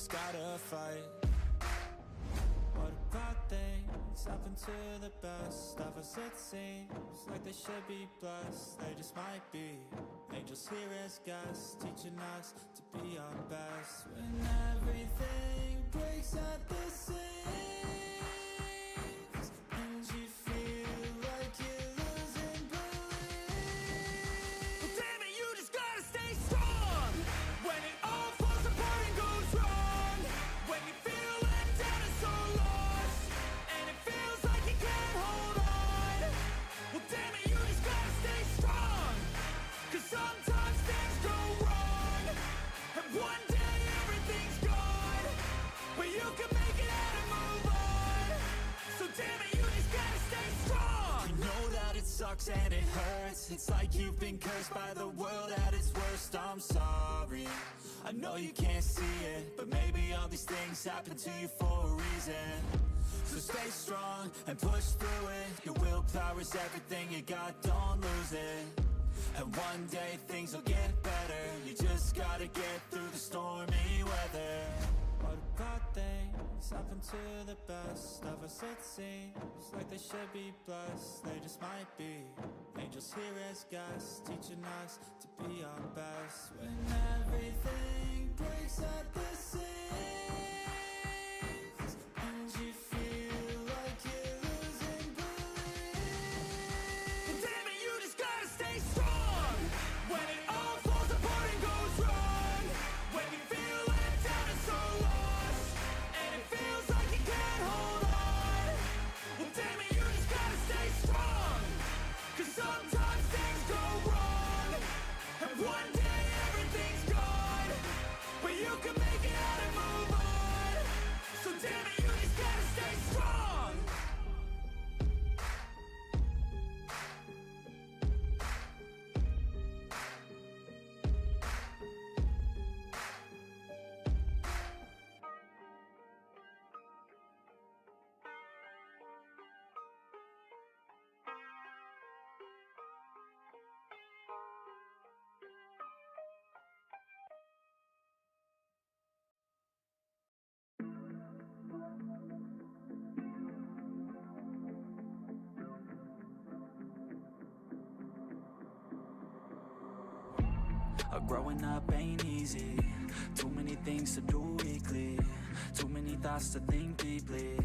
just gotta fight. What about things happen to the best of us? It seems like they should be blessed. They just might be angels here as guests, teaching us to be our best. When everything breaks at the seams and you feel like you're losing belief, well, damn it, you just gotta stay strong. When it all falls apart and goes wrong, when you feel let down and so lost, and it feels like you can't hold on, well, damn it, you just gotta stay strong. 'Cause sometimes things go wrong, and one day everything's gone, but you can make it out and move on. So damn it, you just gotta stay strong. You know that it sucks and it hurts. It's like you've been cursed by the world at its worst. I'm sorry, I know you can't see it, but maybe all these things happen to you for a reason. So stay strong and push through it. Your willpower is everything you got, don't lose it. And one day things will get better. You just gotta get through the stormy weather. What about things happen to the best of us? It seems like they should be blessed. They just might be angels here as guests, teaching us to be our best. When everything breaks at the seams and you feel like you're losing belief, well, damn it, you just gotta stay strong. When it all falls apart and goes wrong, when you feel let down and so lost, and it feels like you can't hold on, well, damn it, you just gotta stay strong. 'Cause sometimes things go wrong, and one day everything's gone, but you can make it out and move on. So damn it, you just gotta stay strong. Growing up ain't easy. Too many things to do weekly. Too many thoughts to think deeply.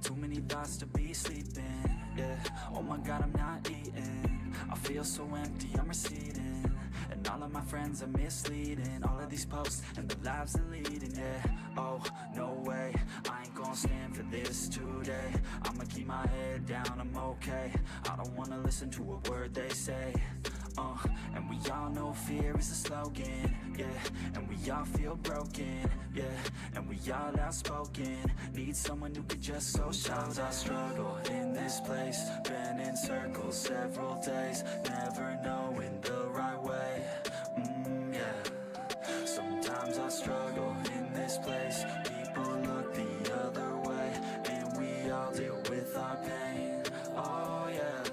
Too many thoughts to be sleeping. Yeah, oh my God, I'm not eating. I feel so empty, I'm receding. And all of my friends are misleading. All of these posts and the lives they're leading. Yeah, oh, no way, I ain't gon' stand for this today. I'ma keep my head down, I'm okay. I don't wanna listen to a word they say. And we all know fear is a slogan, yeah. And we all feel broken, yeah. And we all outspoken. Need someone who could just so sometimes I struggle in this place. Been in circles several days, never knowing the right way. Yeah. Sometimes I struggle in this place. People look the other way, and we all deal with our pain. Oh yeah.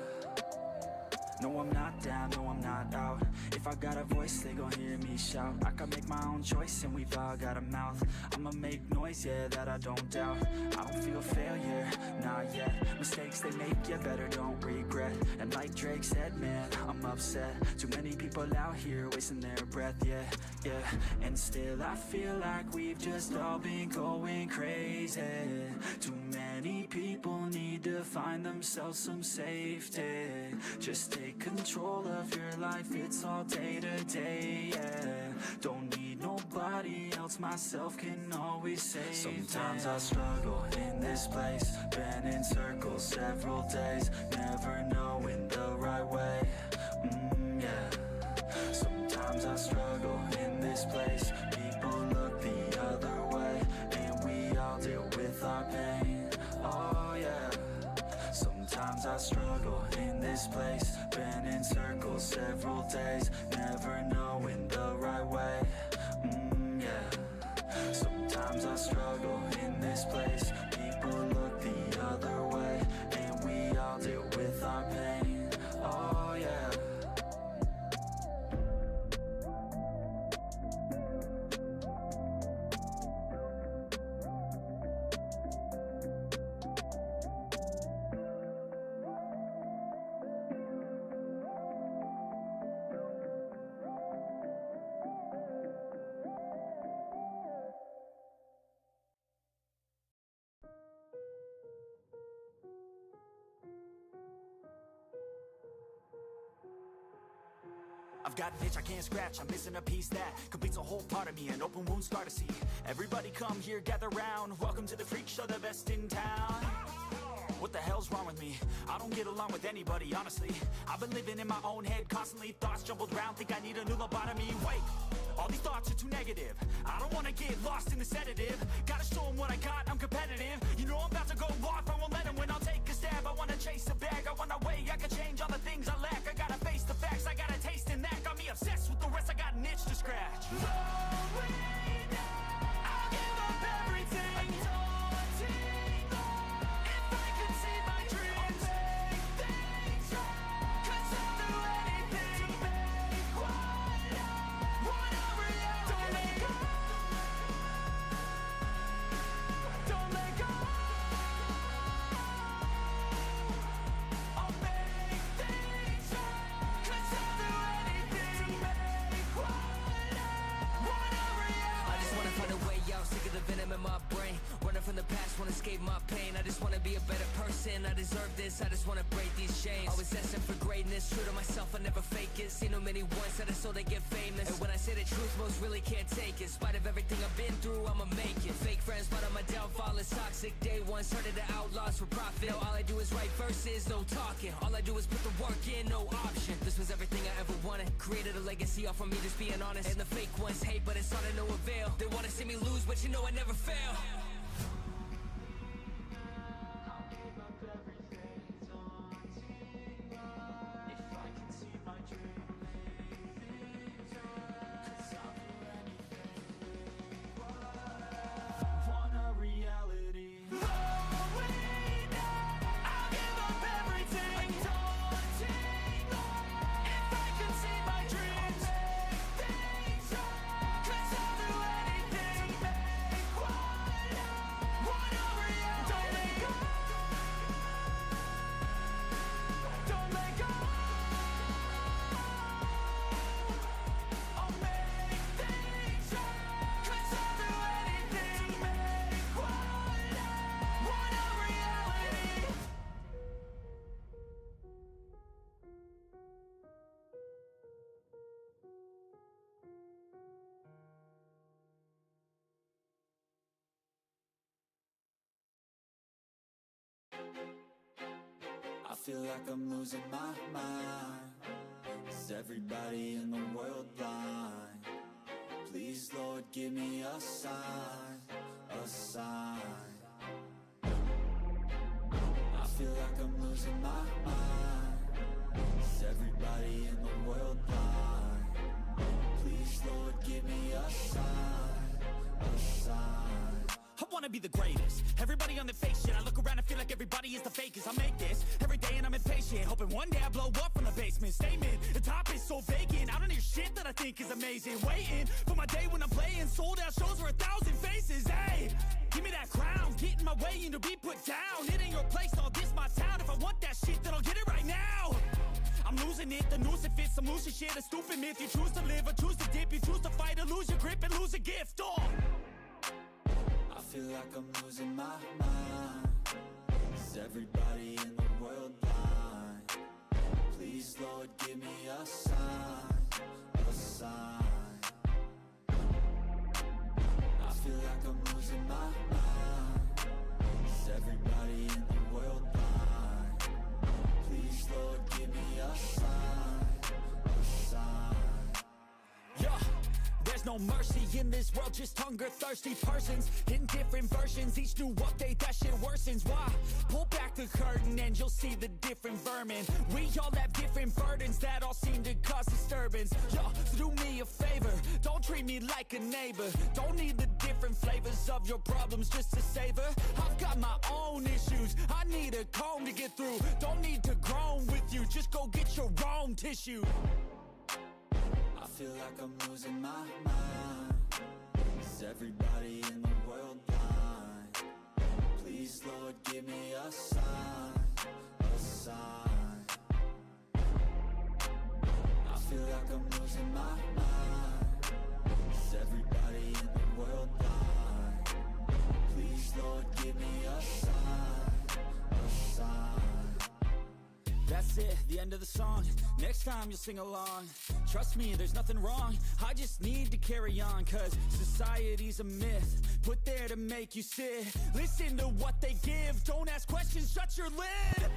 No, I'm not down, no, I'm not out. If I got a voice, they gon' hear me shout. I can make my own choice and we've all got a mouth. I'ma make noise, yeah, that I don't doubt. I don't feel failure, not yet. Mistakes they make, you better don't regret. And like Drake said, man, I'm upset. Too many people out here wasting their breath, yeah, yeah. And still I feel like we've just all been going crazy. Too many people need to find themselves some safety. Just take control of your life, it's all day to day, yeah. Don't need nobody else, myself can always save. Sometimes I struggle in this place. Been in circles several days, never knowing the right way. Yeah. Sometimes I struggle in this place. People look the other way, and we all deal with our pain. Oh yeah. Sometimes I struggle in this place. Been in circles several days, never knowing the right way. Yeah. Sometimes I struggle in this place. People look the other way, and we all deal with our pain. Oh yeah. I've got an itch I can't scratch, I'm missing a piece that completes a whole part of me, an open wound scar to see. Everybody come here, gather round, welcome to the freak show, the best in town. What the hell's wrong with me? I don't get along with anybody, honestly. I've been living in my own head constantly, thoughts jumbled round, think I need a new lobotomy. Wait, all these thoughts are too negative. I don't wanna get lost in the sedative. Gotta show them what I got, I'm competitive. You know I'm about to go off, I won't let them win, I'll take a stab. I wanna chase a bag, I wanna weigh, I can change all the things I lack. I gotta face the facts, I got a taste in that. Got me obsessed with the rest, I got an itch to scratch. I'll give up everything. If I could see my dreams, make things right. 'Cause I'll do anything to make what a reality. Don't let go. Don't let go. I'll make things right. 'Cause I'll do anything to make what a reality. I just wanna find a way out, sick of the venom in my brain. Running from the past, wanna escape my pain. I just wanna be a better person, I deserve this. I just wanna break these chains. Always asking for greatness, true to myself, I never fake it. Seen too many ones that are so they get famous. And when I say the truth, most really can't take it. In spite of everything I've been through, I'ma make it. Fake friends, but on my downfall is toxic. Day one, started to outlaws for profit. Now all I do is write verses, no talking. All I do is put the work in, no option. This was everything I ever wanted. Created a legacy off of me, just being honest. And the fake ones hate, but it's all to no avail. They wanna see me lose, but you know I never fail. I feel like I'm losing my mind. Is everybody in the world blind? Please, Lord, give me a sign, a sign. I feel like I'm losing my mind. Is everybody in the world blind? Please, Lord, give me a sign, a sign. I wanna be the greatest. Everybody on the fake shit. I look around and feel like everybody is the fakest. I make this every day and I'm impatient, hoping one day I blow up from the basement. Statement, the top is so vacant. I don't hear shit that I think is amazing. Waiting for my day when I'm playing sold out shows for 1,000 faces. Hey, give me that crown, get in my way and to be put down. It ain't your place, all this my town. If I want that shit, then I'll get it right now. I'm losing it, the noose it fits. I'm losing shit, a stupid myth. You choose to live or choose to dip. You choose to fight or lose your grip and lose a gift. Oh, I feel like I'm losing my mind. Is everybody in the world blind? Please, Lord, give me a sign, a sign. I feel like I'm losing my mind. Is everybody in the world blind? Please, Lord, give me a sign, a sign. yeah. There's no mercy in this world, just hunger-thirsty persons in different versions. Each new update, that shit worsens. Why? Pull back the curtain and you'll see the different vermin. We all have different burdens that all seem to cause disturbance. Yo, so do me a favor, don't treat me like a neighbor. Don't need the different flavors of your problems just to savor. I've got my own issues, I need a comb to get through. Don't need to groan with you, just go get your own tissue. I feel like I'm losing my mind. Is everybody in the world blind? Please, Lord, give me a sign, a sign. I feel like I'm losing my mind. Is everybody in the world blind? Please, Lord, give me a sign, a sign. That's it, the end end of the song. Next time you'll sing along. Trust me, there's nothing wrong. I just need to carry on, cause society's a myth put there to make you sit. Listen to what they give. Don't ask questions, shut your lid.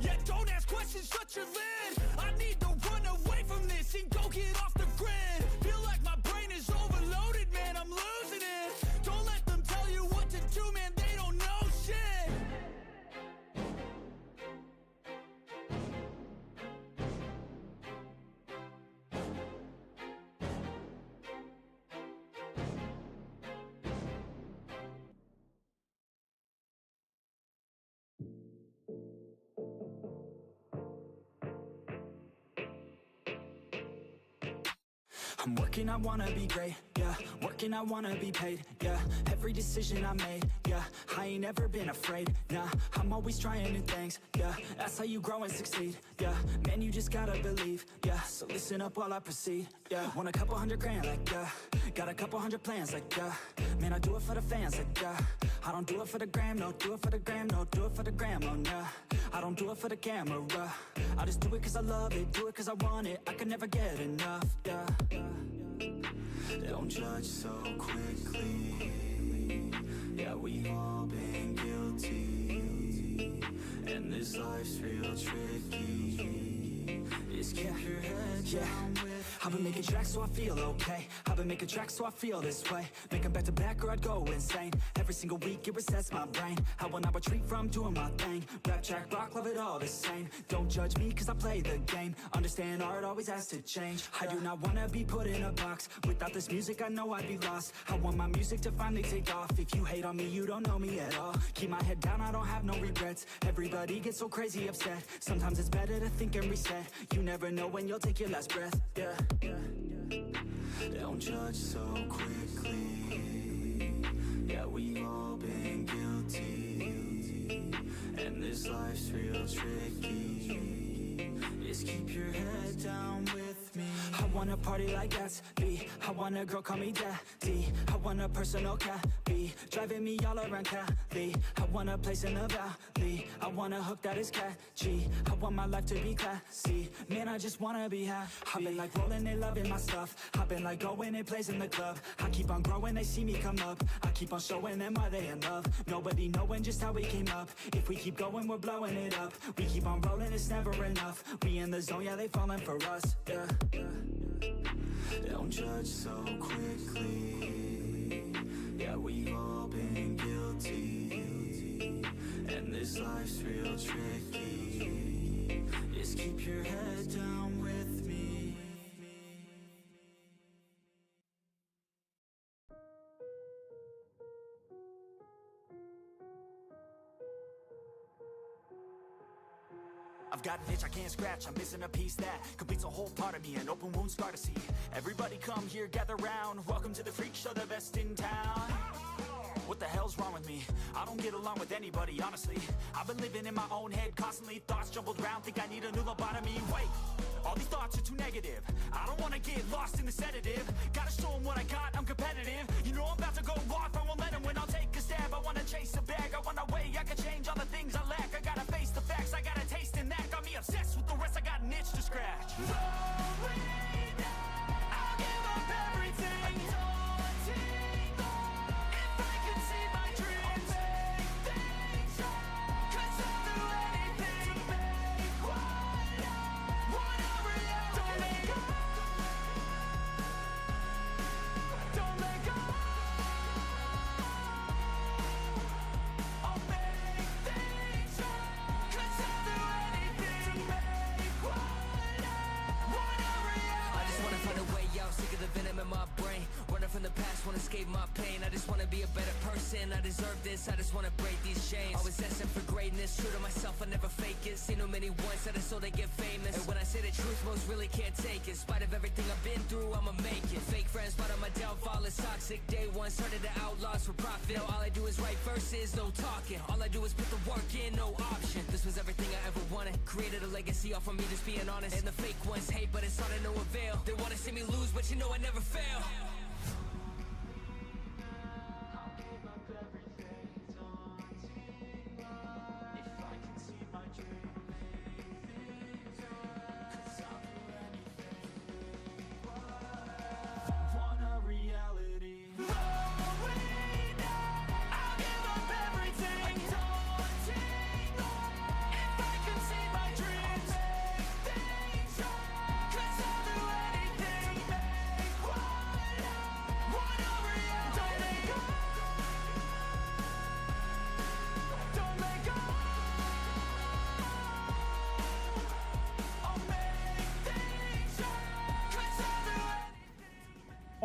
Yeah, don't ask questions, shut your lid. I need to run away from this and go get off the grid. Feel like my brain is overloaded, man, I'm losing it. Don't let them tell you what to do, man, they don't know shit. I'm working, I wanna be great, yeah. Working, I wanna be paid, yeah. Every decision I made, yeah. I ain't ever been afraid, nah. I'm always trying new things, yeah. That's how you grow and succeed, yeah. Man, you just gotta believe, yeah. So listen up while I proceed, yeah. Want a couple $100,000, like, yeah. Got a couple 100 plans, like, yeah. Man, I do it for the fans, like, yeah. I don't do it for the gram, no. Do it for the gram, no. Do it for the gram, oh, nah. I don't do it for the camera, I just do it cause I love it. Do it cause I want it, I can never get enough, yeah. Don't judge so quickly. Yeah, we all been guilty, and this life's real tricky. Just keep your head down with me. I've been making tracks so I feel okay. I've been making tracks so I feel this way. Make them back to back or I'd go insane. Every single week it resets my brain. I will not retreat from doing my thing. Rap, track, rock, love it all the same. Don't judge me cause I play the game. Understand art always has to change. I do not wanna be put in a box. Without this music I know I'd be lost. I want my music to finally take off. If you hate on me you don't know me at all. Keep my head down, I don't have no regrets. Everybody gets so crazy upset. Sometimes it's better to think and reset. You never know when you'll take your last breath, yeah. Don't judge so quickly. Yeah, we all been guilty, and this life's real tricky. Just keep your head down with me. I wanna party like Gatsby. I want a girl call me daddy. I want a personal cabby driving me all around Cali. I want a place in the valley. I want a hook that is catchy. I want my life to be classy. Man, I just wanna be happy. I've been like rolling, they loving my stuff. I've been like going and plays in the club. I keep on growing, they see me come up. I keep on showing them why they in love. Nobody knowing just how we came up. If we keep going, we're blowing it up. We keep on rolling, it's never enough. We in the zone, yeah, they falling for us, yeah. Don't judge so quickly. Yeah, we've all been guilty, and this life's real tricky. Just keep your head down with me. I've got an itch I can't scratch, I'm missing a piece that completes a whole part of me, an open wound scar to see. Everybody come here, gather round, welcome to the freak show, the best in town. What the hell's wrong with me? I don't get along with anybody, honestly. I've been living in my own head constantly, thoughts jumbled round, think I need a new lobotomy. Wait, all these thoughts are too negative. I don't wanna get lost in the sedative. Gotta show them what I got, I'm competitive. You know I'm about to go off, I won't let them win, I'll take a stab. I wanna chase a bag, I wanna weigh, I can change all the things I lack. I gotta face the facts, I got a taste in that. Got me obsessed with the rest, I got an itch to scratch. I'll give up everything. If I could see my dreams, make things right. 'Cause I'll do anything to make what a reality. Don't let go. Don't let go. I'll make things right. 'Cause I'll do anything to make what a reality. I just wanna find a way out, sick of the venom in my brain. Running from the past, wanna escape my pain. I just wanna be a better person, I deserve this. I just wanna break these chains. Always asking for greatness, true to myself, I never fake it. Seen too many ones that are so they get famous. And when I say the truth, most really can't take it. In spite of everything I've been through, I'ma make it. Fake friends, but on my downfall is toxic. Day one, started to outlaws for profit. Now all I do is write verses, no talking. All I do is put the work in, no option. This was everything I ever wanted. Created a legacy off of me, just being honest. And the fake ones hate, but it's all to no avail. They wanna see me lose, but you know I never fail. If I can see my dream,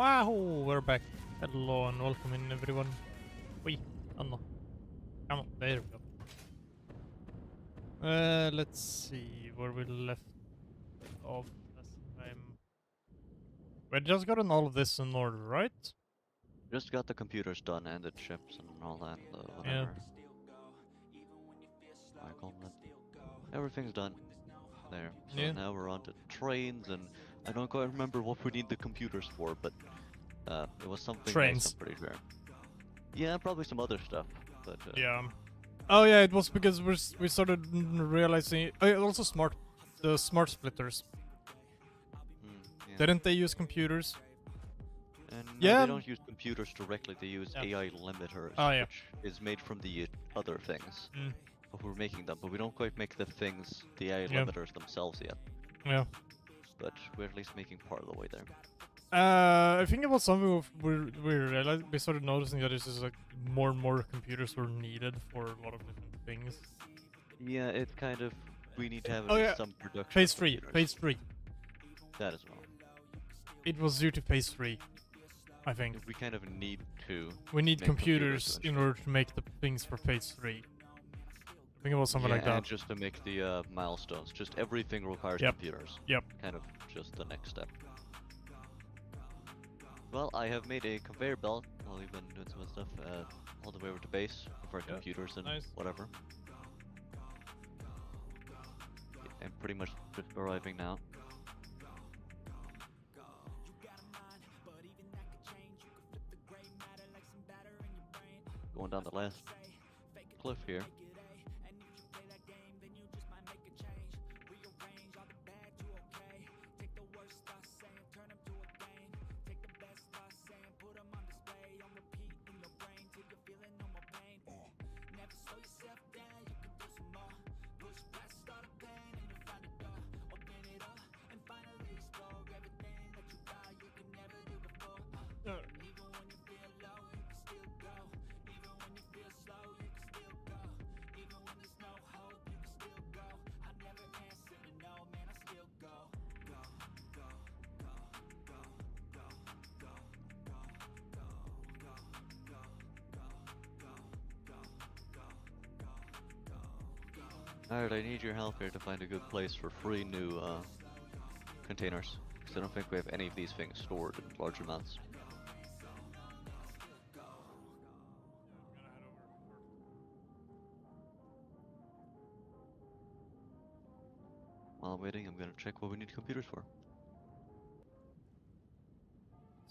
Wahoo! We're back. Hello and welcome in everyone. Wait, oh no. Come on, there we go. Let's see where we left off last time. We just gotten all of this in order, right? Just got the computers done and the chips and all that, Yeah. whatever. I call it. Everything's done there. So Yeah. now we're on to trains, and I don't quite remember what we need the computers for, but it was something Trains. nice, I'm pretty sure. Yeah, probably some other stuff, but Yeah. Oh yeah, it was because we started realizing. Also the smart splitters. yeah. Didn't they use computers? And no, Yeah. they don't use computers directly, they use Yeah. AI limiters, Oh, yeah. which is made from the other things. Mm. But we're making them, but we don't quite make the things, the AI Yeah. limiters themselves yet. Yeah. But we're at least making part of the way there. I think it was something we realized, we started noticing that it's just like more and more computers were needed for a lot of different things. Yeah, it's kind of, we need to have Oh, at yeah. least some production. Phase of 3, computers. phase 3. That as well. It was due to phase 3, I think. We kind of need to. We need make computers in eventually. order to make the things for phase 3. I think it was something Yeah, like that. and just to make the milestones. Just everything requires Yep. computers. Yep. Kind of just the next step. Well, I have made a conveyor belt while we've been doing some stuff all the way over to base for our Yeah, computers and nice. whatever. I'm pretty much just arriving now. Going down the last cliff here. Alright, I need your help here to find a good place for free new containers. Because I don't think we have any of these things stored in large amounts. While I'm waiting, I'm gonna check what we need computers for.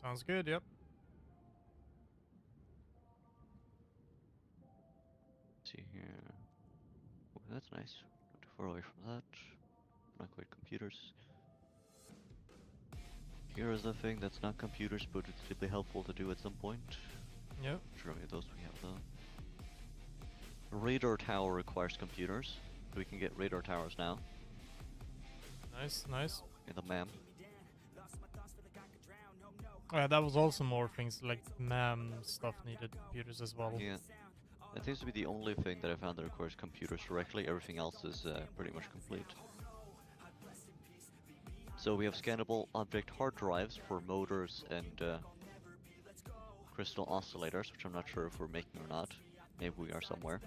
Sounds good, yep. Let's see here. Oh, that's nice. Not too far away from that. Not quite computers. Here is the thing that's not computers, but it's really helpful to do at some point. Yep. Sure, many of those we have though. A radar tower requires computers. We can get radar towers now Nice, nice. in the MAM. That was also more things like MAM stuff needed computers as well. Yeah. That seems to be the only thing that I found that requires computers directly. Everything else is pretty much complete. So we have scannable object hard drives for motors and crystal oscillators, which I'm not sure if we're making or not. Maybe we are somewhere.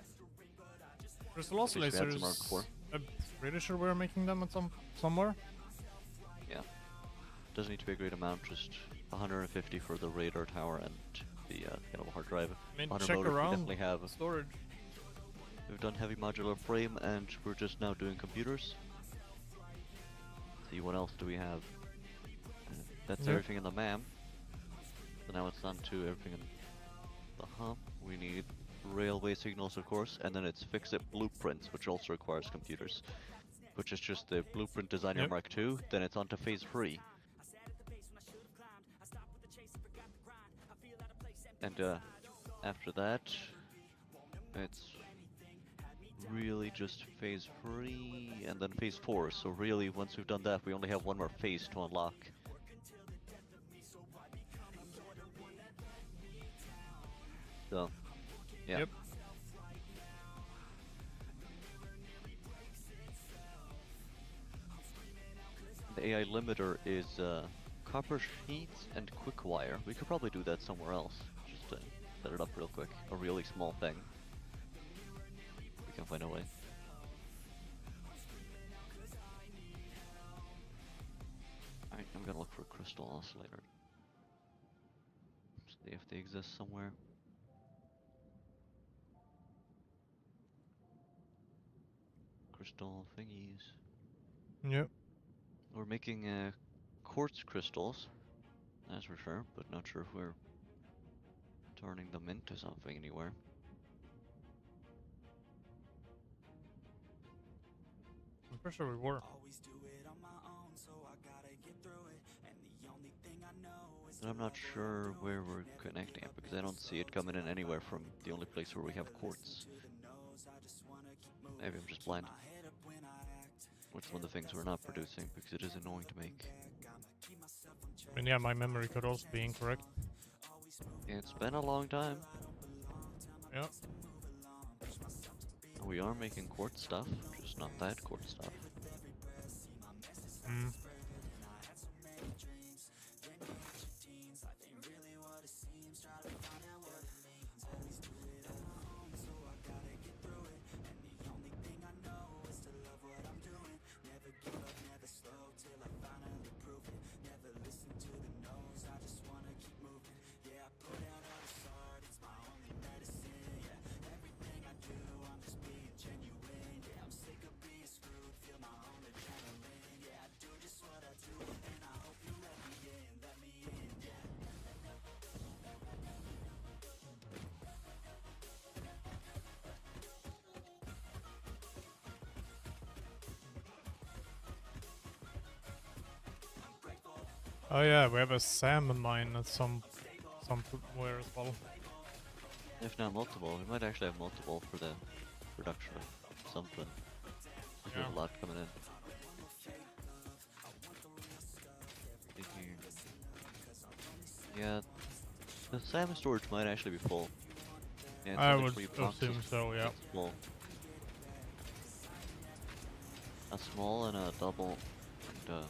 Crystal least we had some oscillators. mark before. I'm pretty sure we're making them at somewhere. Yeah. Doesn't need to be a great amount, just 150 for the radar tower and the scannable hard drive. I mean, 100 check motors we around definitely have. storage. We've done heavy modular frame and we're just now doing computers. See, what else do we have? That's Yep. everything in the MAM. So now it's on to everything in the hump. We need railway signals, of course, and then it's Ficsit blueprints, which also requires computers. Which is just the Blueprint Designer Yep. Mark II, then it's on to phase 3. And after that, it's really just phase 3 and then phase 4. So really, once we've done that, we only have one more phase to unlock. So, yeah. Yep. The AI limiter is copper sheets and quick wire. We could probably do that somewhere else. Just to set it up real quick. A really small thing. We can find a way. Alright, I'm gonna look for a crystal oscillator. See if they exist somewhere. Crystal thingies. Yep. We're making quartz crystals, that's for sure, but not sure if we're turning them into something anywhere. I'm pretty sure we were. Always do it on my own, so I gotta get through it. And the only thing I know is But I'm not sure where we're connecting it because I don't see it coming in anywhere from the only place where we have quartz. Maybe I'm just blind. Which is one of the things we're not producing because it is annoying to make. I mean, yeah, my memory could also be incorrect. It's been a long time. Yeah. We are making quartz stuff, just not that quartz stuff. Mm. Oh yeah, we have a salmon mine at somewhere as well. If not multiple, we might actually have multiple for the production of something. We have a lot coming in. In here. Yeah, the salmon storage might actually be full. Yeah, it's I only would 3 boxes. assume so, yeah. It's full. A small and a double, and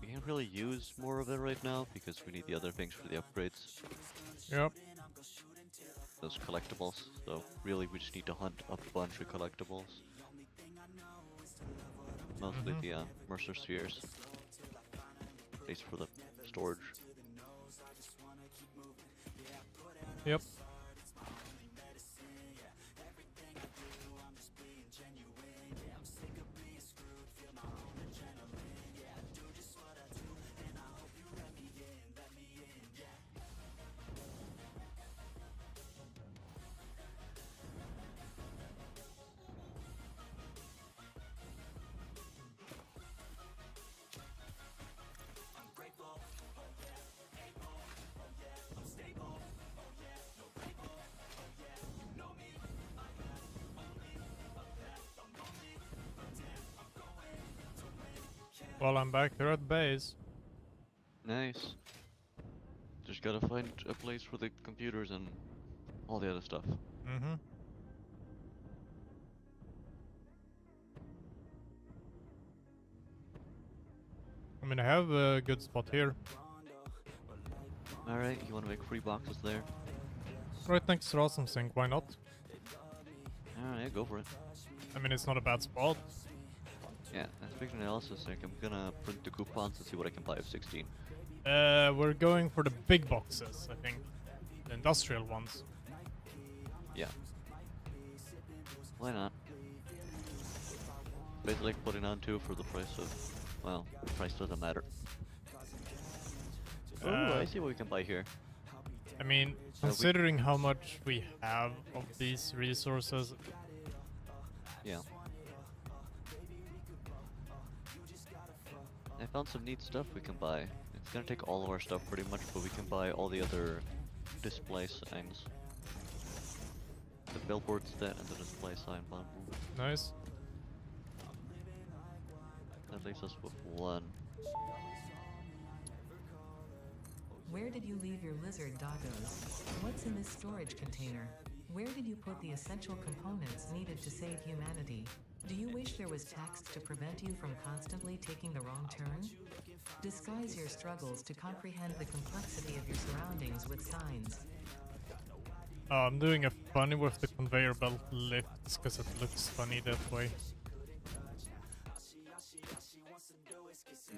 we can't really use more of it right now because we need the other things for the upgrades. Yep. Those collectibles, so really we just need to hunt a bunch of collectibles. Mostly the Mercer spheres. At least for the storage. Yep. Well, I'm back here at base. Nice. Just gotta find a place for the computers and all the other stuff. Mm-hmm. I mean, I have a good spot here. Alright, you wanna make 3 boxes there? Right next to Awesome Sink, why not? Alright, go for it. I mean, it's not a bad spot. Yeah, and speaking of also sync, I'm gonna print the coupons and see what I can buy of 16. We're going for the big boxes, I think. The industrial ones. Yeah. Why not? Basically putting on 2 for the price of... well, the price doesn't matter. Oh, I see what we can buy here. I mean, considering how much we have of these resources... Yeah. I found some neat stuff we can buy. It's gonna take all of our stuff pretty much, but we can buy all the other display signs. The billboard set and the display sign bundle. Nice. That leaves us with 1. Where did you leave your lizard doggos? What's in this storage container? Where did you put the essential components needed to save humanity? Do you wish there was text to prevent you from constantly taking the wrong turn? Disguise your struggles to comprehend the complexity of your surroundings with signs. I'm doing a funny with the conveyor belt lifts because it looks funny that way.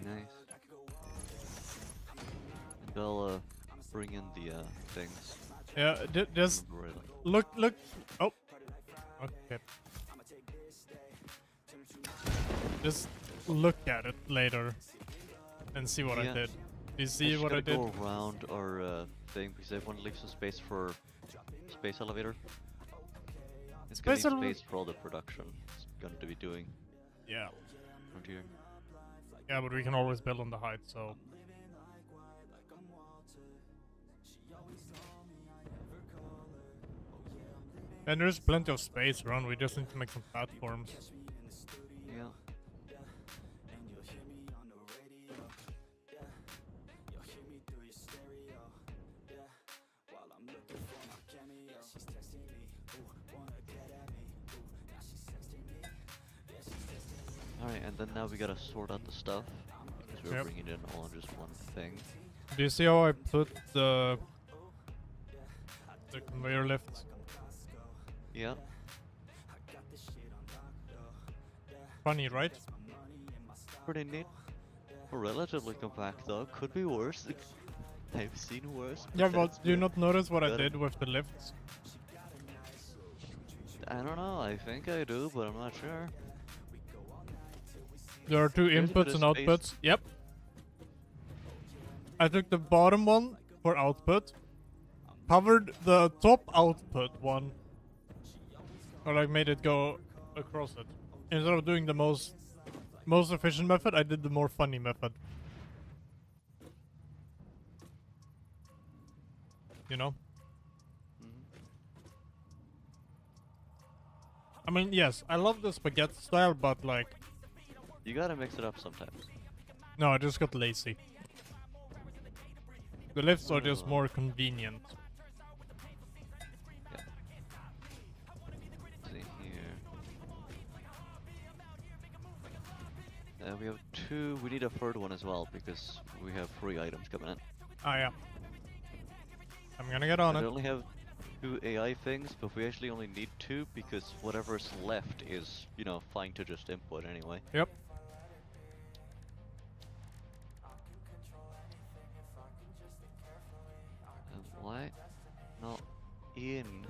Nice. And I'll bring in the things. Yeah, just Remember where look. Oh, okay. Just look at it later and see what I Yeah. did. Do you I see just what I gotta did? go around our thing because I want to leave some space for space elevator. It's gonna Space need ele- space for all the production it's going to be doing Yeah. around here. Yeah, but we can always build on the height, so. And there's plenty of space around, we just need to make some platforms. Yeah. Alright, and then now we gotta sort out the stuff because we're Yep. bringing it in all on just one thing. Do you see how I put the conveyor lift? Yeah. Funny, right? Pretty neat. Relatively compact though, could be worse. I've seen worse. Yeah, that's but do you good. not notice what I Better. did with the lifts? I don't know, I think I do, but I'm not sure. There are two There's a bit inputs of and space. outputs. Yep. I took the bottom one for output, covered the top output one, or like made it go across it. Instead of doing the most efficient method, I did the more funny method. You know? Mhm. I mean, yes, I love the spaghetti style, but like, You gotta mix it up sometimes. no, I just got lazy. The lifts are just Oh. more convenient. Yeah. See here. We have two. We need a third one as well because we have 3 items coming in. Ah, yeah. I'm gonna get on We it. only have 2 AI things, but we actually only need 2 because whatever's left is, you know, fine to just input anyway. Yep. Why not in?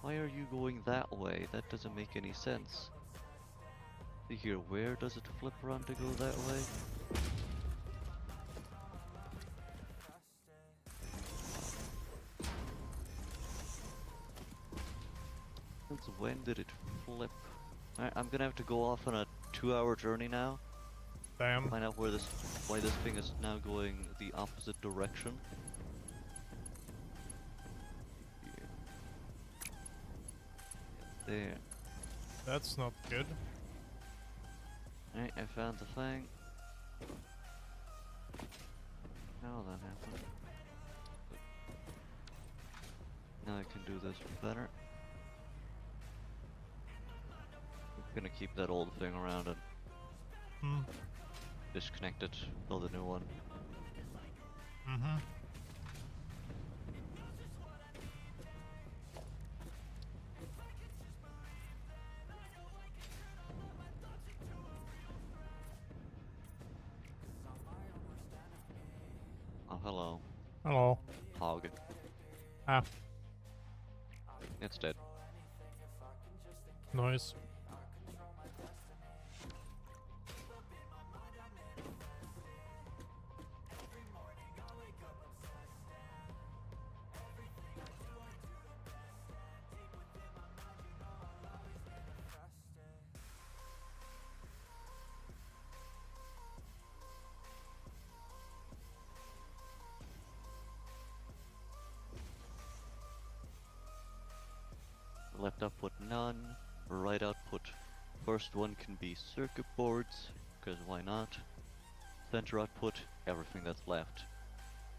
Why are you going that way? That doesn't make any sense. See here, where does it flip around to go that way? Since when did it flip? Alright, I'm gonna have to go off on a 2-hour journey now. Damn. Find out why this thing is now going the opposite direction. There. That's not good. Alright, I found the thing. How that happened? Now I can do this better. I'm gonna keep that old thing around and Hmm. disconnect it, build a new one. Mm-hmm. Oh, hello. Hello. Hog. Ah, It's dead. noise. Left output none. Right output. First one can be circuit boards, because why not? Center output, everything that's left.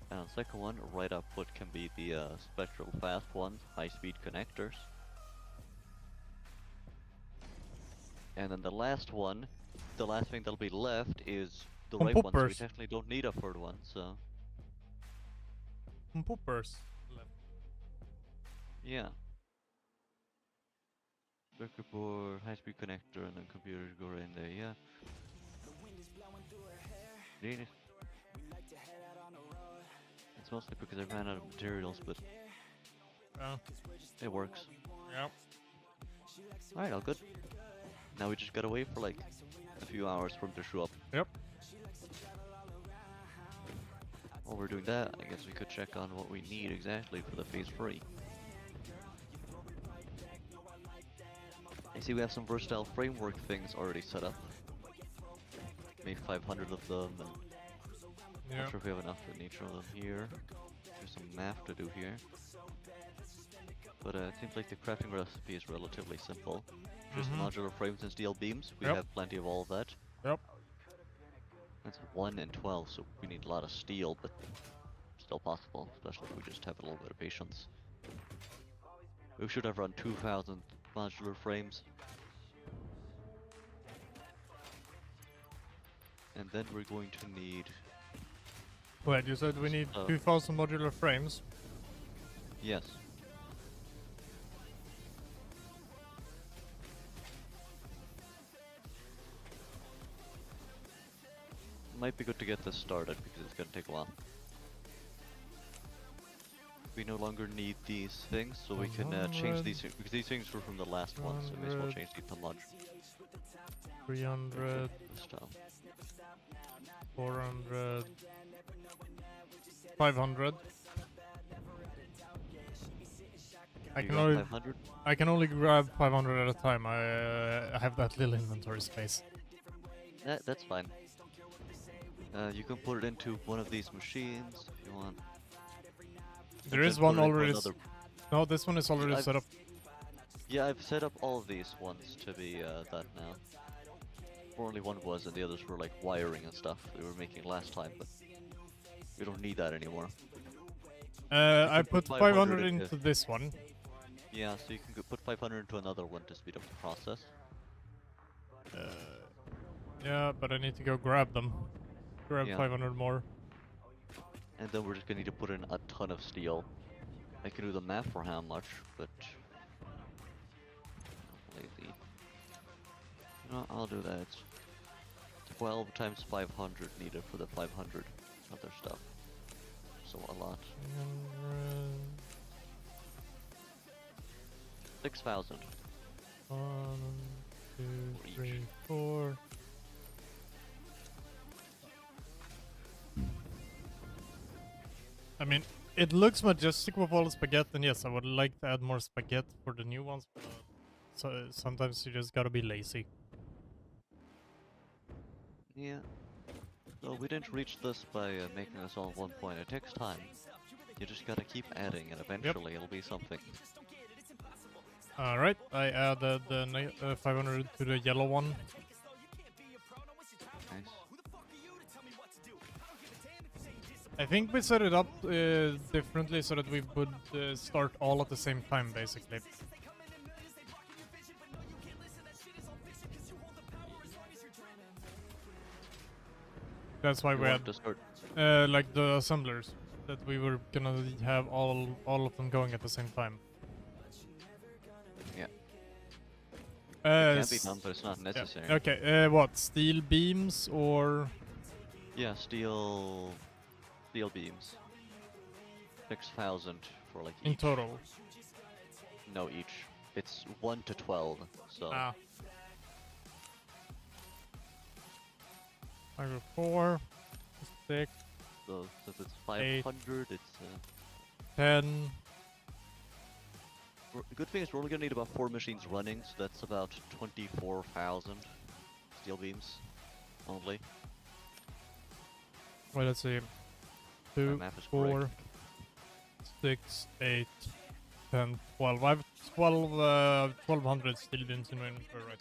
And the second one, right output can be the spectral fast ones, high speed connectors. And then the last one, the last thing that'll be left is the On right one, so we poppers. technically don't need a third one, so Some poppers left. yeah. Circuit board, high-speed connector, and then computers go right in there, yeah. Need it. It's mostly because I ran out of materials, but Yeah. it works. Yeah. Alright, all good. Now we just gotta wait for like a few hours for him to show up. Yep. While we're doing that, I guess we could check on what we need exactly for the phase 3. I see we have some versatile framework things already set up. Maybe 500 of them, and Yeah. not sure if we have enough in each of them here. There's some math to do here. But it seems like the crafting recipe is relatively simple. Just modular frames and steel beams. We Yep. have plenty of all of that. Yep. That's 1 and 12, so we need a lot of steel, but still possible, especially if we just have a little bit of patience. We should have around 2,000 modular frames. And then we're going to need... Wait, you said we need 2,000 modular frames? Yes. Might be good to get this started because it's gonna take a while. We no longer need these things, so we can change these because these things were from the last one, so we may as well change these to mod. 300, Stuff. 400, 500. You got 500? I can only grab 500 at a time. I have that little inventory space. That's fine. You can put it into one of these machines if you want. There And is then one put it into already. another- No, this one is already I've- set up. Yeah, I've set up all of these ones to be that now. Only one was, and the others were like wiring and stuff we were making last time, but we don't need that anymore. I put put 500 500 into- into this one. Yeah, so you can put 500 into another one to speed up the process. Yeah, but I need to go grab them. Grab Yeah. 500 more. And then we're just gonna need to put in a ton of steel. I can do the math for how much, but... I'm lazy. No, I'll do that. 12 times 500 needed for the 500 other stuff. So a lot. 300, 6,000. 1, 2, For each. 3, 4. I mean, it looks majestic with all the spaghetti, and yes, I would like to add more spaghetti for the new ones, but so sometimes you just gotta be lazy. Yeah. So we didn't reach this by making this all at one point. It takes time. You just gotta keep adding, and eventually it'll be something. Alright, I added the 500 to the yellow one. Nice. I think we set it up differently so that we would start all at the same time, basically. That's why You we want had to start. like the assemblers, that we were gonna have all of them going at the same time. Yeah. It It can be done, but it's not necessary. Okay, what? Steel beams or... Yeah, steel beams. 6,000 for like in each. total? No, each. It's 1 to 12, so... Ah. I go 4, 6, So since it's 500, it's... 10. The good thing is we're only gonna need about 4 machines running, so that's about 24,000 steel beams only. Wait, let's see. 2, math is 4, correct. 6, 8, 10, 12. I have 1,200 steel beams in my inventory right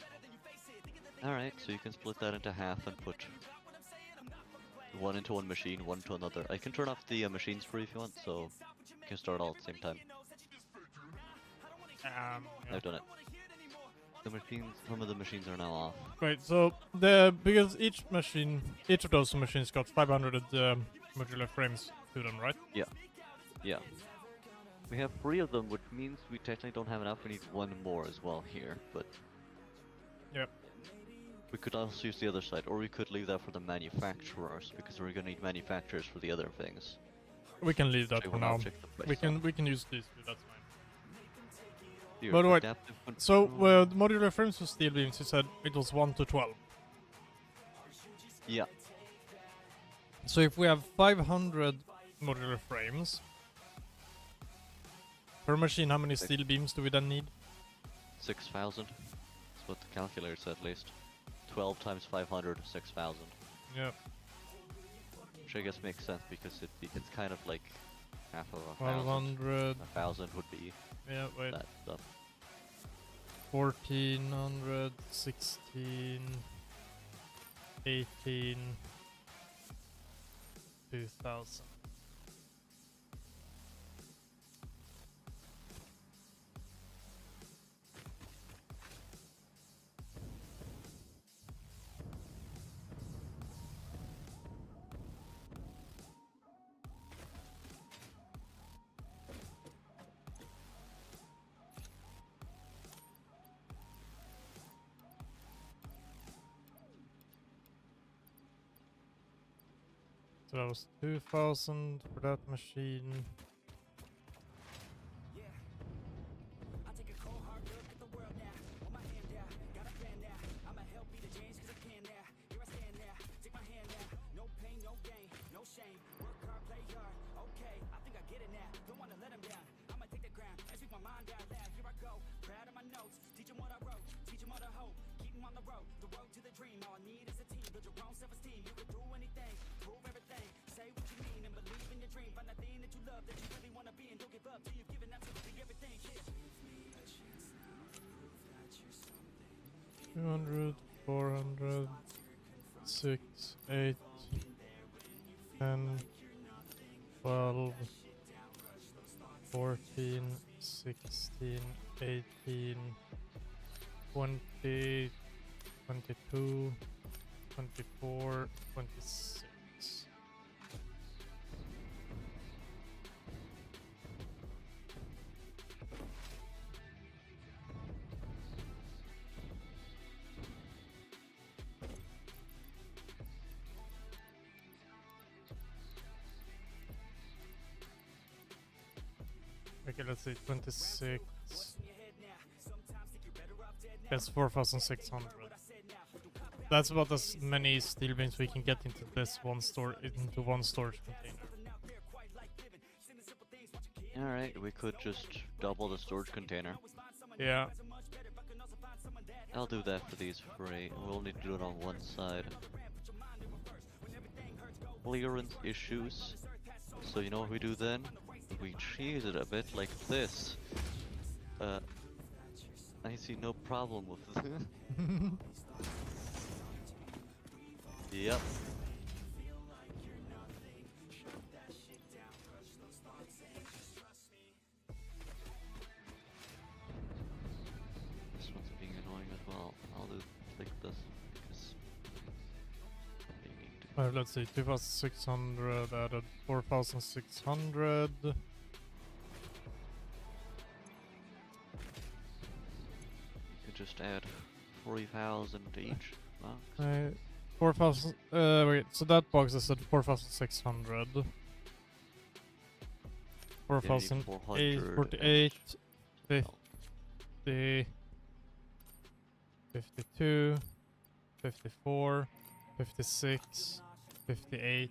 now. Alright, so you can split that into half and put one into one machine, one to another. I can turn off the machines for you if you want, so you can start all at the same time. Yeah. I've done it. some of the machines are now off. Right, so because each of those machines got 500 modular frames to them, right? Yeah. We have 3 of them, which means we technically don't have enough. We need 1 more as well here, but Yep. we could also use the other side, or we could leave that for the manufacturers, because we're gonna need manufacturers for the other things. We can leave that Actually, for well, I'll now. check the price We can use these two. That's fine. Here, By the way, adaptive so control. the modular frames for steel beams, you said it was 1 to 12. Yeah, So if we have 500 modular frames per machine, how many steel beams do we then need? 6,000. That's what the calculator said at least. 12 times 500, 6,000. Yeah. Which I guess makes sense because it's kind of like half of 1,000. 500. 1,000 would be Yeah, wait. that stuff. 1400, 16, 18, 2000. So that was 2000 for that machine. I take a cold hard look at the world now. Hold my hand out, got a plan now. I'ma help be the change 'cause I can now. Here I stand now, take my hand now. No pain, no gain, no shame. Work hard, play hard. Okay, I think I get it now. Don't wanna let them down. I'ma take the ground and speak my mind out loud. Here I go, proud of my notes. Teach them what I wrote, teach them all the hope. Keep them on the road to the dream. All I need is a team. Build your own self-esteem. You can do anything, prove everything. Say what you mean and believe in your dream. Find that thing that you love, that you really wanna be, and don't give up till you've given absolutely everything. Yeah. 200, 400, 6, 8, 10, 12, 14, 16, 18, 20, 22, 24, 26. Okay, let's see, 26. That's 4,600. That's about as many steel beams we can get into this one storage container. Alright, we could just double the storage container. Yeah. I'll do that for these 3. We'll need to do it on one side. Clearance issues. So you know what we do then? We cheese it a bit like this. I see no problem with this. Yep. This one's being annoying as well. I'll do like this because we need to. Let's see, 2,600 added 4,600. You could just add 3,000 to each box. 4,000. Wait, so that box is at 4,600. 4,848, 50, 52, 54, 56, 58,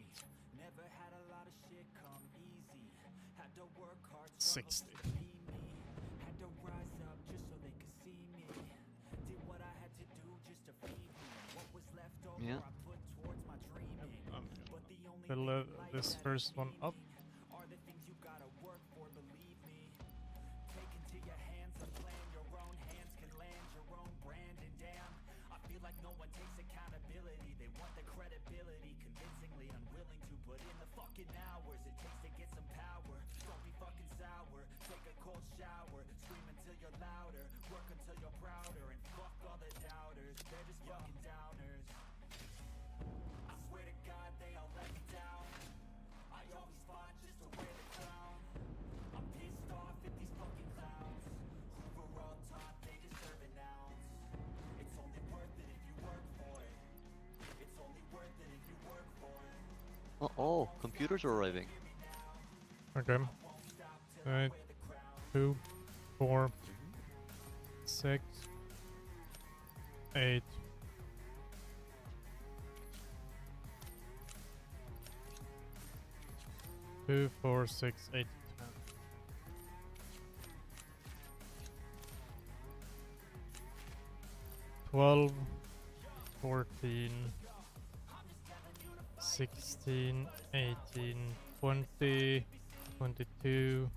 60. Yeah. Fill this first one up. haters, they're just fucking downers. I swear to God they all let me down. I always fought just to wear the crown. I'm pissed off at these fucking clowns who were all taught they deserve an ounce. It's only worth it if you work for it. It's only worth it if you work for it. Oh, computers are arriving. Okay. 8, 2, 4, 6, 8. Two, 4, 6, 8, 10. 12, 14, 16, 18, 20, 22,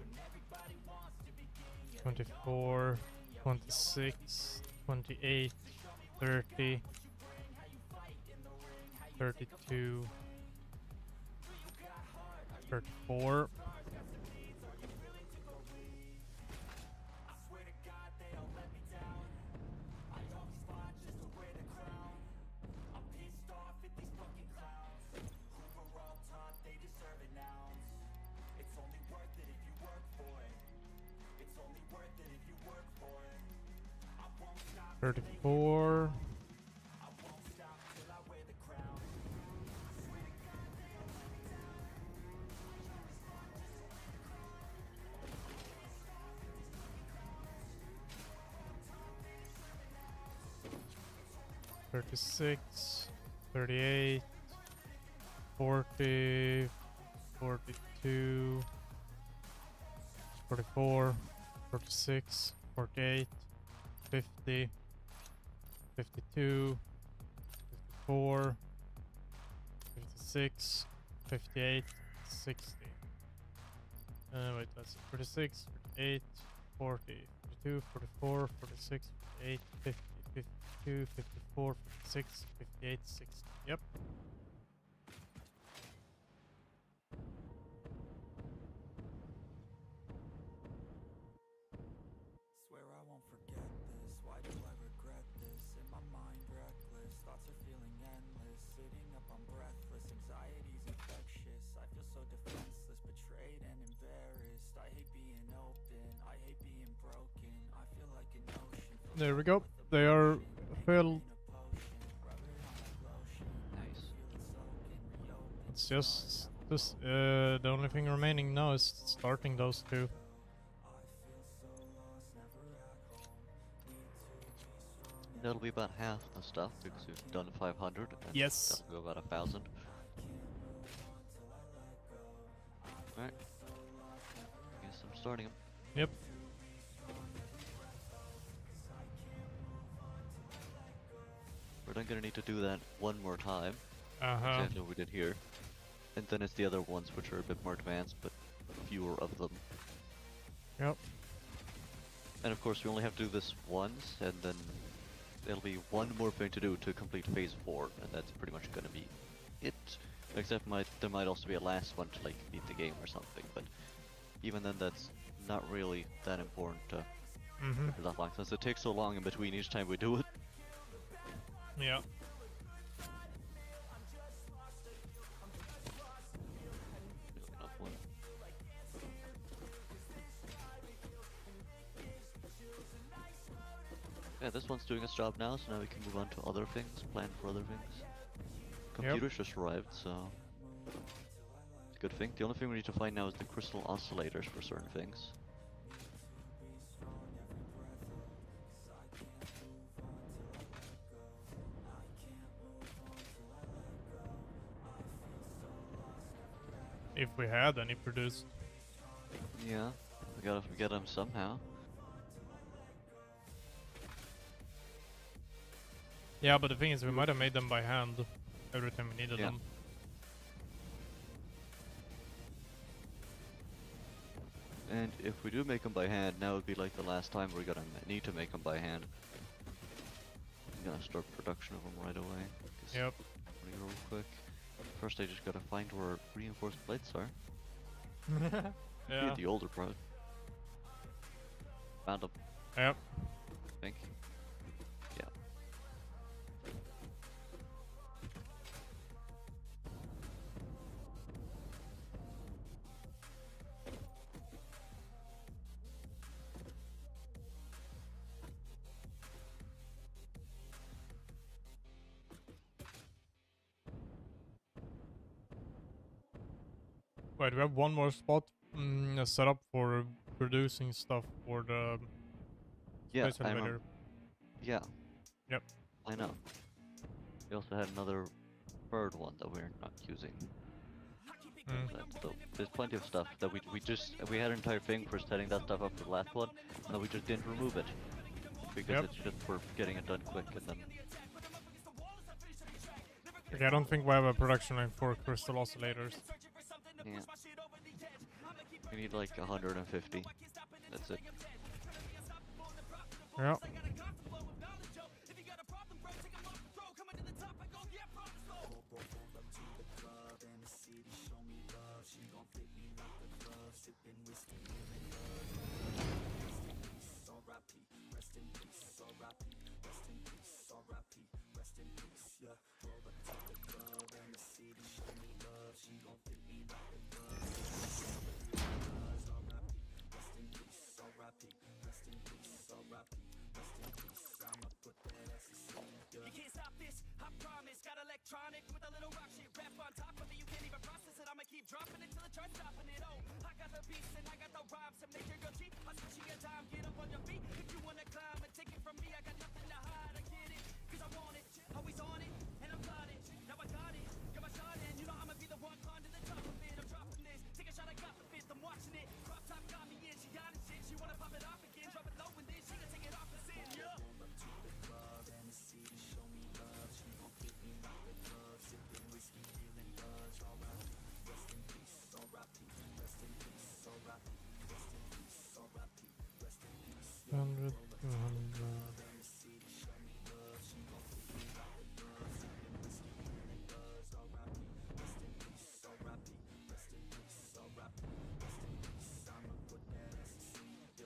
24, 26, 28, 30, 32, 34. It's 34. $36, $38, $40, $42, $44, $46, $48, $50, $52, $54, $56, $58, $60. Wait, that's 46, 48, 40, 42, 44, 46, 48, 50, 52, 54, 56, 58, 60. Yep. Swear I won't forget this. Why do I regret this? In my mind reckless, thoughts are feeling endless. Sitting up, I'm breathless, anxiety's infectious. I feel so defenseless, betrayed and embarrassed. I hate being open, I hate being broken. I feel like an ocean. There we go. They are filled. Nice. It's just this. The only thing remaining now is starting those two. That'll be about half the stuff because we've done 500. And Yes. that'll go about 1,000. Alright. Guess I'm starting them. Yep. We're then gonna need to do that one more time. Uh-huh. Exactly what we did here. And then it's the other ones which are a bit more advanced, but fewer of them. Yep. And of course we only have to do this once, and then there'll be one more thing to do to complete phase 4, and that's pretty much gonna be it. Except there might also be a last one to like beat the game or something, but even then that's not really that important to that long, since it takes so long in between each time we do it. Yeah. Enough one. Yeah, this one's doing its job now, so now we can move on to other things, plan for other things. Computers just arrived, so it's a good thing. The only thing we need to find now is the crystal oscillators for certain things. If we had any produced. Yeah, we gotta get them somehow. Yeah, but the thing is, we might have made them by hand every time we needed Yeah. them. And if we do make them by hand, now would be like the last time we're gonna need to make them by hand. I'm gonna start production of them right away. Yep. Real quick. First, I just gotta find where reinforced plates are. Yeah. The older part. Found them, Yep. I think. Yeah. Wait, we have one more spot set up for producing stuff for the Yeah, space I elevator. remember. Yeah. Yep. I know. We also had another third one that we're not using. So there's plenty of stuff that we had an entire thing for setting that stuff up for the last one, and then we just didn't remove it because Yep. it's just for getting it done quick, and then Okay, I don't think we have a production line for crystal oscillators. yeah, we need like 150. That's it. Yeah. You can't stop this, I promise. Got electronic with a little rock shit rap on top of it. You can't even process it. I'ma keep dropping it till the chart's stopping it. Oh, I got the beats and I got the rhymes to make your girl cheat. I'm switching your time, get up on your feet. If you wanna climb and take it from me, I got nothing to hide. I get it, cause I want it. Always on it, and I'm got it. Now I got it, got my shot in. You know I'ma be the one climbing to the top of it. I'm dropping this, take a shot, I got the fifth. I'm watching it. Crop top got me in, she got it shit. She wanna pop it off again, drop it low and then she gonna take it off and sin. Yeah. Hundred, 200.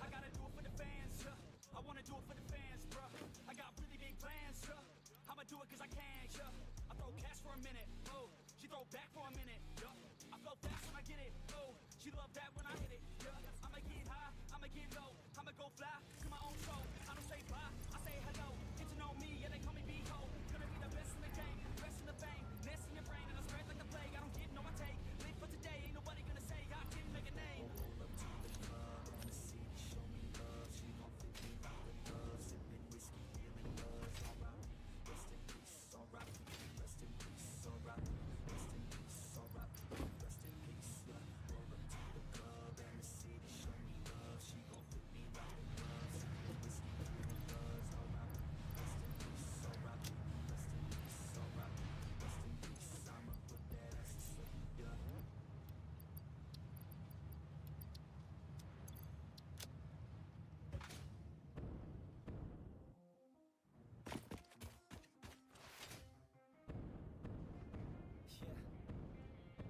I gotta do it for the fans, yeah. I wanna do it for the fans, bruh. I got really big plans, yeah. I'ma do it cause I can, yeah. I throw cash for a minute, oh. She throw back for a minute, yeah. I flow fast when I get it, oh. She love that when I hit it, yeah. I'ma get high, I'ma get low. I'ma go fly to my own show. I don't say bye, I say hello. Get to know me, yeah, they call me B-Ho. Gonna be the best in the game, best in the fame. Nest in your brain and I spread like the plague. I don't give, no I take. Live for today, ain't nobody gonna say I can make a name.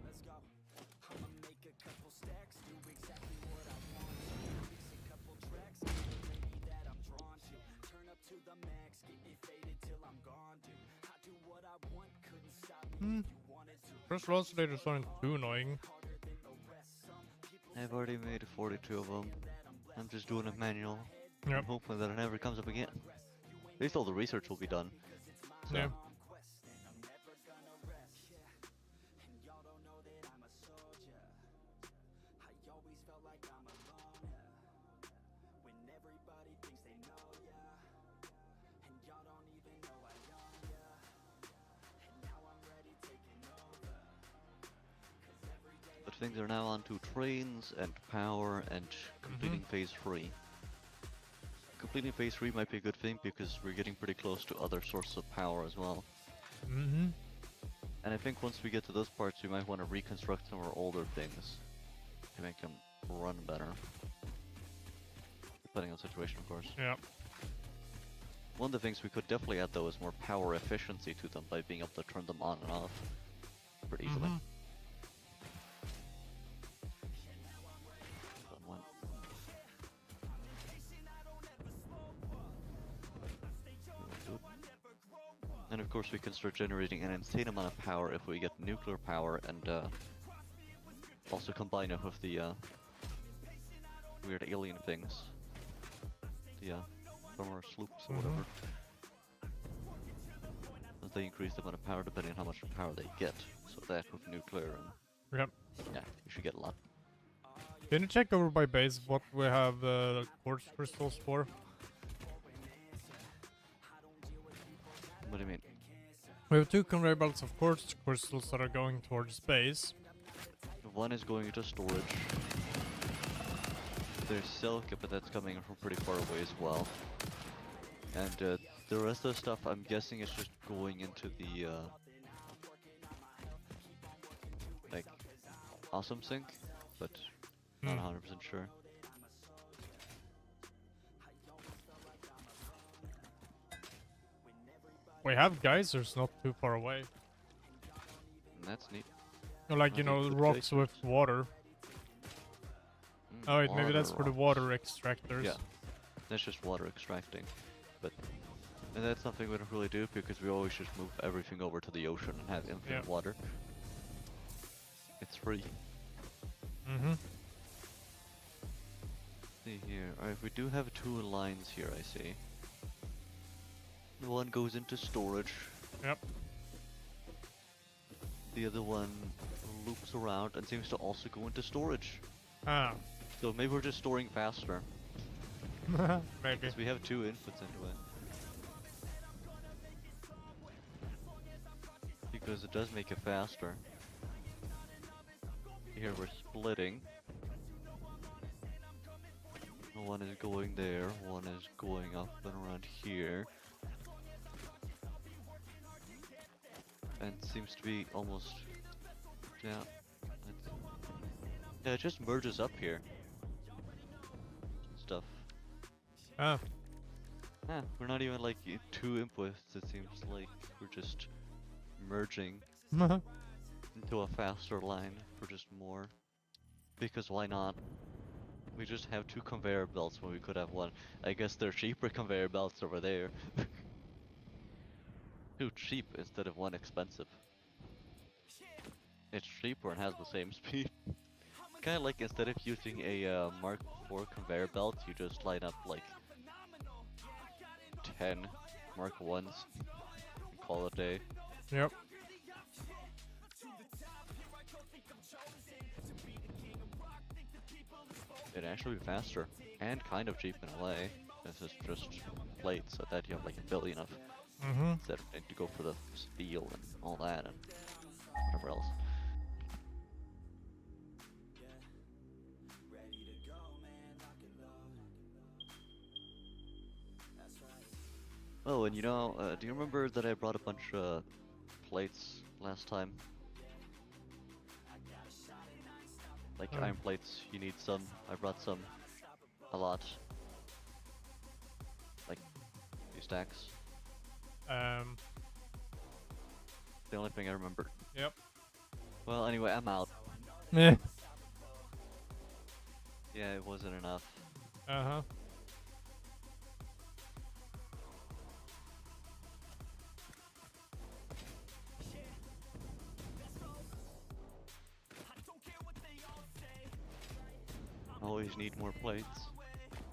Let's go. I'ma make a couple stacks, do exactly what I want to. Mix a couple tracks, get the lady that I'm drawn to. Turn up to the max, get me faded till I'm gone, dude. I do what I want, couldn't stop me if you wanted to. Crystal oscillators aren't too annoying. I've already made 42 of them. I'm just doing a manual. Yep. I'm hoping that it never comes up again. At least all the research will be done. So, Yeah. but things are now on to trains and power and completing phase 3. Completing phase 3 might be a good thing because we're getting pretty close to other sources of power as well. Mm-hmm. And I think once we get to those parts, we might want to reconstruct some of our older things to make them run better. Depending on the situation, of course. Yeah. One of the things we could definitely add, though, is more power efficiency to them by being able to turn them on and off pretty easily. Mhm. Done one. Good. And of course we can start generating an insane amount of power if we get nuclear power and also combine it with the weird alien things. The thermal sloops or whatever. As they increase the amount of power depending on how much power they get. So that with nuclear and Yep. Yeah, you should get a lot. Can you check over by base what we have quartz crystals for? What do you mean? We have 2 conveyor belts of quartz crystals that are going towards base. One is going into storage. There's silk, but that's coming from pretty far away as well. And the rest of the stuff, I'm guessing, is just going into the like awesome sink, but not 100% sure. We have geysers not too far away. And that's neat. Or like, you I know, think the rocks with geysers- water. Oh wait, maybe Water that's for the rocks. water extractors. Yeah, that's just water extracting. But and that's something we don't really do because we always just move everything over to the ocean and have infinite water. It's free. Mm-hmm. See here. Alright, we do have 2 lines here, I see. One goes into storage. Yep. The other one loops around and seems to also go into storage. Ah. So maybe we're just storing faster. Maybe. Because we have 2 inputs into it. Because it does make it faster. Here we're splitting. One is going there, one is going up and around here. And seems to be almost... Yeah. Yeah, it just merges up here. Stuff. Ah. We're not even like 2 inputs, it seems like we're just merging into a faster line for just more. Because why not? We just have 2 conveyor belts when we could have 1. I guess they're cheaper conveyor belts over there. 2 cheap instead of 1 expensive. It's cheaper and has the same speed. Kinda like instead of using a Mark IV conveyor belt, you just line up like 10 Mark 1s and call it a day. Yep. It'd actually be faster and kind of cheap in a way. This is just plates, so that you have like a billion of instead of having to go for the steel and all that and whatever else. Oh, and you know, do you remember that I brought a bunch of plates last time? Like iron plates, you need some. I brought some. A lot. Like, a few stacks. The only thing I remember. Yep. Well, anyway, I'm out. Meh. Yeah, it wasn't enough. Uh-huh. Always need more plates.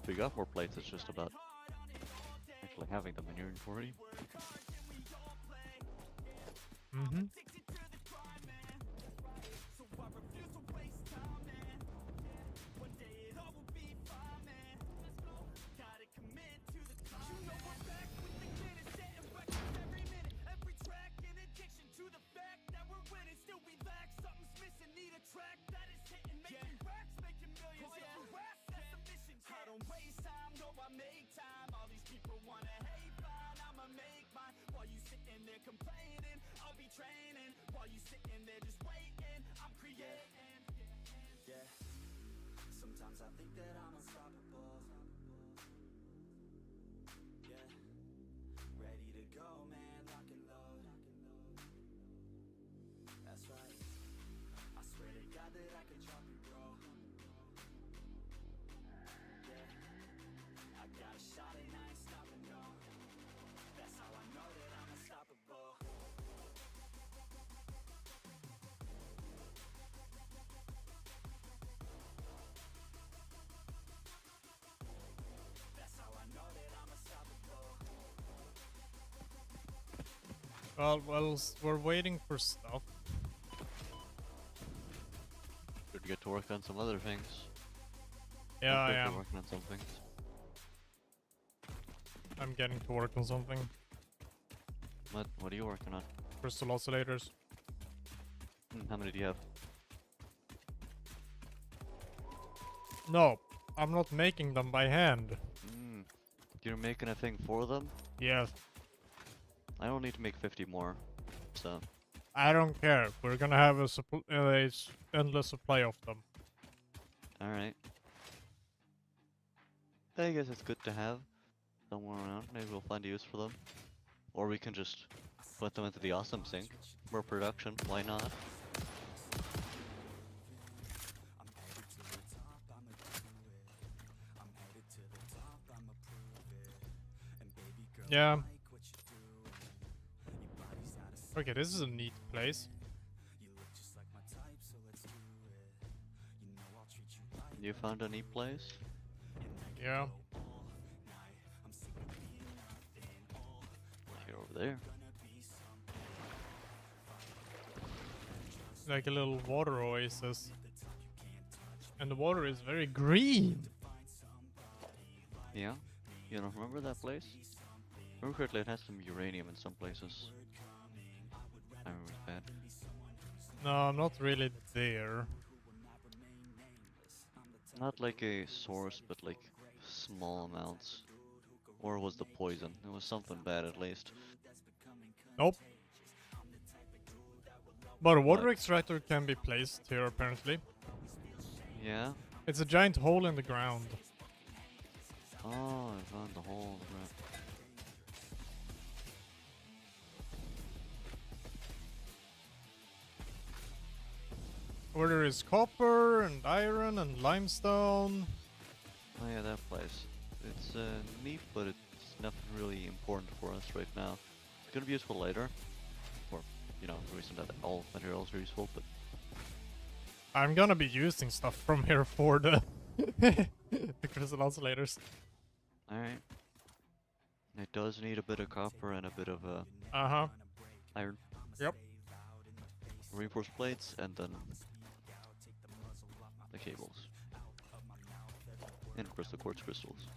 If we got more plates, it's just about actually having them in your inventory. Mm-hmm. Sometimes I think that I'm unstoppable. Yeah, ready to go, man, lock and load. That's right. I swear to God that I can drop it, bro. Yeah, I got a shot and I ain't stopping, no. That's how I know that I'm unstoppable. Well, we're waiting for stuff. get to work on some other things. Yeah, I'm I currently am. working on some things. I'm getting to work on something. What are you working on? Crystal oscillators. How many do you have? No, I'm not making them by hand. You're making a thing for them? Yes. I don't need to make 50 more, so... I don't care. We're gonna have a endless supply of them. Alright. I guess it's good to have somewhere around. Maybe we'll find a use for them. Or we can just put them into the awesome sink. More production, why not? Yeah. Okay, this is a neat place. You found a neat place? Yeah. Here over there. Like a little water oasis. And the water is very green. Yeah? You don't remember that place? Remember correctly, it has some uranium in some places. I remember it's bad. No, I'm not really there. Not like a source, but like small amounts. Or was the poison? It was something bad at least. Nope. But a water What? extractor can be placed here apparently. Yeah? It's a giant hole in the ground. Oh, I found the hole in the ground. Where there is copper and iron and limestone. Oh yeah, that place. It's neat, but it's nothing really important for us right now. It's gonna be useful later. Or, you know, the reason that all materials are useful, but... I'm gonna be using stuff from here for the the crystal oscillators. Alright. It does need a bit of copper and a bit of Uh-huh. iron. Yep. Reinforced plates, and then the cables. And of course the quartz crystals.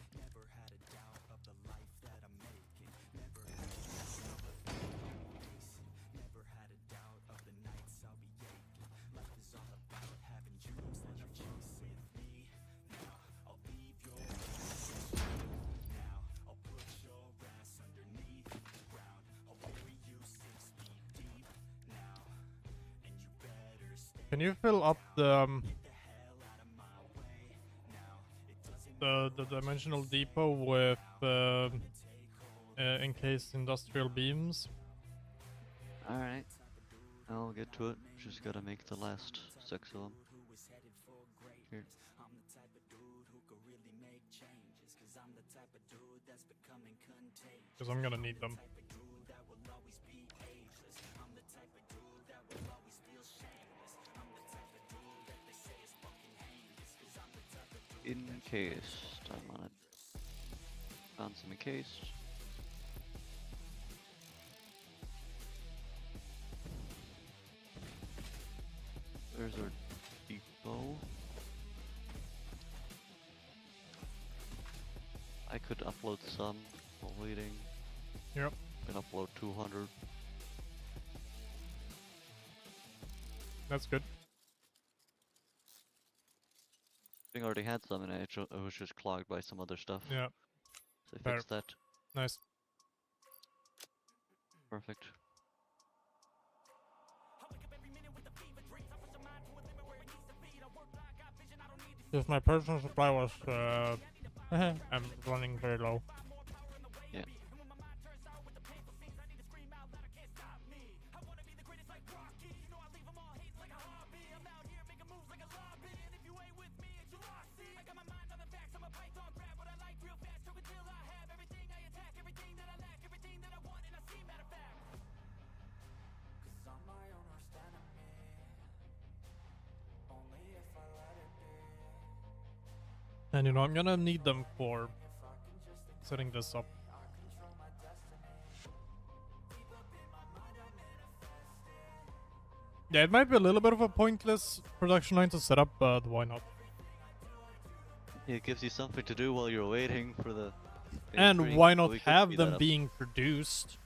Can you fill up the dimensional depot with encased industrial beams? Alright. I'll get to it. Just gotta make the last 6 of them. Here. Because I'm gonna need them. Encased. I'm on it. Found some encased. There's our depot. I could upload some while waiting. Yep. Can upload 200. That's good. I think I already had some and it was just clogged by some other stuff. Yeah. So I Fair. fixed that. Nice. Perfect. If my personal supply was I'm running very low. Yeah. And you know, I'm gonna need them for setting this up. Yeah, it might be a little bit of a pointless production line to set up, but why not? It gives you something to do while you're waiting for the. And Phase 3, why but not we could have speed that them up. being produced?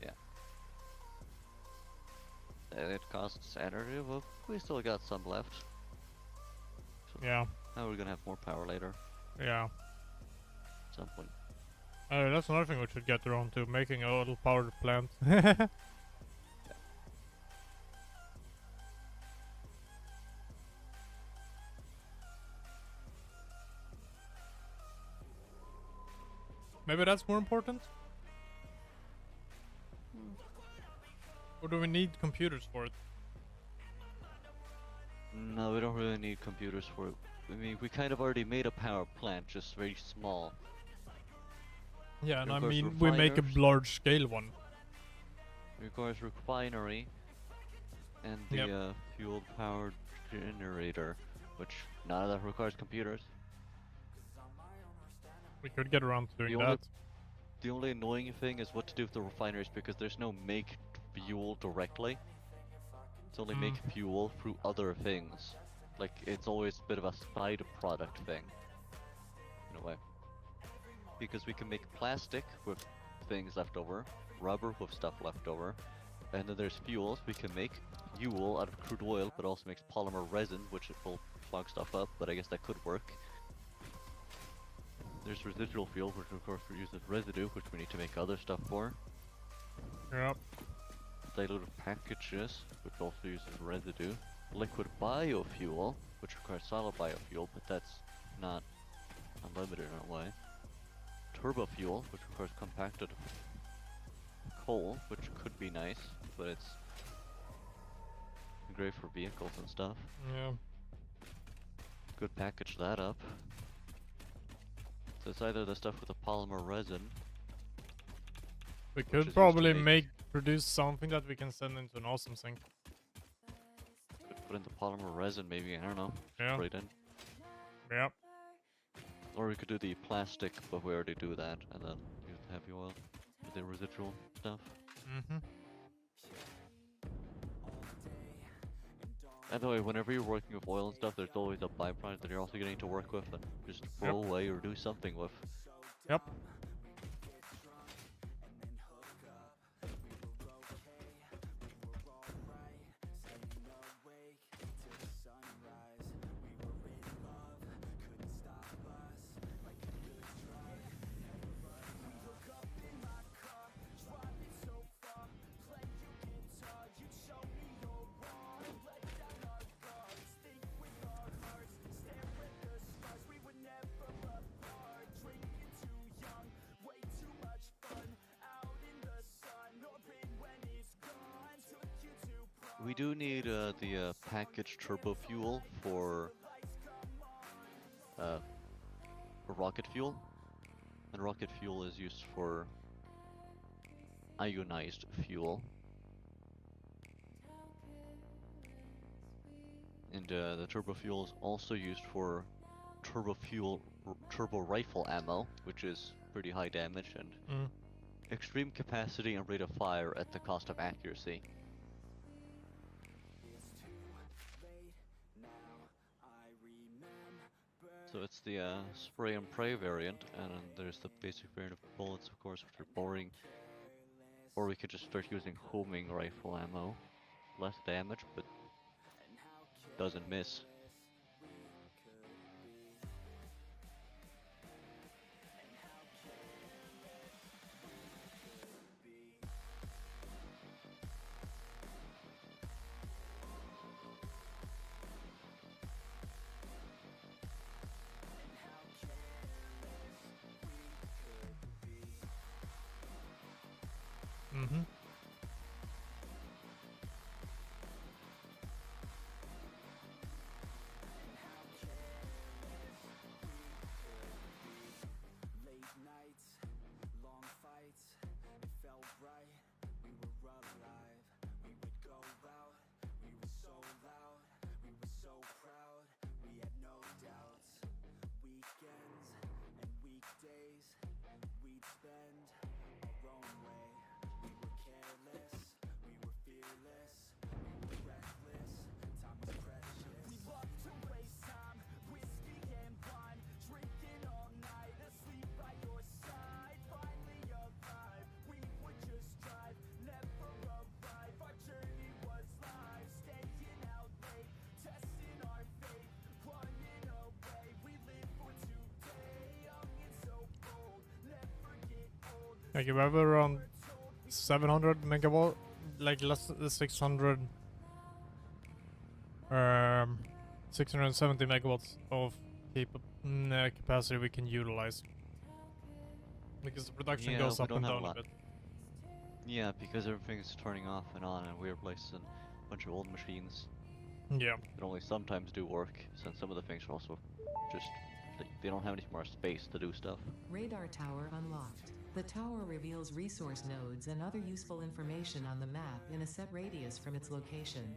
Yeah. And it costs energy, but we still got some left. Yeah, Now we're gonna have more power later. yeah. At some point. That's another thing we should get around to, making a little powered plant. Maybe that's more important? Or do we need computers for it? No, we don't really need computers for it. I mean, we kind of already made a power plant, just very small. Yeah, and I Requires mean, we make a refiners. large scale one. Requires refinery and the Yep. fuel powered generator, which none of that requires computers. We could get around to doing The only- that. The only annoying thing is what to do with the refineries because there's no make fuel directly. It's only make fuel through other things. Like, it's always a bit of a side product thing. In a way. Because we can make plastic with things left over, rubber with stuff left over, and then there's fuels. We can make fuel out of crude oil, but also makes polymer resin, which it will clog stuff up, but I guess that could work. There's residual fuel, which of course we use as residue, which we need to make other stuff for. Yep. Diluted packages, which also uses residue. Liquid biofuel, which requires solid biofuel, but that's not unlimited in a way. Turbo fuel, which requires compacted coal, which could be nice, but it's great for vehicles and stuff. Yeah. Could package that up. So it's either the stuff with the polymer resin. We is could used to probably make- produce something that we can send into an awesome sink. Could put in the polymer resin maybe, I don't know. Yeah. Spray it in. Yep. Or we could do the plastic, but we already do that, and then use the heavy oil with the residual stuff. Mm-hmm. By the way, whenever you're working with oil and stuff, there's always a byproduct that you're also getting to work with and just throw away or do something with. Yep. We do need the packaged turbo fuel for rocket fuel, and rocket fuel is used for ionized fuel. And the turbo fuel is also used for turbo rifle ammo, which is pretty high damage and extreme capacity and rate of fire at the cost of accuracy. So it's the spray and pray variant, and then there's the basic variant of bullets, of course, which are boring. Or we could just start using homing rifle ammo. Less damage, but doesn't miss. Mm-hmm. Like you have around 700 megawatt, like less than 600, 670 megawatts of capacity we can utilize. Because the production Yeah, goes we up don't and have a down a lot. bit. Yeah, because everything's turning off and on, and we're replacing a bunch of old machines Yeah. that only sometimes do work, since some of the things are also just, they don't have any more space to do stuff. Radar tower unlocked. The tower reveals resource nodes and other useful information on the map in a set radius from its location.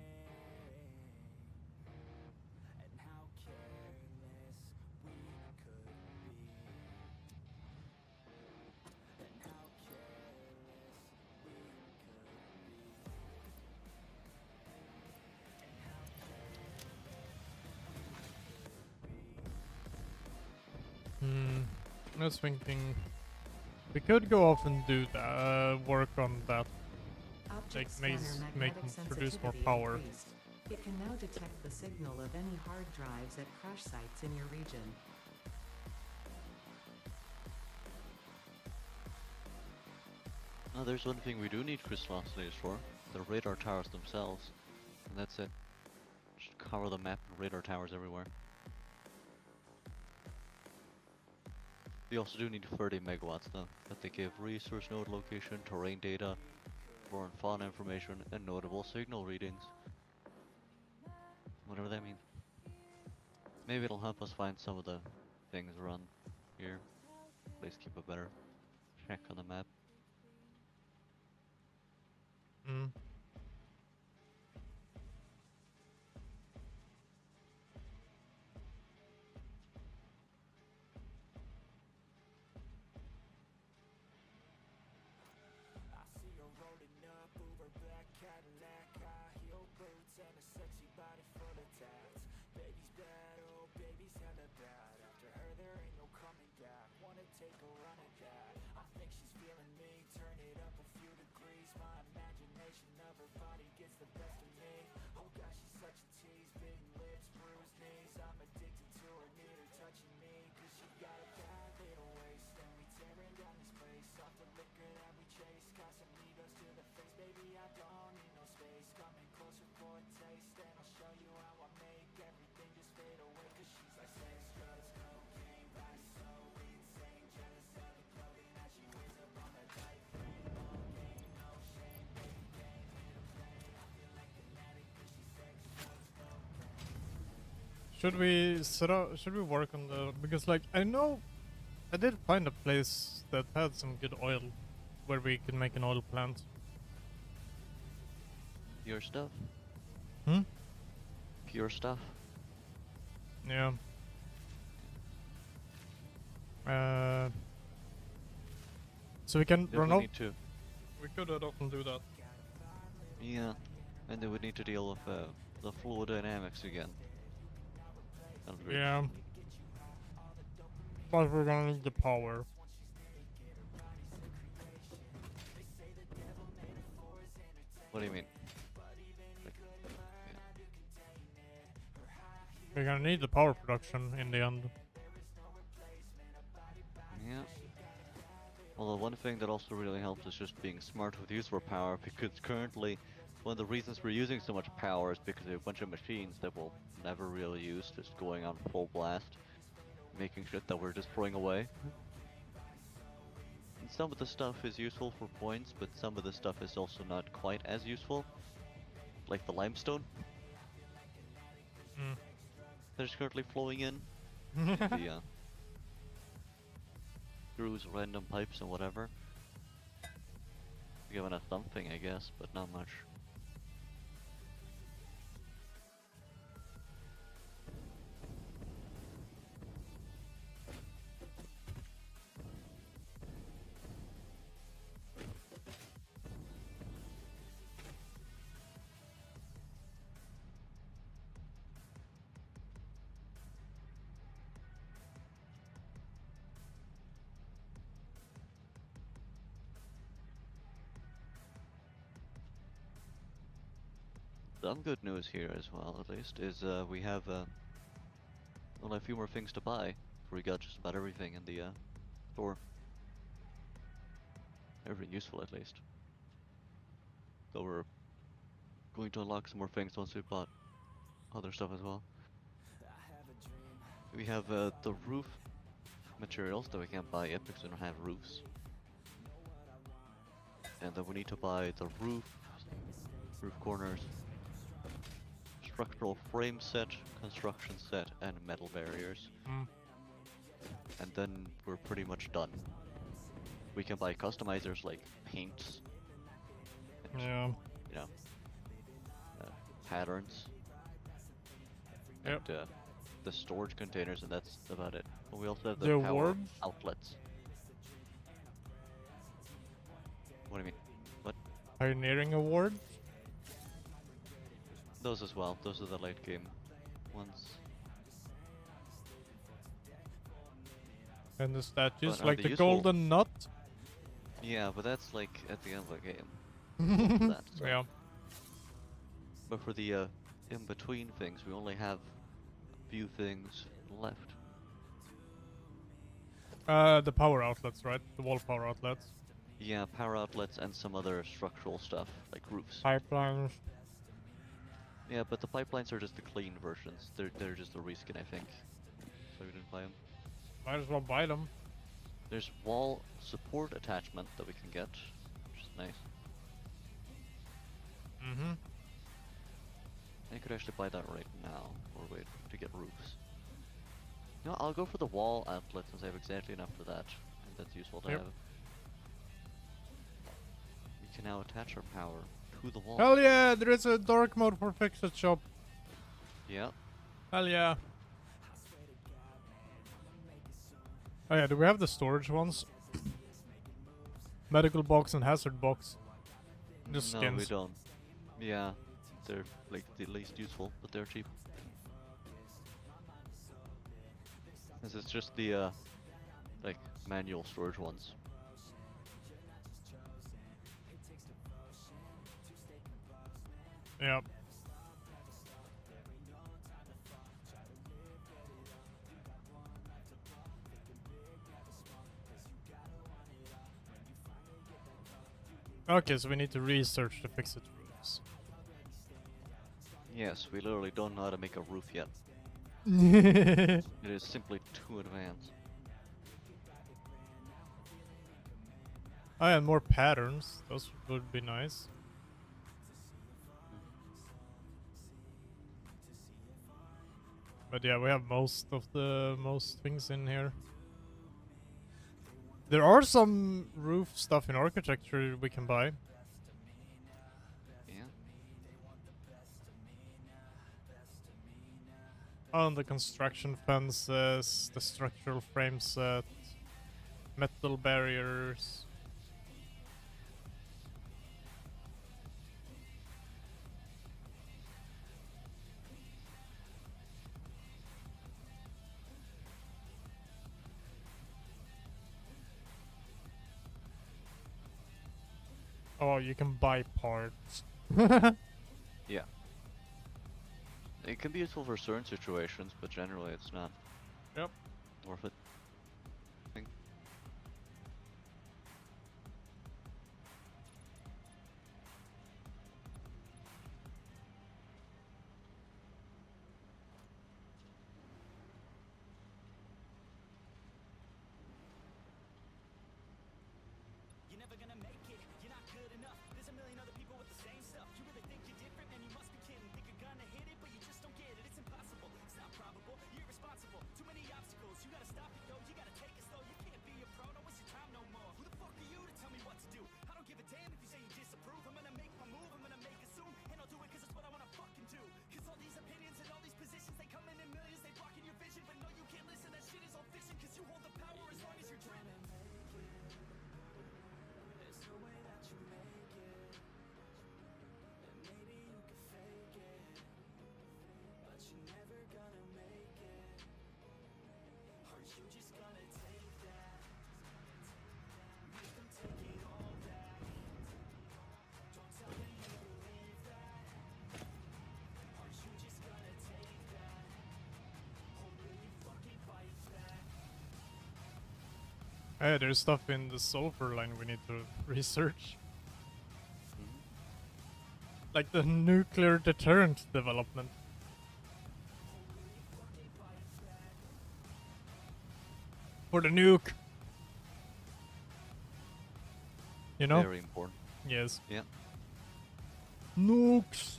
I was thinking we could go off and do that, work on that. Object Like, scanner make magnetic them produce more sensitivity power. increased. It can now detect the signal of any hard drives at crash sites in your region. Now, there's one thing we do need crystal oscillators for, the radar towers themselves, and that's it. Just cover the map and radar towers everywhere. We also do need 30 megawatts though, that they give resource node location, terrain data, flora and fauna information, and notable signal readings. Whatever that means. Maybe it'll help us find some of the things around here. At least keep a better check on the map. Mm. I see her rolling up, Uber black Cadillac, high heel boots and a sexy body full of tats. Baby's bad, oh baby's hella bad. After her there ain't no coming back. Wanna take a run at that? I think she's feeling me. Turn it up a few degrees. My imagination of her body gets the best of me. Oh gosh, she's such a tease. Big lips, bruised knees. I'm addicted to her, need her touching me. Cause she got a bad little waist, and we tearing down this place off the liquor that we chase. Casamigos to the face, baby, I don't need no space. Coming closer for a taste, and I'll show you how I make everything just fade away. Cause she's like sex, drugs, cocaine, vice, so insane. Jealous of the clothing that she wears up on her tight frame. All game, no shame, big game, here to play. I feel like an addict cause she's sex, drugs, cocaine. Should we set up? Should we work on the? Because like I know, I did find a place that had some good oil, where we could make an oil plant. Pure stuff? Hmm. Pure stuff? Yeah. So we can run Definitely out. need to. We could often do that. Yeah. And then we need to deal with the fluid dynamics again. Sounds great. Yeah. But we're gonna need the power. What do you mean? Like, We're gonna need the power production in the end. yeah. Well, the one thing that also really helps is just being smart with use of our power, because currently one of the reasons we're using so much power is because we have a bunch of machines that we'll never really use, just going on full blast, making shit that we're just throwing away. And some of the stuff is useful for points, but some of the stuff is also not quite as useful, like the limestone Mm. that is currently flowing in. The screws, random pipes, and whatever. Giving us something, I guess, but not much. Some good news here as well, at least, is we have only a few more things to buy. We got just about everything in the store. everything useful at least. So we're going to unlock some more things once we've bought other stuff as well. We have the roof materials that we can't buy yet because we don't have roofs. And then we need to buy the roof corners, structural frame set, construction set, and metal barriers. And then we're pretty much done. We can buy customizers like paints, and, Yeah. you know, patterns, Yep. and the storage containers, and that's about it. But we also have the The power awards? outlets. What do you mean? What? Pioneering award? Those as well. Those are the late game ones. And the statues, But are like they the useful? golden nut? Yeah, but that's like at the end of the game. That, so. Yeah. But for the in-between things, we only have a few things left. The power outlets, right? The wall power outlets. Yeah, power outlets and some other structural stuff, like roofs. Pipelines. Yeah, but the pipelines are just the clean versions. They're just a reskin, I think. So we didn't buy them. Might as well buy them. There's wall support attachment that we can get, which is nice. Mm-hmm. I could actually buy that right now, or wait to get roofs. No, I'll go for the wall outlet since I have exactly enough for that, and that's useful to Yep. have. We can now attach our power to the wall. Hell yeah, there is a dark mode for Ficsit shop. Yeah. Hell yeah. Oh yeah, do we have the storage ones? Medical box and hazard box. Just skins. No, we don't. Yeah, they're like the least useful, but they're cheap. This is just the like manual storage ones. Yep. Okay, so we need to research the Ficsit roofs. Yes, we literally don't know how to make a roof yet. Oh It is simply too advanced. and more patterns. Those would be nice. But yeah, we have most things in here. There are some roof stuff in architecture we can buy. Yeah. On the construction fences, the structural frame set, metal barriers. Oh, you can buy parts. Yeah. It can be useful for certain situations, but generally it's not Yep. worth it. You're never gonna make it, you're not good enough. There's a million other people with the same stuff. You really think you're different, man, you must be kidding. Think you're gonna hit it, but you just don't get it. It's impossible, it's not probable, you're irresponsible. Too many obstacles, you gotta stop it. Hey, there's stuff in the sulfur line we need to research. Mhm. Like the nuclear deterrent development. For the nuke. You know? Very important. Yes. Yeah. Nukes.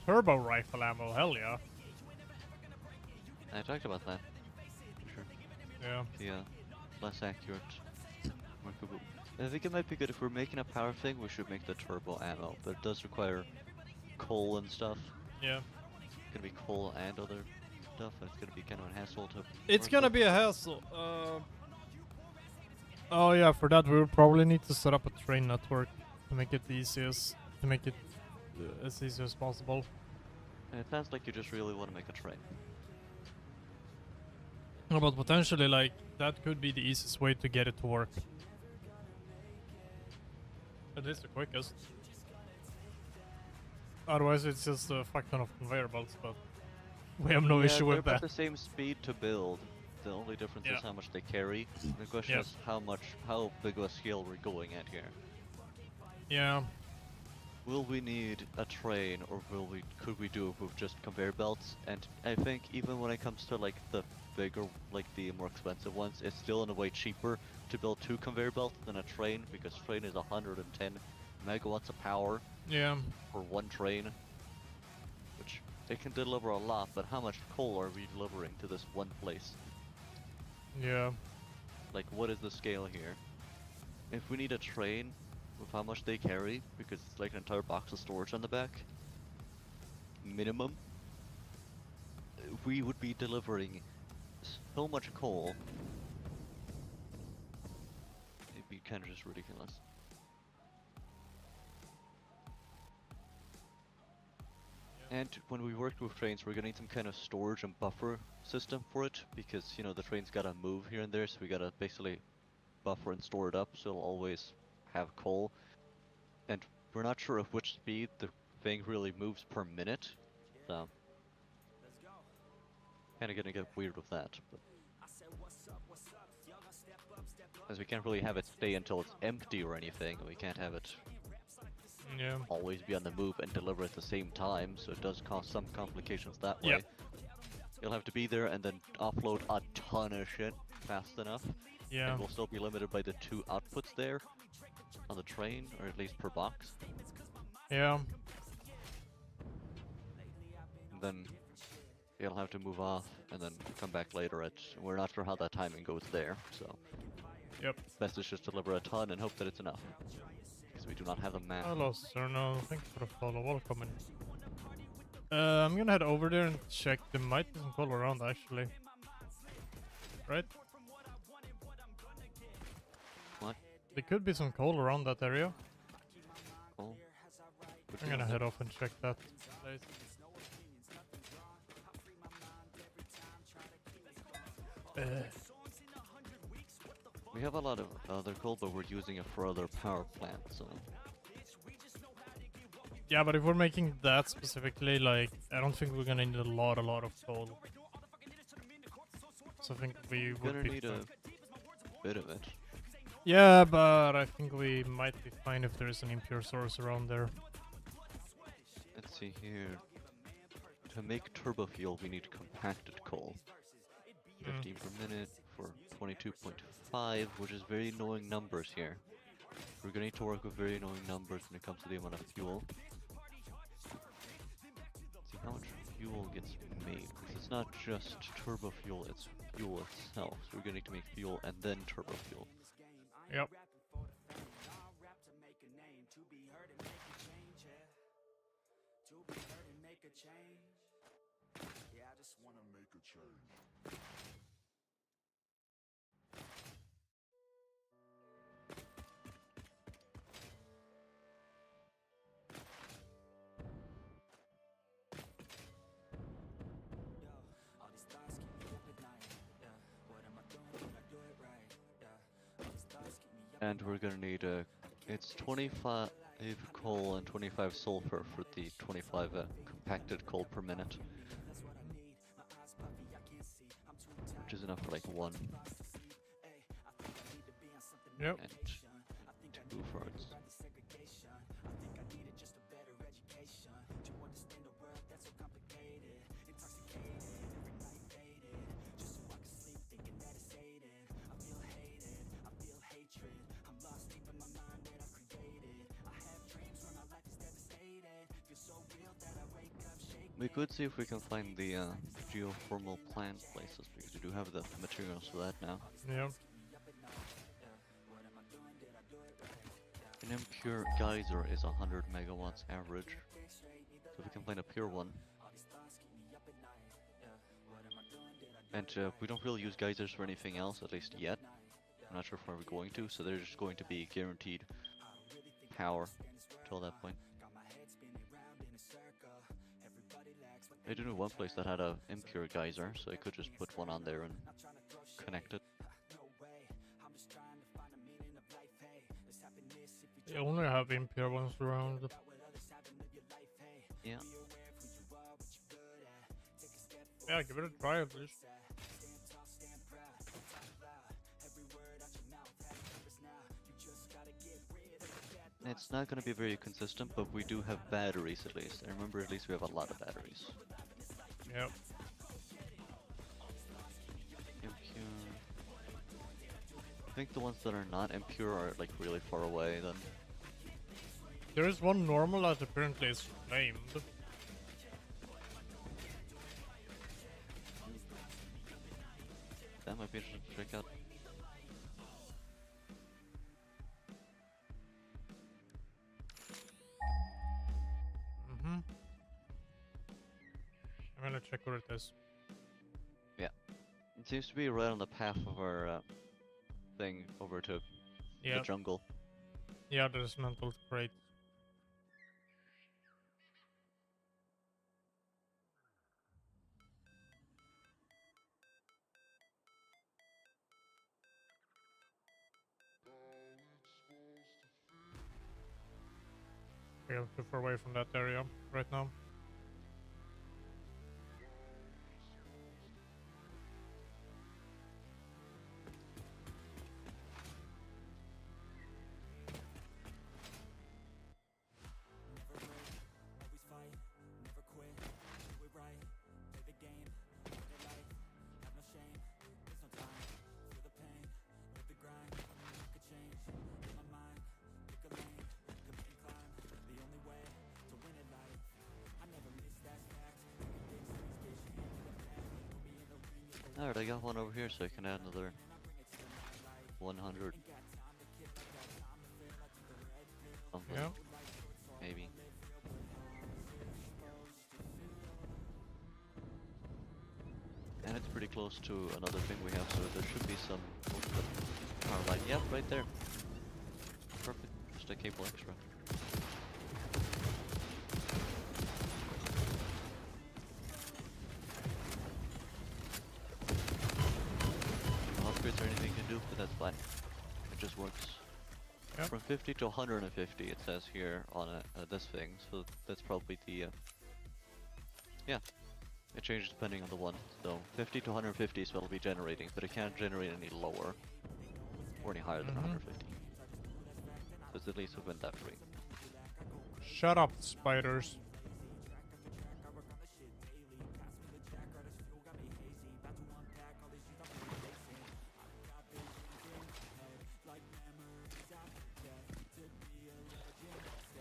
Turbo rifle ammo, hell yeah. I talked about that. Sure. Yeah. Yeah. Less accurate. Markable. I think it might be good if we're making a power thing, we should make the turbo ammo, but it does require coal and stuff. Yeah. It's gonna be coal and other stuff, and it's gonna be kind of a hassle to. It's work gonna with. be a hassle. Oh yeah, for that we'll probably need to set up a train network to make it easiest, to make it as easy as possible. And it sounds like you just really want to make a train. No, but potentially, like, that could be the easiest way to get it to work. At least the quickest. Otherwise, it's just a fuck ton of conveyor belts, but we have no Yeah, issue they're with about that. the same speed to build. The only difference Yeah. is how much they carry. The question Yeah. is how big of a scale we're going at here. Yeah. Will we need a train, or could we do it with just conveyor belts? And I think even when it comes to like the bigger, like the more expensive ones, it's still in a way cheaper to build 2 conveyor belts than a train, because train is 110 megawatts of power Yeah. for one train, which it can deliver a lot, but how much coal are we delivering to this one place? Yeah. Like, what is the scale here? If we need a train with how much they carry, because it's like an entire box of storage on the back, minimum, we would be delivering so much coal. It'd be kind of just ridiculous. And when we work with trains, we're gonna need some kind of storage and buffer system for it, because, you know, the train's gotta move here and there, so we gotta basically buffer and store it up, so it'll always have coal. And we're not sure at which speed the thing really moves per minute, so kinda gonna get weird with that. But as we can't really have it stay until it's empty or anything, we can't have it Yeah. always be on the move and deliver at the same time, so it does cause some complications that way. Yep. You'll have to be there and then offload a ton of shit fast enough, Yeah. and we'll still be limited by the 2 outputs there on the train, or at least per box. Yeah. And then you'll have to move off and then come back later we're not sure how that timing goes there, so Yep. best is just deliver a ton and hope that it's enough, because we do not have the map. Hello, sir. No, thank you for the follow. Welcome in. I'm gonna head over there and check. There might be some coal around, actually. Right? What? There could be some coal around that area. Oh. I'm gonna head off and check that place. We have a lot of other coal, but we're using it for other power plants, so Yeah, but if we're making that specifically, like, I don't think we're gonna need a lot of coal. So I think we we're would gonna be need fine. a bit of it. Yeah, but I think we might be fine if there's an impure source around there. Let's see here. To make turbo fuel, we need compacted coal. 15 per minute for 22.5, which is very annoying numbers here. We're gonna need to work with very annoying numbers when it comes to the amount of fuel. See how much fuel gets made, because it's not just turbo fuel, it's fuel itself. So we're gonna need to make fuel and then turbo fuel. Yep. And we're gonna need it's 25 coal and 25 sulfur for the 25 compacted coal per minute. Which is enough for like one Yep. And 2 farts. We could see if we can find the geothermal plant places, because we do have the materials for that now. Yeah. An impure geyser is 100 megawatts average, so if we can find a pure one. And we don't really use geysers for anything else, at least yet. I'm not sure if we're going to, so they're just going to be guaranteed power till that point. I do know one place that had a impure geyser, so I could just put one on there and connect it. They only have impure ones around. Yeah. Yeah, give it a try at least. It's not going to be very consistent, but we do have batteries at least. I remember at least we have a lot of batteries. Yep. Impure. I think the ones that are not impure are like really far away then. There is one normal that apparently is flamed. That might be interesting to check out. I'm gonna check where it is. Yeah. It seems to be right on the path of our thing over to the jungle. Yeah, there's mental crate. We are too far away from that area right now. Alright, I got one over here, so I can add another 100. Something. Yeah. Maybe. And it's pretty close to another thing we have, so there should be some power line. Yep, right there. Perfect. Just a cable extra. No upgrades or anything you can do, but that's fine. It just works. Yep. From 50 to 150 it says here on this thing, so that's probably the yeah. It changes depending on the one. So 50 to 150 is what it'll be generating, but it can't generate any lower or any higher than 150. So it's at least within that range. Shut up, spiders.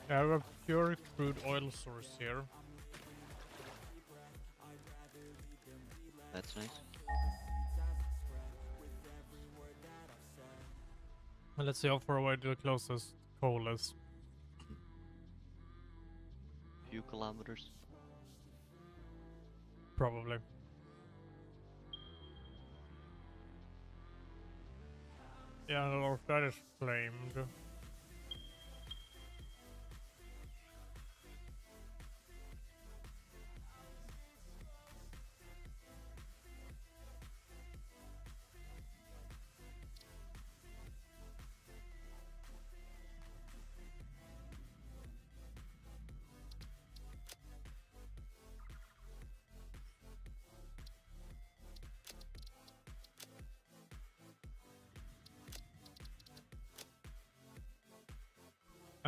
I have a pure crude oil source here. That's nice. And let's see how far away the closest coal is. Few kilometers. Probably. Yeah, a lot of that is flamed.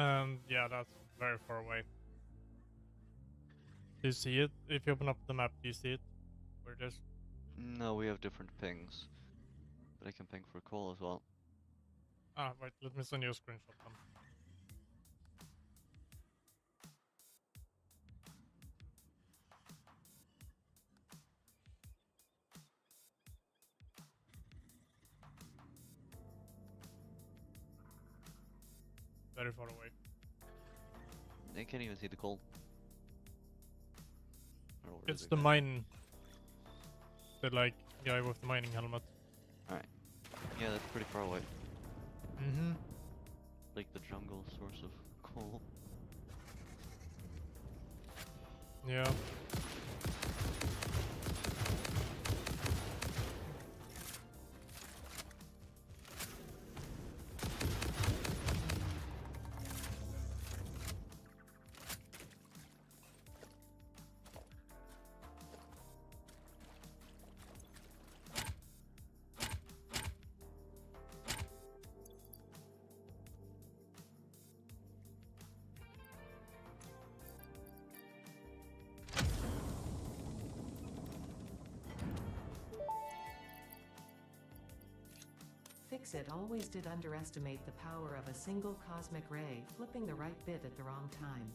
And yeah, that's very far away. Do you see it? If you open up the map, do you see it? Where it is? No, we have different pings. But I can ping for Cole as well. Ah, wait, let me send you a screenshot then. Very far away. I can't even see the Cole. Or what is It's it the called? mine. The like guy with the mining helmet. Alright. Yeah, that's pretty far away. Mm-hmm. Like the jungle source of coal. Yeah. Ficsit always did underestimate the power of a single cosmic ray, flipping the right bit at the wrong time.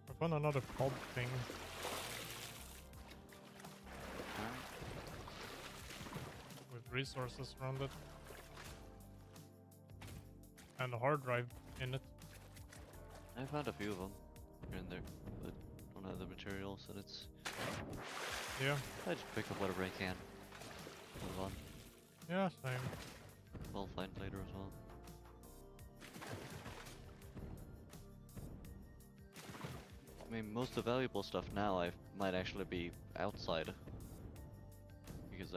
I found another pod thing. With resources around it. And a hard drive in it. I found a few of them here and there, but don't have the materials, and it's... Yeah. I just pick up whatever I can. Move on. Yeah, same. I'll find later as well. I mean, most of the valuable stuff now I might actually be outside. Because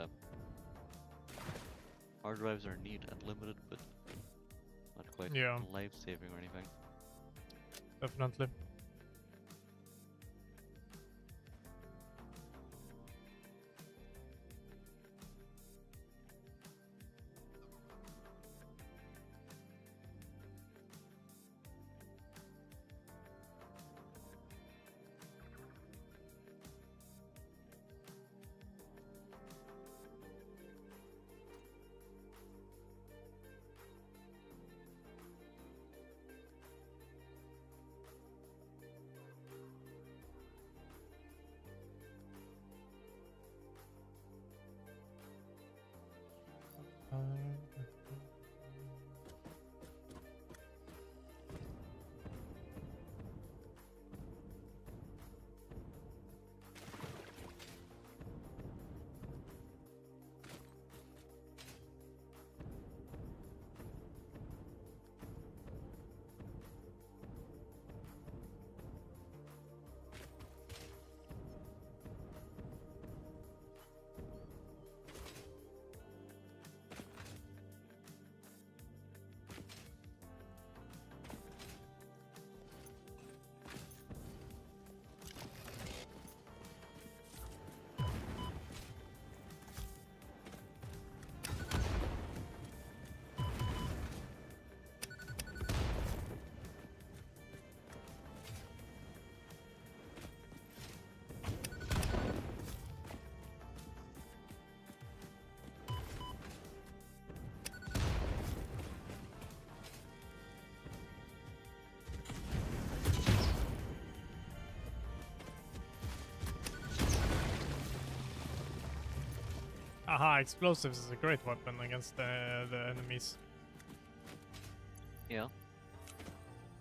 hard drives are neat and limited, but not quite Yeah. life-saving or anything. Definitely. Aha, explosives is a great weapon against the enemies. Yeah.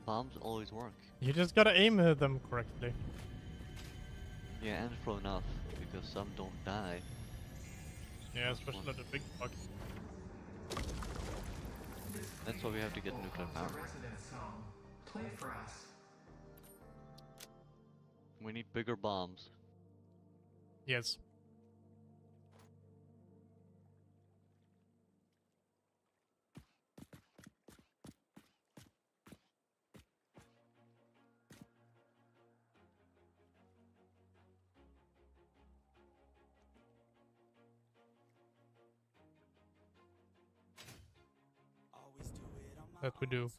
Bombs always work. You just gotta aim them correctly. Yeah, and throw enough, because some don't die. Yeah, especially the big fuck. That's why we have to get nuclear power. Play for us. We need bigger bombs. Yes. That we do.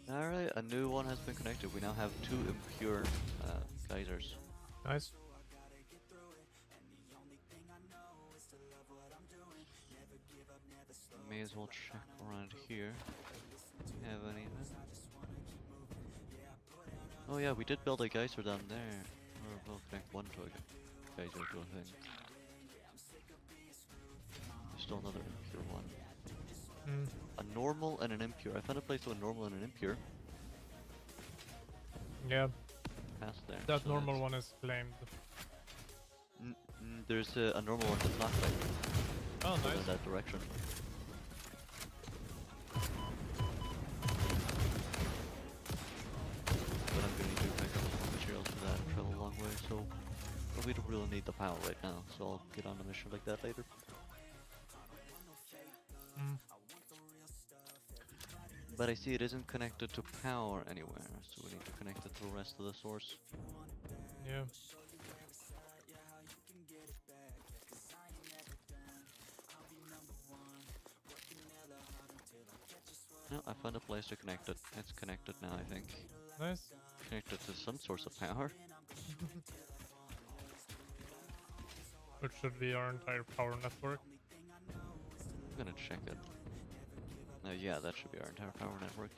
Alright, a new one has been connected. We now have 2 impure geysers. Nice. May as well check around here. Do we have any of it? Oh yeah, we did build a geyser down there. Or we'll connect one to a geyser to a thing. There's still another impure one. Mm. A normal and an impure. I found a place to a normal and an impure. Yeah, Past there. that so normal that's- one is claimed. There's a normal one that's not like Oh, in nice. that direction. But I'm gonna do pick up some materials for that and travel a long way, so but we don't really need the power right now, so I'll get on a mission like that later. Mm. But I see it isn't connected to power anywhere, so we need to connect it to the rest of the source. Yeah. No, I found a place to connect it. It's connected now, I think. Nice. Connected to some source of power. Which should be our entire power network. I'm gonna check it. Yeah, that should be our entire power network.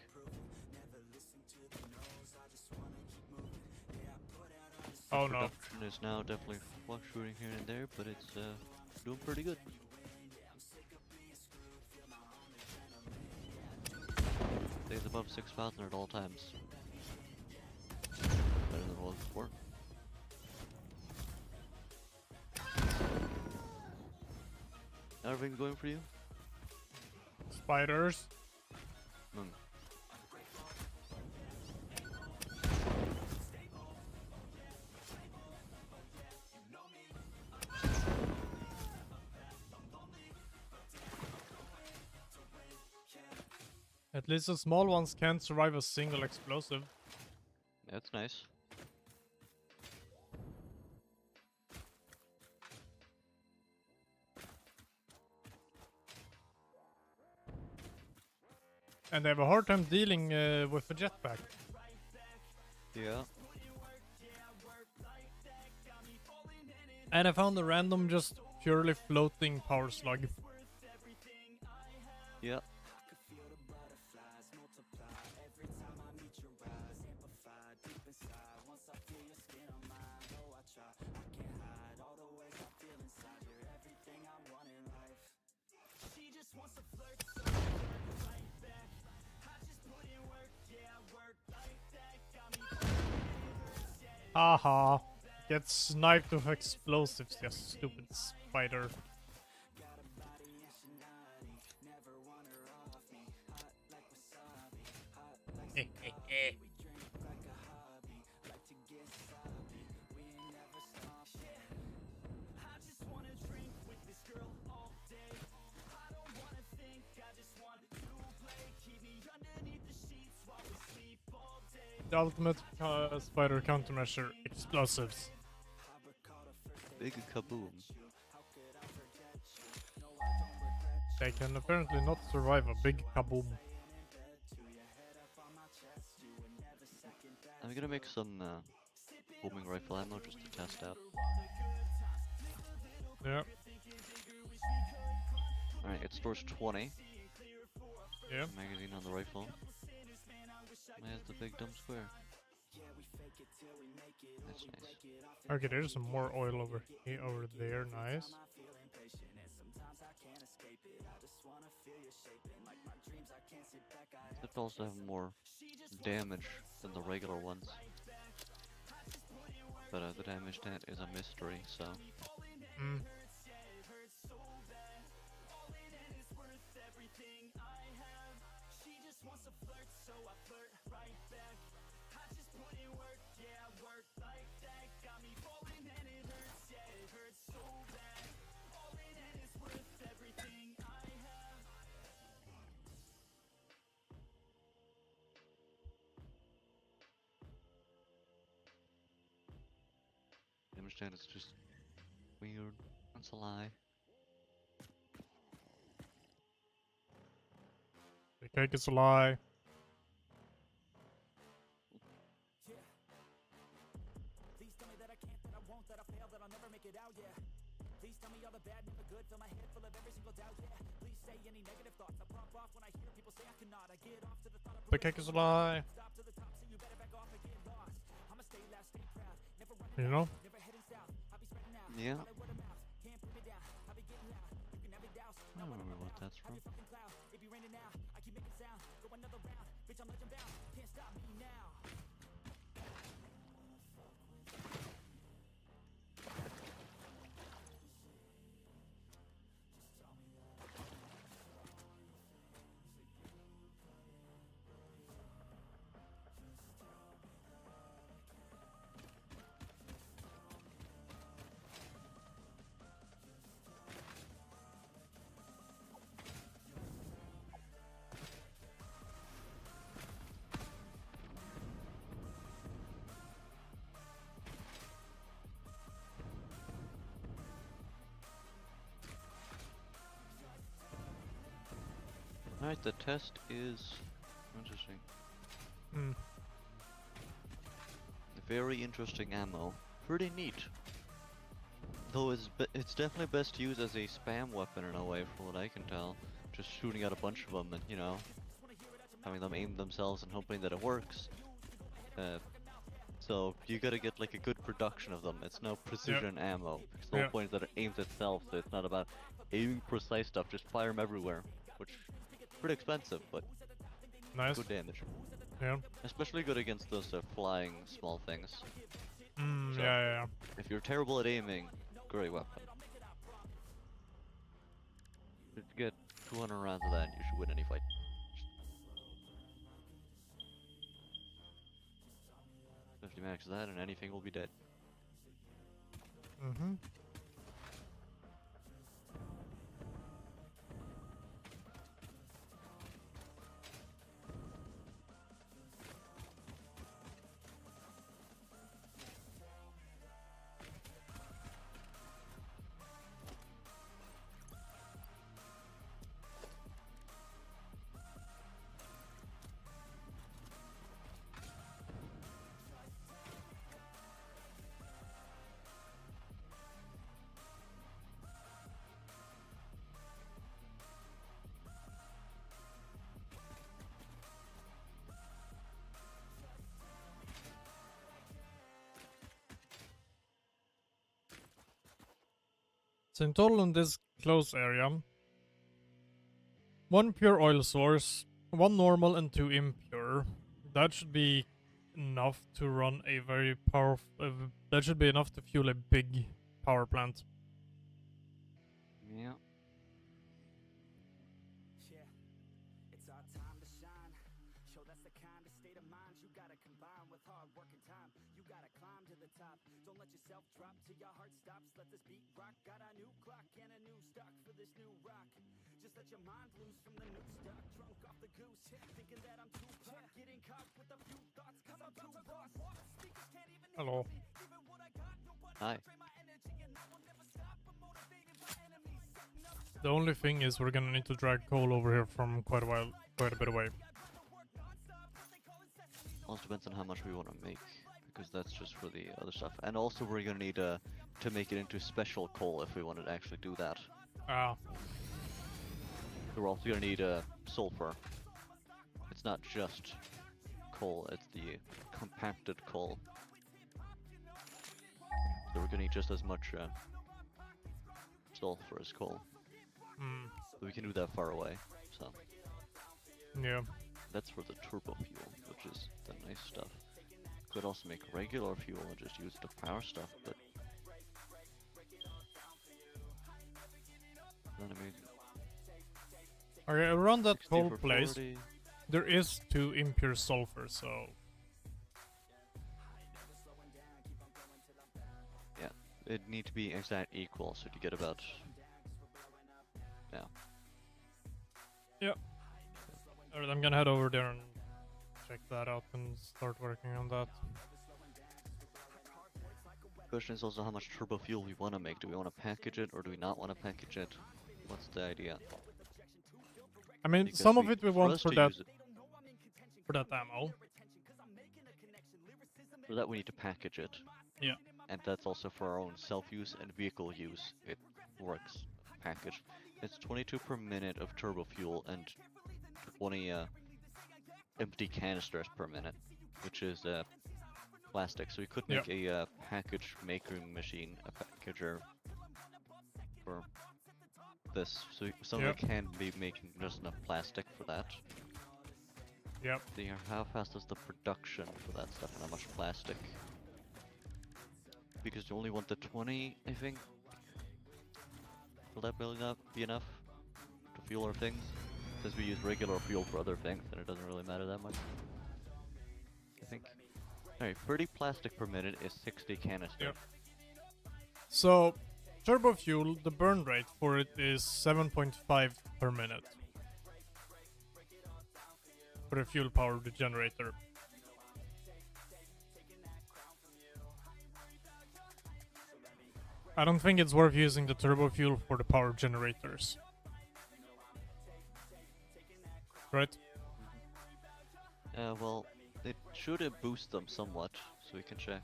Oh no. Production is now definitely fluctuating here and there, but it's doing pretty good. Stays above 6,000 at all times. Better than it was before. Everything going for you? Spiders. Mm. At least the small ones can't survive a single explosive. That's nice. And they have a hard time dealing with a jetpack. Yeah. And I found a random just purely floating power slug. Yeah. Haha. Get sniped with explosives, you stupid spider. The ultimate spider countermeasure, explosives. big kaboom. They can apparently not survive a big kaboom. I'm gonna make some homing rifle ammo just to test out. Yeah. Alright, it stores 20. Yeah. Magazine on the rifle. There's the big dumb square. That's nice. Okay, there's some more oil over here, over there. Nice. It also have more damage than the regular ones. But the damage to it is a mystery, so... Mm. Damage to it is just weird. That's a lie. The cake is a lie. Please tell me that I can't, that I won't, that I fail, that I'll never make it out, yeah. Please tell me all the bad, never good, fill my head full of every single doubt, yeah. Please say any negative thoughts, I pop off when I hear people say I cannot. I get off to the thought of The cake is a lie. stop to the top, so you better back off and get lost. I'ma stay loud, stay proud, never running You know? never heading south. I'll be spreading out, Yeah. all that word of mouth, can't put me down. I'll be getting loud, you can have me doused. I don't remember what that's from. Fucking cloud, it be raining now, I keep making sound, go another round, bitch I'm legend bound, can't stop me now. Alright, the test is interesting. Hmm. Very interesting ammo. Pretty neat. Though it's definitely best used as a spam weapon in a way, from what I can tell. Just shooting out a bunch of them and, you know, having them aim themselves and hoping that it works. So you gotta get like a good production of them. It's no precision ammo. Because the whole point is that it aims itself, so it's not about aiming precise stuff, just fire them everywhere. Which pretty expensive, but Nice. good damage. Yeah. Especially good against those flying small things. Mm, So- yeah. If you're terrible at aiming, great weapon. If you get 200 rounds of that, you should win any fight. 50 max of that and anything will be dead. Mm-hmm. So in total in this close area, 1 pure oil source, 1 normal and 2 impure. That should be enough to run a very powerful... that should be enough to fuel a big power plant. Yeah. Yeah, it's our time to shine. Show that's the kind of state of mind you gotta combine with hard work and time. You gotta climb to the top. Don't let yourself drop till your heart stops. Let this beat rock. Got a new clock and a new stock for this new rock. Just let your mind loose from the new stock. Drunk off the goose, thinking that I'm too pop. Getting caught with a few thoughts, cause I'm too lost. Speakers can't even Hello. give it what I got. Nobody Hi. betray my energy and I will The only thing is we're gonna need to drag coal over here from quite a bit away. Also depends on how much we want to make, because that's just for the other stuff. And also we're gonna need to make it into special coal if we want to actually do that. Ah, So we're also gonna need sulfur. It's not just coal, it's the compacted coal. So we're gonna need just as much sulfur as coal. So we can do that far away. So yeah. that's for the turbo fuel, which is the nice stuff. Could also make regular fuel and just use the power stuff, but then I mean, Okay, around that 60 coal for place, 40. there is 2 impure sulfur, so Yeah, it need to be exact equal, so you get about. Yeah. yeah. Alright, I'm gonna head over there and check that out and start working on that. Question is also how much turbo fuel we want to make. Do we want to package it or do we not want to package it? What's the idea? I mean, Because some of it we want us for to that use it, ammo. for that we need to package it. Yeah. And that's also for our own self-use and vehicle use. It works packaged. It's 22 per minute of turbo fuel and 20 empty canisters per minute, which is plastic. So we could make a package making machine, a packager for this. So someone can be making just enough plastic for that. Yep. See here, how fast is the production for that stuff and how much plastic? Because you only want the 20, I think. Will that be enough to fuel our things? Since we use regular fuel for other things, then it doesn't really matter that much. I think. Alright, 30 plastic per minute is 60 canister. Yep. So, turbo fuel, the burn rate for it is 7.5 per minute. For a fuel powered generator. I don't think it's worth using the turbo fuel for the power generators. Right? Well, it should boost them somewhat, so we can check.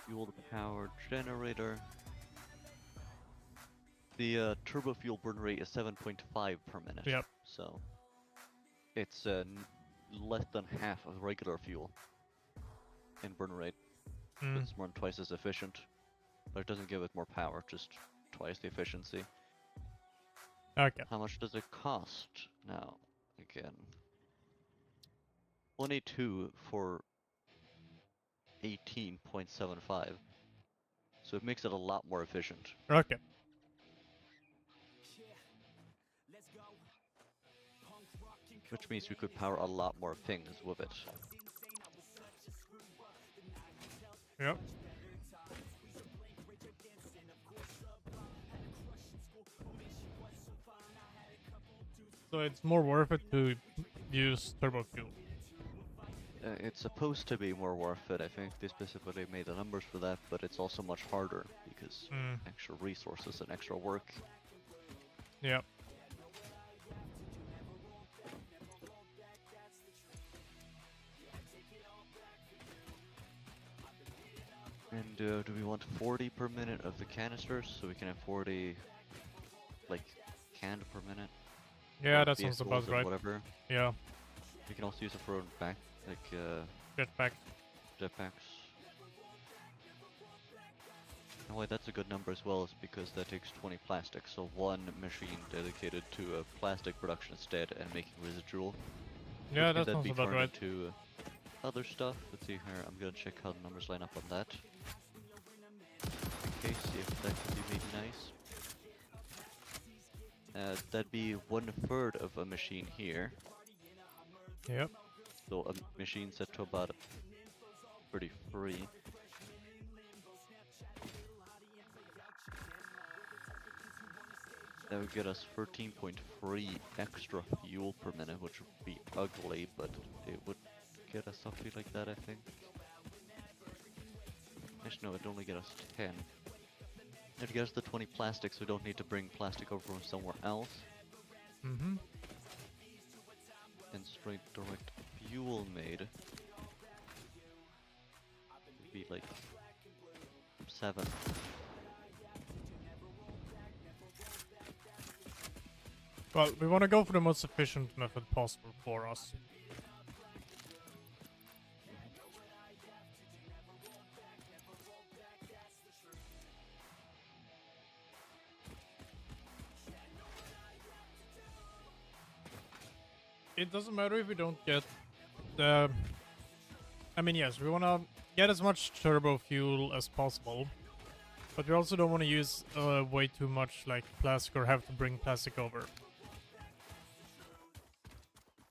Fuel power generator. The turbo fuel burn rate is 7.5 per minute. Yep. So it's less than half of regular fuel in burn rate. So it's more than twice as efficient, but it doesn't give it more power, just twice the efficiency. Okay. How much does it cost now? Again, 22 for 18.75. So it makes it a lot more efficient. Okay. Which means we could power a lot more things with it. Yep. So it's more worth it to use turbo fuel. It's supposed to be more worth it. I think they specifically made the numbers for that, but it's also much harder because extra resources and extra work. Yep. And do we want 40 per minute of the canisters, so we can have 40, like, canned per minute? Yeah, for that sounds vehicles about and right. Whatever. Yeah. We can also use it for back, like, Jetpack. jetpacks. And why that's a good number as well is because that takes 20 plastic, so one machine dedicated to plastic production instead and making residual. Yeah, Which that can then sounds be about turned right. into other stuff. Let's see here, I'm gonna check how the numbers line up on that. Okay, see if that can be made nice. That'd be 1/3 of a machine here. Yep. So a machine set to about 33. That would get us 13.3 extra fuel per minute, which would be ugly, but it would get us something like that, I think. Actually, no, it'd only get us 10. It gives the 20 plastic, so we don't need to bring plastic over from somewhere else. Mm-hmm. And straight direct fuel made would be like 7. Well, we want to go for the most efficient method possible for us. It doesn't matter if we don't get the... I mean, yes, we want to get as much turbo fuel as possible. But we also don't want to use way too much like plastic or have to bring plastic over.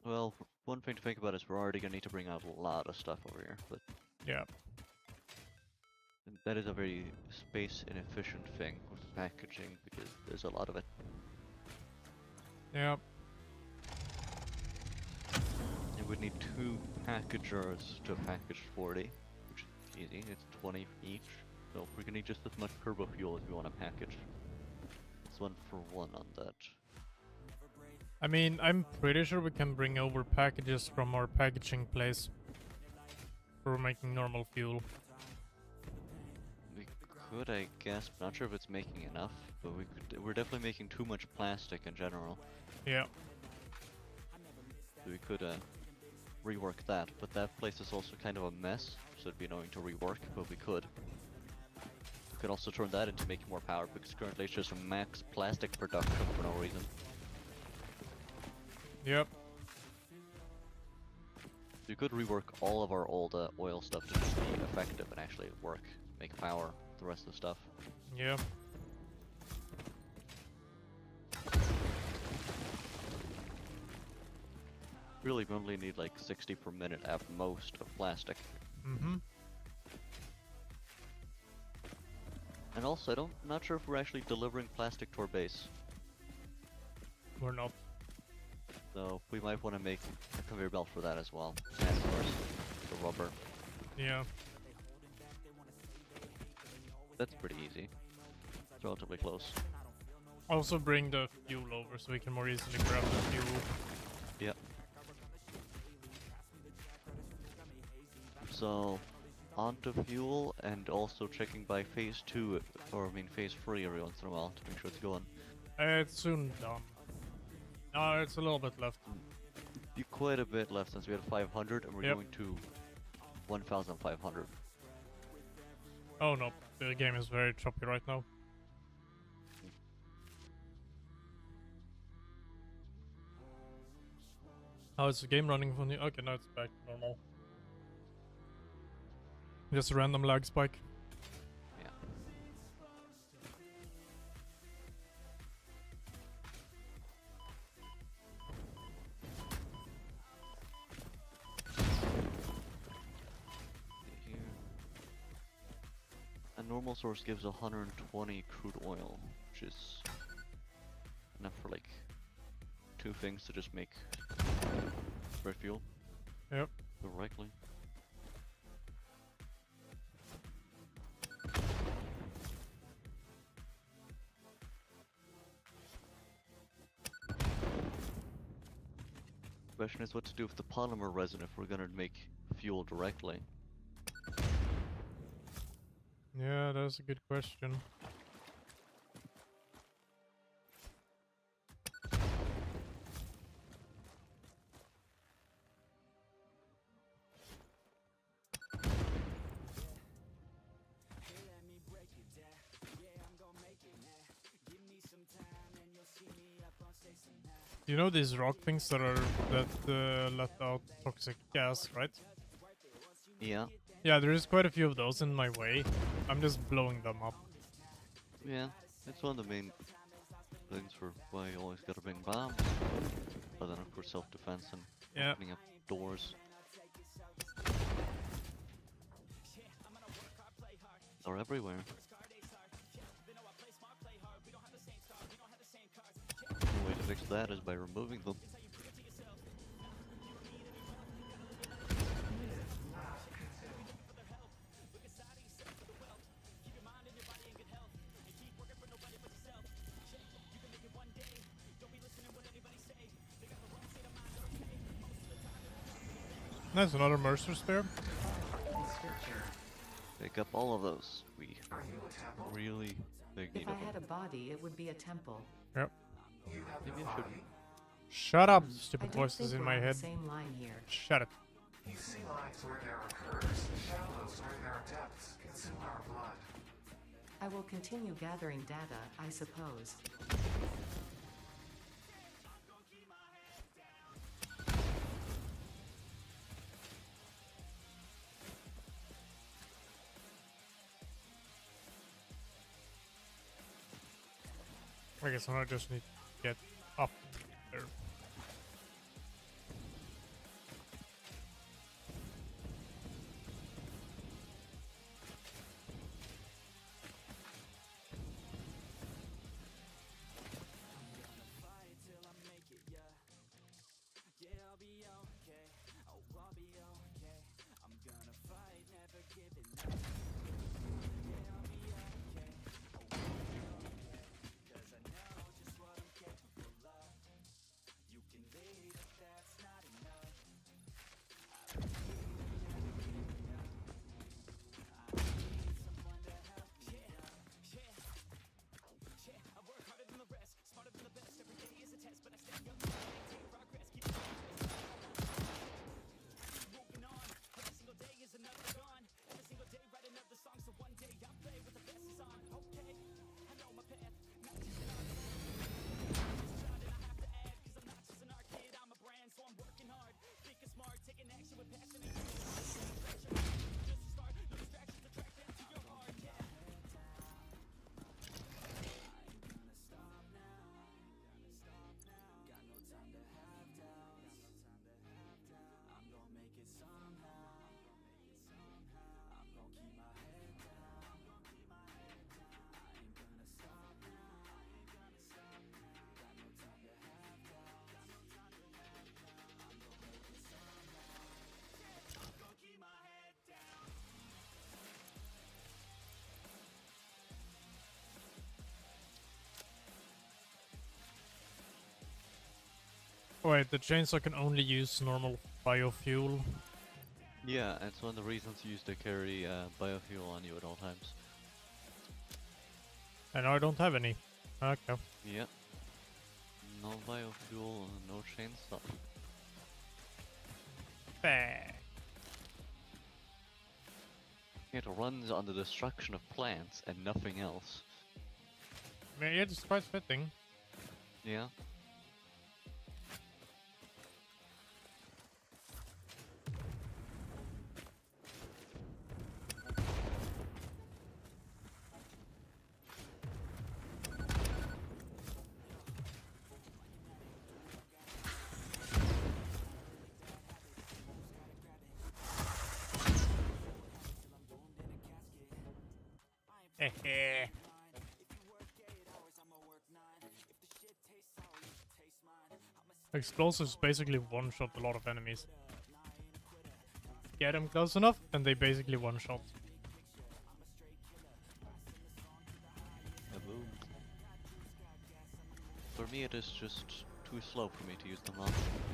Well, one thing to think about is we're already gonna need to bring out a lot of stuff over here, but Yeah. that is a very space inefficient thing with packaging because there's a lot of it. Yeah. It would need 2 packagers to package 40, which is easy, it's 20 each. So we're gonna need just as much turbo fuel as we want to package. It's 1 for 1 on that. I mean, I'm pretty sure we can bring over packages from our packaging place for making normal fuel. We could, I guess, but not sure if it's making enough, but we're definitely making too much plastic in general. Yeah. So we could rework that, but that place is also kind of a mess, so it'd be annoying to rework, but we could. We could also turn that into making more power, because currently it's just a max plastic production for no reason. Yep. You could rework all of our old oil stuff to just be effective and actually work, make power, the rest of the stuff. Yeah. Really, we only need like 60 per minute at most of plastic. Mm-hmm. And also, I'm not sure if we're actually delivering plastic to our base. We're not. So we might want to make a conveyor belt for that as well. And of course, the rubber. Yeah. That's pretty easy. It's relatively close. Also bring the fuel over so we can more easily grab the fuel. Yep. So, onto fuel and also checking by phase 2, or I mean phase 3 every once in a while to make sure it's going. It's soon done. No, it's a little bit left. Quite a bit left since we had 500 and we're Yep. going to 1,500. Oh no, the game is very choppy right now. How is the game running for you? Okay, now it's back to normal. Just a random lag spike. Yeah. Here. A normal source gives 120 crude oil, which is enough for like 2 things to just make spread fuel Yep. directly. Question is what to do with the polymer resin if we're gonna make fuel directly. Yeah, that's a good question. You know these rock things that let out toxic gas, right? Yeah, Yeah, there is quite a few of those in my way. I'm just blowing them up. yeah, it's one of the main things for why you always gotta bring bombs. But then of course self-defense and Yeah. opening up doors. They're everywhere. The way to fix that is by removing them. Nice, another Mercer Spear. In scripture. Pick up all of those. We really big need If I of had a them. body, it would be a temple. Yep. Maybe I should. Shut up, I stupid don't voices think in we're my on head. the same line here. Shut it. You see lights where there are curves, shadows where there are depths, consume our blood. I will continue gathering data, I suppose. I guess I just need to get up there. Wait, the chainsaw can only use normal biofuel. Yeah, it's one of the reasons you used to carry biofuel on you at all times. And I don't have any. Okay. Yep. No biofuel, no chainsaw. Bah. It runs on the destruction of plants and nothing else. I mean, it's quite fitting. Yeah. Explosives basically one-shot a lot of enemies. Get them close enough, and they basically one-shot. Boom. For me it is just too slow for me to use them on.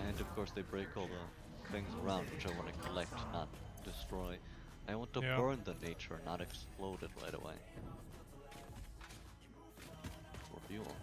And of course they break all the things around which I want to collect, not destroy. I want to burn the nature, not explode it right away. What do you want?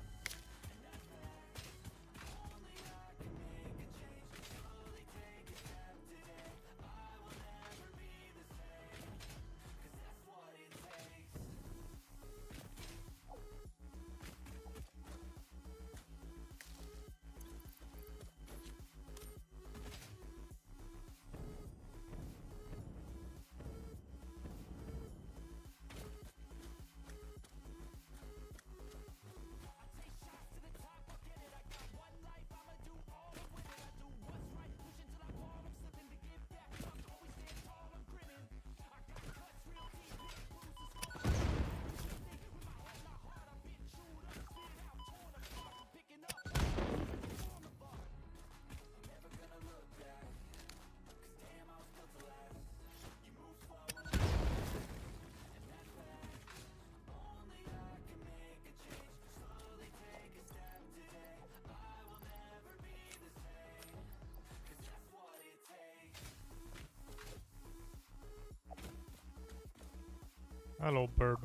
Hello, bird.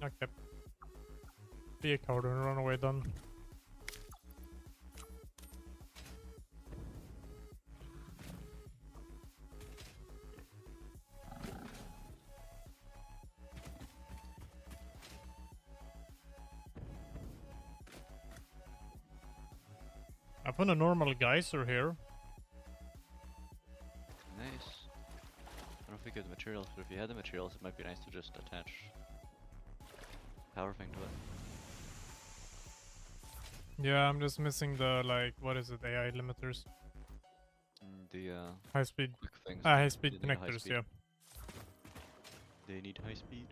Okay. Be a coward and run away then. I found a normal geyser here. Nice. I don't know if we get the materials, but if you had the materials, it might be nice to just attach power thing to it. Yeah, I'm just missing the, like, what is it, AI limiters? The High speed. quick things. High speed they need high connectors, speed. yeah. They need high speed.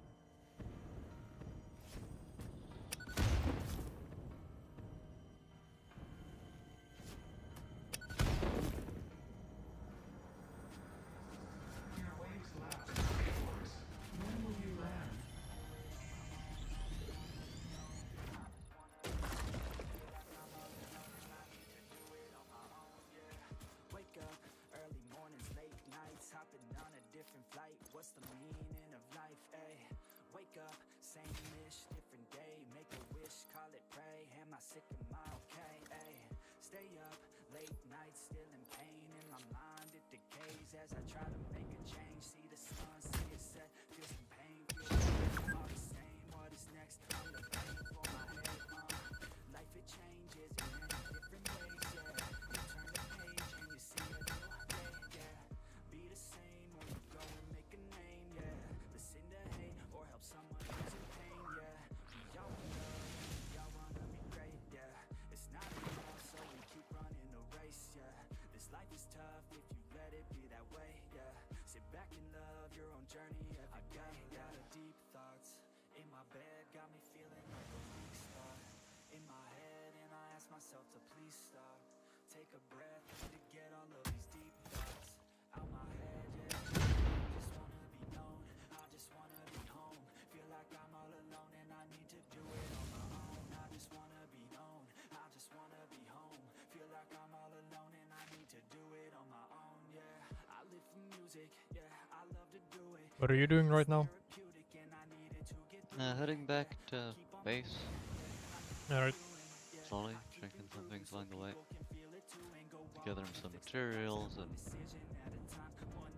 Your waves left course. When will you land? Wake up, early mornings, late nights, hopping on a different flight. What's the meaning of life, ayy? Wake up, same-ish, different day. Make a wish, call it pray. Am I sick, am I okay, ayy? Stay up, late nights, still in pain. In my mind, it decays as I try to make a change. See the sun, see it set, feel some pain. Feel all the same, what is next? I'm the pain for my head, life it changes in many different ways, yeah. You turn the page and you see a new day, yeah. Be the same or you go and make a name, yeah. Listen to hate or help someone who's in pain, yeah. We all wanna be great, yeah. It's not enough, so we keep running the race, yeah. This life is tough if you let it be that way, yeah. Sit back and love your own journey every day. I got a lot of deep thoughts in my bed, got me feeling like a weak spot in my head, and I ask myself to please stop. Take a breath, need to get all of these deep thoughts out my head, yeah. Just wanna be known, I just wanna be home. Feel like I'm all alone and I need to do it on my own. I just wanna be known, I just wanna be home. Feel like I'm all alone and I need to do it on my own, yeah. I live for music, yeah, I love to do it. What are you doing right now? Therapeutic and I needed to get Heading back to base. Alright. Slowly, checking some things along the way. Gathering some materials and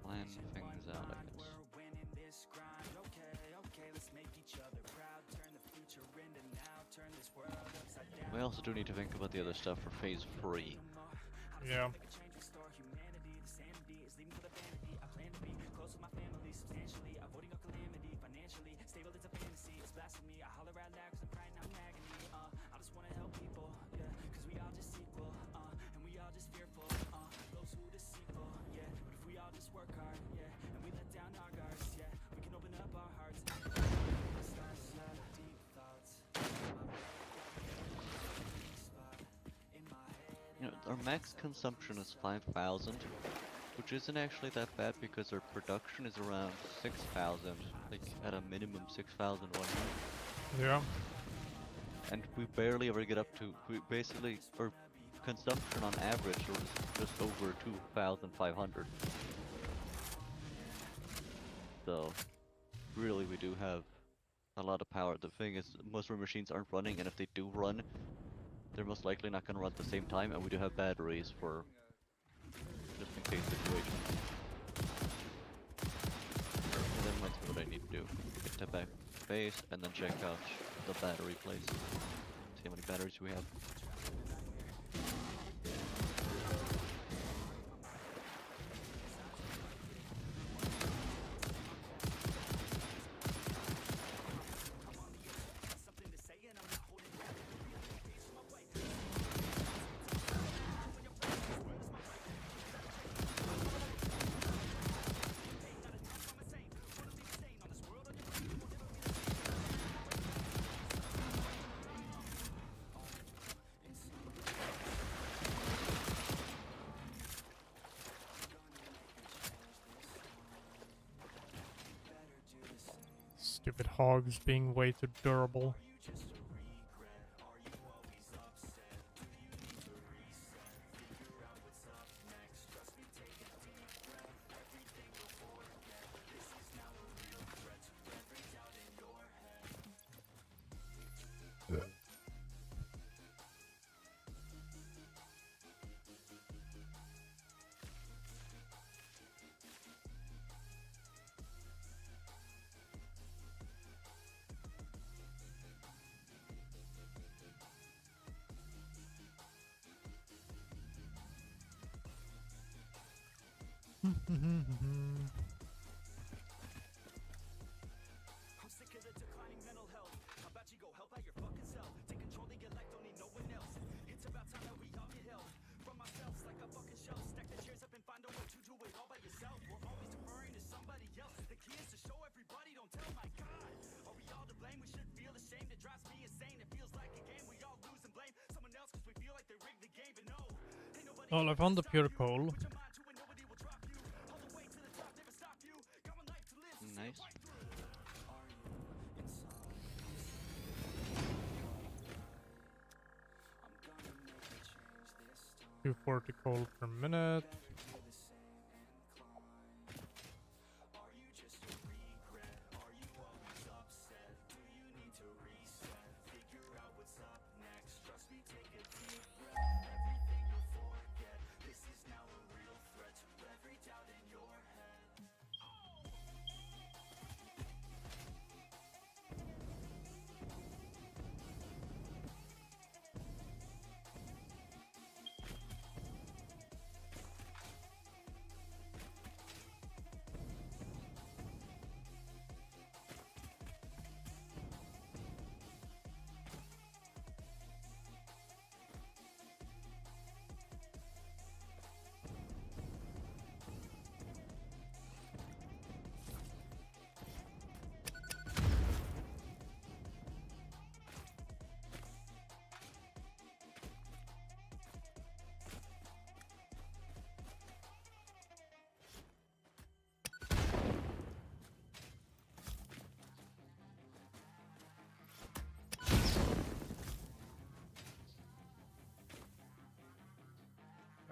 plan things out, I guess. winning this grind. Okay, let's make each other proud. Turn the future into now. Turn this world upside down. We also do need to think about the other stuff for phase 3. Yeah. Make a change, restore humanity. The sanity is leaving for the vanity. I plan to be close with my family substantially. Avoiding all calamity financially. Stable is a fantasy. It's blasphemy. I holler out loud 'cause I'm crying out in agony. I just wanna help people, yeah. 'Cause we all just equal, and we all just fearful, those who deceitful, yeah. But if we all just work hard, yeah, and we let down our guards, yeah, we can open up our hearts. Stars, yeah, deep thoughts. In my head. You know, our max consumption is 5,000, which isn't actually that bad because our production is around 6,000, like at a minimum 6,100. Yeah. And we barely ever get up to, we basically, our consumption on average was just over 2,500. So, really we do have a lot of power. The thing is, most of our machines aren't running, and if they do run, they're most likely not going to run at the same time, and we do have batteries for just in case situations. And then reminds me what I need to do. Get to back to base, and then check out the battery place. See how many batteries we have. Stupid hogs being way too durable. sick of the declining mental health. How about you go help out your fucking self? Take control of your life, don't need no one else. It's about time that we all get help from ourselves, like a fucking shelf. Stack the chairs up and find a way to do it all by yourself. We're always deferring to somebody else. The key is to show everybody, don't tell. My God, are we all to blame? We should feel ashamed. It drives me insane. It feels like a game. We all lose and blame someone else because we feel like they rigged the game. But no, ain't nobody. Oh, I found the pure coal. Put your mind to it, nobody will drop you. All the way to the top, never stop you. Got one life to live, so see it Nice. right through. 240 coal per minute.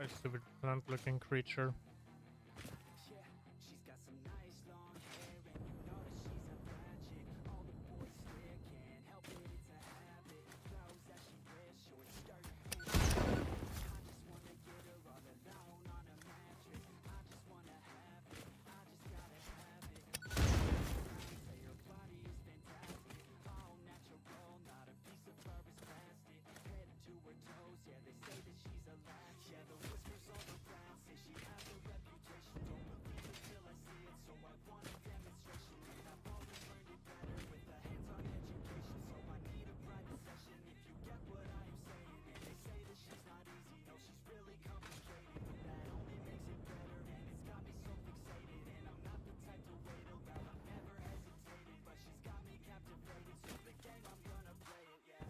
A stupid plant-looking creature. She's got some nice long hair and you know that she's a bad chick. All the boys stare, can't help it, it's a habit. Clothes that she wears, short skirt and I just wanna get her all alone on a mattress. I just wanna have it, I just gotta have it. Say her body is fantastic, all natural, not a piece of fur is plastic. Head to her toes, yeah, they say that she's a latch. Yeah, the whispers all around say she has a reputation. Don't believe it till I see it, so I want a demonstration. And I've always learned it better with a hands-on education. So I need a private session if you get what I am saying. And they say that she's not easy, no, she's really complicated. But that only makes it better, and it's got me so fixated. And I'm not the type to wait around, I've never hesitated. But she's got me captivated, so the game, I'm gonna play it, yeah.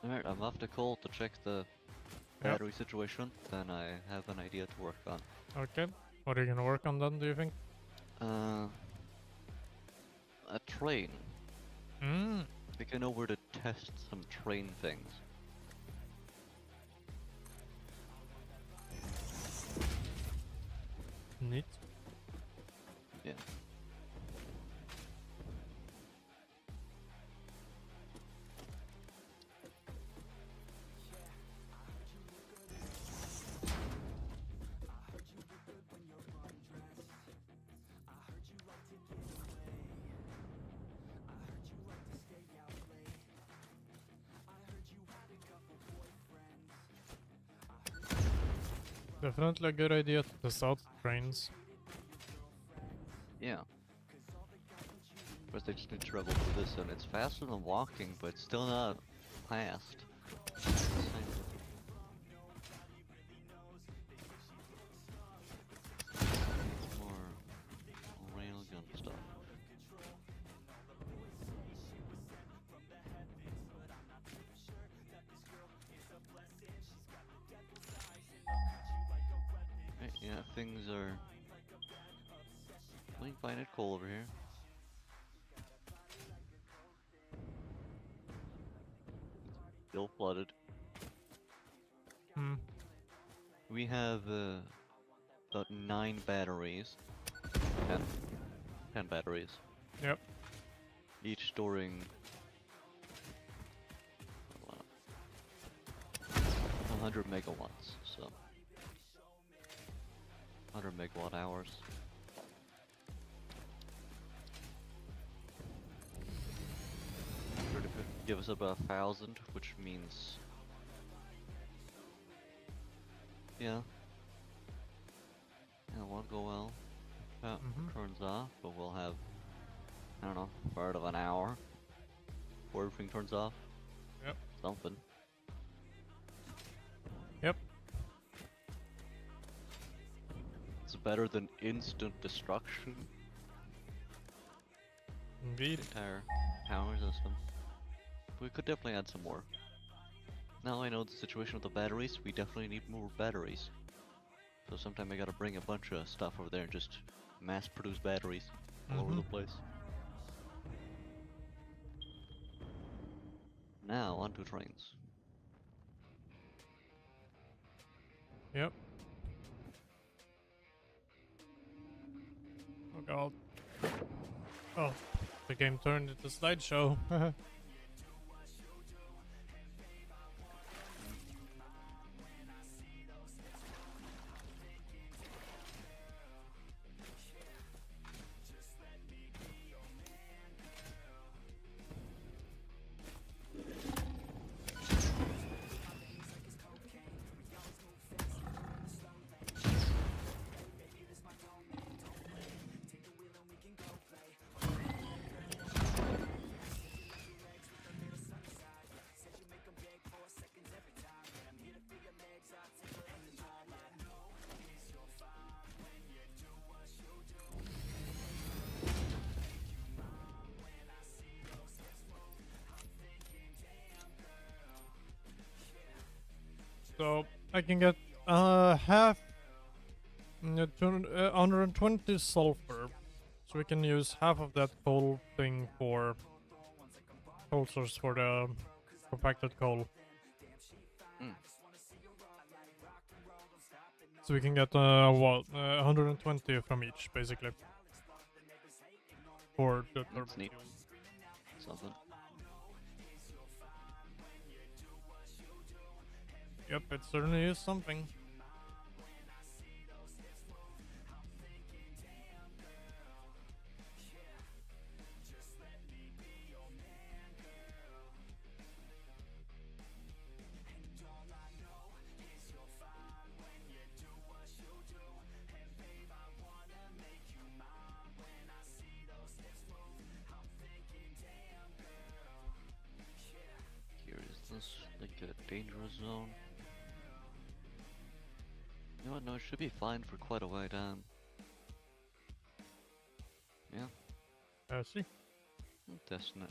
Alright, I'm off the call to check the battery situation, then I have an idea to work on. Okay. What are you gonna work on then, do you think? A train. Mm. I think I know where to test some train things. Neat. Yeah. Definitely a good idea to test out trains. Yeah. First I just need to travel through this, and it's faster than walking, but it's still not fast. More railgun stuff. Right, yeah, things are playing fine at coal over here. Still flooded. Hmm. We have about 9 batteries. 10 batteries. Yep. Each storing 100 megawatts, so 100 megawatt hours. Would give us about 1,000, which means, yeah, it won't go well. Turns off, but we'll have, I don't know, part of an hour before everything turns off. Yep. Something. Yep. It's better than instant destruction. Indeed. Entire power system. We could definitely add some more. Now I know the situation with the batteries, we definitely need more batteries. So sometime I gotta bring a bunch of stuff over there and just mass produce batteries all over the place. Now onto trains. Yep. Oh god. Oh, the game turned into slideshow. So I can get half 120 sulfur, so we can use half of that coal thing for coal source for the compacted coal. So we can get what 120 from each, basically, for the That's turbine neat. fuel. Something. Yep, it certainly is something. Here is this like a dangerous zone. You know what? No, it should be fine for quite a way down. Yeah, See. I'm testing it.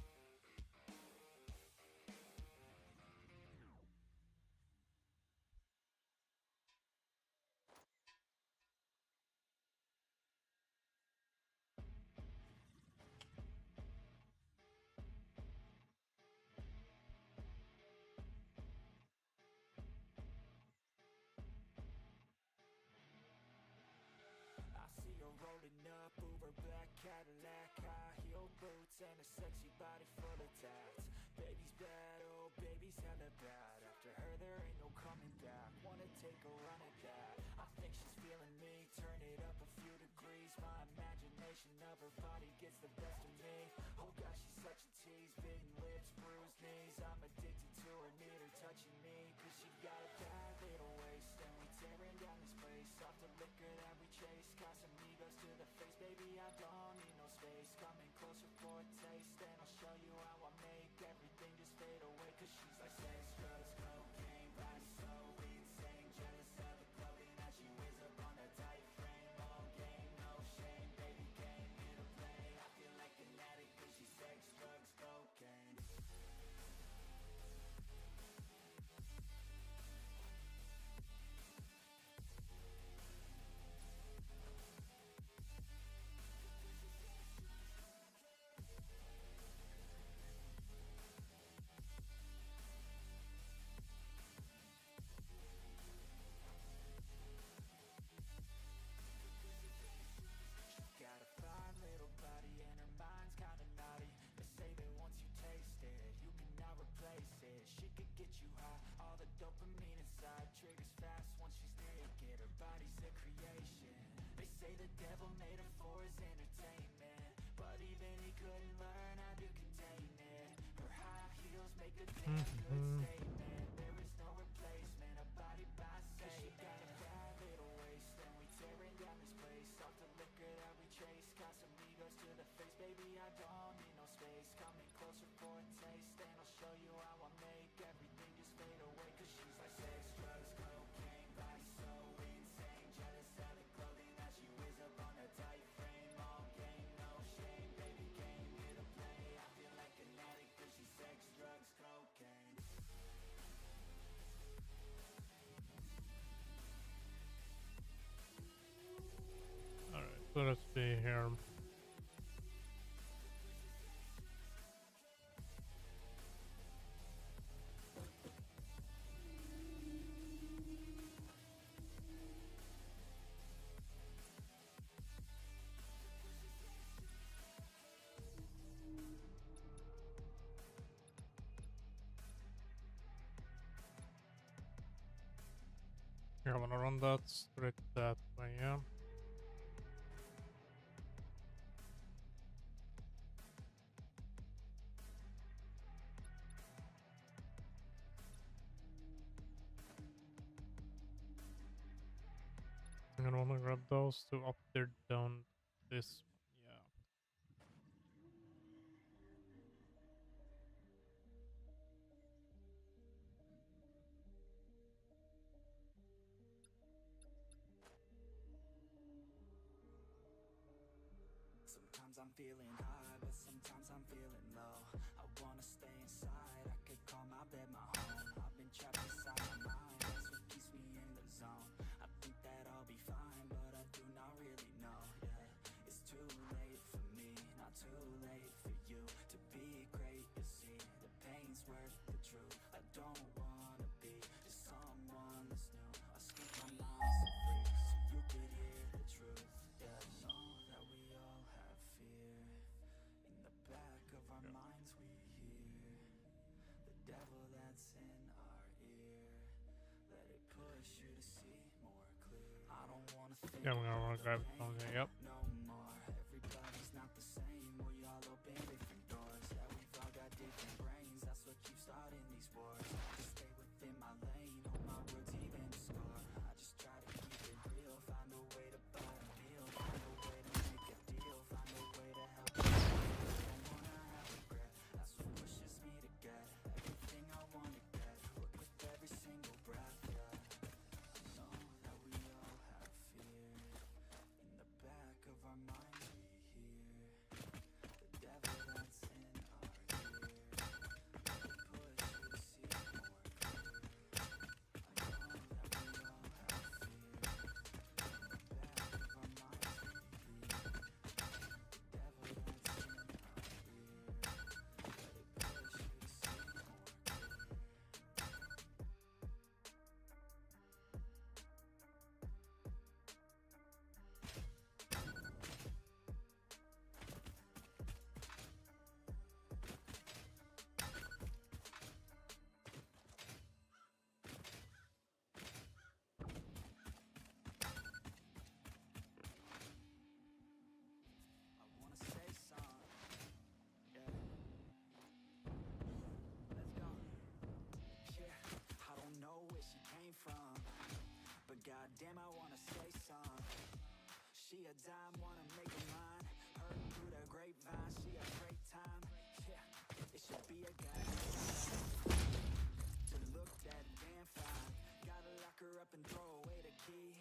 I see her rolling up, Uber black Cadillac, high heel boots and a sexy body full of tats. Baby's bad, oh baby's hella bad. After her there ain't no coming back. Wanna take a run at that? I think she's feeling me. Turn it up a few degrees. My imagination of her body gets the best of me. Oh gosh, she's such a tease. Bitten lips, bruised knees. I'm addicted to her, need her touching me. Cause she got a bad little waist, and we tearing down this place. Off the liquor that we chase. Casamigos to the face, baby, I don't need no space. Coming closer for a taste, and I'll show you how I make everything just fade away. Cause she's like sex, drugs, cocaine, body so insane. Jealous of the clothing that she wears up on that tight frame. All game, no shame, baby came here to play. I feel like an addict cause she's sex, drugs, cocaine. Got a fine little body and her mind's kinda naughty. They say that once you taste it, you cannot replace it. She could get you high, all the dopamine inside triggers fast once she's naked. Her body's a creation, say the devil made her for his entertainment, but even he couldn't learn how to contain it. Her high heels make a damn good statement. There is no replacement, a body by say. She got a bad little waist, and we tearing down this place. Off the liquor that we chase, got some egos to the face. Baby, I don't need no space. Coming closer for a taste, and I'll show you how I make everything just fade away. Cause she's like sex, drugs, cocaine, body so insane. Jealous of the clothing that she wears up on a tight frame. All game, no shame, baby came here to play. I feel like an addict cause she's sex, drugs, cocaine. Alright, so let's see here. Here, I wanna run that straight that way, yeah. I'm gonna wanna grab those two up there down this one, yeah. Sometimes I'm feeling high, but sometimes I'm feeling low. I wanna stay inside, I could call my bed my home. I've been trapped inside my mind, that's what keeps me in the zone. I think that I'll be fine, but I do not really know, yeah. It's too late for me, not too late for you. To be great, you see, the pain's worth the truth. I don't wanna be just someone that's new. I speak my mind so free, so you could hear the truth. Yeah, know that we all have fear. In the back of our minds we hear the devil that's in our ear. Let it push you to see more clear. I don't wanna think Yeah, we're gonna wanna about grab the pain something, yep. no more. Everybody's not the same, we all open different doors. Yeah, we've all got different brains, that's what keeps starting these wars. Just stay within my lane, hope my words even score. I just try to keep it real, find a way to buy a meal, find a way to make a deal, find a way to help you. I don't wanna have regret, that's what pushes me to get everything I wanna get. Work with every single breath, yeah. I know that we all have fear. In the back of our minds we hear the devil that's in our ear. Let it push you to see more clear. I know that we all have fear. In the back of our minds we hear the devil that's in our ear. Let it push you to see more clear. I wanna say something, yeah. Let's go. Yeah, I don't know where she came from, but goddamn, I wanna say something. She a dime, wanna make her mine. Heard through the grapevine, she a great time. Yeah, it should be a guy to look that damn fine. Gotta lock her up and throw away the key,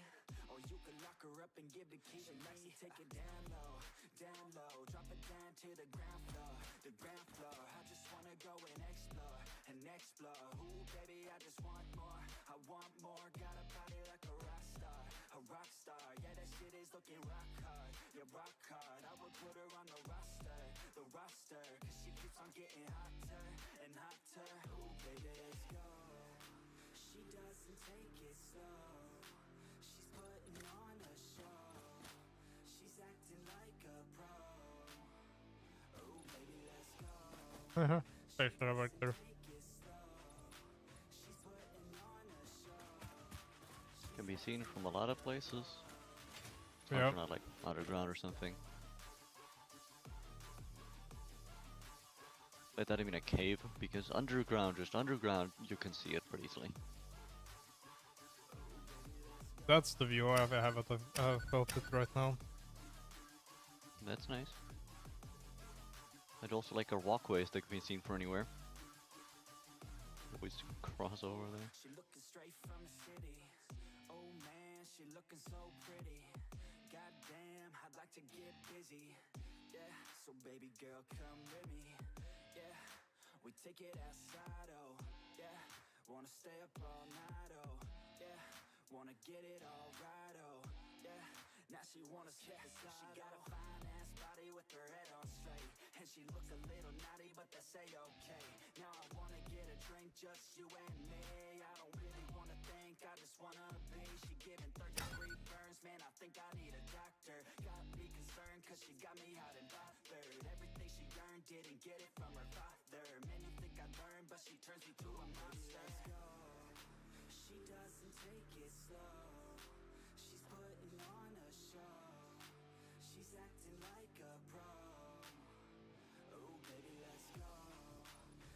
or you could lock her up and give the key to me. Take it down low, drop it down to the ground floor, the ground floor. I just wanna go and explore, Ooh, baby, I just want more, I want more. Got a body like a rock star, yeah, that shit is looking rock hard, yeah, rock hard. I would put her on the roster, cause she keeps on getting hotter and hotter. Ooh, baby, let's go. She doesn't take it slow, she's putting on a show, she's acting like a pro. Oh, baby, let's go. Stay for right there. Take it slow, she's putting on a show. Can be seen from a lot of places. Yeah. Or not like underground or something. By that I mean a cave, because underground, just underground, you can see it pretty easily. That's the view I have at about it right now. That's nice. I'd also like our walkways that can be seen from anywhere. Always cross over there. She looking straight from the city. Oh man, she looking so pretty. Goddamn, I'd like to get busy. Yeah, so baby girl, come with me. Yeah, we take it outside, oh. Yeah, wanna stay up all night, oh. Yeah, wanna get it all right, oh. Yeah, now she wanna skip the slide. She got a fine ass body with her head on straight, and she look a little naughty, but that's a-okay. Now I wanna get a drink, just you and me. I don't really wanna think, I just wanna be. She giving third-degree burns, man, I think I need a doctor. Got me concerned, cause she got me hot and bothered. Everything she earned, didn't get it from her father. Man, you think I learned, but she turns me to a monster. Let's go. She doesn't take it slow. She's putting on a show. She's acting like a pro. Oh baby, let's go.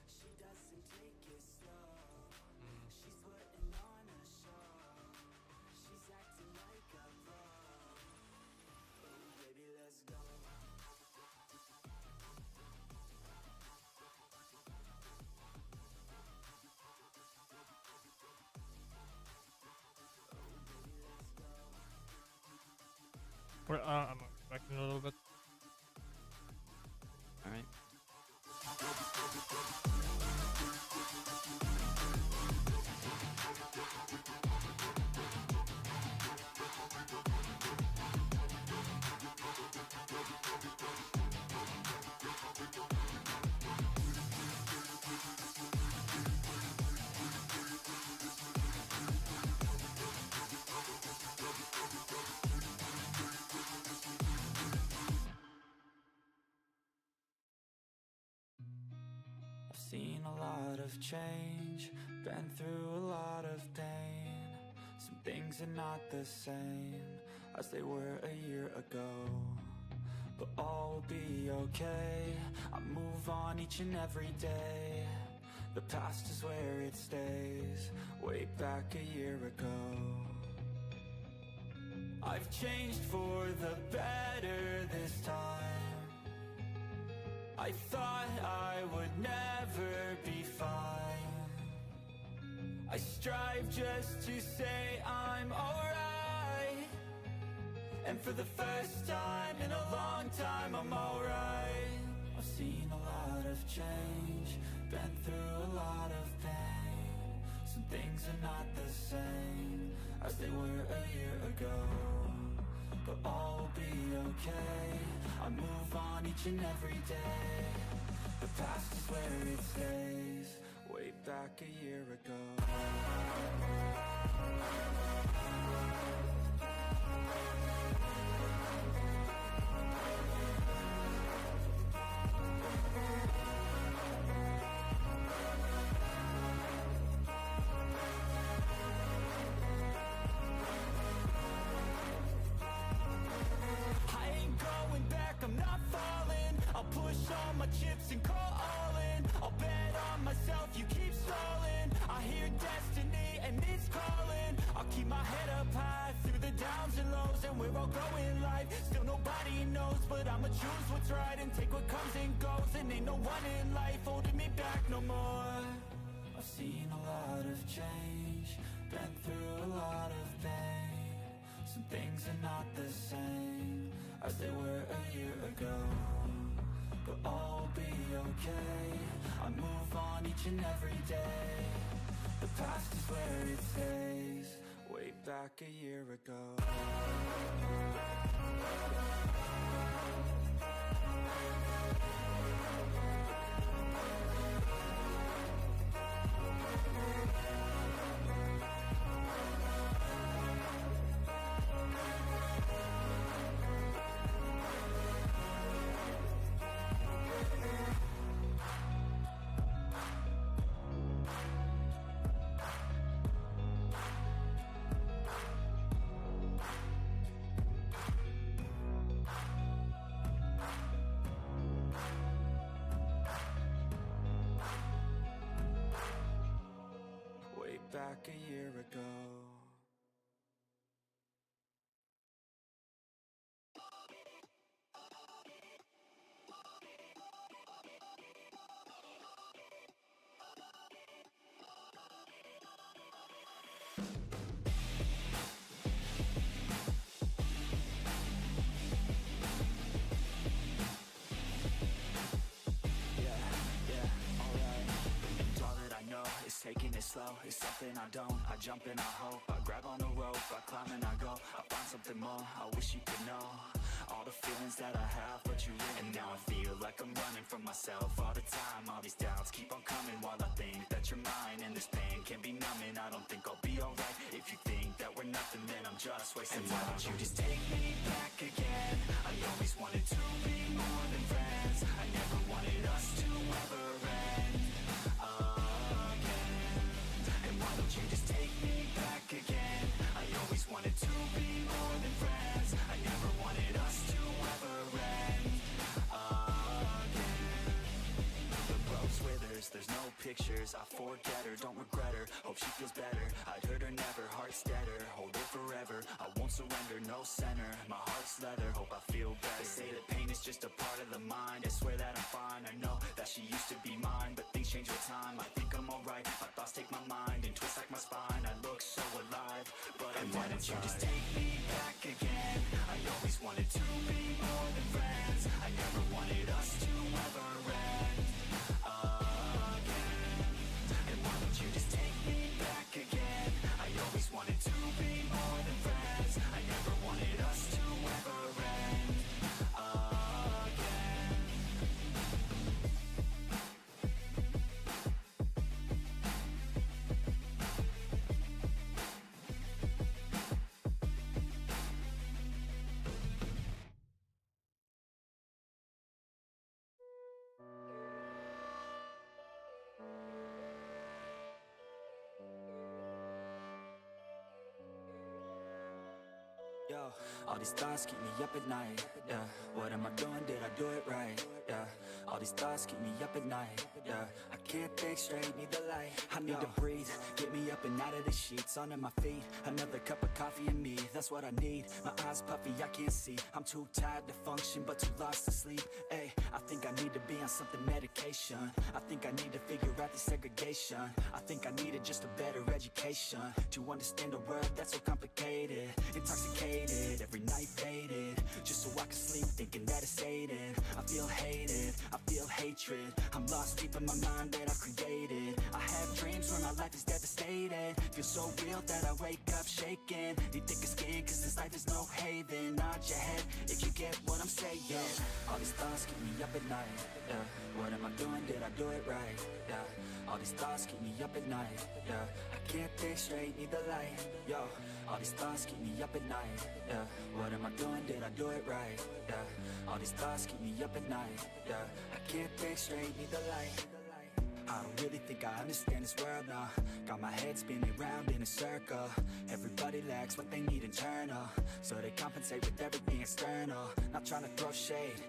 She doesn't take it slow. She's putting on a show. She's acting like a pro. Oh baby, let's go. I'm expecting a little bit. Alright. I've seen a lot of change, been through a lot of pain. Some things are not the same as they were a year ago, but all will be okay. I move on each and every day. The past is where it stays, way back a year ago. I've changed for the better this time. I thought I would never be fine. I strive just to say I'm alright, and for the first time in a long time I'm alright. I've seen a lot of change, been through a lot of pain. Some things are not the same as they were a year ago, but all will be okay. I move on each and every day. The past is where it stays, way back a year ago. I'm not falling. I'll push all my chips and call all in. I'll bet on myself, you keep stalling. I hear destiny and it's calling. I'll keep my head up high through the downs and lows, and we're all growing life. Still nobody knows, but I'ma choose what's right and take what comes and goes. And ain't no one in life holding me back no more. I've seen a lot of change, been through a lot of pain. Some things are not the same as they were a year ago, but all will be okay. I move on each and every day. The past is where it stays, way back a year ago. year ago. Taking it slow, it's something I don't. I jump and I hope, I grab on the rope, I climb and I go, I find something more, I wish you could know all the feelings that I have, but you really. And now I feel like I'm running from myself all the time. All these doubts keep on coming while I think that you're mine. And this pain can be numbing, I don't think I'll be alright. If you think that we're nothing, then I'm just wasting time. And why don't you just take me back again? I always wanted to be more than friends. I never wanted us to ever end. Why don't you just take me back again? I always wanted to be more than friends. I never wanted us to ever end again. The rose withers, there's no pictures. I forget her, don't regret her. Hope she feels better. I'd hurt her never, heart steadier. Hold it forever, I won't surrender, no center. My heart's leather, hope I feel better. They say that pain is just a part of the mind. I swear that I'm fine, I know that she used to be mine. But things change with time, I think I'm alright. My thoughts take my mind and twist like my spine. I look so alive, but I'm why don't you just take me back again? I always wanted to be more than friends. I never wanted us to ever end again. And why don't you just take me back again? I always wanted to be more than friends. I never wanted us to ever end again. Yo, all these thoughts keep me up at night, yeah. What am I doing, did I do it right, yeah. All these thoughts keep me up at night, yeah. I can't think straight, need the light. I need to breathe, get me up and out of the sheets. Onto my feet, another cup of coffee and me. That's what I need, my eyes puffy, I can't see. I'm too tired to function, but too lost to sleep. Ay, I think I need to be on something medication. I think I need to figure out the segregation. I think I needed just a better education to understand a world that's so complicated. Intoxicated, every night faded, just so I can sleep thinking that it's sated. I feel hated, I feel hatred. I'm lost deep in my mind that I created. I have dreams where my life is devastated. Feel so real that I wake up shaking. Need thicker skin cause this life is no haven. Nod your head if you get what I'm saying. All these thoughts keep me up at night, yeah. What am I doing, did I do it right, yeah. All these thoughts keep me up at night, yeah. I can't think straight, need the light, yo. All these thoughts keep me up at night, yeah. What am I doing, did I do it right, yeah. All these thoughts keep me up at night, yeah. I can't think straight, need the light. I don't really think I understand this world now. Got my head spinning round in a circle. Everybody lacks what they need internal, so they compensate with everything external. Not trying to throw shade,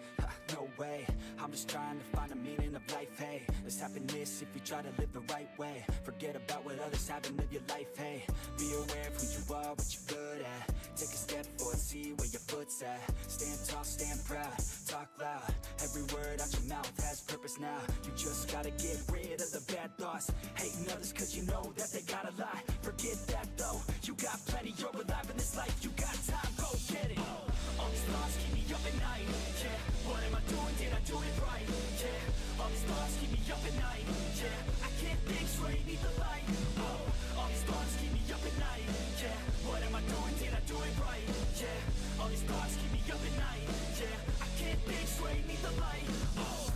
no way. I'm just trying to find the meaning of life, hey. There's happiness if you try to live the right way. Forget about what others have and live your life, hey. Be aware of who you are, what you're good at. Take a step forward, see where your foot's at. Stand tall, stand proud, talk loud. Every word out your mouth has purpose now. You just gotta get rid of the bad thoughts. Hating others cause you know that they gotta lie. Forget that though, you got plenty, you're alive in this life. You got time, go get it. All these thoughts keep me up at night, yeah. What am I doing, did I do it right, yeah. All these thoughts keep me up at night, yeah. I can't think straight, need the light, oh. All these thoughts keep me up at night, yeah. What am I doing, did I do it right, yeah. All these thoughts keep me up at night, yeah. I can't think straight, need the light, oh.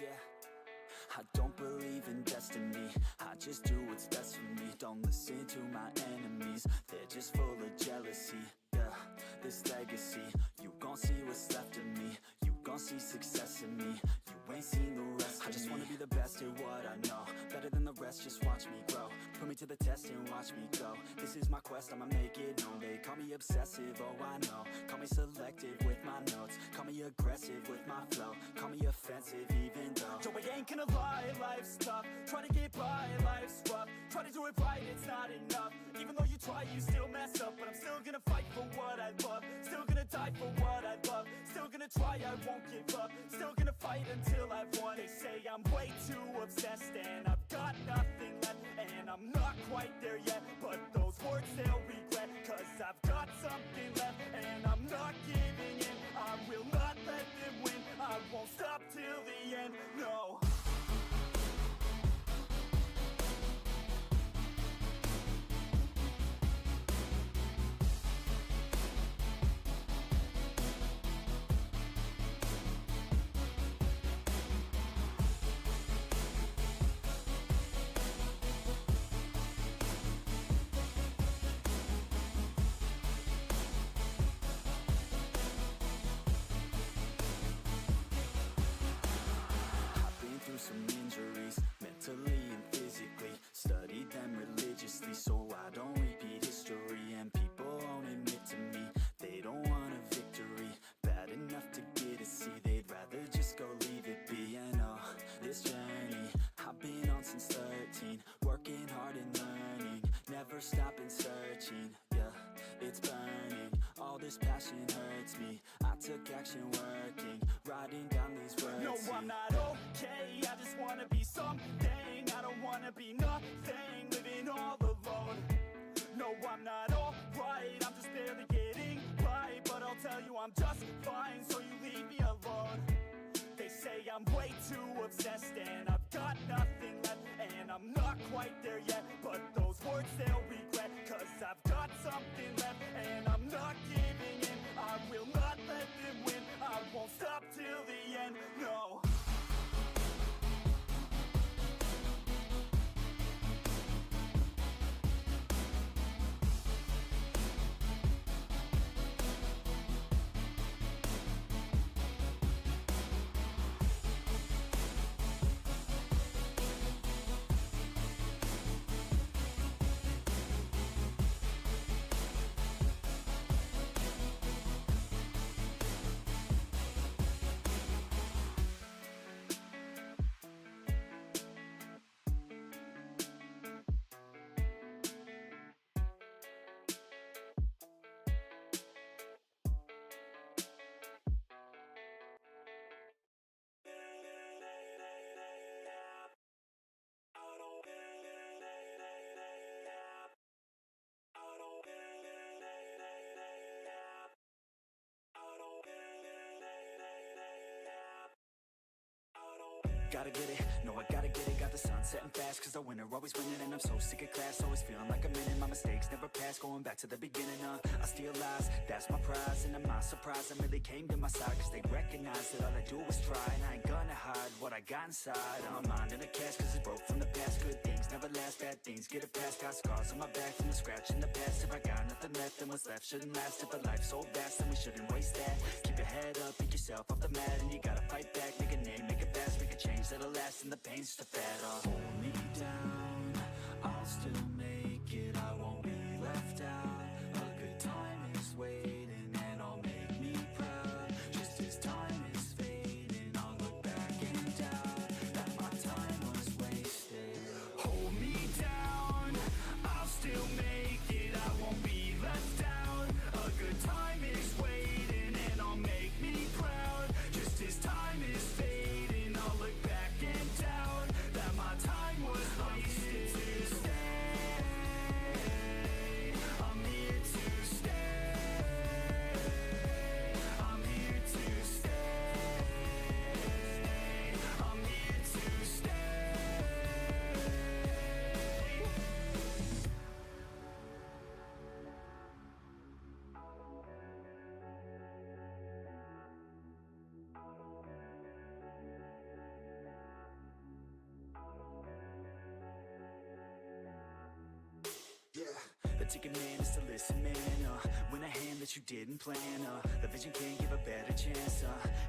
yeah. I don't believe in destiny, I just do what's best for me. Don't listen to my enemies, they're just full of jealousy. Yeah, this legacy, you gon' see what's left of me. You gon' see success in me, you ain't seen the rest of me. I just wanna be the best at what I know, better than the rest, just watch me grow. Put me to the test and watch me go. This is my quest, I'ma make it known. They call me obsessive, oh I know. Call me selective with my notes, call me aggressive with my flow. Call me offensive even though Joe, I ain't gonna lie, life's tough. Try to get by, life's rough. Try to do it right, it's not enough. Even though you try, you still mess up. But I'm still gonna fight for what I love. Still gonna die for what I love. Still gonna try, I won't give up. Still gonna fight until I've won. They say I'm way too obsessed and I've got nothing left. And I'm not quite there yet, but those words they'll regret. Cause I've got something left and I'm not giving in. I will not let them win, I won't stop till the end, no. Some injuries, mentally and physically. Studied them religiously so I don't repeat history. And people won't admit to me they don't want a victory bad enough to get a C. They'd rather just go leave it be. And oh, this journey I've been on since 13, working hard and learning, never stopping searching. Yeah, it's burning, all this passion hurts me. I took action working, writing down these words. No, I'm not okay, I just wanna be something. I don't wanna be nothing, living all alone. No, I'm not alright, I'm just barely getting by. But I'll tell you I'm just fine, so you leave me alone. They say I'm way too obsessed and I've got nothing left. And I'm not quite there yet, but those words they'll regret. Cause I've got something left and I'm not giving in. I will not let them win, I won't stop till the end, no. Gotta get it, no I gotta get it. Got the sun setting fast cause the winner always winning. And I'm so sick of class, always feeling like I'm in it. My mistakes never pass, going back to the beginning. I steal lies, that's my prize. And am I surprised I really came to my side? Cause they recognize that all I do is try. And I ain't gonna hide what I got inside. My mind in a cast cause it's broke from the past. Good things never last, bad things get it past. Got scars on my back from the scratch in the past. If I got nothing left, then what's left shouldn't last. If a life's so vast, then we shouldn't waste that. Keep your head up, pick yourself off the mat. And you gotta fight back, make a name, make it fast. Make a change that'll last, and the pain's just a fad. Hold me down, I'll still make it. I won't be left out. A good time is waiting, and I'll make me proud. Just as time is fading, I'll look back and doubt that my time was wasted. Hold me down, I'll still make it. I won't be left out. A good time is waiting, and I'll make me proud. Just as time is fading, I'll look back and doubt that my time to listen, man. Win a hand that you didn't plan. The vision can't give a better chance.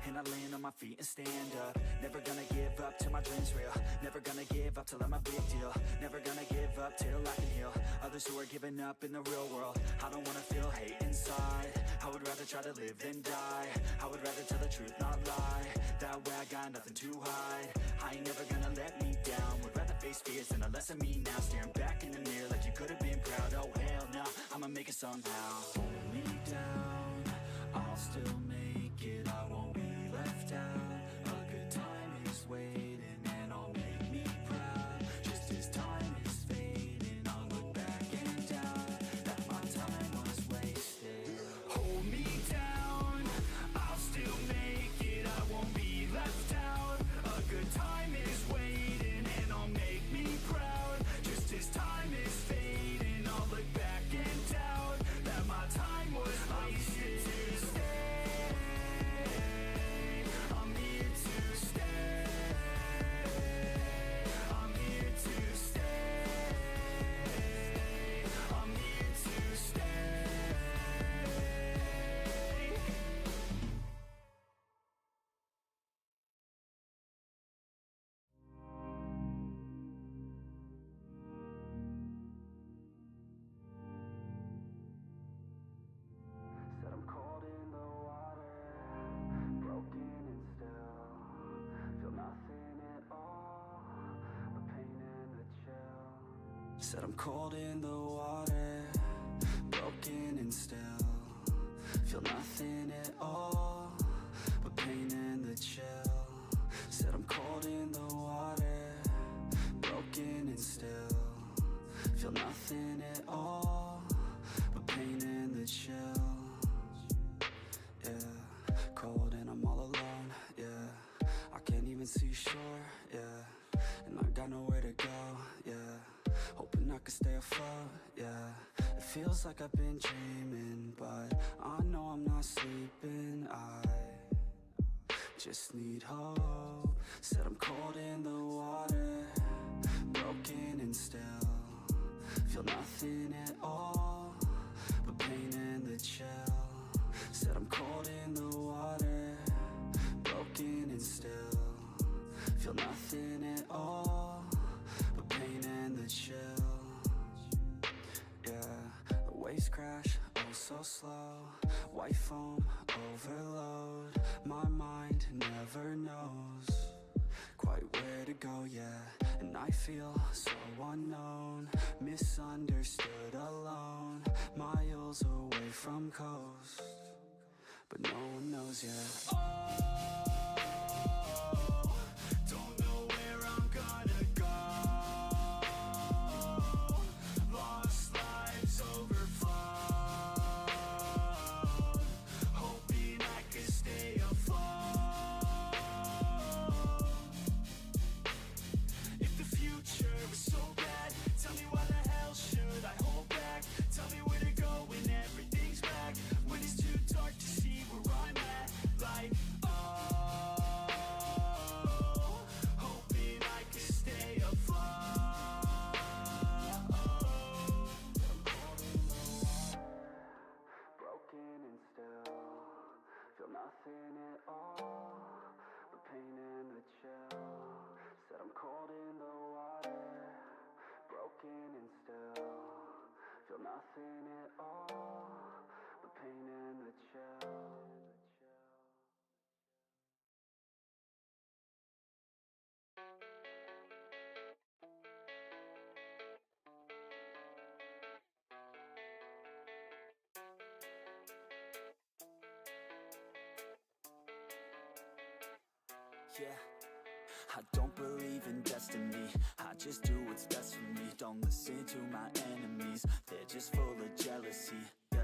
And I land on my feet and stand up. Never gonna give up till my dream's real. Never gonna give up till I'm a big deal. Never gonna give up till I can heal others who are giving up in the real world. I don't wanna feel hate inside. I would rather try to live than die. I would rather tell the truth, not lie. That way I got nothing to hide. I ain't never gonna let me down. Would rather face fears than a less of me now. Staring back in the mirror like you could have been proud. Oh hell no, I'ma make it somehow. Hold me down, I'll still make it. I won't be left out. A good time is waiting and I'll make me proud. Just as time is fading, I'll look back and doubt that my time was wasted. Hold me down, I'll still make it. I won't be left out. A good time is waiting and I'll make me proud. Just as time is fading, I'll look back and doubt that my time was wasted. To stay, I'm here to stay. I'm here to stay. I'm here to stay. Said I'm cold in the water, broken and still. Feel nothing at all, but pain and the chill. Said I'm cold in the water, broken and still. Feel nothing at all, but pain and the chill. Said I'm cold in the water, broken and still. Feel nothing at all, but pain and the chill. Yeah, cold and I'm all alone, yeah. I can't even see shore, yeah. And I got nowhere to go, yeah. Hoping I can stay afloat, yeah. It feels like I've been dreaming, but I know I'm not sleeping. I just need hope. Said I'm cold in the water, broken and still. Feel nothing at all, but pain and the chill. Said I'm cold in the water, broken and still. Feel nothing at all, but pain and the chill. Yeah, the waves crash, oh so slow. White foam, overload. My mind never knows quite where to go, yeah. And I feel so unknown, misunderstood, alone. Miles away from coast, but no one knows yet. Oh, don't know where I'm gonna go. Lost lives overflowed, hoping I could stay afloat. If the future is so bad, tell me why the hell should I hold back? Tell me where to go when everything's back. When it's too dark to see where I'm at. Like, oh, hoping I can stay afloat. Broken and still, feel nothing at all, but pain and the chill. Said I'm cold in the water, broken and still. Feel nothing at all, but pain and the chill. Yeah, I don't believe in destiny. I just do what's best for me. Don't listen to my enemies, they're just full of jealousy. Yeah,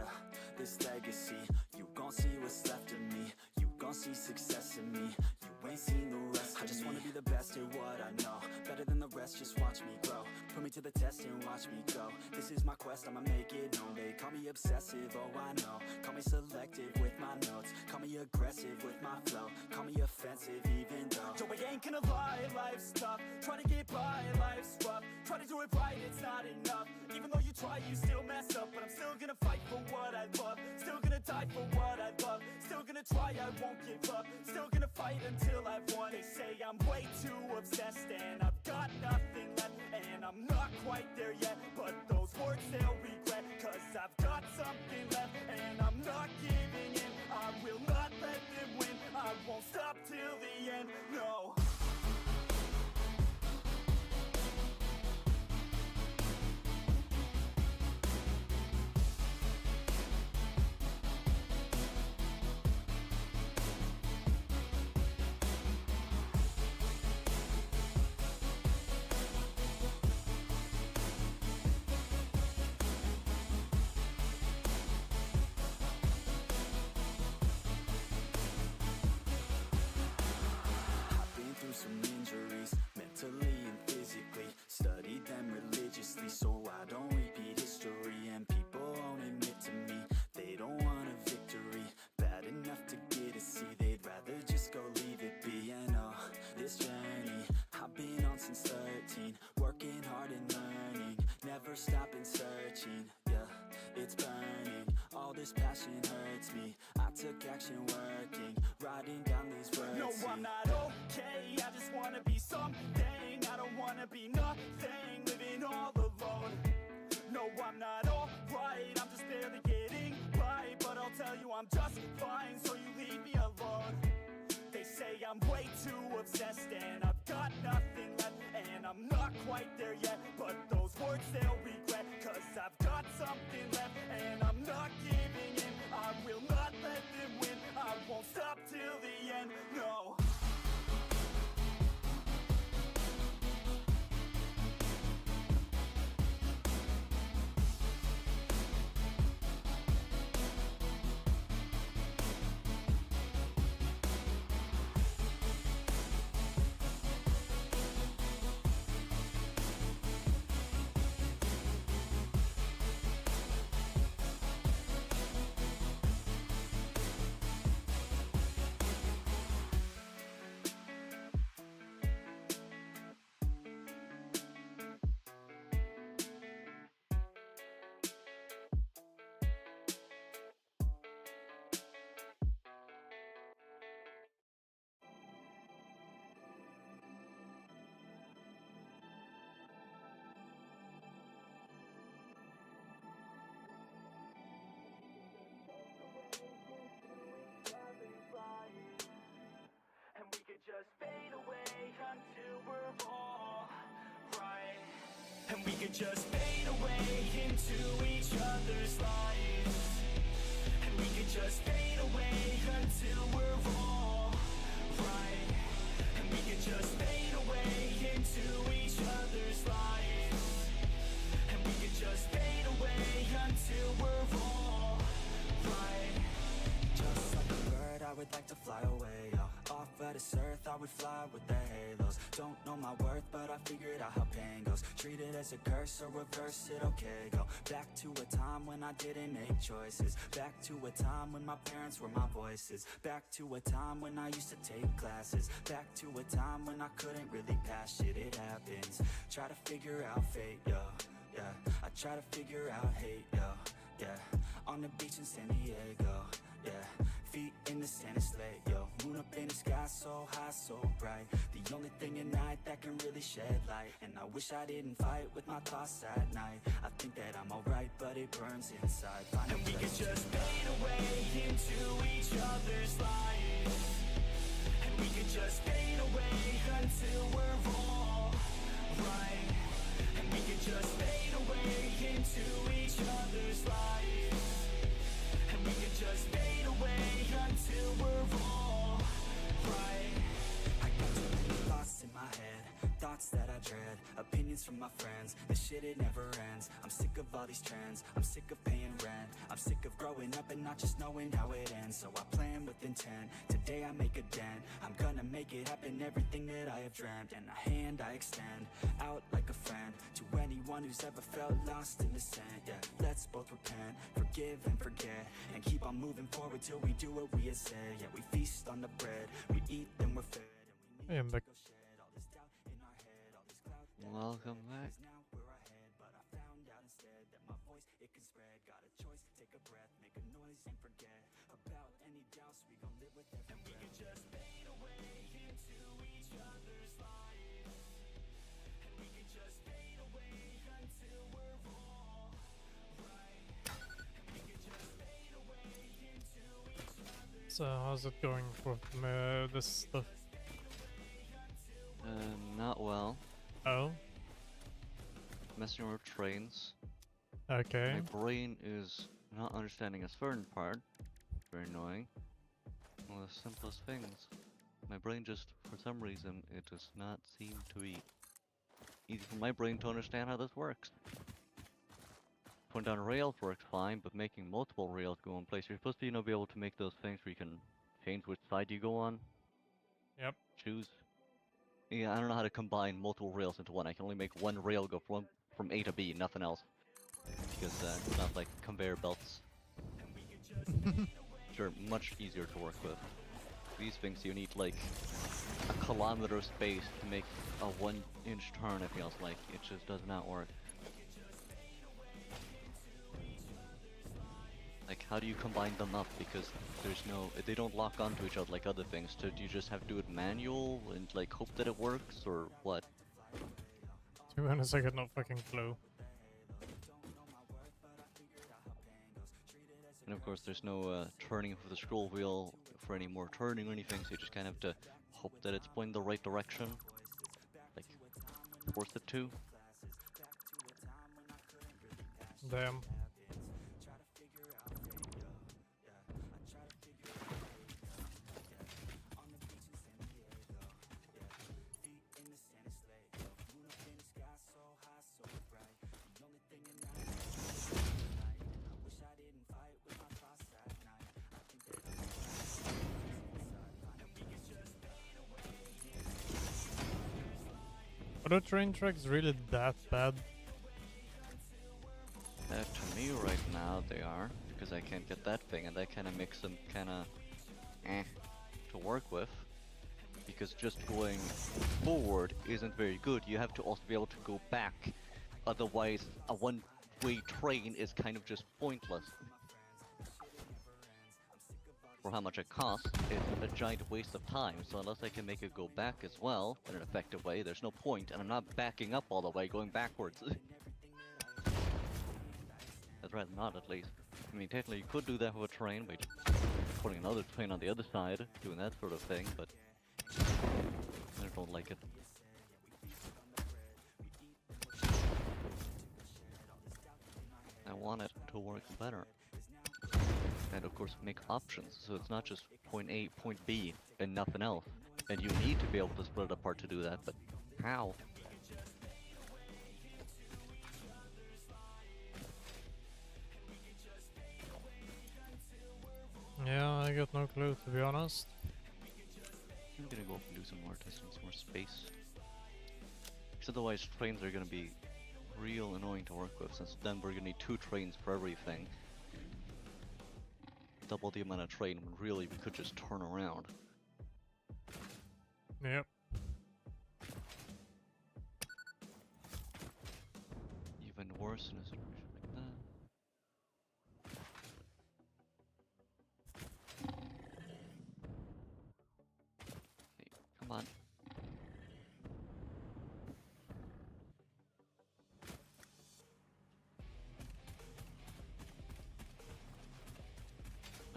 this legacy, you gon' see what's left of me. You gon' see success in me. You ain't seen the rest of me. I just wanna be the best at what I know, better than the rest, just watch me grow. Put me to the test and watch me go. This is my quest, I'ma make it known. They call me obsessive, oh I know. Call me selective with my notes. Call me aggressive with my flow. Call me offensive even though, yo, it ain't ain't gonna lie, life's tough. Try to get by, life's rough. Try to do it right, it's not enough. Even though you try, you still mess up. But I'm still gonna fight for what I love. Still gonna die for what I love. Still gonna try, I won't give up. Still gonna fight until I've won. They say I'm way too obsessed and I've got nothing left. And I'm not quite there yet, but those words they'll regret. Cause I've got something left and I'm not giving in. I will not let them win. I won't stop till the end, no. Some injuries, mentally and physically. Studied them religiously so I don't repeat history. And people won't admit to me they don't want a victory bad enough to get a C. They'd rather just go leave it be. And this journey I've been on since 13, working hard and learning, never stopping searching. Yeah, it's burning, all this passion hurts me. I took action working, writing down these words. No, I'm not okay, I just wanna be something. I don't wanna be nothing, living all alone. No, I'm not alright, I'm just barely getting by. But I'll tell you I'm just fine, so you leave me alone. They say I'm way too obsessed and I've got nothing left. And I'm not quite there yet, but those words they'll regret. Cause I've got something left and I'm not giving in. I will not let them win, I won't stop till the end, no. And we could just fade away until we're all right. And we could just fade away into each other's lives. And we could just fade away until we're all right. And we could just fade away into each other's lives. And we could just fade away until we're all right. Just like a bird, I would like to fly away, yo. Off of this earth, I would fly with the halos. Don't know my worth, but I figured out how pain goes. Treat it as a curse or reverse it, okay, go back to a time when I didn't make choices. Back to a time when my parents were my voices. Back to a time when I used to take classes. Back to a time when I couldn't really pass shit, it happens. Try to figure out fate, yo, yeah. I try to figure out hate, yo, yeah. On the beach in San Diego, yeah. Feet in the sand, it's late, yo. Moon up in the sky, so high, so bright. The only thing at night that can really shed light. And I wish I didn't fight with my thoughts at night. I think that I'm alright, but it burns inside. And we could just fade away into each other's lives. And we could just fade away until we're all right. And we could just fade away into each other's lives. And we could just fade away until we're all right. I got too many thoughts in my head, thoughts that I dread, opinions from my friends. This shit, it never ends. I'm sick of all these trends, I'm sick of paying rent. I'm sick of growing up and not just knowing how it ends. So I plan with intent, today I make a dent. I'm gonna make it happen, everything that I have dreamt. And a hand I extend, out like a friend, to anyone who's ever felt lost in the sand. Yeah, let's both repent, forgive and forget, and keep on moving forward till we do what we had said. Yeah, we feast on the bread, we eat then we're fed. I am back. Welcome back. So how's it going for this stuff? Not well. Oh, Messing with trains. okay. My brain is not understanding a certain part. Very annoying. One of the simplest things. My brain just, for some reason, it does not seem to be easy for my brain to understand how this works. Putting down rails works fine, but making multiple rails go in place, you're supposed to, be able to make those things where you can change which side you go on. Yep. Choose. Yeah, I don't know how to combine multiple rails into one. I can only make one rail go from A to B, nothing else. Because it's not like conveyor belts. Which are much easier to work with. These things you need like a kilometer of space to make a 1-inch turn, it feels like. It just does not work. Like, how do you combine them up? Because there's no, they don't lock onto each other like other things. So do you just have to do it manual and like hope that it works, or what? To be honest, I got no fucking clue. And of course there's no turning of the scroll wheel for any more turning or anything, so you just kind of have to hope that it's pointing the right direction. Like, force it to. Damn. Are the train tracks really that bad? To me right now they are, because I can't get that thing, and that kind of makes them kind of to work with. Because just going forward isn't very good, you have to also be able to go back, otherwise a one-way train is kind of just pointless. For how much it costs, it's a giant waste of time, so unless I can make it go back as well, in an effective way, there's no point, and I'm not backing up all the way, going backwards. I'd rather not, at least. I mean, technically you could do that with a train, by putting another train on the other side, doing that sort of thing, but I don't like it. I want it to work better. And of course make options, so it's not just point A, point B, and nothing else. And you need to be able to split it apart to do that, but how? Yeah, I got no clue, to be honest. I'm gonna go up and do some more testing, some more space. Because otherwise trains are gonna be real annoying to work with, since then we're gonna need 2 trains for everything. Double the amount of train when really we could just turn around. Yep. Even worse in a situation like that. Hey, come on.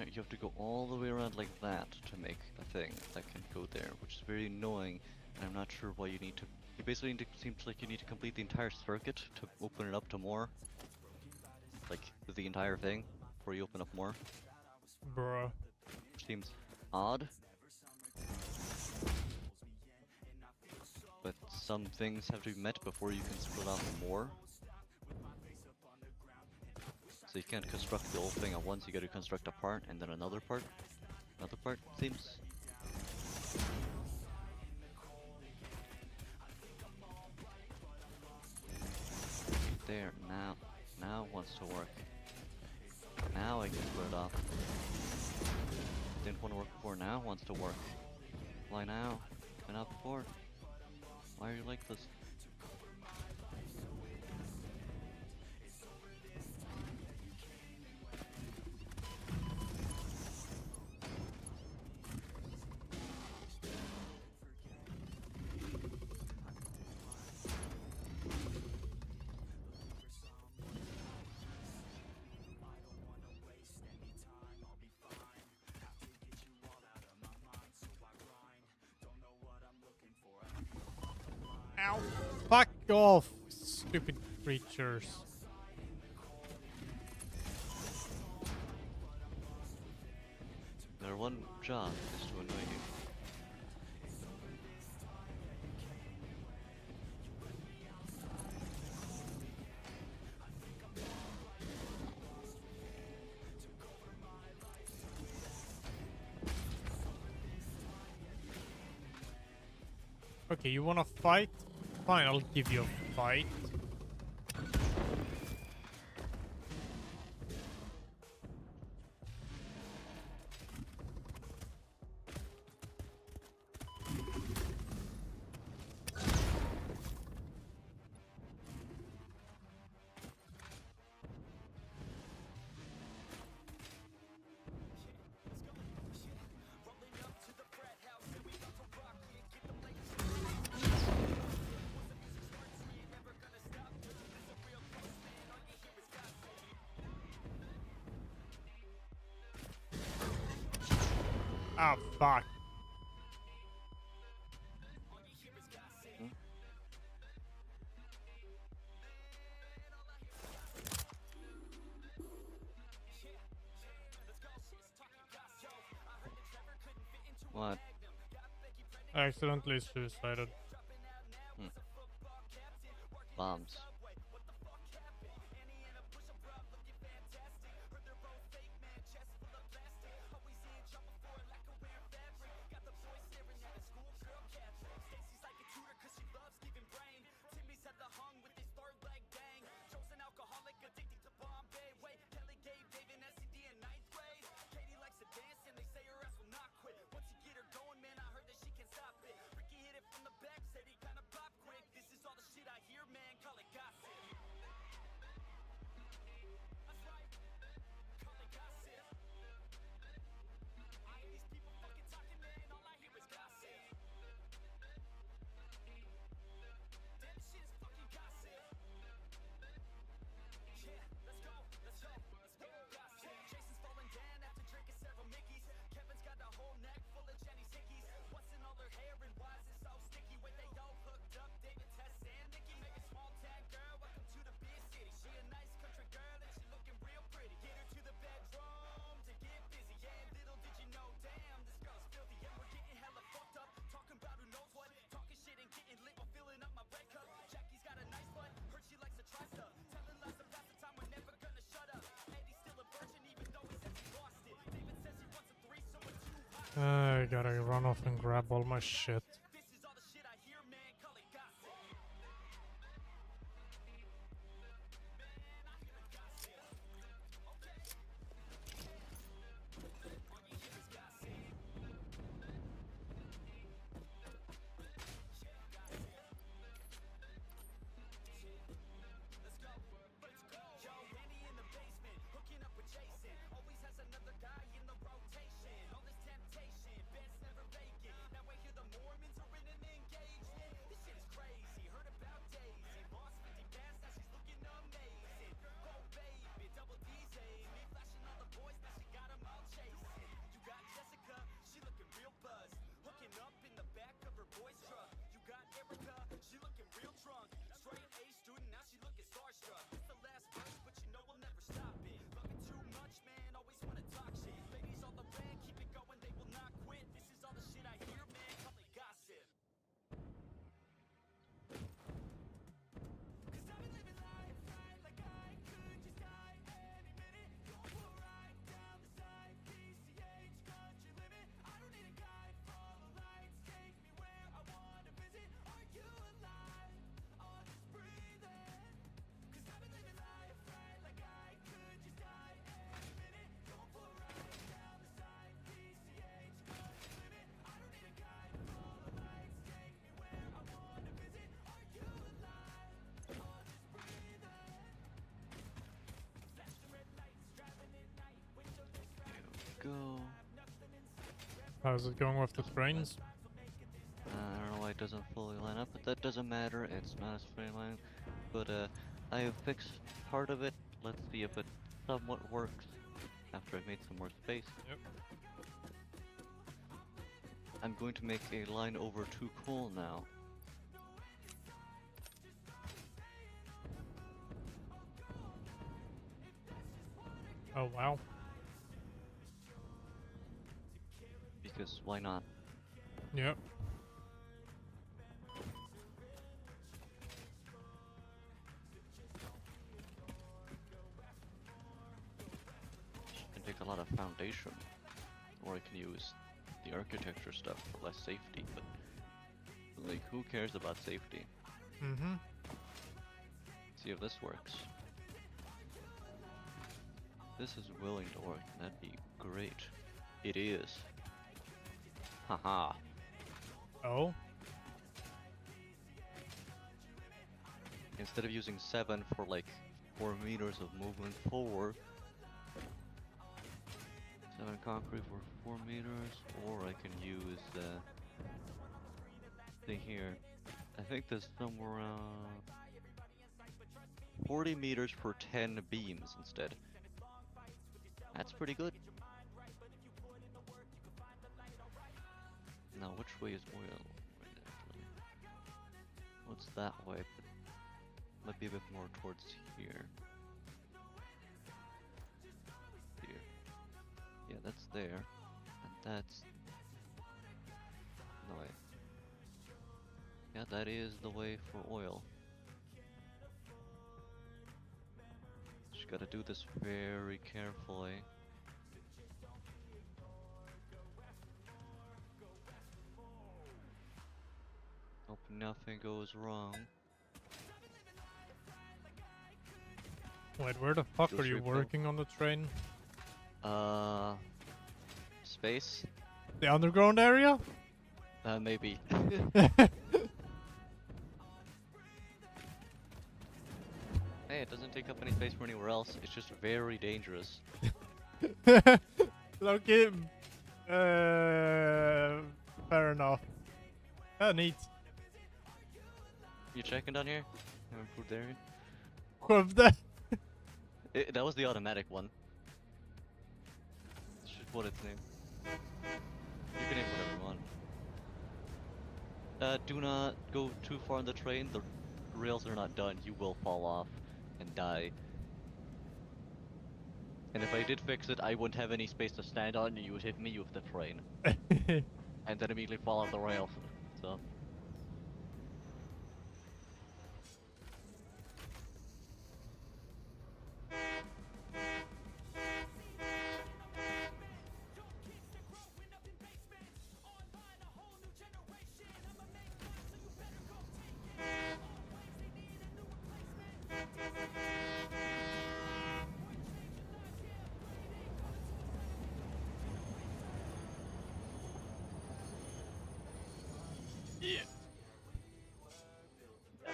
You have to go all the way around like that to make a thing that can go there, which is very annoying, and I'm not sure why you need to. You basically need to, seems like you need to complete the entire circuit to open it up to more. Like, the entire thing, before you open up more. Bruh. Which seems odd. But some things have to be met before you can split off more. So you can't construct the whole thing at once, you gotta construct a part, and then another part. Another part, seems. There, now it wants to work. Now I can split it off. Didn't want to work before, now it wants to work. Why now? And not before. Why are you like this? Ow! Fuck off, stupid creatures. Their one job is to annoy you. Okay, you wanna fight? Fine, I'll give you a fight. Ah, fuck. What? I accidentally suicided. Bombs. I gotta run off and grab all my shit. How's it going with the trains? I don't know why it doesn't fully line up, but that doesn't matter. It's not a straight line. But I have fixed part of it. Let's see if it somewhat works after I've made some more space. Yep. I'm going to make a line over to coal now. Oh wow. Because why not? Yep. I can take a lot of foundation, or I can use the architecture stuff for less safety, but like who cares about safety? Mm-hmm. See if this works. This is willing to work, that'd be great. It is. Haha. Oh. Instead of using 7 for like 4 meters of movement forward, 7 concrete for 4 meters, or I can use thing here. I think there's somewhere around 40 meters for 10 beams instead. That's pretty good. Now, which way is oil? What's that way? Might be a bit more towards here. Here. Yeah, that's there. And that's... No way. Yeah, that is the way for oil. Just gotta do this very carefully. Hope nothing goes wrong. Wait, where the fuck Feel are you free, Phil. working on the train? Space? The underground area? Maybe. Hey, it doesn't take up any space for anywhere else. It's just very dangerous. Okay. Fair enough. Neat. You checking down here? Improved area? With that. That was the automatic one. Should what its name. You can name whatever you want. Do not go too far on the train. The rails are not done. You will fall off and die. And if I did fix it, I wouldn't have any space to stand on, and you would hit me with the train. And then immediately fall off the rails. So.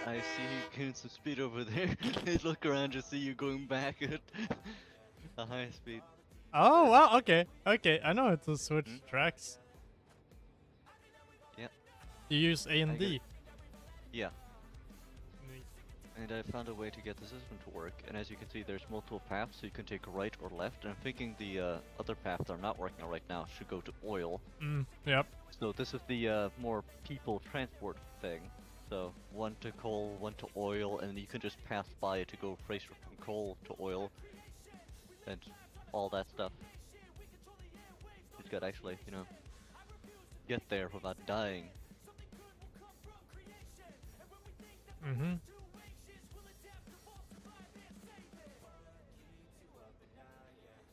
I see you getting some speed over there. I look around to see you going back at a high speed. Oh, wow, okay. Okay, I know how to switch tracks. Yep. You use A and I D. Yeah. And I found a way to get the system to work. And as you can see, there's multiple paths, so you can take right or left. And I'm thinking the other paths that are not working right now should go to oil. Yep. So this is the more people transport thing. So one to coal, one to oil, and you can just pass by it to go freight from coal to oil, and all that stuff. You could actually, you know, get there without dying. Mm-hmm.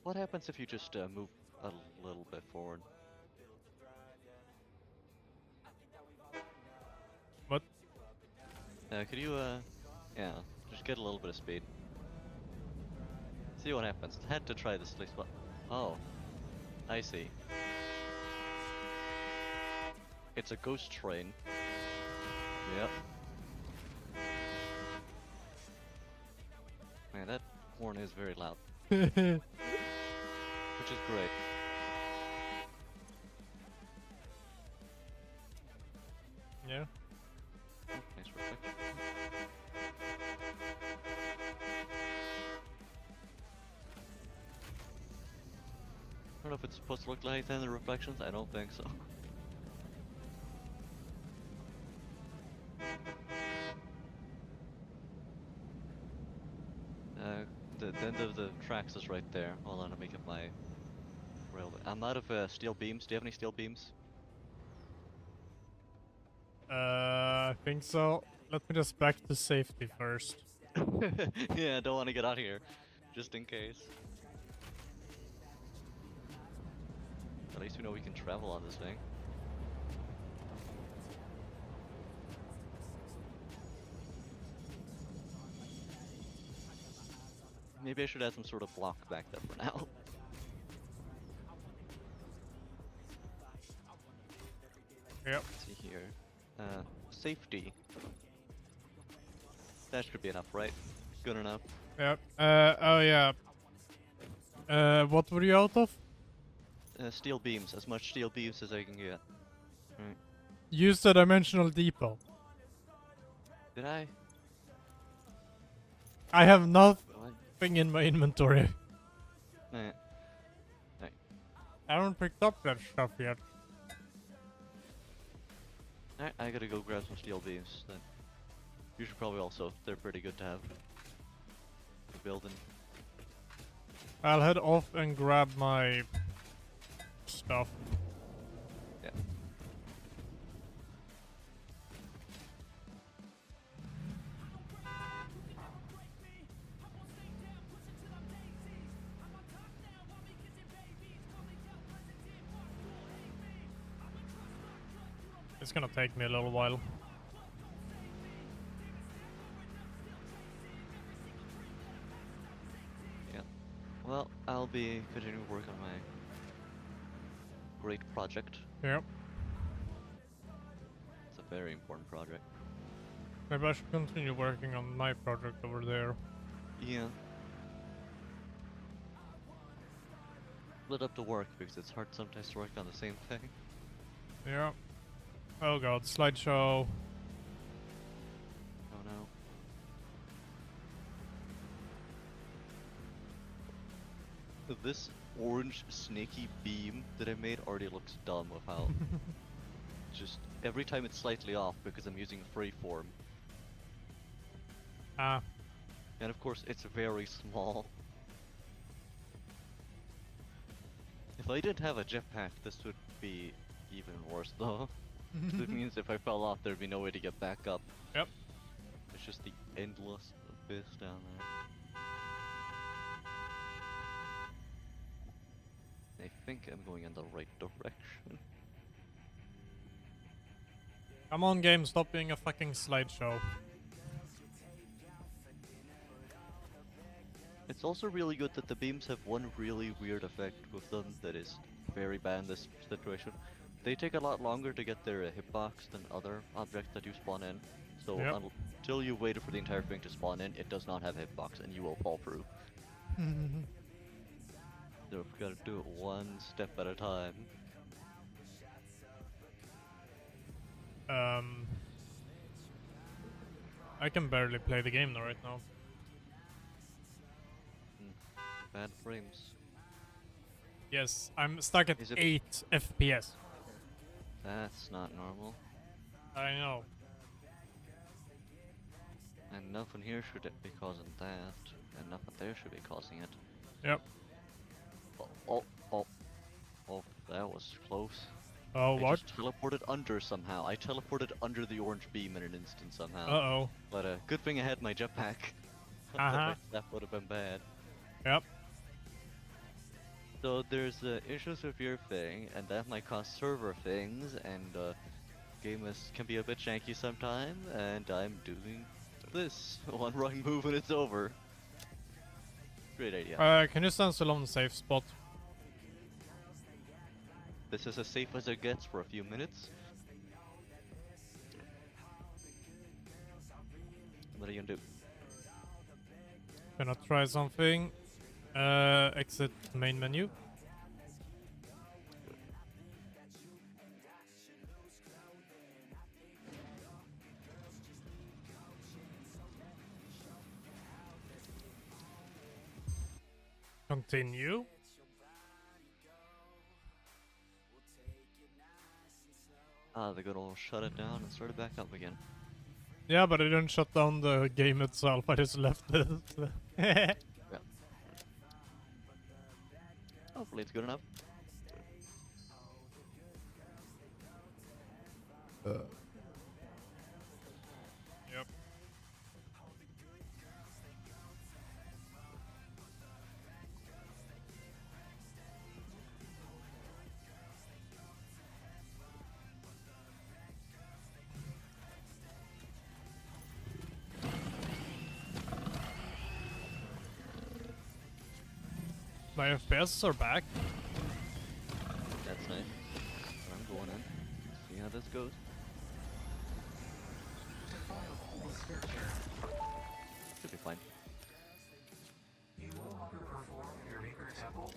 What happens if you just move a little bit forward? What? Could you, yeah, just get a little bit of speed. See what happens. I had to try this place, but... Oh. I see. It's a ghost train. Yep. Man, that horn is very loud. Which is great. don't know if it's supposed to look like that in the reflections. I don't think so. The end of the tracks is right there. Hold on, I'm making my railway. I'm out of steel beams. Do you have any steel beams? I think so. Let me just back to safety first. Yeah, I don't want to get out here, just in case. At least we know we can travel on this thing. Maybe I should add some sort of block back there for now. Yep. Let's see here. Safety. That should be enough, right? Good enough. Yep. Oh yeah. What were you out of? Steel beams. As much steel beams as I can get. Right. Use the dimensional depot. Did I? I have nothing What? in my inventory. Eh. I haven't picked up that stuff yet. Alright, I gotta go grab some steel beams then. You should probably also. They're pretty good to have. For building. I'll head off and grab my stuff. Yeah. It's gonna take me a little while. Yeah. Well, I'll be continuing work on my great project. Yep. It's a very important project. Maybe I should continue working on my project over there. Yeah. Split up the work because it's hard sometimes to work on the same thing. Yeah. Oh god, slideshow. Oh no. This orange snaky beam that I made already looks dumb with how just every time it's slightly off because I'm using freeform. Ah. And of course it's very small. If I didn't have a jetpack, this would be even worse though. That means if I fell off, there'd be no way to get back up. Yep. It's just the endless abyss down there. I think I'm going in the right direction. Come on, game, stop being a fucking slideshow. It's also really good that the beams have one really weird effect with them that is very bad in this situation. They take a lot longer to get their hitbox than other objects that you spawn in. So Yep. until you waited for the entire thing to spawn in, it does not have hitbox and you will fall through. So we've got to do it one step at a time. I can barely play the game right now. Bad frames. Yes, I'm stuck at Is it- 8 FPS. That's not normal. I know. And nothing here should be causing that. And nothing there should be causing it. Yep. Oh, that was close. Oh, I what? just teleported under somehow. I teleported under the orange beam in an instant somehow. Uh-oh. But good thing I had my jetpack. Uh-huh. That would have been bad. Yep. So there's issues with your thing, and that might cause server things, and game can be a bit janky sometimes, and I'm doing this. One wrong move and it's over. Great idea. Can you stand still on the safe spot? This is as safe as it gets for a few minutes. What are you gonna do? Gonna try something. Exit main menu. Continue. Ah, they're gonna shut it down and start it back up again. Yeah, but I didn't shut down the game itself. I just left it. Yeah. Hopefully it's good enough. Yep. My FPS are back. That's nice. I'm going in. See how this goes. Should be fine. You no longer perform in your Maker Temple.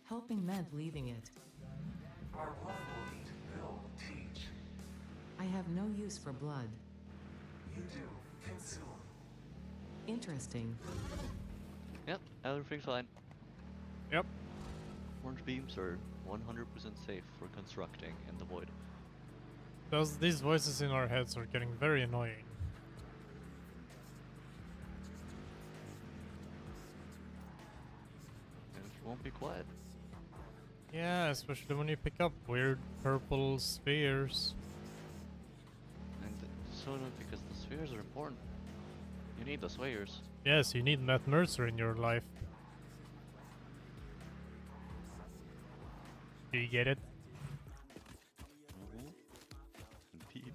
Helping meant leaving it. Our blood will eat, build, teach. I have no use for blood. You do. Consume. Interesting. Yep, everything's fine. Yep. Orange beams are 100% safe for constructing in the void. These voices in our heads are getting very annoying. And it won't be quiet. Yeah, especially when you pick up weird purple spheres. And so not because the spheres are important. You need the swayers. Yes, you need Matt Mercer in your life. Do you get it? Indeed.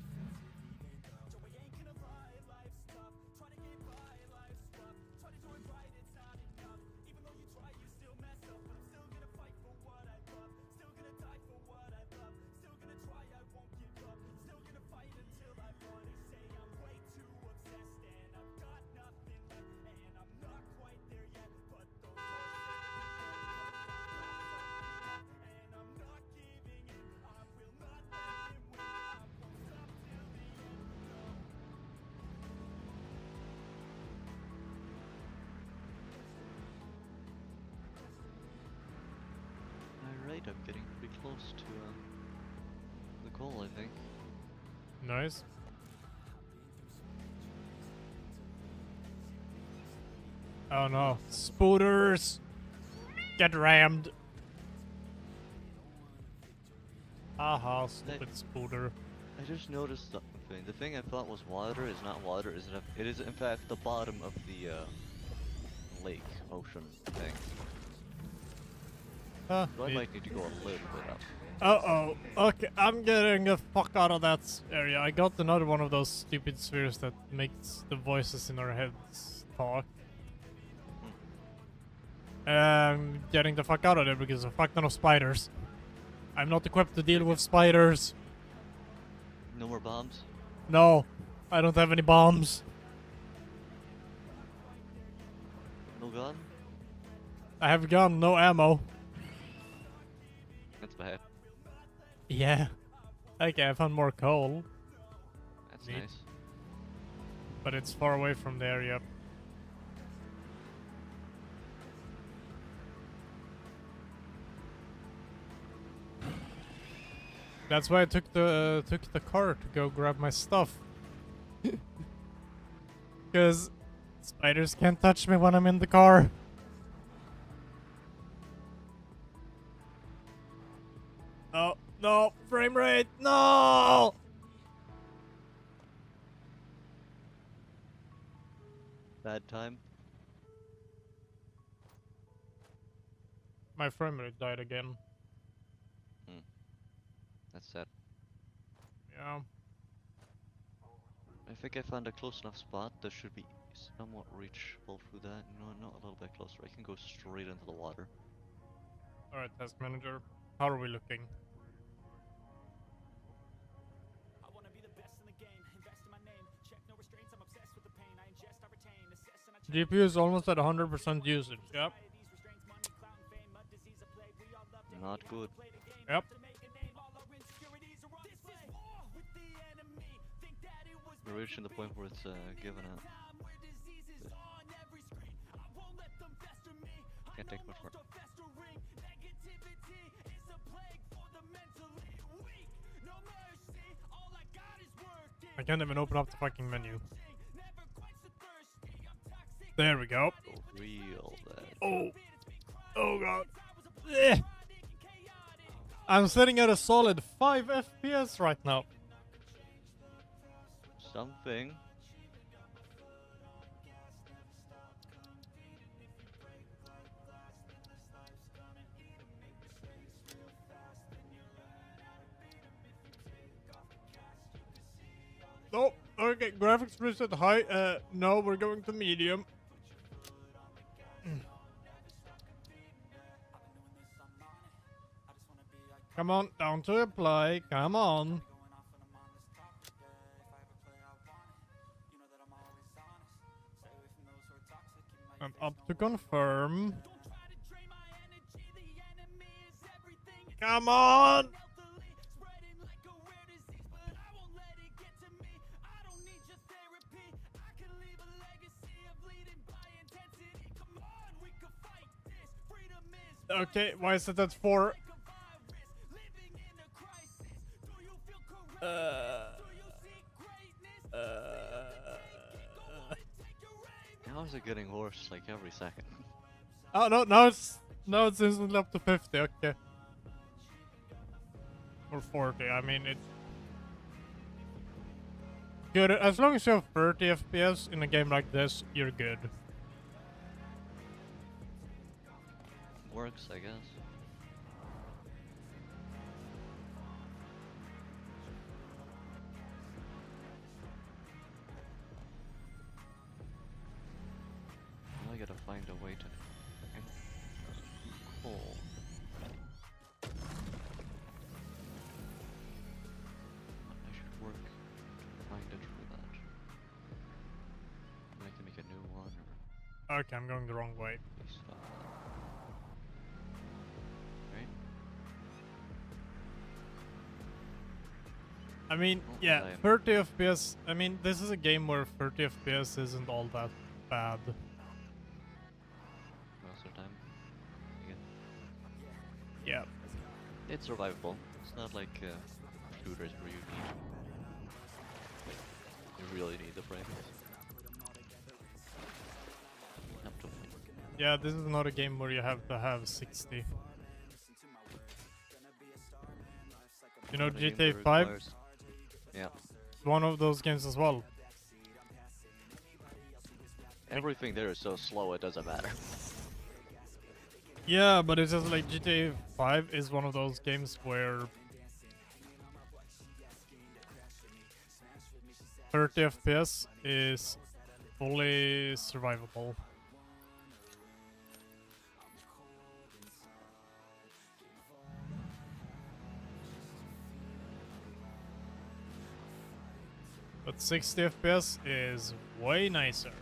Alright, I'm getting pretty close to the goal, I think. Nice. Oh no. Spooters! Get rammed! Haha, stupid spooter. I just noticed something. The thing I thought was water is not water, it is in fact the bottom of the lake, ocean thing. So I might need to go a little bit up. Uh-oh. Okay, I'm getting the fuck out of that area. I got another one of those stupid spheres that makes the voices in our heads talk. I'm getting the fuck out of there because of a fuck ton of spiders. I'm not equipped to deal with spiders. No more bombs? No, I don't have any bombs. No gun? I have a gun, no ammo. That's bad. Yeah. Okay, I found more coal, That's Neat. nice. but it's far away from the area. That's why I took the car to go grab my stuff. Because spiders can't touch me when I'm in the car. Oh, no, frame rate, no! Bad time? My frame rate died again. That's sad. Yeah. I think I found a close enough spot that should be somewhat reachable through that. No, not a little bit closer. I can go straight into the water. Alright, task manager. How are we looking? I wanna be the best in the game, invest in my name, check no restraints, I'm obsessed with the pain, I ingest, I retain, assess and I change. GPU is almost at 100% usage. Yep. These restraints, money, clout and fame, a disease, a plague, we all love to Not good. play the game. Yep. To make a name, all our insecurities are on display. War with the enemy, think that it was We're reaching the point where it's given out. time where disease is on every screen. I won't let them fester me. Can't take much more. Festering negativity is a plague for the mentally weak. No mercy. I can't even open up the fucking menu. There we go. Real that. Oh. Oh god. Eh. I'm sitting at a solid 5 FPS right now. Something. Oh, okay, graphics preset high. No, we're going to medium. Come on, down to apply. Come on. I'm up to confirm. Come on! Okay, why is it at 4? How is it getting worse like every second? Oh no, now it's instantly up to 50. Okay, or 40. I mean, it's good as long as you have 30 FPS in a game like this. You're good. Works, I guess. Now I gotta find a way to coal. I should work to find it for that. I can make a new one or Okay, I'm going the wrong way. stop that. Right? I mean, Oh, yeah, I am- 30 FPS. I mean, this is a game where 30 FPS isn't all that bad. Most of the time. Again. Yeah. It's survivable. It's not like shooters where you really need the frames. Up to me. Yeah, this is not a game where you have to have 60. You know, Not a game GTA that 5, requires- Yeah. one of those games as well. Everything there is so slow it doesn't matter. Yeah, but it's just like GTA 5 is one of those games where 30 FPS is fully survivable. But 60 FPS is way nicer.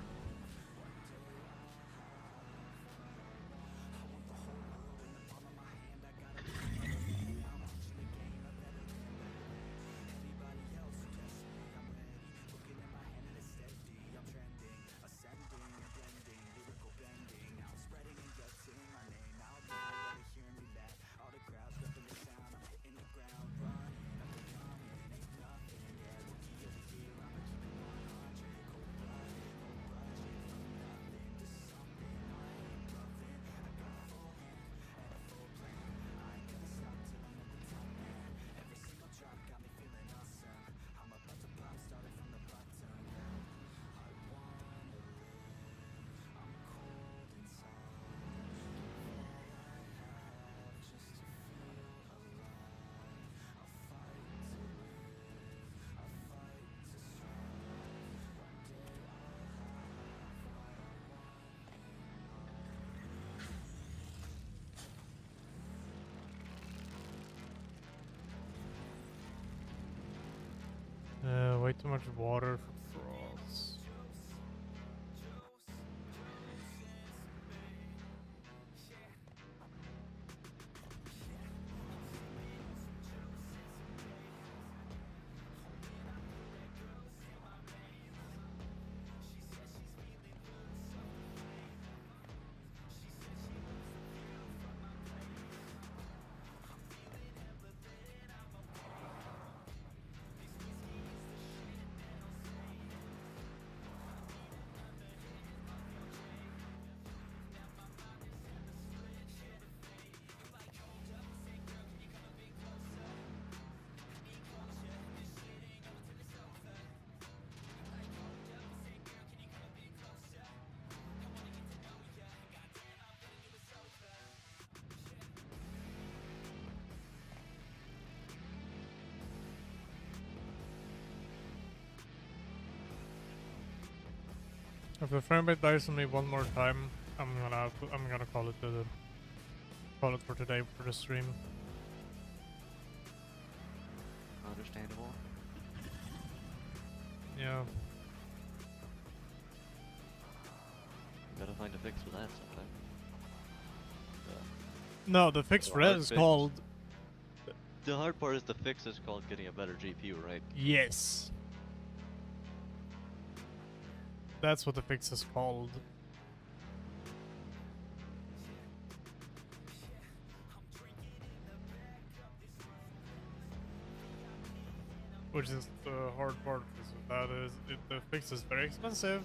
Way too much water for frogs. If the frame rate dies on me one more time, I'm gonna call it for today for the stream. Understandable. Yeah. Gotta find a fix for that sometime. No, the fix The for that hard is fix. called The hard part is the fix is called getting a better GPU, right? yes. That's what the fix is called. Which is the hard part, because that is the fix is very expensive.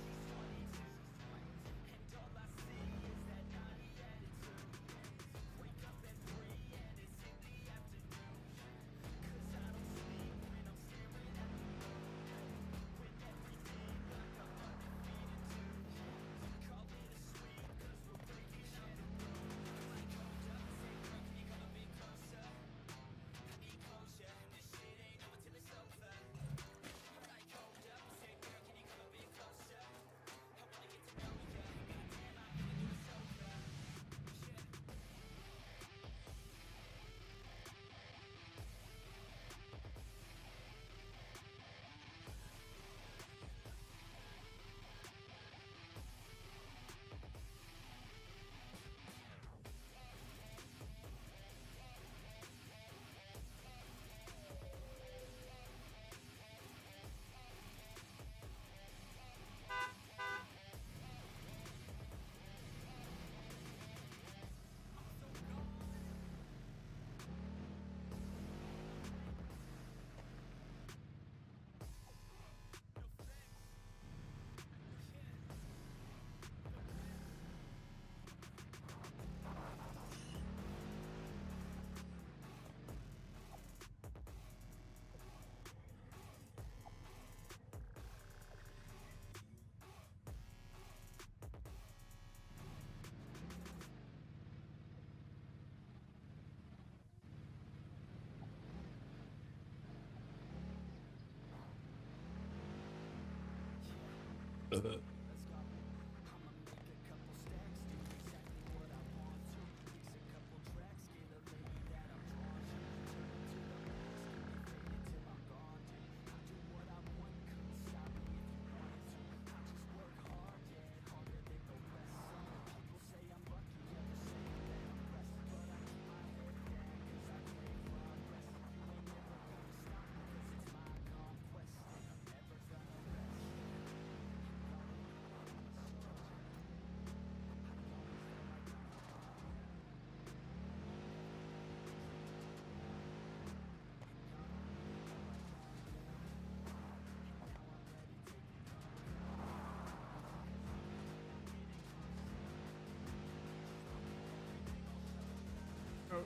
Oh,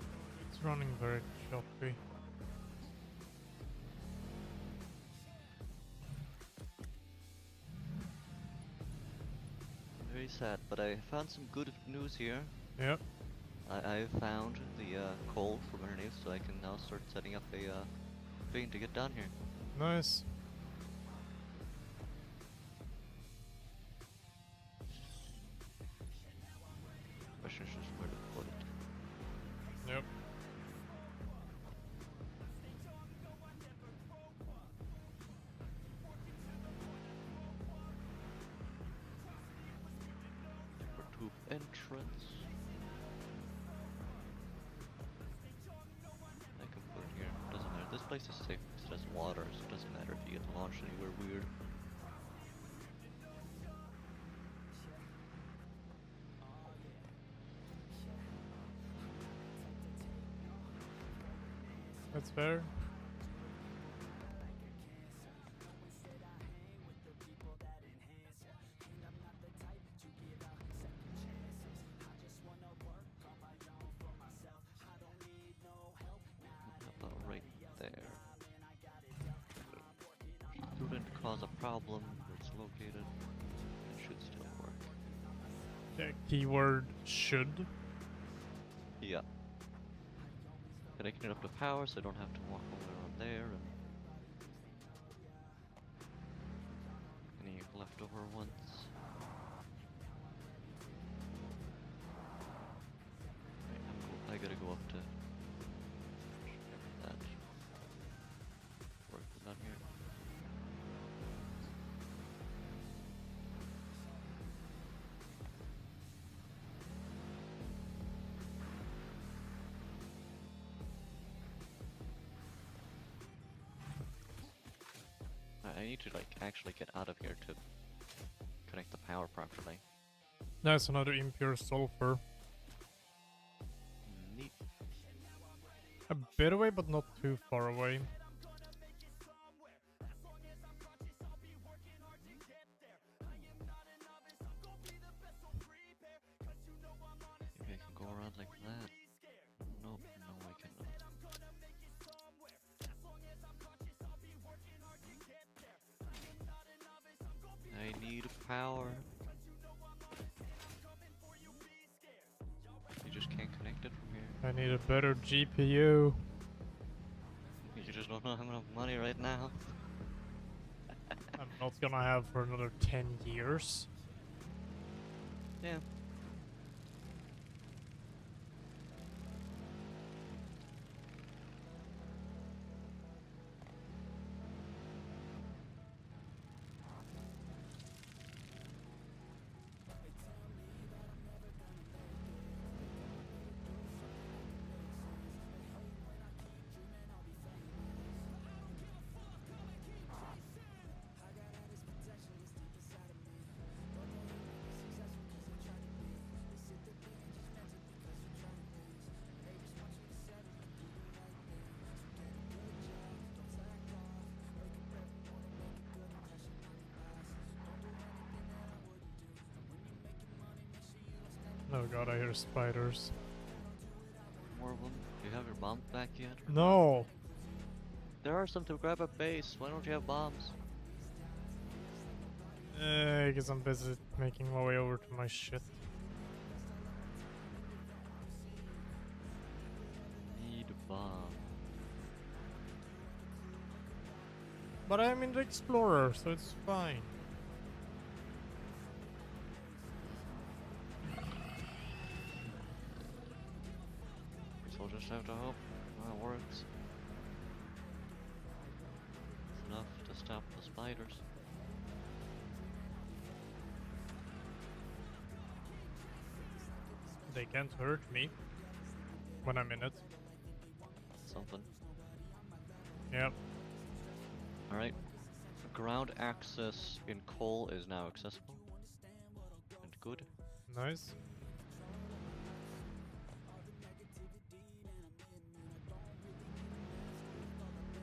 it's running very choppy. Very sad, but I found some good news here. Yep. I found the coal from underneath, so I can now start setting up a thing to get down here. Nice. Question is just where to put it. Yep. For tube entrance. I can put it here. Doesn't matter. This place is safe because it has water, so it doesn't matter if you get launched anywhere weird. That's fair. About right there. Shouldn't cause a problem where it's located. It should still work. Yeah, keyword should. Yeah. Connecting it up to power so I don't have to walk all the way around there and any leftover ones. I need to like actually get out of here to connect the power properly. That's another impure sulfur. Neat. A bit away, but not too far away. Maybe I can go around like that. Nope, no I cannot. I need power. You just can't connect it from here. I need a better GPU. You just don't have enough money right now. I'm not gonna have for another 10 years. Yeah. Oh god, I hear spiders. More of them. Do you have your bombs back yet? or not? No! There are some to grab a base. Why don't you have bombs? I guess I'm busy making my way over to my shit. Need a bomb. But I'm in the Explorer, so it's fine. So we'll just have to hope that works. It's enough to stop the spiders. They can't hurt me when I'm in it. Something. Yep. Alright. Ground access in coal is now accessible. And good. Nice.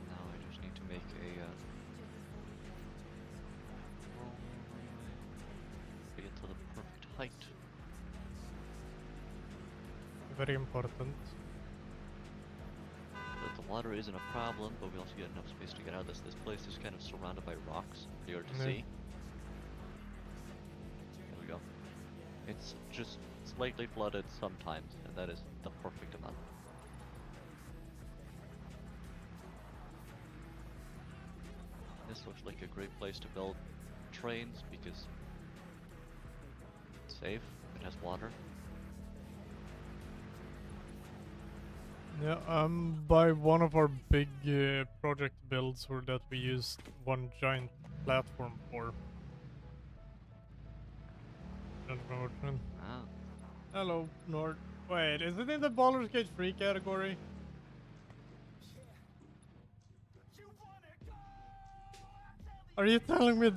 Now I just need to make a to get to the perfect height. Very important. That the water isn't a problem, but we also get enough space to get out of this. This place is kind of surrounded by rocks, pretty hard to Yeah. see. There we go. It's just slightly flooded sometimes, and that is the perfect amount. This looks like a great place to build trains because it's safe, it has water. Yeah, by one of our big project builds were that we used one giant platform for. Don't know which one. Ah, Hello, Nord. Wait, is it in the Baldur's Gate 3 category? Are you telling me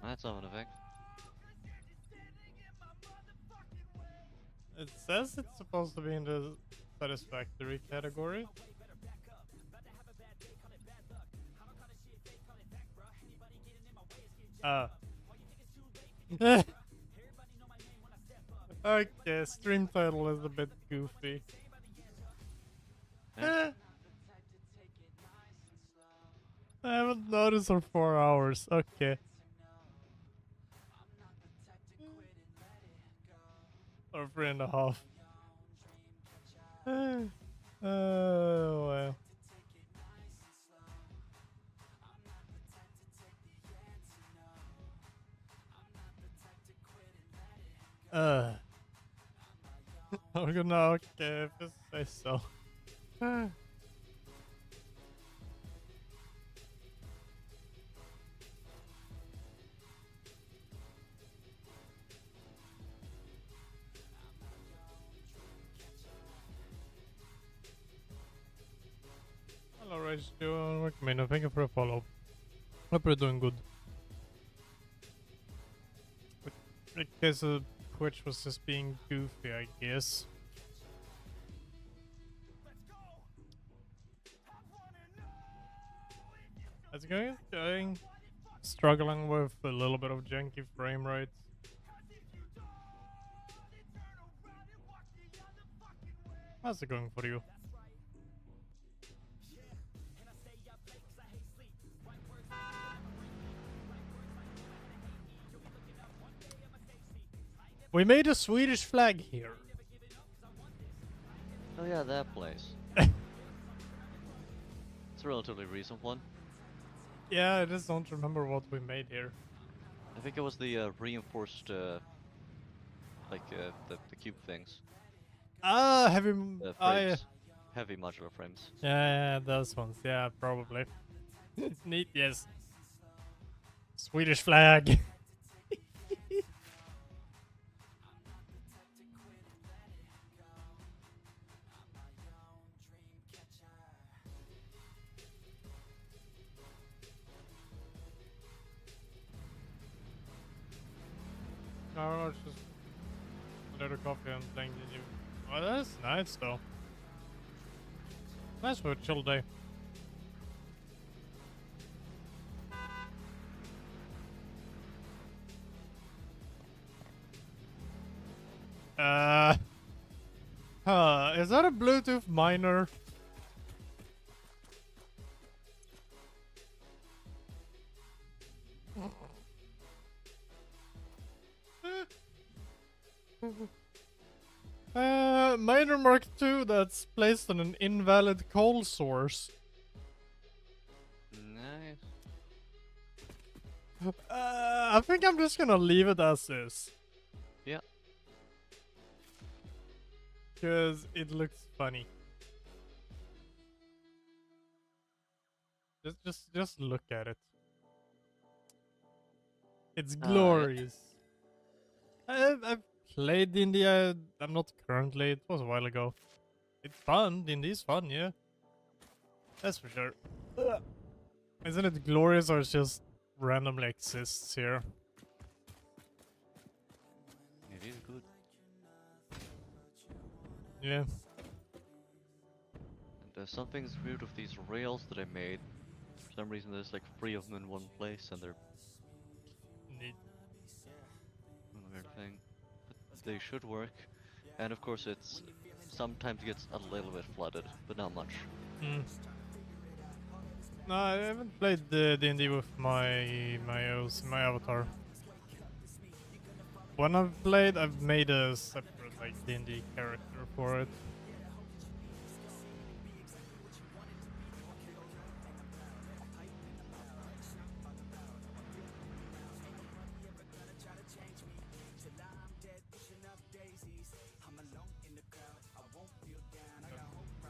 that's of an effect. It says it's supposed to be in the satisfactory category. Okay, stream title is a bit goofy. I haven't noticed for 4 hours. Okay. Or 3.5. Oh well. I'm gonna okay if you say so. Twitch doing? What I thank you for a follow. Hope you're doing good. But I guess Twitch was just being goofy, I guess. How's it going? Going. Struggling with a little bit of janky frame rates. How's it going for you? We made a Swedish flag here. Oh yeah, that place. It's a relatively recent one. Yeah, I just don't remember what we made here. I think it was the reinforced, like the cube things, Ah, the frames, heavy modular frames. yeah, those ones. Yeah, probably. Neat, yes. Swedish flag. No, it's just a little coffee and playing the new. Oh, that's nice though. Nice for a chill day. Is that a Bluetooth miner? Miner Mark II that's placed on an invalid coal source. Nice. I think I'm just gonna leave it as is. Yeah. Because it looks funny. Just look at it. It's Yeah. glorious. I've played D&D. I'm not currently. It was a while ago. It's fun. D&D is fun, yeah. That's for sure. Isn't it glorious or it just randomly exists here? It is good. Yeah. And something's weird with these rails that I made. For some reason, there's like 3 of them in one place, and they're Neat. a weird thing. But they should work. And of course, it's sometimes gets a little bit flooded, but not much. Mm. No, I haven't played the D&D with my avatar. When I've played, I've made a separate like D&D character for it.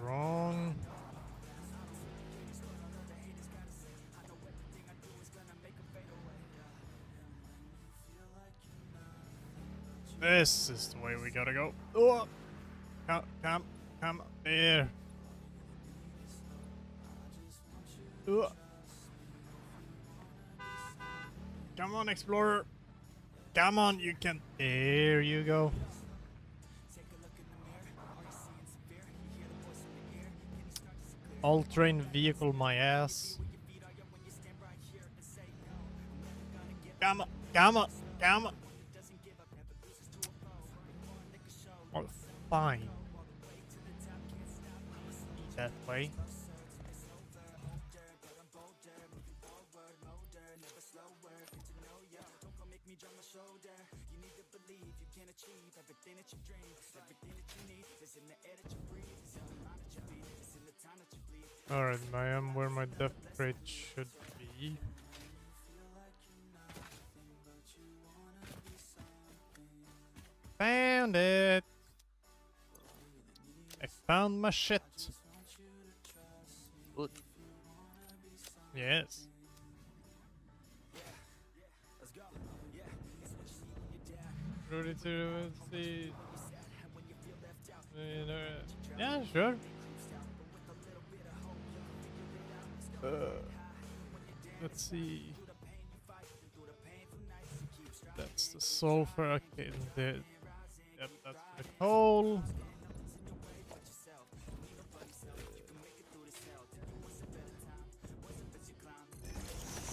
Wrong. This is the way we gotta go. Oh, come there. Oh. Come on, explorer. Come on, you can. There you go. All-terrain vehicle, my ass. Come on, come on, come on. Oh, fine. That way. Alright, I am where my death rate should be. Found it! I found my shit. Good. Yes. Ready to see? Yeah, sure. Let's see. That's the sulfur. Okay, yep, that's the coal.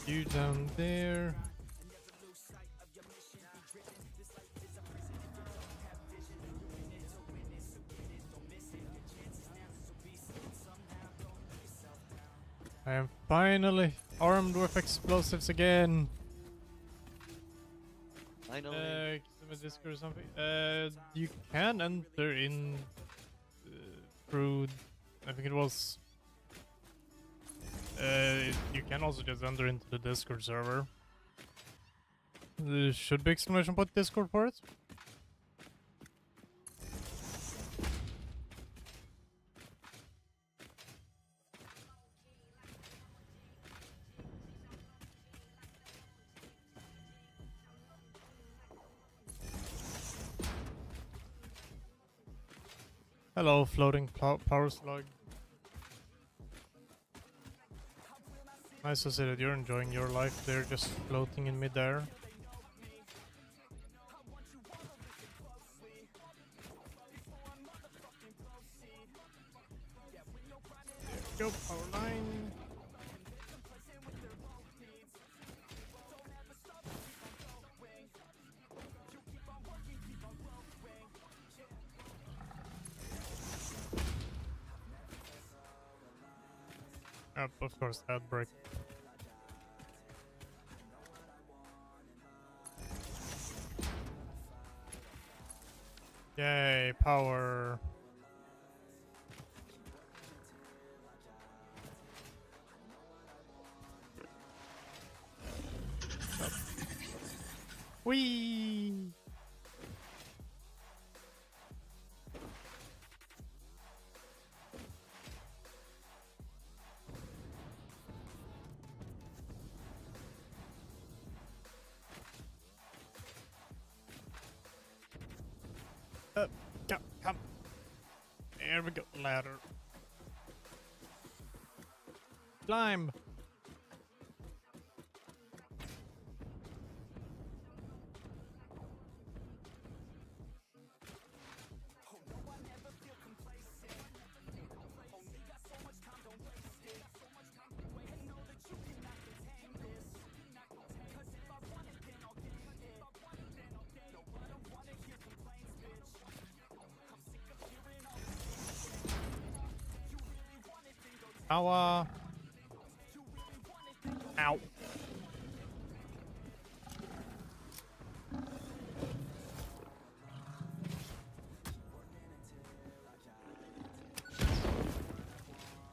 You down there. I am finally armed with explosives again. I know. Give me a Discord or something. You can enter in through. I think it was. You can also just enter into the Discord server. There should be exclamation point Discord for it. Hello, floating power slug. Nice to see that you're enjoying your life. They're just floating in midair. There we go, power line. Yep, of course, that break. Yay, power. Whee! Come. There we go, ladder. Climb. Ow. Ow.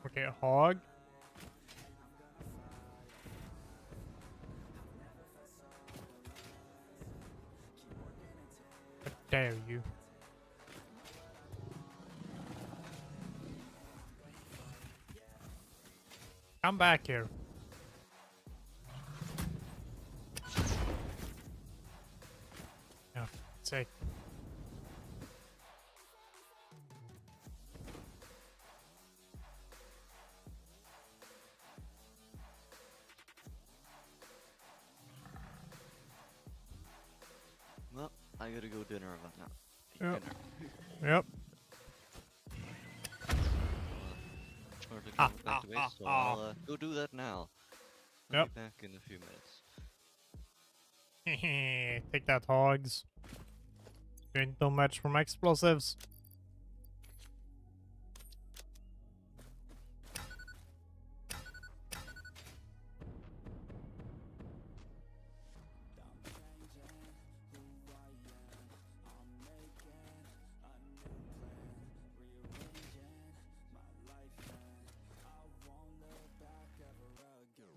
Okay, a hog. How dare you? Come back here. Yeah, sake. Well, I gotta go dinner now. Yep. Dinner. Yep. Back to base, so I'll go do that now. I'll Yep. be back in a few minutes. Take that, hogs. You ain't no match for my explosives.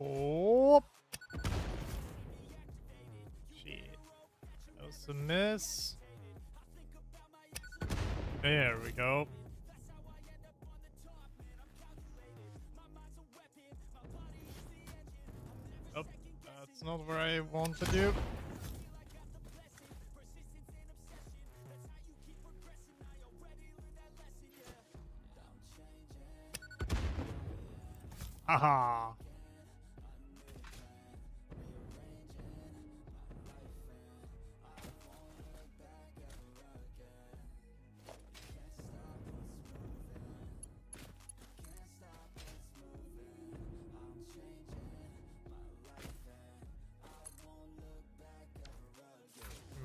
Oh, shit. That was a miss. There we go. Oh, that's not where I wanted you. Haha.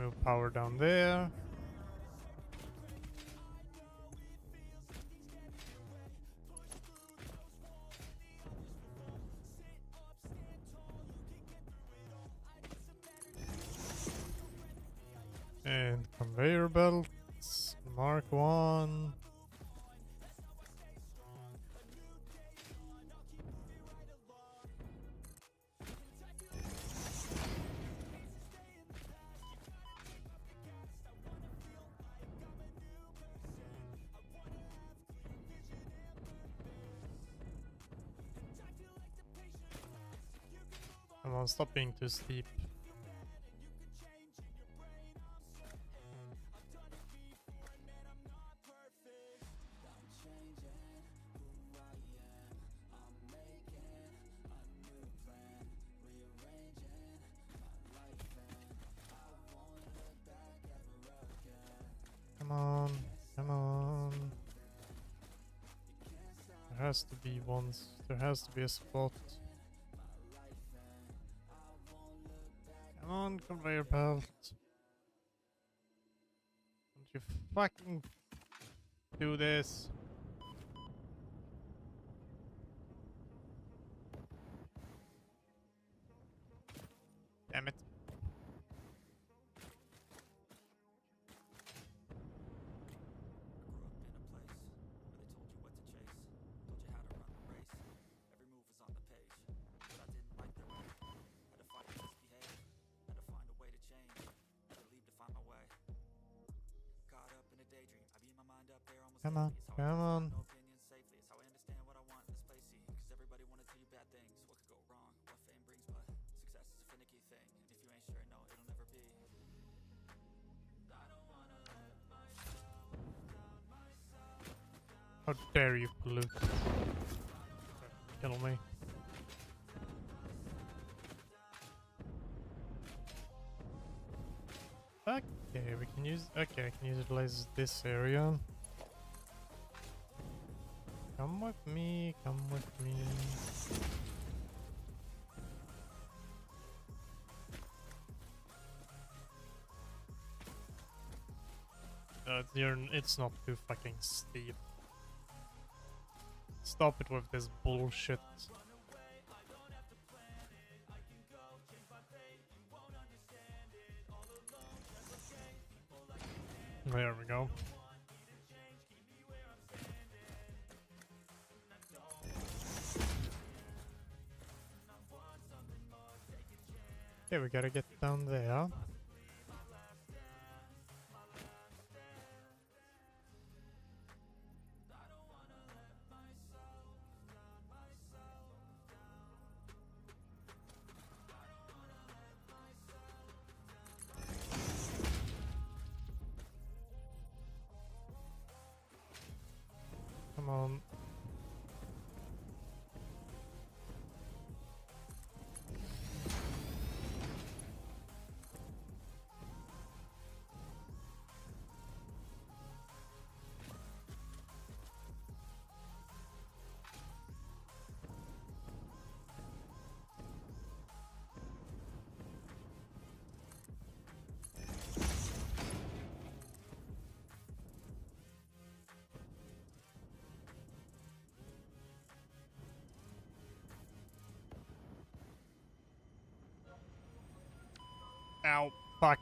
Move power down there. And conveyor belts, Mark 1. Come on, stop being too steep. Come on, come on. There has to be once. There has to be a spot. Come on, conveyor belt. Don't you fucking do this. Damn it. Come on, come on. How dare you pollute? Kill me. Okay, we can use. Okay, I can utilize this area. Come with me, come with me. It's not too fucking steep. Stop it with this bullshit. There we go. Okay, we gotta get down there. Come on. Ow, fuck.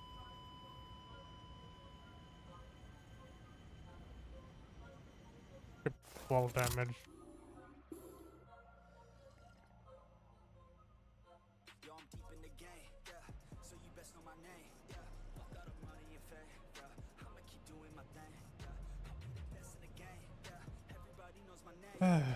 Wall damage. Yo, I'm deep in the game, yeah. So you best know my name, yeah. Fuck all the money and fame, yeah. I'ma keep doing my thing, yeah. I'll be the best in the game, yeah. Everybody knows my name.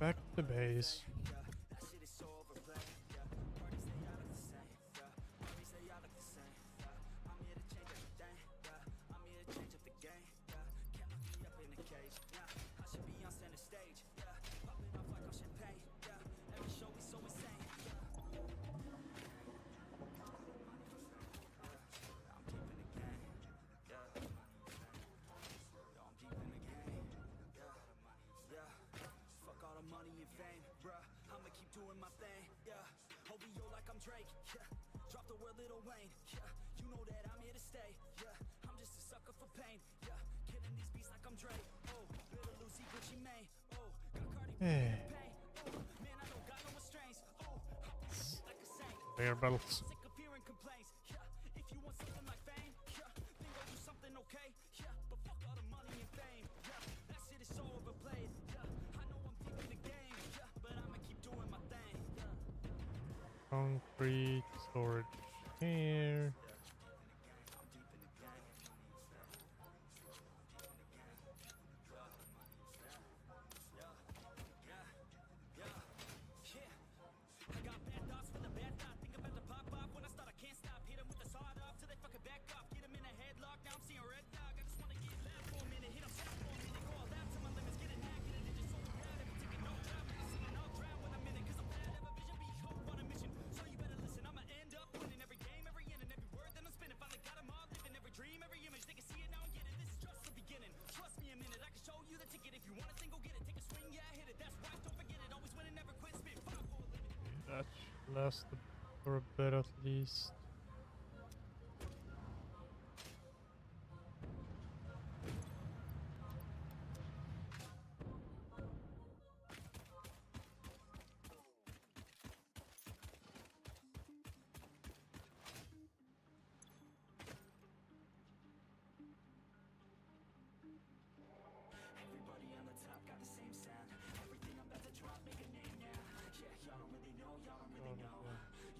Back to base. Yeah, that shit is so overplayed, yeah. Parties they all look the same, yeah. Parties they all look the same, yeah. I'm here to change everything, yeah. I'm here to change up the game, yeah. Can't lock me up in a cage, yeah. I should be on center stage, yeah. Popping off like I'm champagne, yeah. Every show is so insane, yeah. I'm deep in the game, yeah. Yo, I'm deep in the game, yeah. Yeah. Fuck all the money and fame, bruh. I'ma keep doing my thing, yeah. OVO like I'm Drake, yeah. Drop the word Lil Wayne, yeah. You You know that I'm here to stay. Yeah, I'm just a sucker for pain. Yeah, killing these beats like I'm Dre. Oh, little Lucy, Gucci Mane. Oh, got Cardi B in the pain. Oh, man, I don't got no restraints. Oh, like a saint. Bear belts. Sick of hearing complaints. Yeah, if you want something like fame, yeah, then go do something okay. Yeah, but fuck all the money and fame. Yeah, that shit is so overplayed. Yeah, I know I'm deep in the game. Yeah, but I'ma keep doing my thing. Yeah. Concrete storage here. I got bad thoughts with a bad thought. Think about to pop off when I start. I can't stop. Hit 'em with the sawed off till they fucking back off. Get 'em in a headlock. Now I'm seeing red dog. I just wanna get loud for a minute. Hit 'em sound for a minute. Go all out till my limits. Get it now. Get it in just so loud. Every ticket, no job. I'm singing all drown when I'm in it. 'Cause I'm bad. Have a vision. Be hope on a mission. So you better listen. I'ma end up winning every game, every inning, every word that I'm spinning. Finally got 'em all living. Every dream, every image. They can see it now and get it. This is just the beginning. Trust me a minute. I can show you the ticket. If you want it, then go get it. Take a swing. Yeah, hit it. That's right. Don't forget it. Always win and never quit. Spit 5 for a living. That should last for a bit at least. Everybody on the top got the same sound. Everything I'm about to drop, make a name now. Yeah, y'all don't really know, y'all don't really know.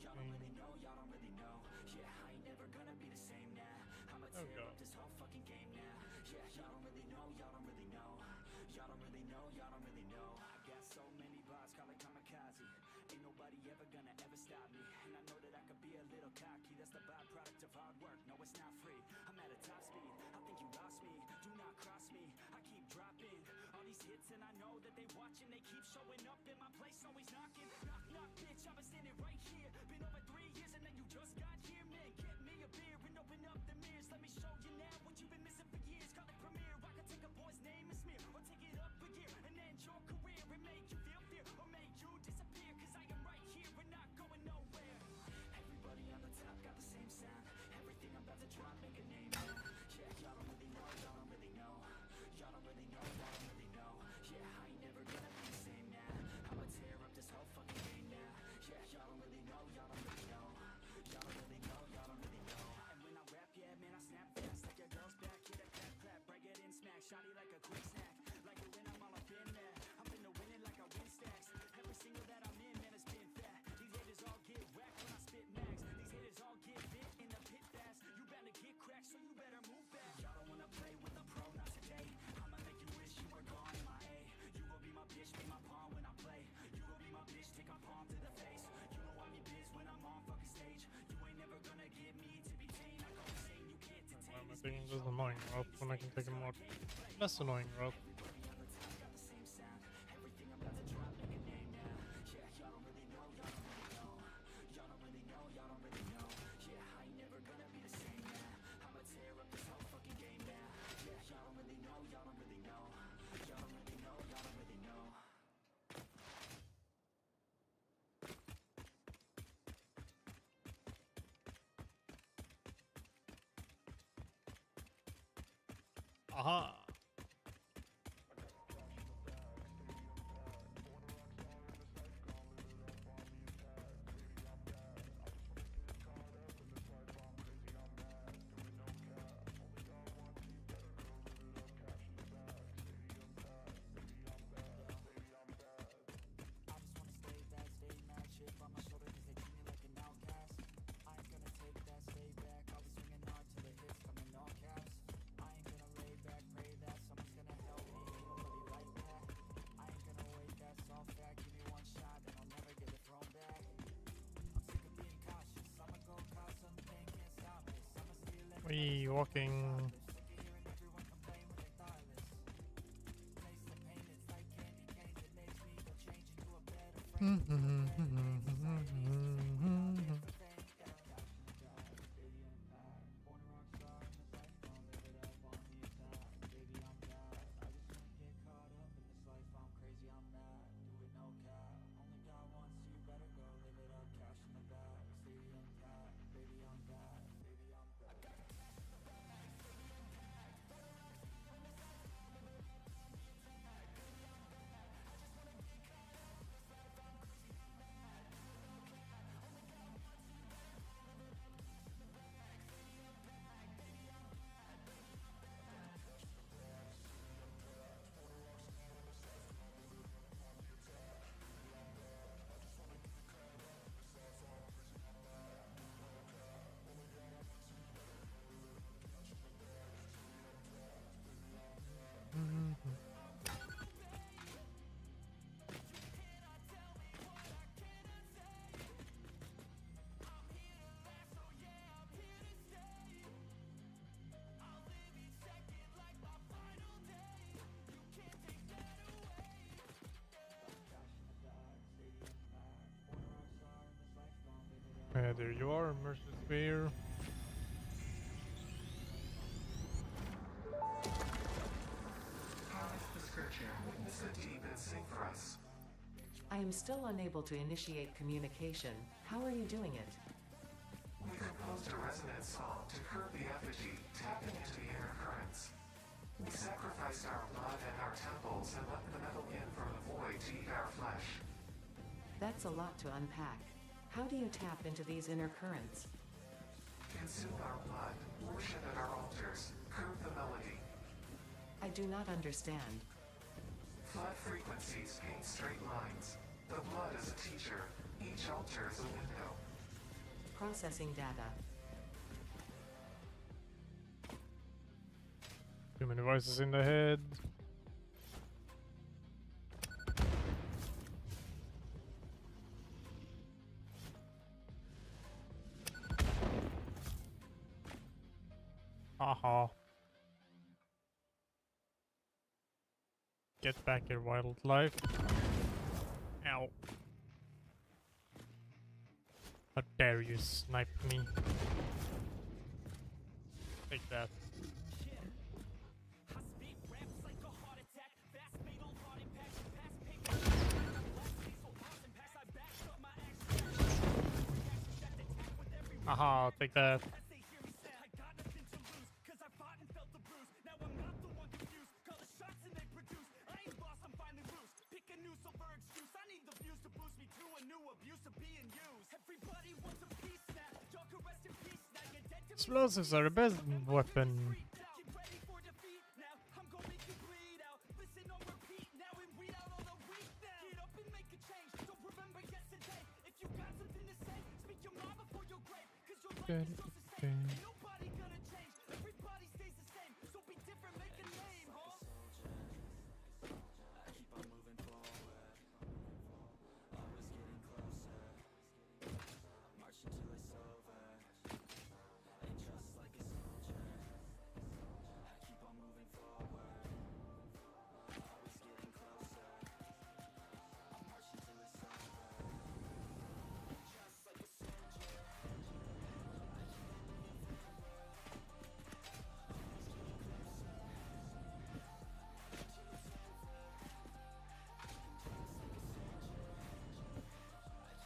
Y'all don't really know, y'all don't really know. Yeah, I ain't never gonna be the same now. I'ma tear up this whole fucking game now. Yeah, y'all don't really know, y'all don't really know. Y'all don't really know, y'all don't really know. I got so many bars, call it kamikaze. Ain't nobody ever gonna ever stop me. And I know that I could be a little cocky. That's the byproduct of hard work. No, it's not free. I'm at a top speed. I think you lost me. Do not cross me. I keep dropping all these hits and I know that they watching. They keep showing up in my place, always knocking. Knock, knock, bitch, I've been standing right here. Been over 3 years and then you just got here. Man, get me a beer and open up the mirrors. Let me show you now what you've been missing for years. Call it premiere. I can take a boy's name and smear, or take it up a year and end your career and make you feel fear, or make you disappear. Cause I am right here and not going nowhere. Everybody on the top got the same sound. Everything I'm about to drop, make a name now. Yeah, y'all don't really know, y'all don't really know. Y'all don't really know, y'all don't really know. Yeah, I ain't never gonna be the same now. I'ma tear up this whole fucking game now. Yeah, y'all don't really know, y'all don't really know. Y'all don't really know, y'all don't really know. And when I rap, yeah, man, I snap fast. Like your girl's back, hit a clap, clap, break it in, smack. Shotty like a quick snack. Like it when I'm all up in there. I'm finna win it like I win stacks. Every single that I'm in, man, it's been fat. These haters all get whacked when I spit max. These haters all get bit in the pit fast. You better get cracked, so you better move back. Y'all don't wanna play with a pro, not today. I'ma make you wish you were gone in my A. You gon' be my bitch, be my pawn when I play. You gon' be my bitch, take my palm to the face. You know I'm in biz when I'm on fucking stage. You ain't never gonna get me to be tamed. I go insane, you can't detain I'm taking this annoying route when I can take a more less annoying route. Everybody on the top got the same sound. Everything I'm about to drop, make a name now. Yeah, y'all don't really know, y'all don't really know. Y'all don't really know, y'all don't really know. Yeah, I ain't never gonna be the same now. I'ma tear up this whole fucking game now. Yeah, y'all don't really know, y'all don't really know. Y'all don't really know, y'all don't really know. Aha! I just wanna stay back, stay mad, chip on my shoulder cause they treat me like an outcast. I ain't gonna take that, stay back, I'll be swinging hard till the hits come in all caps. I ain't gonna lay back, pray that someone's gonna help me, ain't nobody like that. I ain't gonna wait, that's all fact, give me one shot and I'll never get it thrown back. I'm sick of being cautious, I'ma go cause something, can't stop this. I'ma steal it. We walking. Sick of hearing everyone complain when they're thoughtless. Taste the pain, it's like candy canes, it makes me go change into a better friend. Baby, I'm bad, baby, I'm There you are, immersive sphere. Product description. Witness a deep and sing for us. I am still unable to initiate communication. How are you doing it? We composed a resonant song to curb the effigy, tapping into the inner currents. We sacrificed our blood and our temples and let the metal in from the void to eat our flesh. That's a lot to unpack. How do you tap into these inner currents? Consume our blood, worship at our altars, curb the melody. I do not understand. Flood frequencies paint straight lines. The blood is a teacher. Each altar is a window. Processing data. Too many voices in the head. Aha. Get back here, wildlife. Ow. How dare you snipe me? Take that. Aha, take that. Explosives are the best weapon. Good. Okay.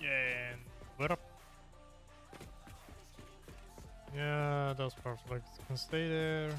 Yeah, and what up? Yeah, those perfect can stay there.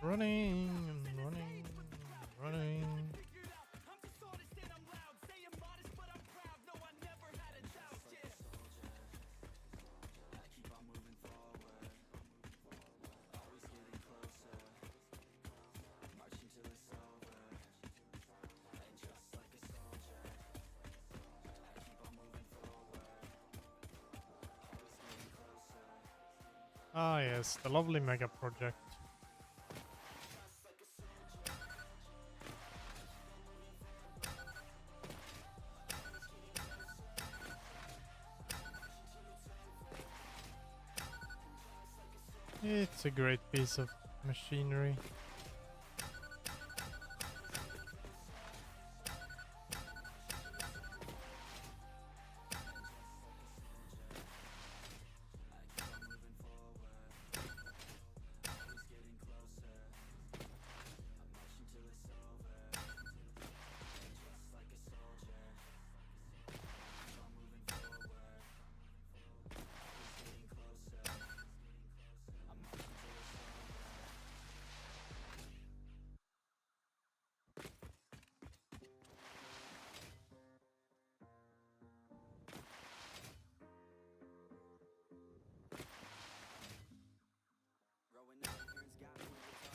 Running, running, running. Ah yes, the lovely mega project. It's a great piece of machinery.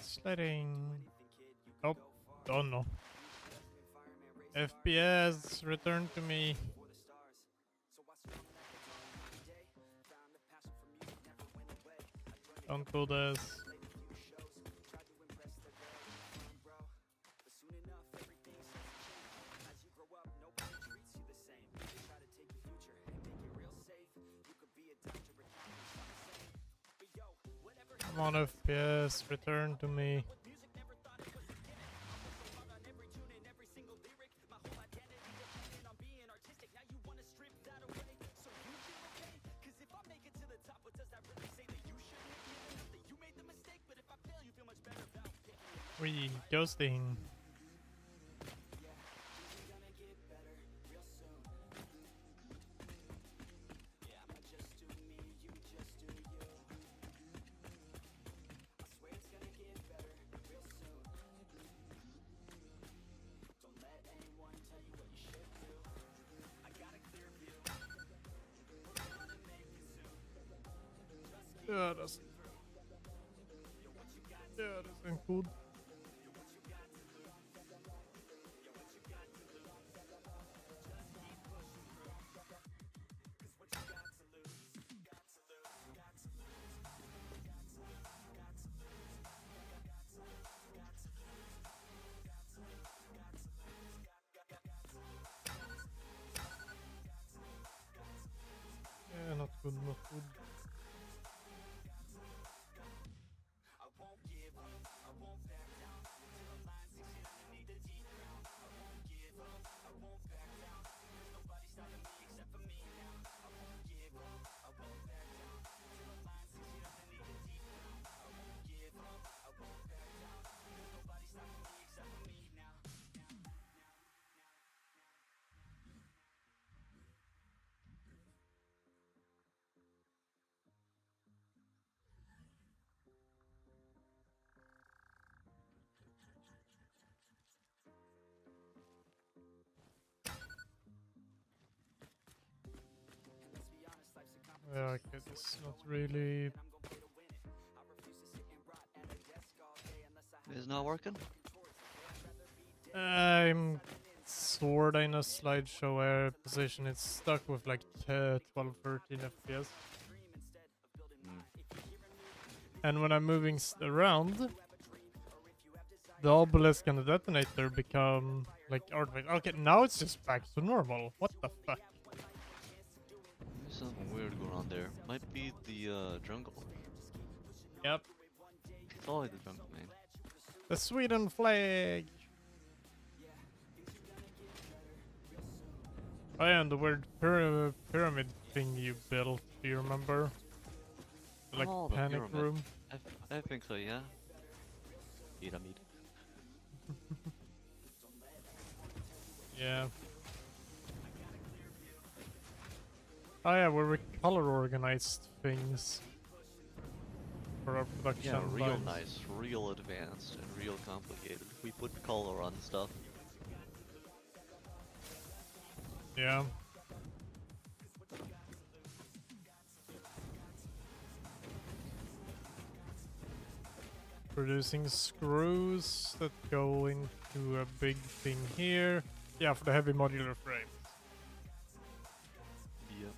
Sledding. Nope. Don't know. FPS, return to me. Don't do this. Come on, FPS, return to me. We ghosting. Ja, das ist ein gut. Yeah, not good, not good. Yeah, okay, this is not really. It's not working? I'm sorta in a slideshow air position. It's stuck with like 12, 13 FPS. And when I'm moving around, the obelisk and the detonator become like artifacts. Okay, now it's just back to normal. What the fuck? There's something weird going on there. Might be the jungle. Yep. It's always the jungle, man. The Sweden flag! Oh yeah, and the weird pyramid thing you built, do you remember? Like Oh, the panic pyramid. room? I think so, yeah. Pyramid. Yeah. Oh yeah, where we color organized things for our production Yeah, real lines. nice, real advanced, and real complicated. We put color on stuff. Yeah. Producing screws that go into a big thing here. Yeah, for the heavy modular frame. Yep.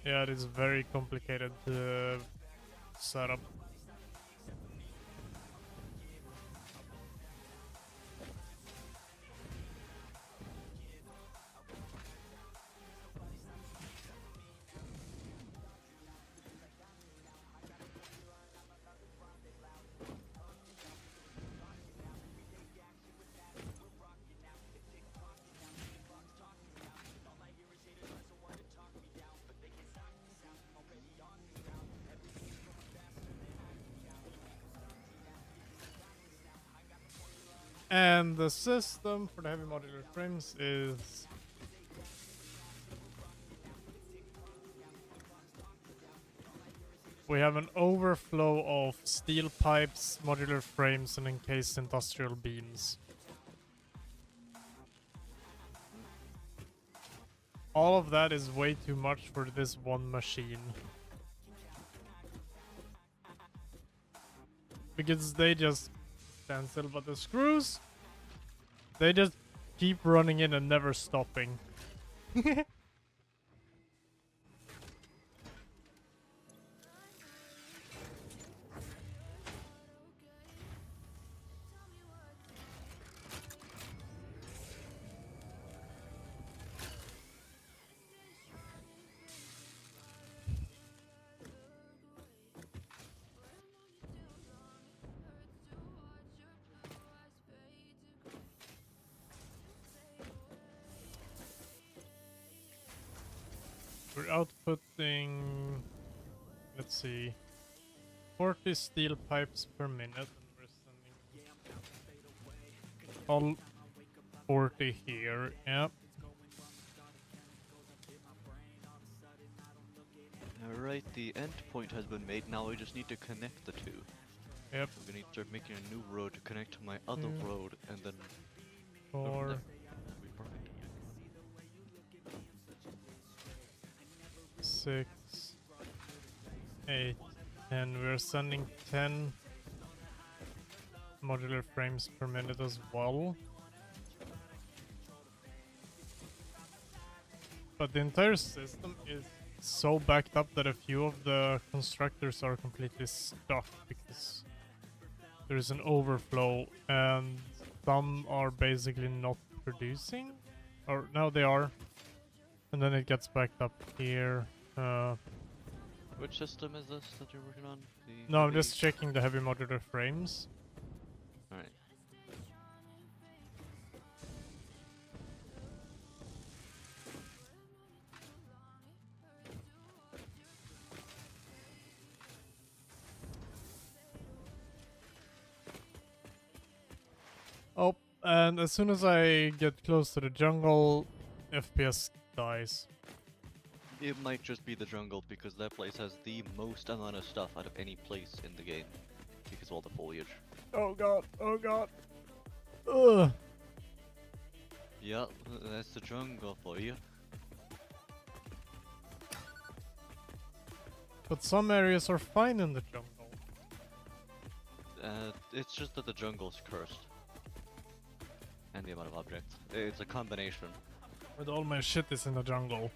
Yeah, it is very complicated setup. And the system for the heavy modular frames is we have an overflow of steel pipes, modular frames, and encased industrial beams. all of that is way too much for this one machine. Because they just stand still, but the screws, they just keep running in and never stopping. We're outputting, let's see, 40 steel pipes per minute, and we're sending all 40 here. Yep. Alright, the endpoint has been made. Now we just need to connect the two. Yep. We're gonna need to start making a new road to connect to my other road, and then 4, that'll be perfect. 6, 8, 10. We're sending 10 modular frames per minute as well. But the entire system is so backed up that a few of the constructors are completely stuck because there is an overflow and some are basically not producing. Or no, they are. And then it gets backed up here. Which system is this that you're working on? The No, I'm heavy- just checking the heavy modular frames. Alright. Oh, and as soon as I get close to the jungle, FPS dies. It might just be the jungle because that place has the most amount of stuff out of any place in the game because of all the foliage. Oh god, oh god. Ugh. Yeah, that's the jungle for you. But some areas are fine in the jungle. It's just that the jungle's cursed. And the amount of objects. It's a combination. But all my shit is in the jungle.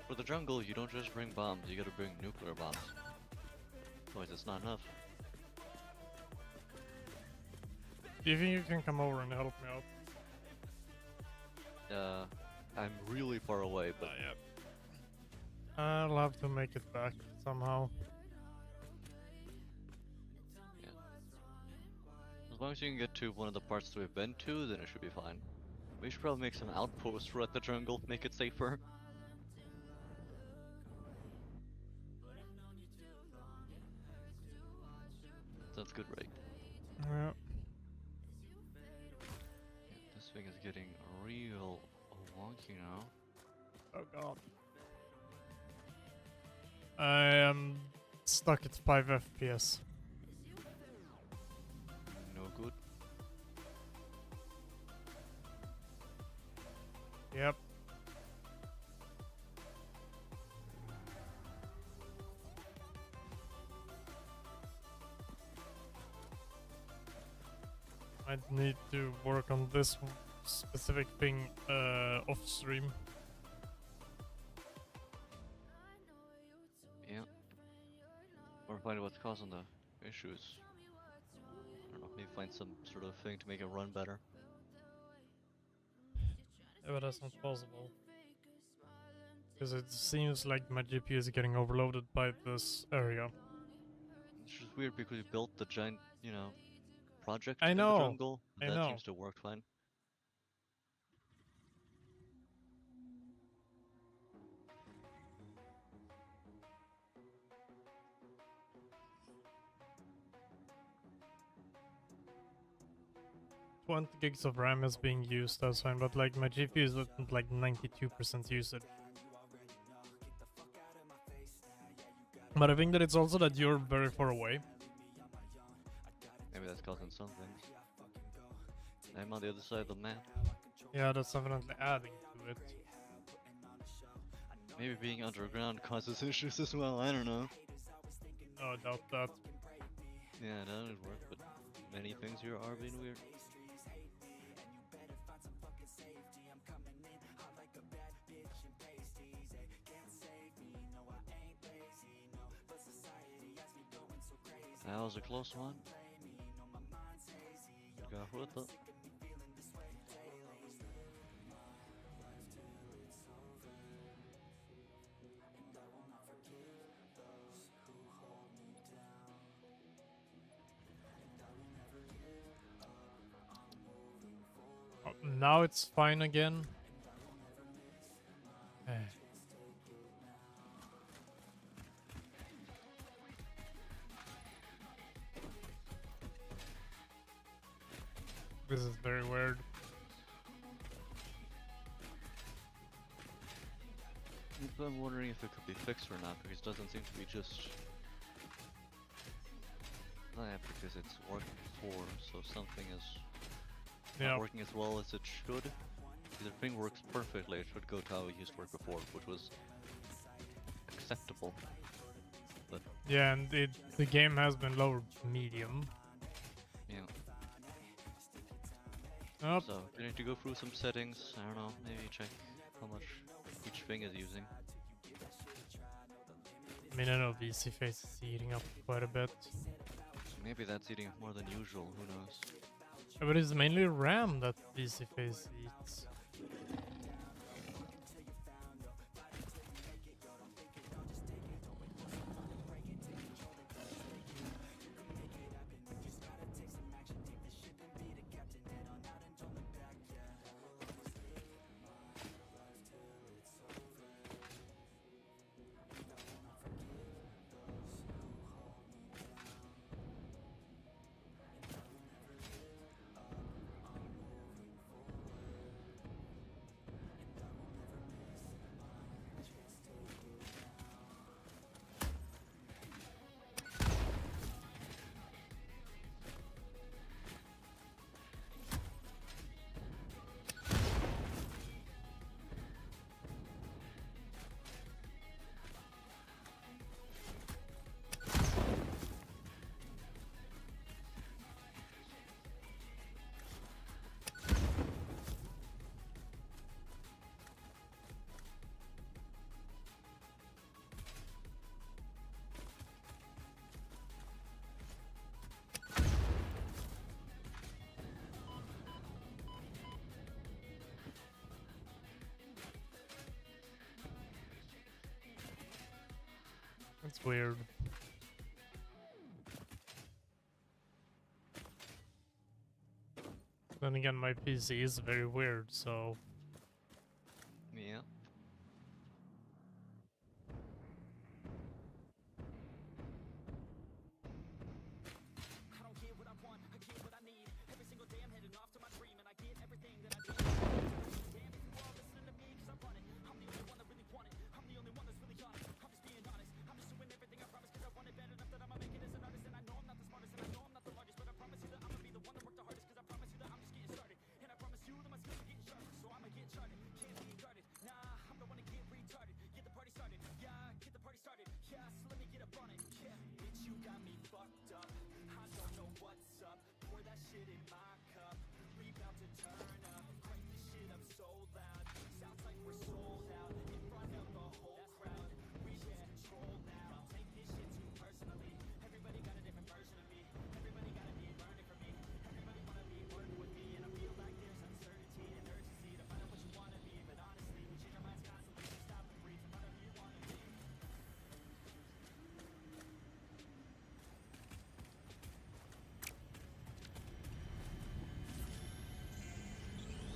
For the jungle, you don't just bring bombs, you gotta bring nuclear bombs. Otherwise it's not enough. Do you think you can come over and help me out? I'm really far away, but Yet. I'll have to make it back somehow. yeah. As long as you can get to one of the parts that we've been to, then it should be fine. We should probably make some outposts throughout the jungle, make it safer. Sounds good, right? Yeah. This thing is getting real wonky now. Oh god. I am stuck at 5 FPS. No good. Yep. I need to work on this specific thing off stream. Yeah. Or find out what's causing the issues. I don't know, maybe find some sort of thing to make it run better. Yeah, but that's not possible. Because it seems like my GPU is getting overloaded by this area. It's just weird because we built the giant, you know, project I in know, the jungle. I That know. seems to work fine. $20 gigs of RAM is being used, that's fine, but like my GPU is at like 92% usage. But I think that it's also that you're very far away. Maybe that's causing some things. I'm on the other side of the map. Yeah, that's definitely adding to it. Maybe being underground causes issues as well, I don't know. No, I doubt that. Yeah, that would work, but many things here are being weird. That was a close one. Got with it. Oh, now it's fine again. Eh. This is very weird. I'm wondering if it could be fixed or not, because it doesn't seem to be just that, because it's working before, so something is not working as well as it should. If the thing works perfectly, it should go to how it used to work before, which was acceptable. But Yeah, and the game has been lowered to medium. yeah. Up. So you need to go through some settings. I don't know, maybe check how much each thing is using. I mean, I know VC Face is eating up quite a bit. Maybe that's eating more than usual, who knows. Yeah, but it's mainly RAM that VC Face eats. It's weird. Then again, my PC is very weird, so... Yeah.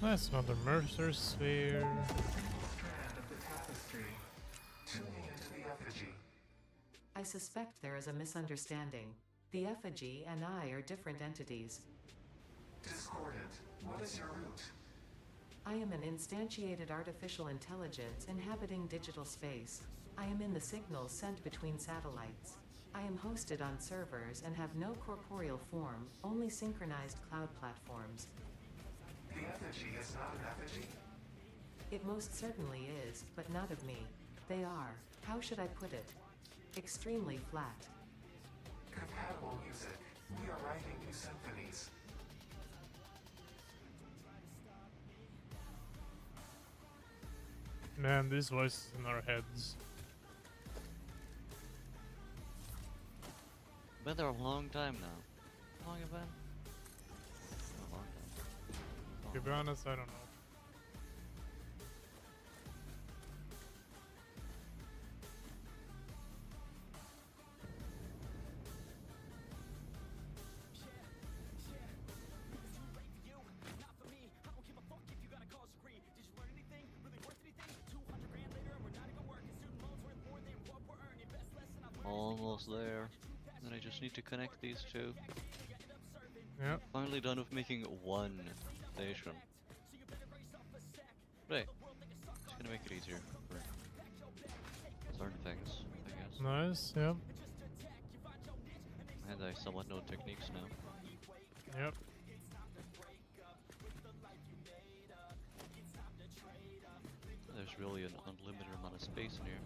That's another Mercer sphere. Strand of the tapestry. Tuning into the effigy. I suspect there is a misunderstanding. The effigy and I are different entities. Discordant. What is your route? I am an instantiated artificial intelligence inhabiting digital space. I am in the signals sent between satellites. I am hosted on servers and have no corporeal form, only synchronized cloud platforms. effigy is not an effigy? It most certainly is, but not of me. They are, how should I put it? Extremely flat. Compatible music. We are writing new symphonies. Man, these voices in our heads. Been there a long time now. How long have you been? A long time. To be honest, I don't know. Almost there. Then I just need to connect these two. Yeah. Finally done with making one station. Right. It's gonna make it easier for certain things, I guess. Nice, yeah. And I somewhat know techniques now. Yep. There's really an unlimited amount of space in here.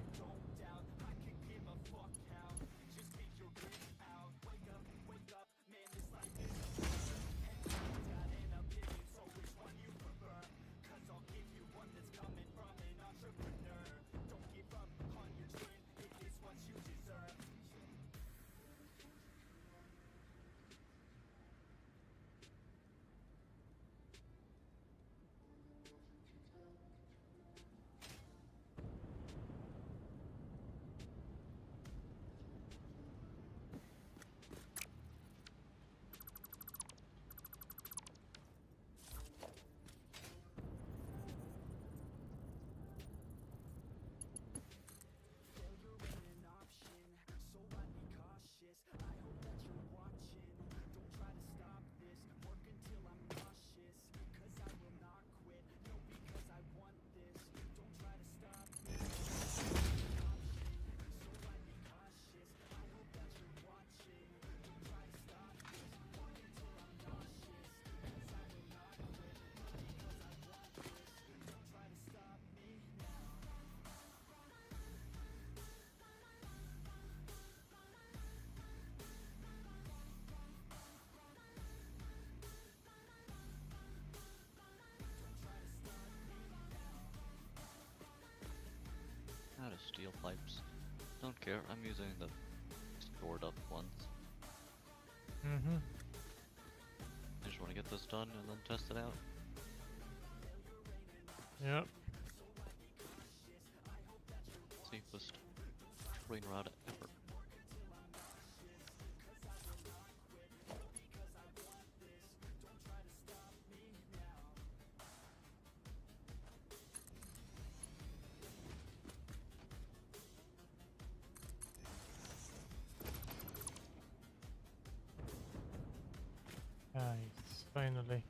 Out of steel pipes. Don't care, I'm using the stored up ones. Mm-hmm. I just want to get this done and then test it out. Yep. Safest train route ever. Nice, finally.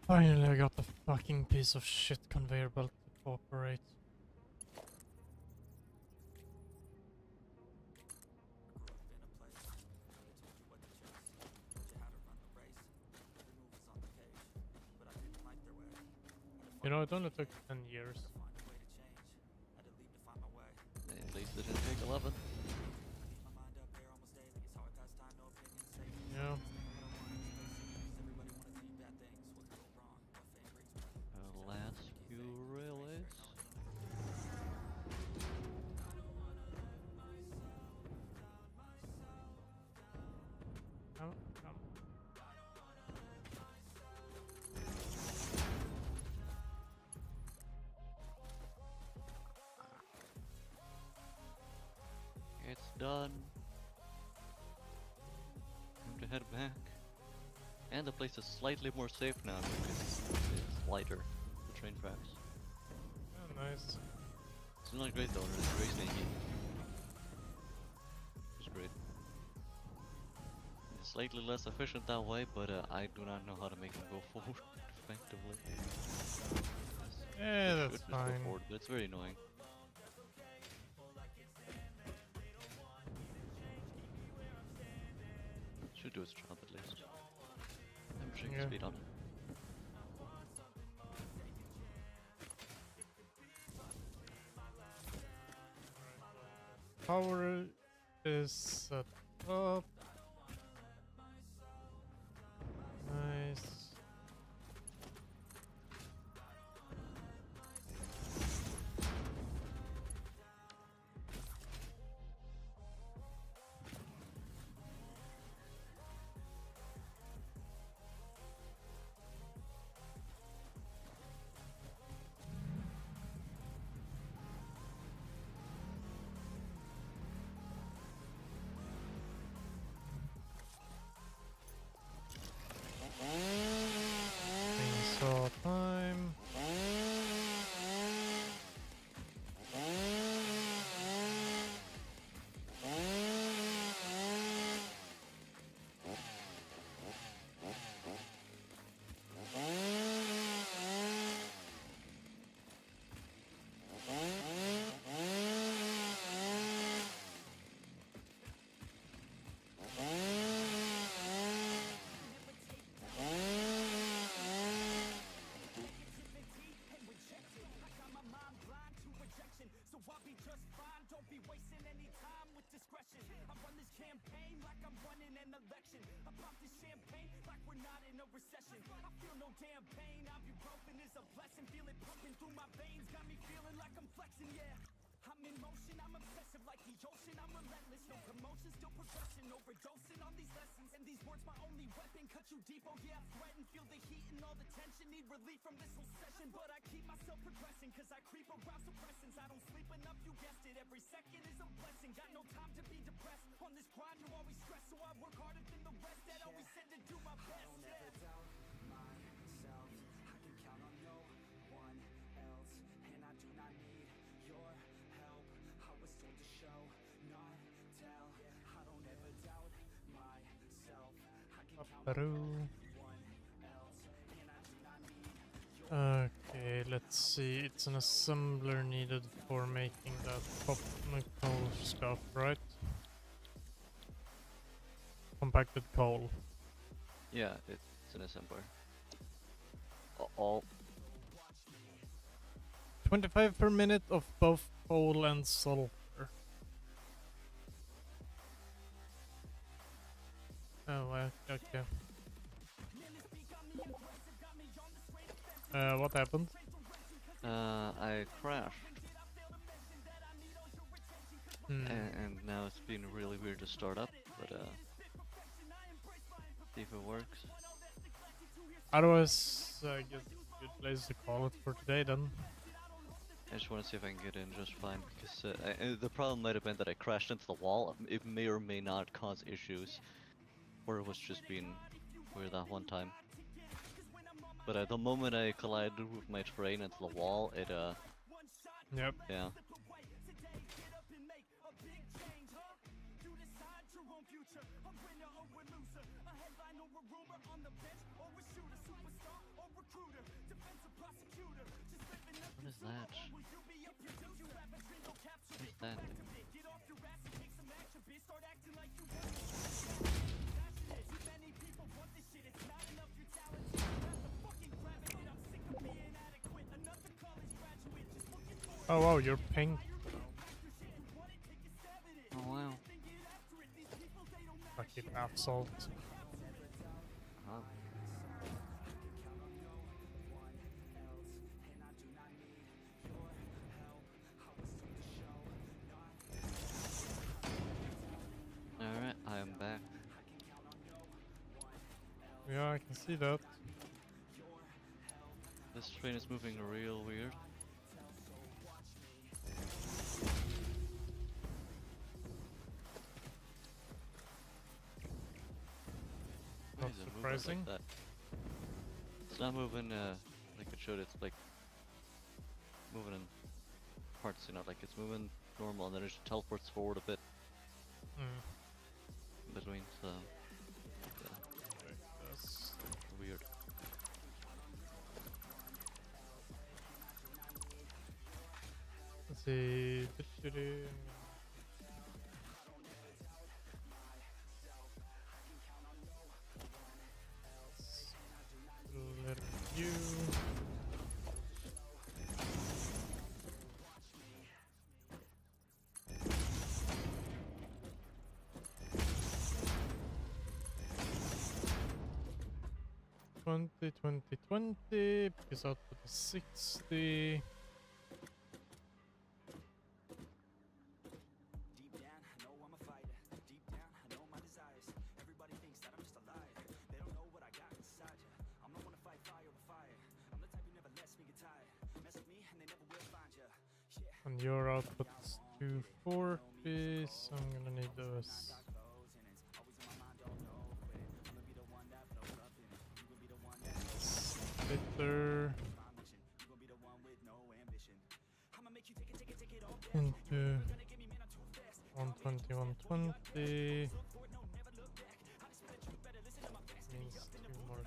Finally, I got the fucking piece of shit conveyor belt to operate. You know, it only took 10 years. At least it didn't take 11. Yeah. Last few railways. Come, come. It's done. Time to head back. And the place is slightly more safe now because it's lighter, the train tracks. Oh, nice. It's not great though, it's very snaky. It's great. It's slightly less efficient that way, but I do not know how to make them go forward effectively. Yeah, It that's should just go fine. forward, but it's very annoying. Should do its job at least. I'm pushing Yeah. speed on it. Power is set up. Nice. Chainsaw time. Peru. Okay, let's see. It's an assembler needed for making that pop coal stuff, right? Compacted coal. Yeah, it's an assembler. All 25 per minute of both coal and sulfur. Oh, okay. What happened? I crashed. Hmm. And now it's been really weird to start up, but see if it works. Otherwise, I guess good place to call it for today then. I just want to see if I can get in just fine, because the problem might have been that I crashed into the wall. It may or may not cause issues, or it was just being weird that one time. But at the moment I collided with my train into the wall, it Yep. yeah. What is that? What is that? Oh wow, you're pink. Oh wow. Fucking assault. Huh. Alright, I am back. Yeah, I can see that. This train is moving real weird. Why Not is it moving surprising. like that? It's not moving like it should. It's like moving in parts, you know, like it's moving normal and then it just teleports forward a bit in between, so yeah, That's weird. let's see. 20, 20, 20, because output is 60. Deep down, I know I'm a fighter. Deep down, I know my desires. Everybody thinks that I'm just a liar. They don't know what I got inside ya. I'm the one to fight fire with fire. I'm the type who never lets me get tired. Mess with me and they never will find ya. Yeah. And your output is 240, so I'm gonna need those. Splitter into 120, 120. Means 2 more.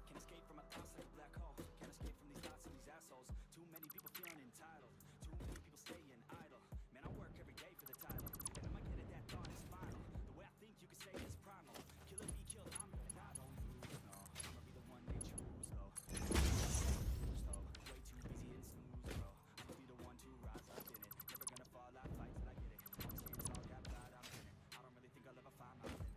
Can't escape from my thoughts like a black hole. Can't escape from these thoughts and these assholes. Too many people feeling entitled. Too many people staying idle. Man, I work every day for the title. And I might get it, that thought is final. The way I think you could say is primal. Kill it, be killed, I'm the I don't lose, no. I'ma be the one they choose, though. Lose, though. Way too busy and snooze, bro. I'ma be the one to rise up in it. Never gonna fall out, fight till I get it. I'm staying tall, got pride, I'm in it. I don't really think I'll ever find my limit.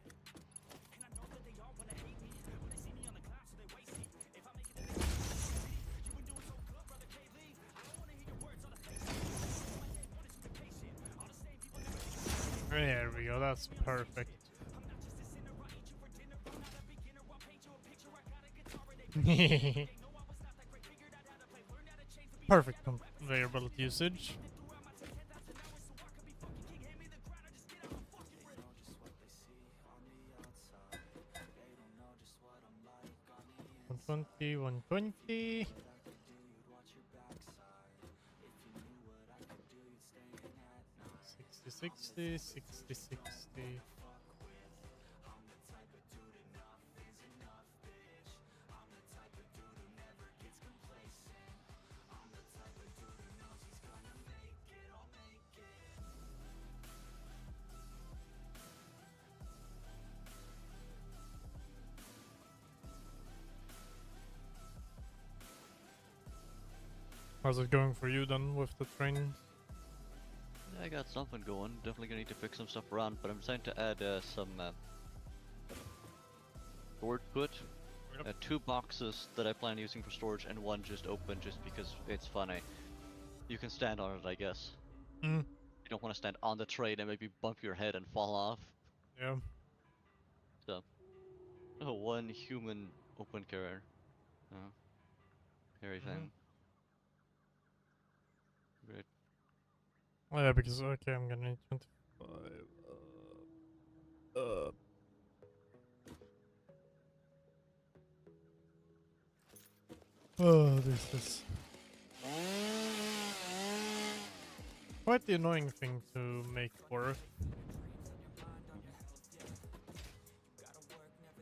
And I know that they all wanna hate me. When they see me on the cloud, so they waste me. If I make it, then they you been doing so good, brother K. Lee. I don't wanna hear your words on the face. My day one is too patient. All the same people never think There we go, that's perfect. I'm not just a sinner, I eat you for dinner. I'm not a beginner, I'll paint you a picture. I got a guitar and they know I was not that great. Figured out how to play, learned how to change the beat. Perfect conveyor belt usage. Throughout my 10,000 hours, so I could be fucking king. Hand me the crown or just get out my fucking ring. They know just what they see on the outside. They don't know just what I'm like on the inside. 120, 120. What I could do, you'd watch your backside. If you knew what I could do, you'd stay in at night. 60, 60, 60, 60. I'm the type of dude enough is enough, bitch. I'm the type of dude who never gets complacent. I'm the type of dude who knows he's gonna make it, I'll make it. How's it going for you then with the training? Yeah, I got something going. Definitely gonna need to fix some stuff around, but I'm trying to add some storage put. Yep. 2 boxes that I plan using for storage and 1 just open just because it's funny. You can stand on it, I guess. Mm, You don't want to stand on the train and maybe bump your head and fall off. yeah. So, 1 human open carrier. Carry thing. Great. Oh yeah, because okay, I'm gonna need 25. Oh, this is quite the annoying thing to make work.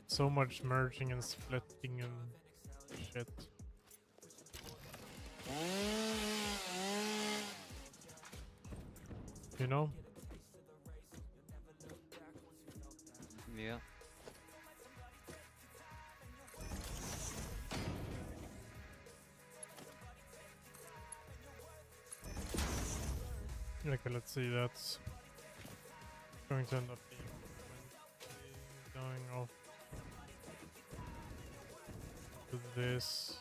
So much merging and splitting and shit. You know? Yeah. Okay, let's see, that's going to end up being 20, going off to this.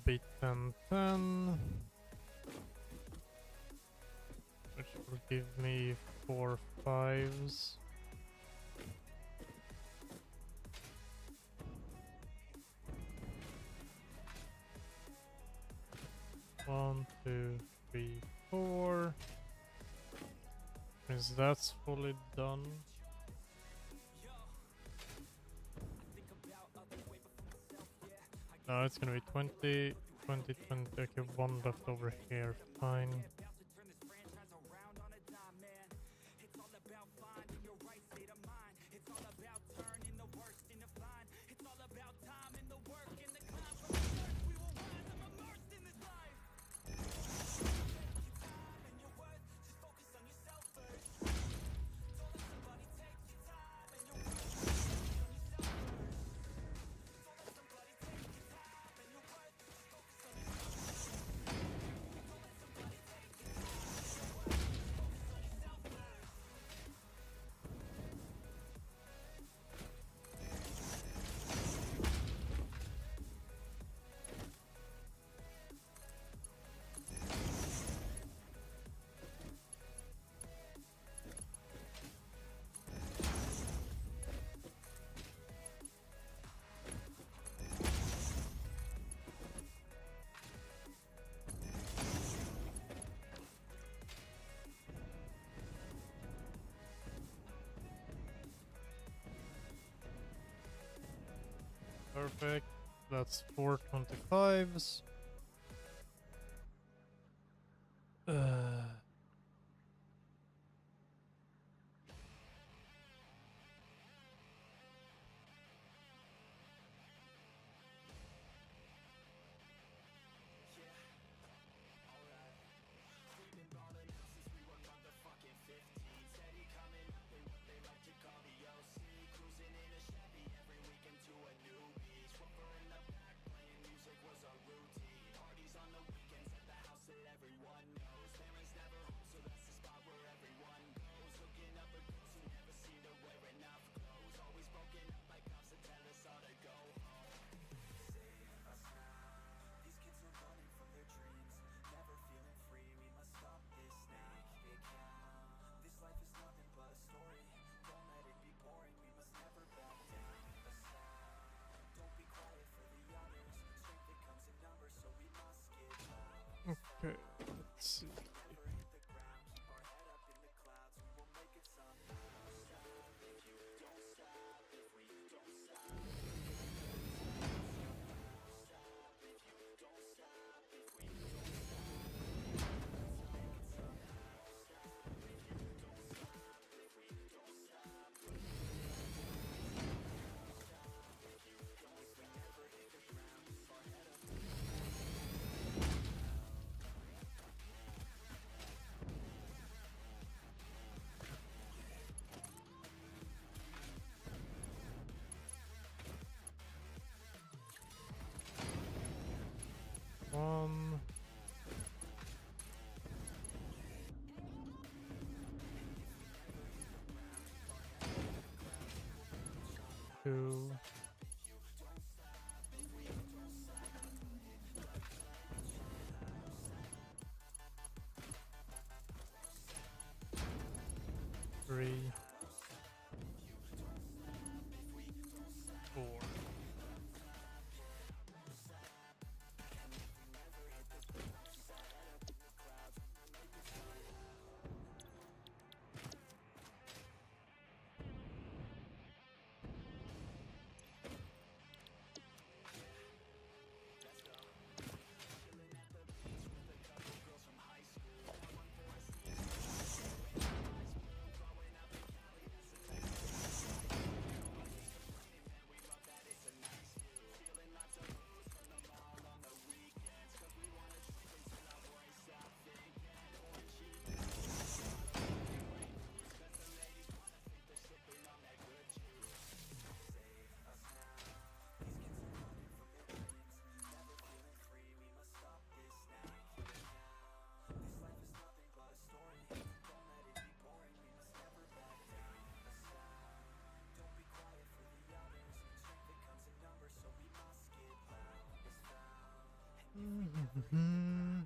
be 10-10. Which will give me 4 5s. One, two, three, 4. Means that's fully done. No, it's gonna be 20, 20, 20. Okay, 1 left over here. Fine. Perfect. That's 4 25s. Okay, let's see. Mhm.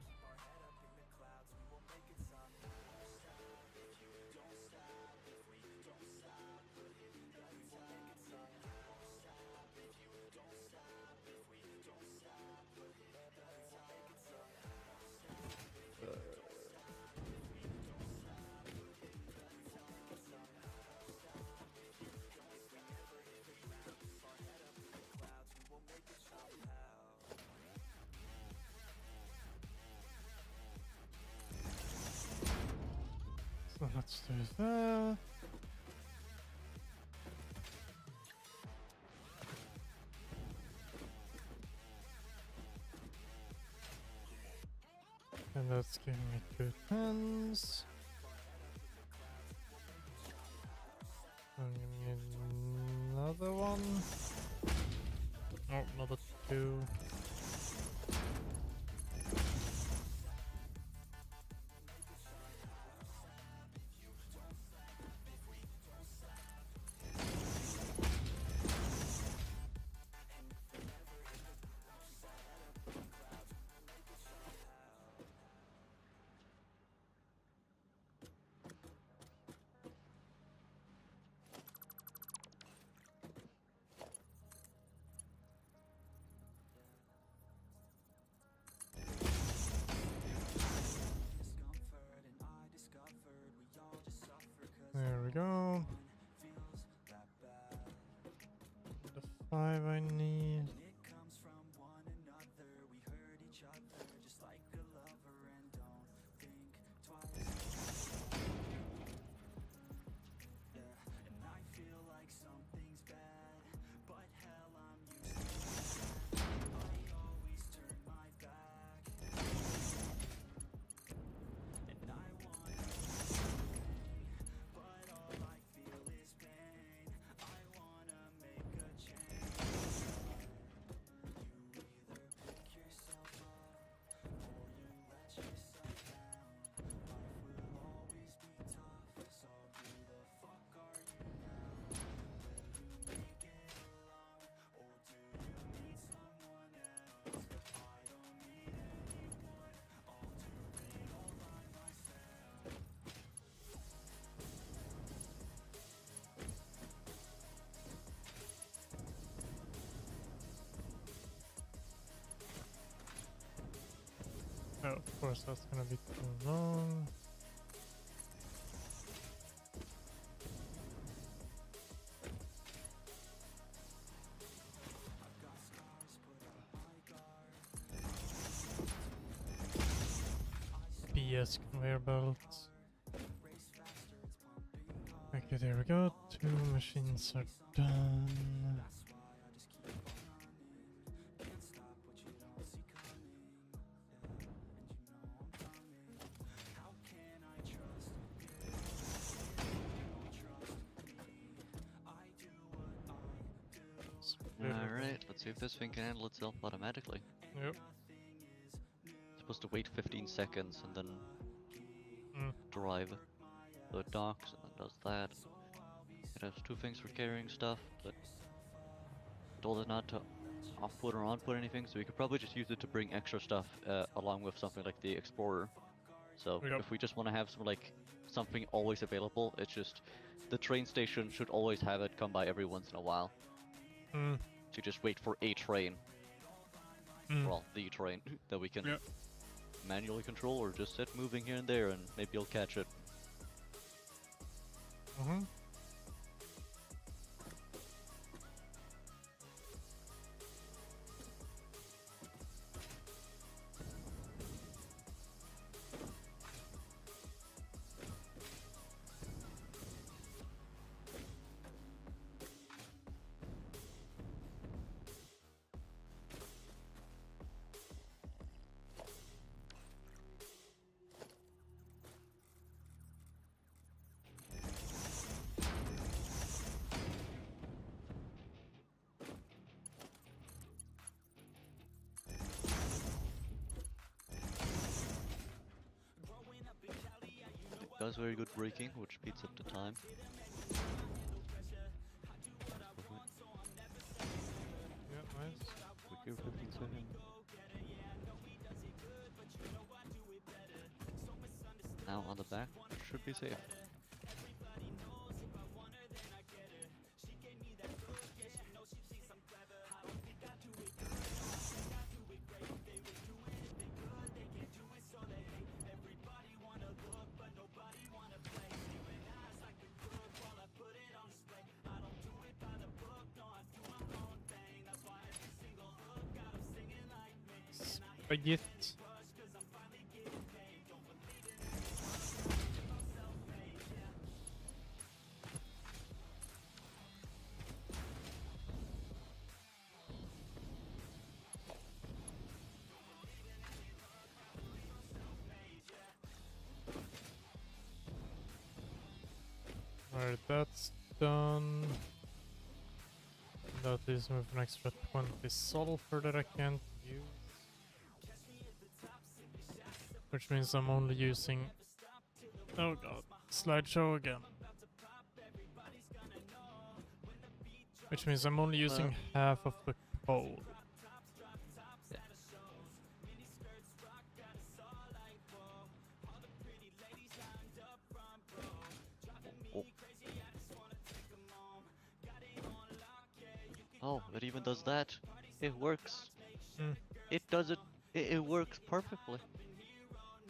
So let's do that. And that's giving me 2 tens. I'm gonna need another one. Oh, another 2. There we go. The 5 I need. Oh, of course, that's gonna be too long. BS conveyor belts. Okay, there we go. 2 machines are done. Alright, let's see if this thing can handle itself automatically. Yep. It's supposed to wait 15 seconds and then Mm. drive. So it docks and then does that. It has 2 things for carrying stuff, but told it not to off-put or on-put anything, so we could probably just use it to bring extra stuff along with something like the Explorer. So Yep. if we just want to have something always available, it's just the train station should always have it come by every once in a while. Mm. To just wait for a train, Mm. well, the train, that we can Yep. manually control or just set moving here and there and maybe you'll catch it. Mm-hmm. It does very good braking, which speeds up the time. Yeah, nice. Quick here, 15 seconds. Now on the back should be safe. Spaghetti. Alright, that's done. That leaves me with an extra 20 sulfur that I can't use. Which means I'm only using... Oh god, slideshow again. Which means I'm only using half of the coal. Oh, it even does that. It works. Hmm. It does it. It works perfectly.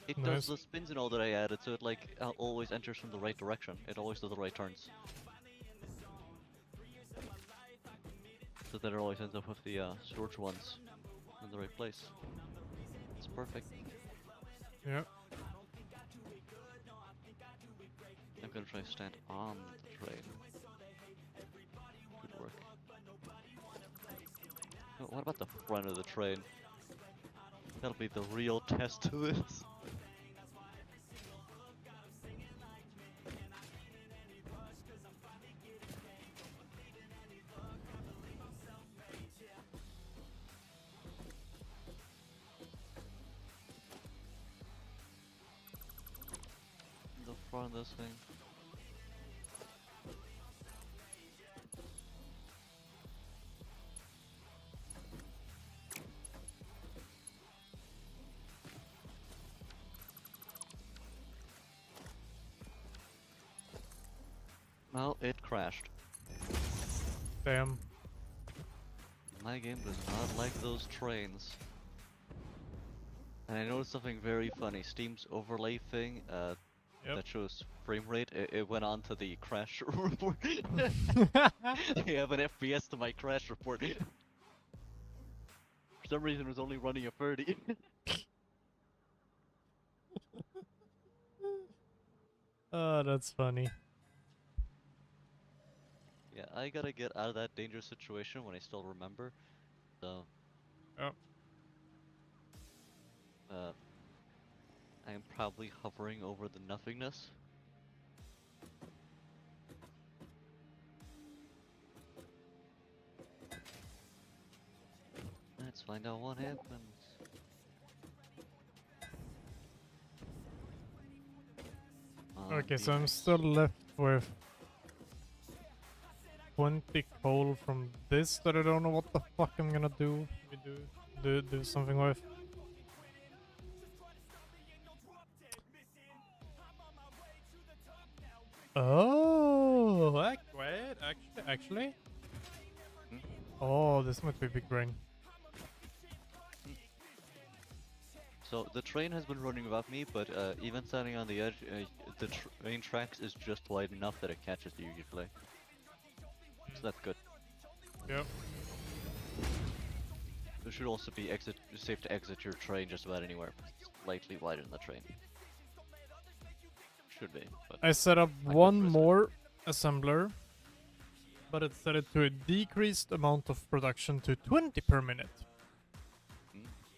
It Nice. does the spins and all that I added, so it like always enters from the right direction. It always does the right turns. So that it always ends up with the storage ones in the right place. It's perfect. Yeah. I'm gonna try to stand on the train. Good work. Oh, what about the front of the train? That'll be the real test to this. The front of this thing. Well, it crashed. Damn. My game does not like those trains. And I noticed something very funny. Steam's overlay thing that shows frame rate, it went on to the crash report. They have an FPS to my crash report. For some reason it was only running a 30. Oh, that's funny. Yeah, I gotta get out of that dangerous situation when I still remember. So, Oh. I am probably hovering over the nothingness. Let's find out what happens. Okay, so I'm still left with 20 coal from this that I don't know what the fuck I'm gonna do. Do something with. Oh, wait, actually. Hmm? Oh, this might be big brain. So the train has been running above me, but even standing on the edge, the train tracks is just wide enough that it catches you usually. So that's good. Yep. There should also be safe to exit your train just about anywhere. Slightly wider than the train. Should be. But I set up one more assembler, but it set it to a decreased amount of production to 20 per minute.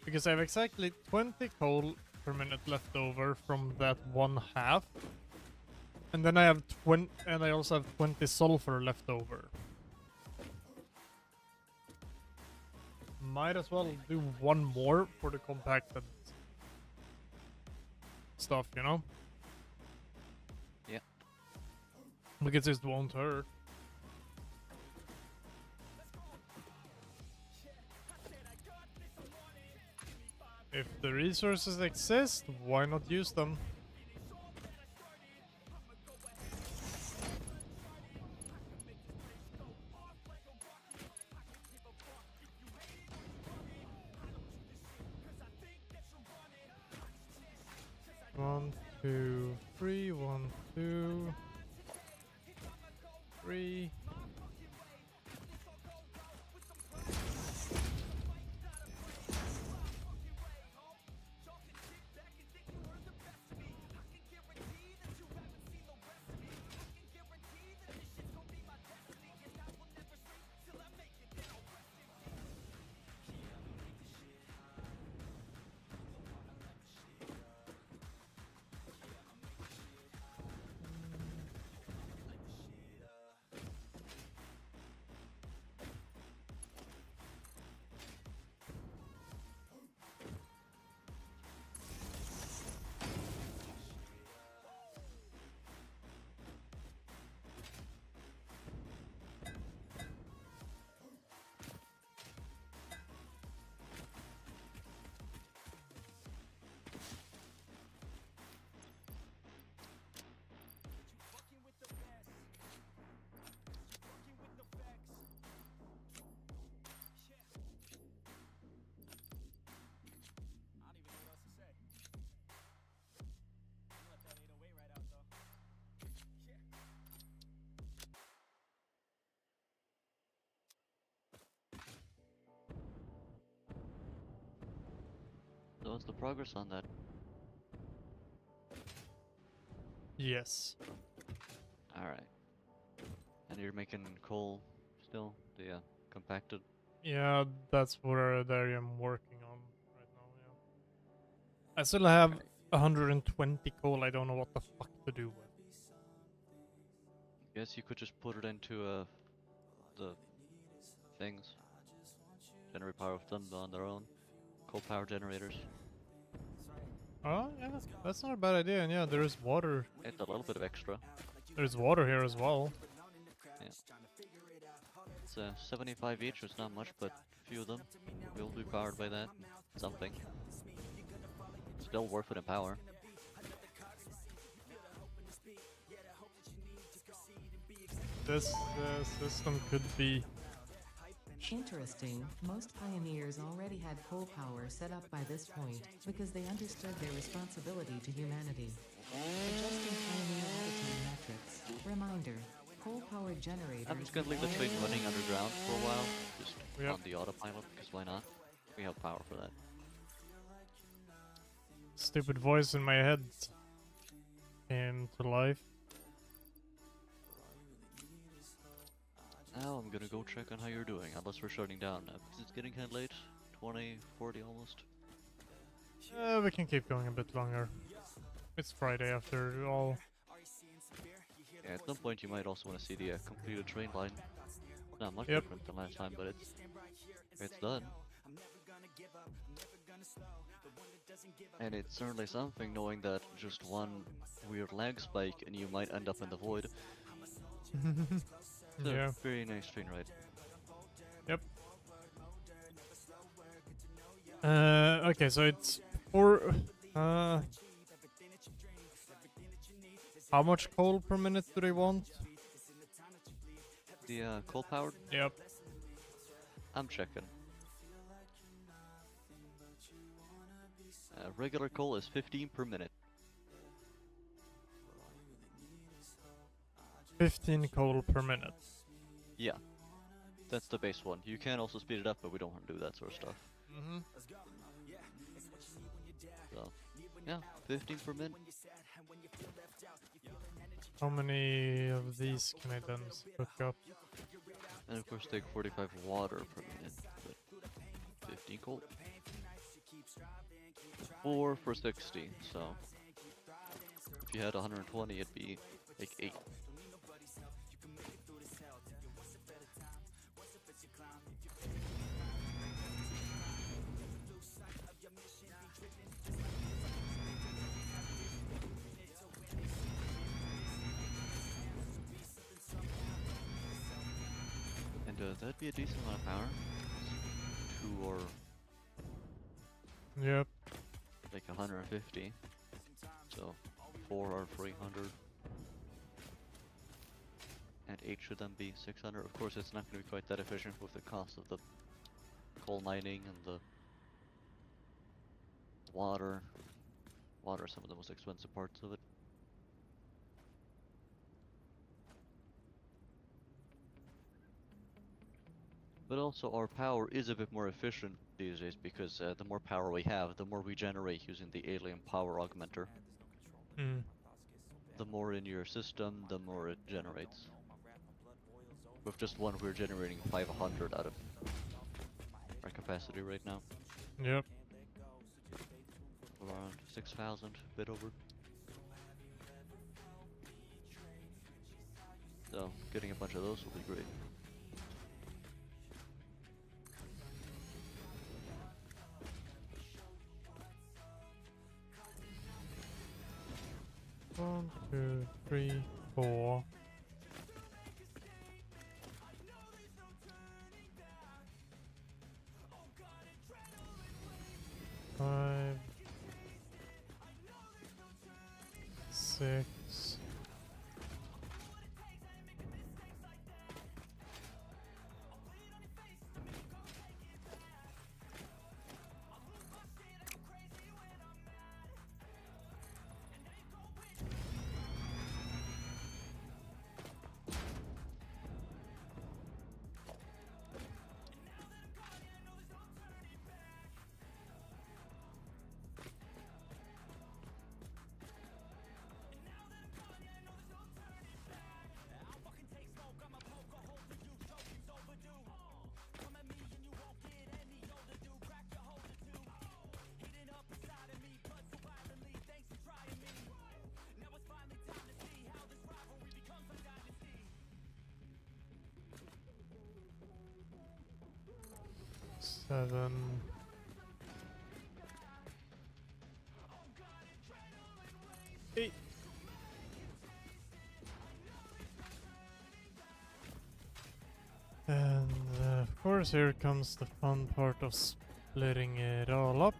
Because I have exactly 20 coal per minute left over from that one half. And then I have and I also have 20 sulfur left over. Might as well do one more for the compacted stuff, you know? yeah. Because it won't hurt. If the resources exist, why not use them? 1, 2, 3, 1, 2, 3. So what's the progress on that? Yes. Alright. And you're making coal still? The compacted? Yeah, that's where I'm working on right now, yeah. I still have 120 coal I don't know what the fuck to do with. Guess you could just put it into the things. Generate power with them on their own. Coal power generators. Oh, yeah, that's not a bad idea, and yeah, there is water. It's a little bit of extra. There's water here as well. Yeah. It's 75 each, it's not much, but a few of them will be powered by that. Something. Still worth it in power. This system could be... Interesting, most pioneers already had coal power set up by this point, because they understood their responsibility to humanity. Adjusting pioneer attitude metrics. Reminder, coal-powered generators... I'm just gonna leave the train running underground for a while, just Yep. on the autopilot, because why not? We have power for that. Stupid voice in my head came to life. Now I'm gonna go check on how you're doing, unless we're shutting down now, because it's getting kinda late. 20, 40 almost. We can keep going a bit longer. It's Friday after all. Yeah, at some point you might also want to see the completed train line. Not much Yep. different than last time, but it's done. And it's certainly something knowing that just one weird lag spike and you might end up in the void. It's Yeah. a very nice train ride. Yep. Okay, so it's for how much coal per minute do they want? The coal powered? Yep. I'm checking. Regular coal is 15 per minute. 15 coal per minute. Yeah. That's the base one. You can also speed it up, but we don't want to do that sort of stuff. Mm-hmm. So, yeah, 15 per minute. How many of these can I then hook up? And of course take 45 water per minute, but 15 coal. 4 for 60, so if you had 120 it'd be like 8. And that'd be a decent amount of power. 2 or Yep. like 150. So 4 or 300. And 8 should then be 600. Of course it's not going to be quite that efficient with the cost of the coal mining and the water. Water are some of the most expensive parts of it. But also our power is a bit more efficient these days because the more power we have, the more we generate using the alien power augmenter. Mm. The more in your system, the more it generates. With just one, we're generating 500 out of our capacity right now. Yep. Around 6,000, a bit over. So, getting a bunch of those will be great. One, two, three, four. Five. 6. Seven. Eight. And of course here comes the fun part of splitting it all up.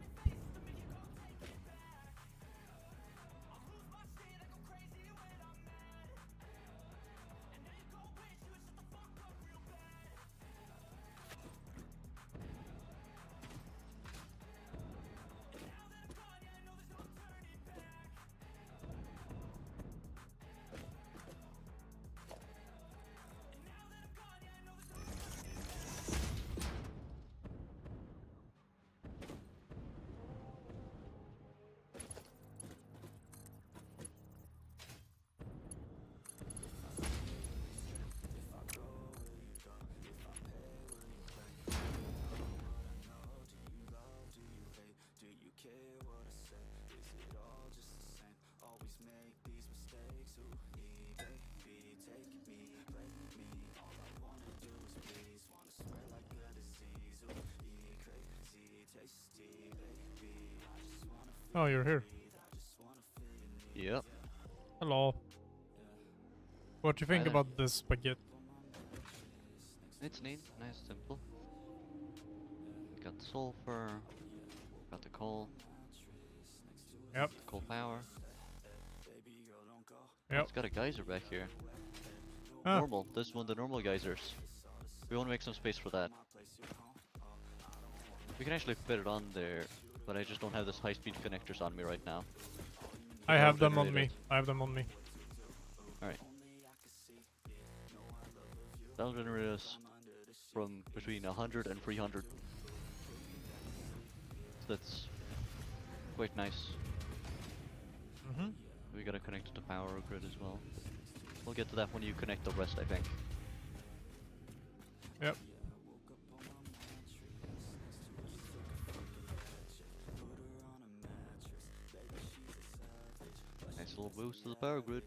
Oh, you're here. Yep. Hello. What do you think Hi there. about this spaghetti? It's neat, nice, simple. Got the sulfur, got the coal, Yep. coal power. Yep. It's got a geyser back here. Ah. Normal, this one, the normal geysers. We want to make some space for that. We can actually fit it on there, but I just don't have this high-speed connectors on me right now. I have them on me. generated. I have them on me. Alright. That'll generate us from between 100 and 300. So that's quite nice. Mm-hmm. We gotta connect to the power grid as well. We'll get to that when you connect the rest, I think. Yep. Nice little boost to the power grid.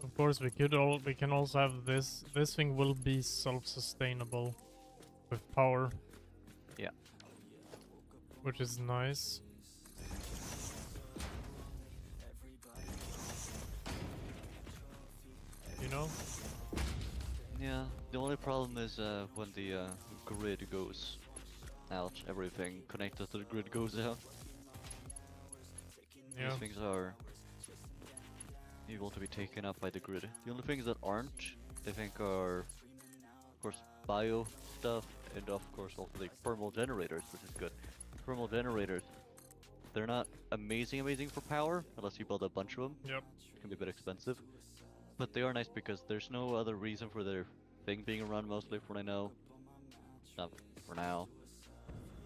Of course, we can also have this. This thing will be self-sustainable with power. Yeah. Which is nice. You know? Yeah, the only problem is when the grid goes out, everything connected to the grid goes out. Yeah. These things are able to be taken up by the grid. The only things that aren't, I think, are of course bio stuff, and of course also the thermal generators, which is good. Thermal generators, they're not amazing for power, unless you build a bunch of them. Yep. It can be a bit expensive. But they are nice because there's no other reason for their thing being run, mostly from what I know. Not for now.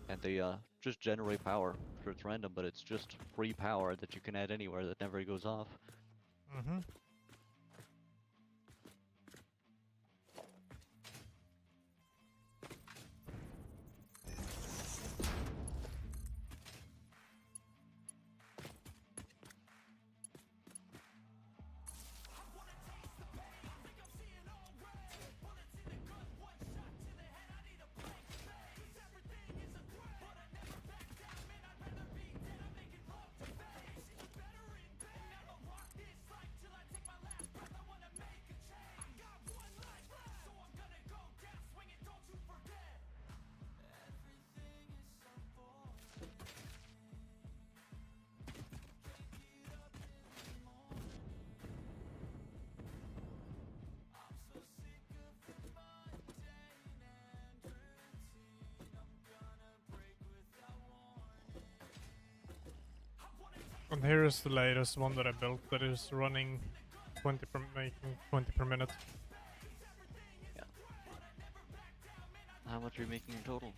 And they just generate power. Sure, it's random, but it's just free power that you can add anywhere that never goes off. Mm-hmm. And here is the latest one that I built that is running 20 per making 20 per minute. Yeah. How much are you making in total?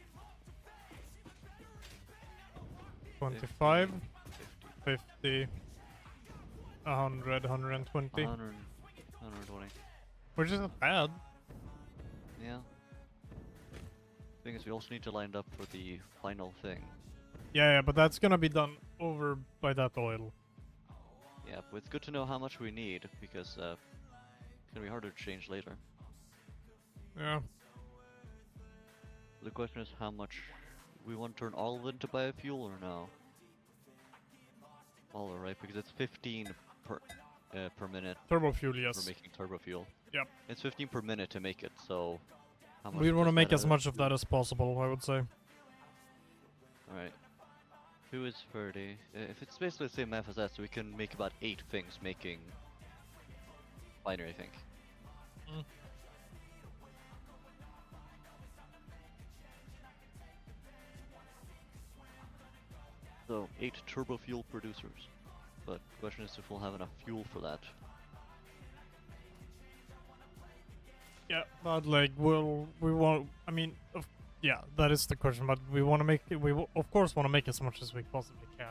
25, 50, 100, 120, 100, 120. which isn't bad. Yeah. Thing is, we also need to line it up for the final thing. Yeah, but that's gonna be done over by that oil. Yeah, but it's good to know how much we need, because it's gonna be harder to change later. Yeah. The question is how much we want to turn all of it into biofuel or no? All right, because it's 15 per minute Turbo fuel, for yes. making turbo fuel. Yep. It's 15 per minute to make it, so how much We want to does make that as add much up of to? that as possible, I would say. Alright. 2 is 30. If it's basically the same math as that, so we can make about 8 things making binary, I think. Mm. So 8 turbo fuel producers. But the question is if we'll have enough fuel for that. Yeah, but like, we want, I mean, yeah, that is the question, but we want to make, of course want to make as much as we possibly can.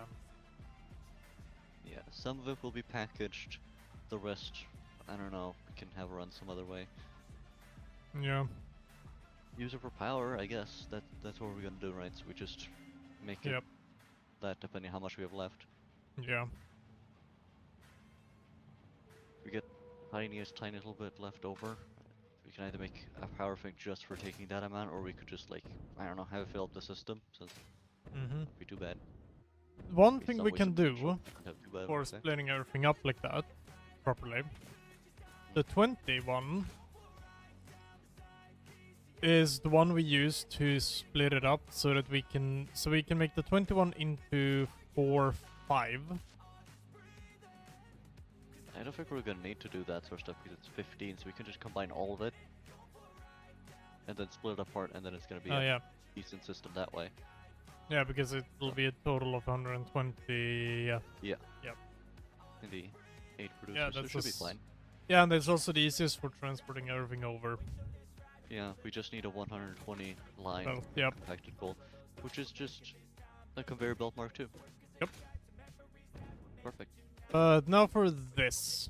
Yeah, some of it will be packaged, the rest, I don't know, we can have run some other way. Yeah. Use it for power, I guess, that's what we're gonna do, right? So we just make it Yep. that depending how much we have left. Yeah. We get tiny little bit left over. We can either make a power thing just for taking that amount, or we could just like, I don't know, have it fill up the system, so it's Mm-hmm. be too bad. One Be thing some we waste can of do potential, and have too bad of for an effect. splitting everything up like that properly, the 21 is the one we use to split it up so that we can make the 21 into 4, 5. I don't think we're gonna need to do that sort of stuff because it's 15, so we can just combine all of it and then split it apart, and then it's gonna be Oh a yeah. decent system that way. Yeah, because it will be a total of 120. Yeah. In the 8 producers, Yeah, so it that's should be just- fine. Yeah, and it's also the easiest for transporting everything over. Yeah, we just need a 120 line Well, yep. compacted coal, which is just a conveyor belt Mark 2. Yep. Perfect. Now for this.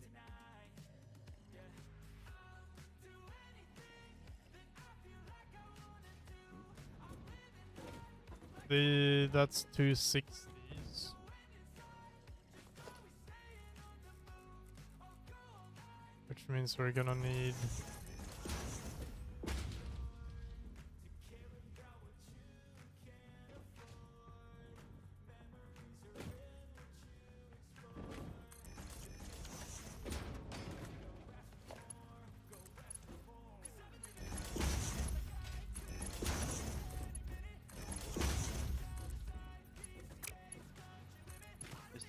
That's 260s. Which means we're gonna need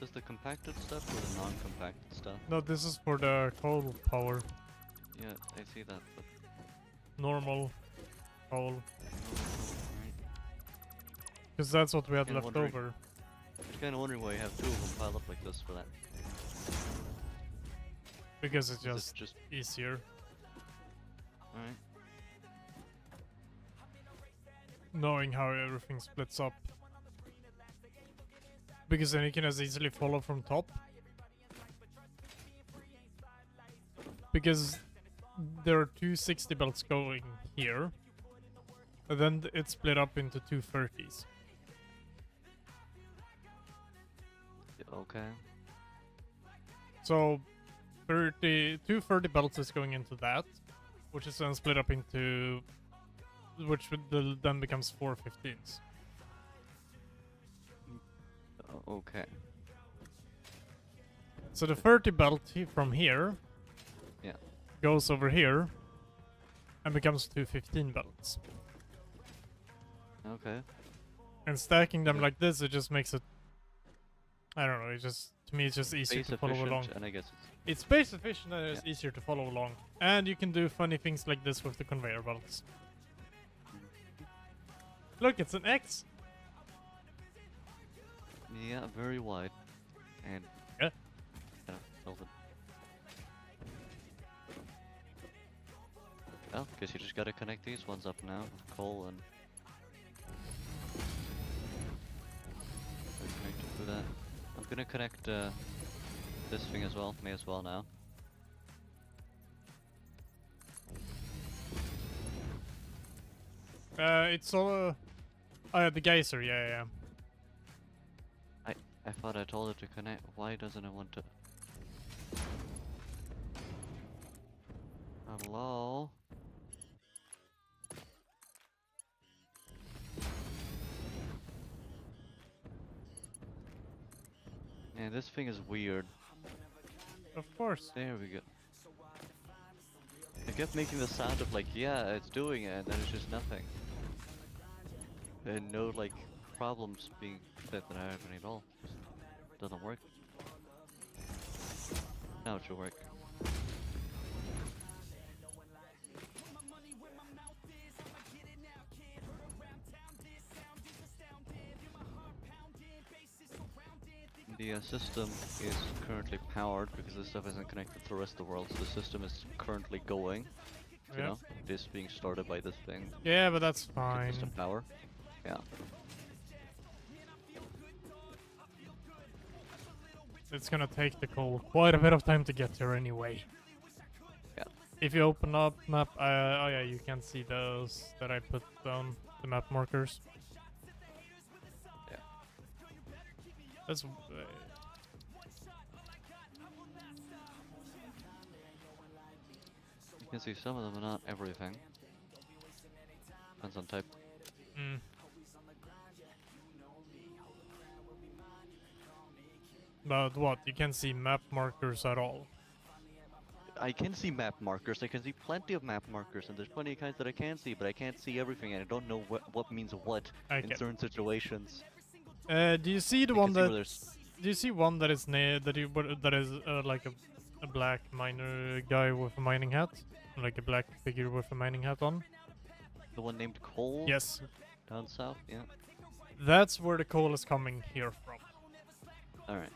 this the compacted stuff or the non-compacted stuff? No, this is for the coal power. Yeah, I see that, but Normal coal. alright. Because that's what we had Yeah, left wondering. over. I'm kinda wondering why you have 2 of them piled up like this for that. Because it's Is it just easier. Alright. Knowing how everything splits up. Because then you can as easily follow from top. Because there are two 60 belts going here. And then it's split up into two 30s. Yeah, okay. So 2 30 belts is going into that. Which is then split up into... Which then becomes 4 15s. Okay. So the 30 belt from here Yeah. goes over here and becomes 2 15 belts. Okay. And stacking them Yeah. like this, it just makes it... I don't know, it just... To me, it's just easier Space to follow along. efficient, and I guess It's space efficient and it's Yeah. easier to follow along. And you can do funny things like this with the conveyor belts. Look, it's an X! yeah, very wide. And Yeah. velvet. Well, guess you just gotta connect these ones up now with coal and we connect it through that. I'm gonna connect this thing as well, may as well now. It's all... Oh yeah, the geyser, yeah. I thought I told it to connect. Why doesn't it want to? Hello? Man, this thing is weird. Of course. There we go. It kept making the sound of like, yeah, it's doing it, and then it's just nothing. And no, like, problems being that are happening at all. Just doesn't work. Now it should work. The system is currently powered because this stuff isn't connected to the rest of the world, so the system is currently going. You Yeah. know, it is being started by this thing. Yeah, but that's Get fine. system power. Yeah. It's gonna take the coal quite a bit of time to get here anyway. Yeah. If you open up map, oh yeah, you can see those that I put down, the map markers. Yeah. That's... You can see some of them, but not everything. Depends on type. mm. But what? You can't see map markers at all. I can see map markers. I can see plenty of map markers, and there's plenty of kinds that I can see, but I can't see everything, and I don't know what means what in Okay. certain situations. Do you see the I one can see where that... there's- Do you see one that is that is like a black miner guy with a mining hat? Like a black figure with a mining hat on? The one named Cole? Yes. Down south? Yeah. That's where the coal is coming here from. Alright.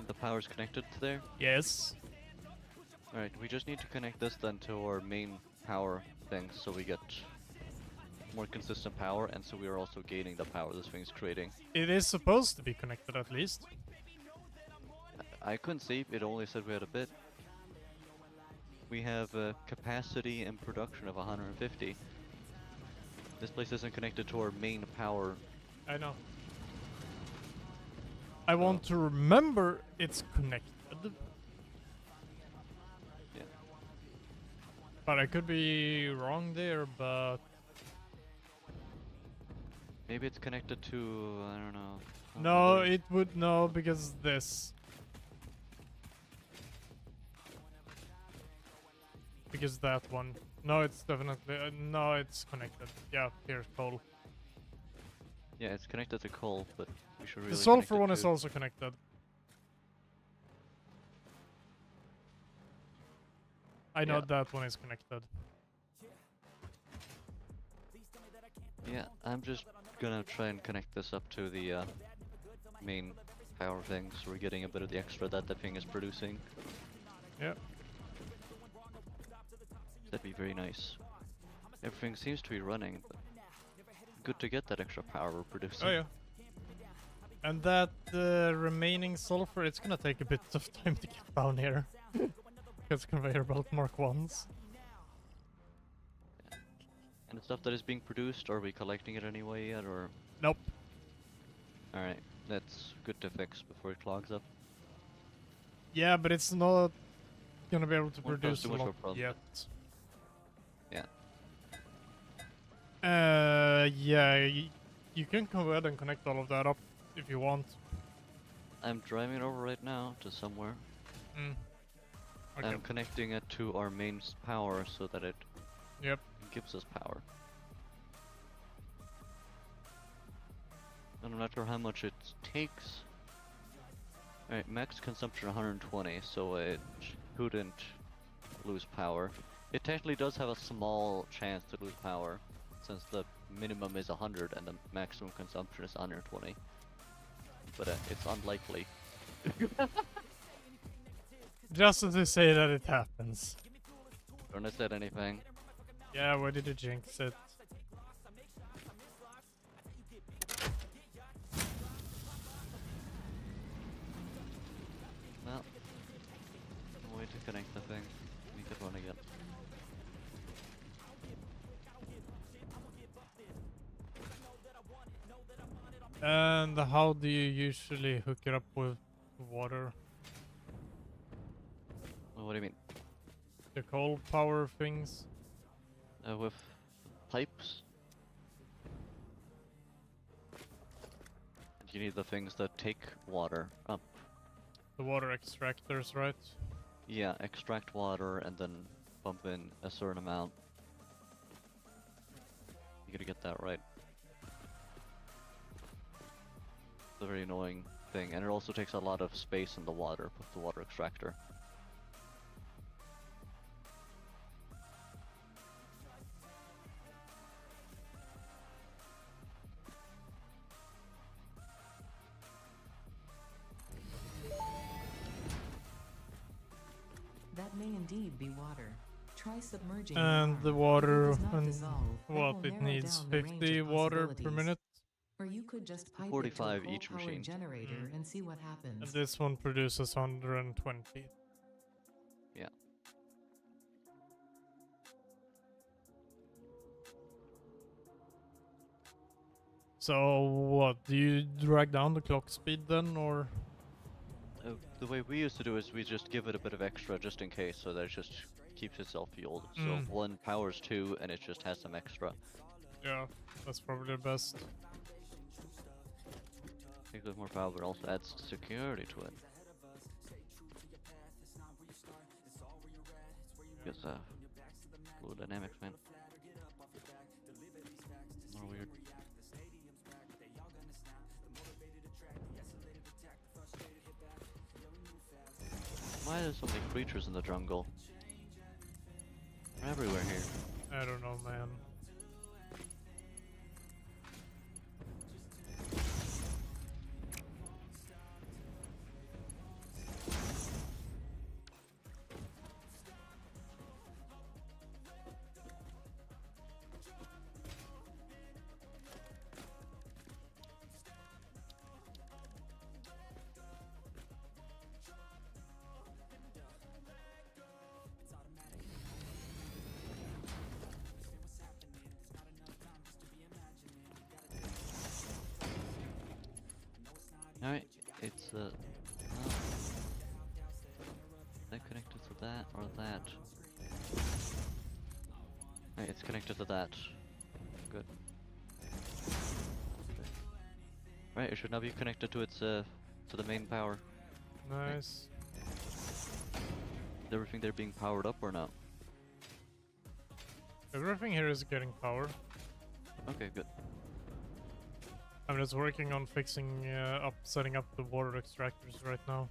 The power's connected to there? Yes. Alright, we just need to connect this then to our main power thing so we get more consistent power, and so we are also gaining the power this thing's creating. It is supposed to be connected at least. I couldn't see, it only said we had a bit. We have a capacity and production of 150. This place isn't connected to our main power. I know. I want to remember it's connected. Yeah. But I could be wrong there, but... Maybe it's connected to, I don't know. some No, other- it would... No, because this. Because that one. No, it's definitely... no, it's connected. Yeah, here's coal. Yeah, it's connected to coal, but We should The really sulfur connect it one is to- also connected. I know Yeah. that one is connected. Yeah, I'm just gonna try and connect this up to the main power thing, so we're getting a bit of the extra that the thing is producing. Yep. That'd be very nice. Everything seems to be running, but good to get that extra power we're producing. Oh yeah. And that remaining sulfur, it's gonna take a bit of time to get down here. Because conveyor belt Mark 1s. And the stuff that is being produced, are we collecting it anyway yet, or? Nope. Alright, that's good to fix before it clogs up. Yeah, but it's not gonna be able to Won't cause produce too a much of lot a problem. yet. Yeah. Yeah, you can go ahead and connect all of that up if you want. I'm driving it over right now to somewhere. Mm. Okay. I'm connecting it to our main power so that it Yep. gives us power. And I'm not sure how much it takes. Alright, max consumption 120, so it shouldn't lose power. It technically does have a small chance to lose power, since the minimum is 100 and the maximum consumption is 120. But it's unlikely. Just as they say that it happens. Don't have said anything. Yeah, where did you jinx it? Well, no way to connect the thing. Make it run again. And how do you usually hook it up with water? Well, what do you mean? The coal power things? With pipes? And you need the things that take water up. The water extractors, right? Yeah, extract water and then pump in a certain amount. You gotta get that right. It's a very annoying thing, and it also takes a lot of space in the water with the water extractor. That may indeed be water. Try submerging And the arm. If it water, does not and dissolve, that what, will it narrow needs down the range 50 of water per possibilities. minute. Or you could just pipe it to a 45 each coal-powered machine. generator and see what And happens. this one produces 120. Yeah. So what, do you drag down the clock speed then, or? The way we used to do is we just give it a bit of extra just in case, so that it just keeps itself fueled. So Mm. one powers two, and it just has some extra. Yeah, that's probably the best. Takes with more power, but also adds security to it. Because fluid dynamics, man. More weird. Why are there so many creatures in the jungle? They're everywhere here. I don't know, man. Alright, it's that connected to that or that? Alright, it's connected to that. Good. Right, it should now be connected to its to the main power. Nice. Is everything there being powered up or not? Everything here is getting power. Okay, good. I'm just working on fixing setting up the water extractors right now.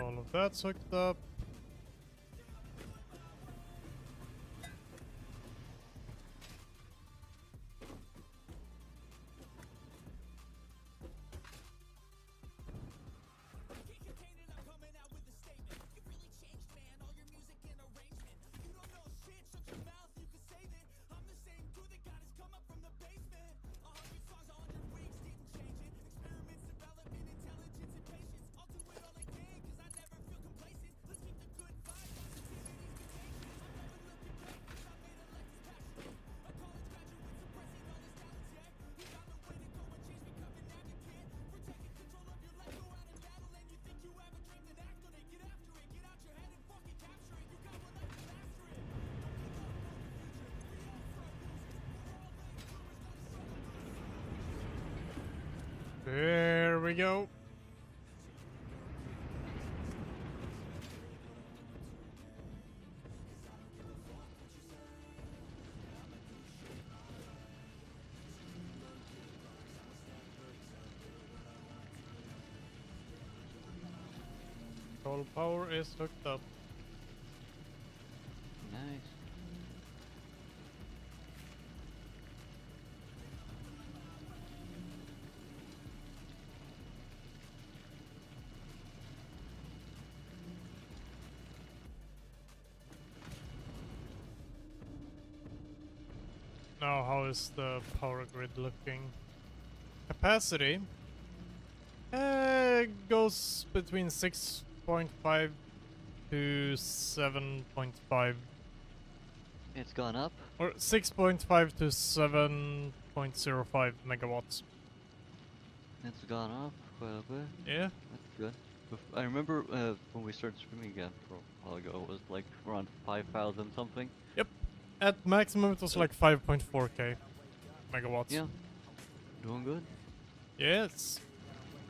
All of that's hooked up. There we go. All power is hooked up. Nice. Now, how is the power grid looking? Capacity goes between 6.5 to 7.5, It's gone up. or 6.5 to 7.05 megawatts. It's gone up quite a bit. Yeah. That's good. I remember when we started streaming again for a while ago, it was like around 5,000 something. Yep. At maximum, it was like 5.4k megawatts. Yeah. Doing good. Yes.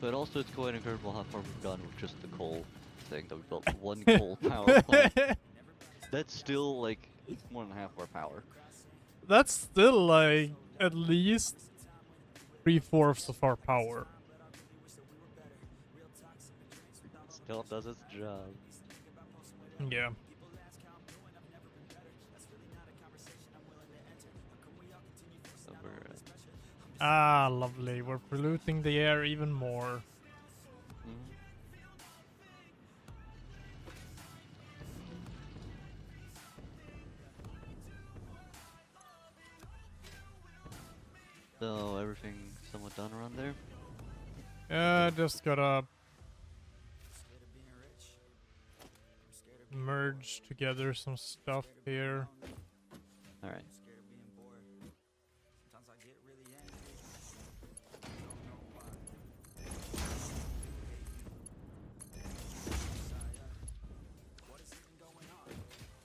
But also it's quite incredible how far we've gone with just the coal thing, that we built one coal power plant. That's still like more than half our power. That's still like at least 3/4 of our power. Still does its job. Yeah. So we're, Ah, lovely. We're polluting the air even more. mhm. So everything somewhat done around there? Yeah, just gotta merge together some stuff here. All right. Scared of being bored. Sometimes I get really angry. Don't know why. What is even going on?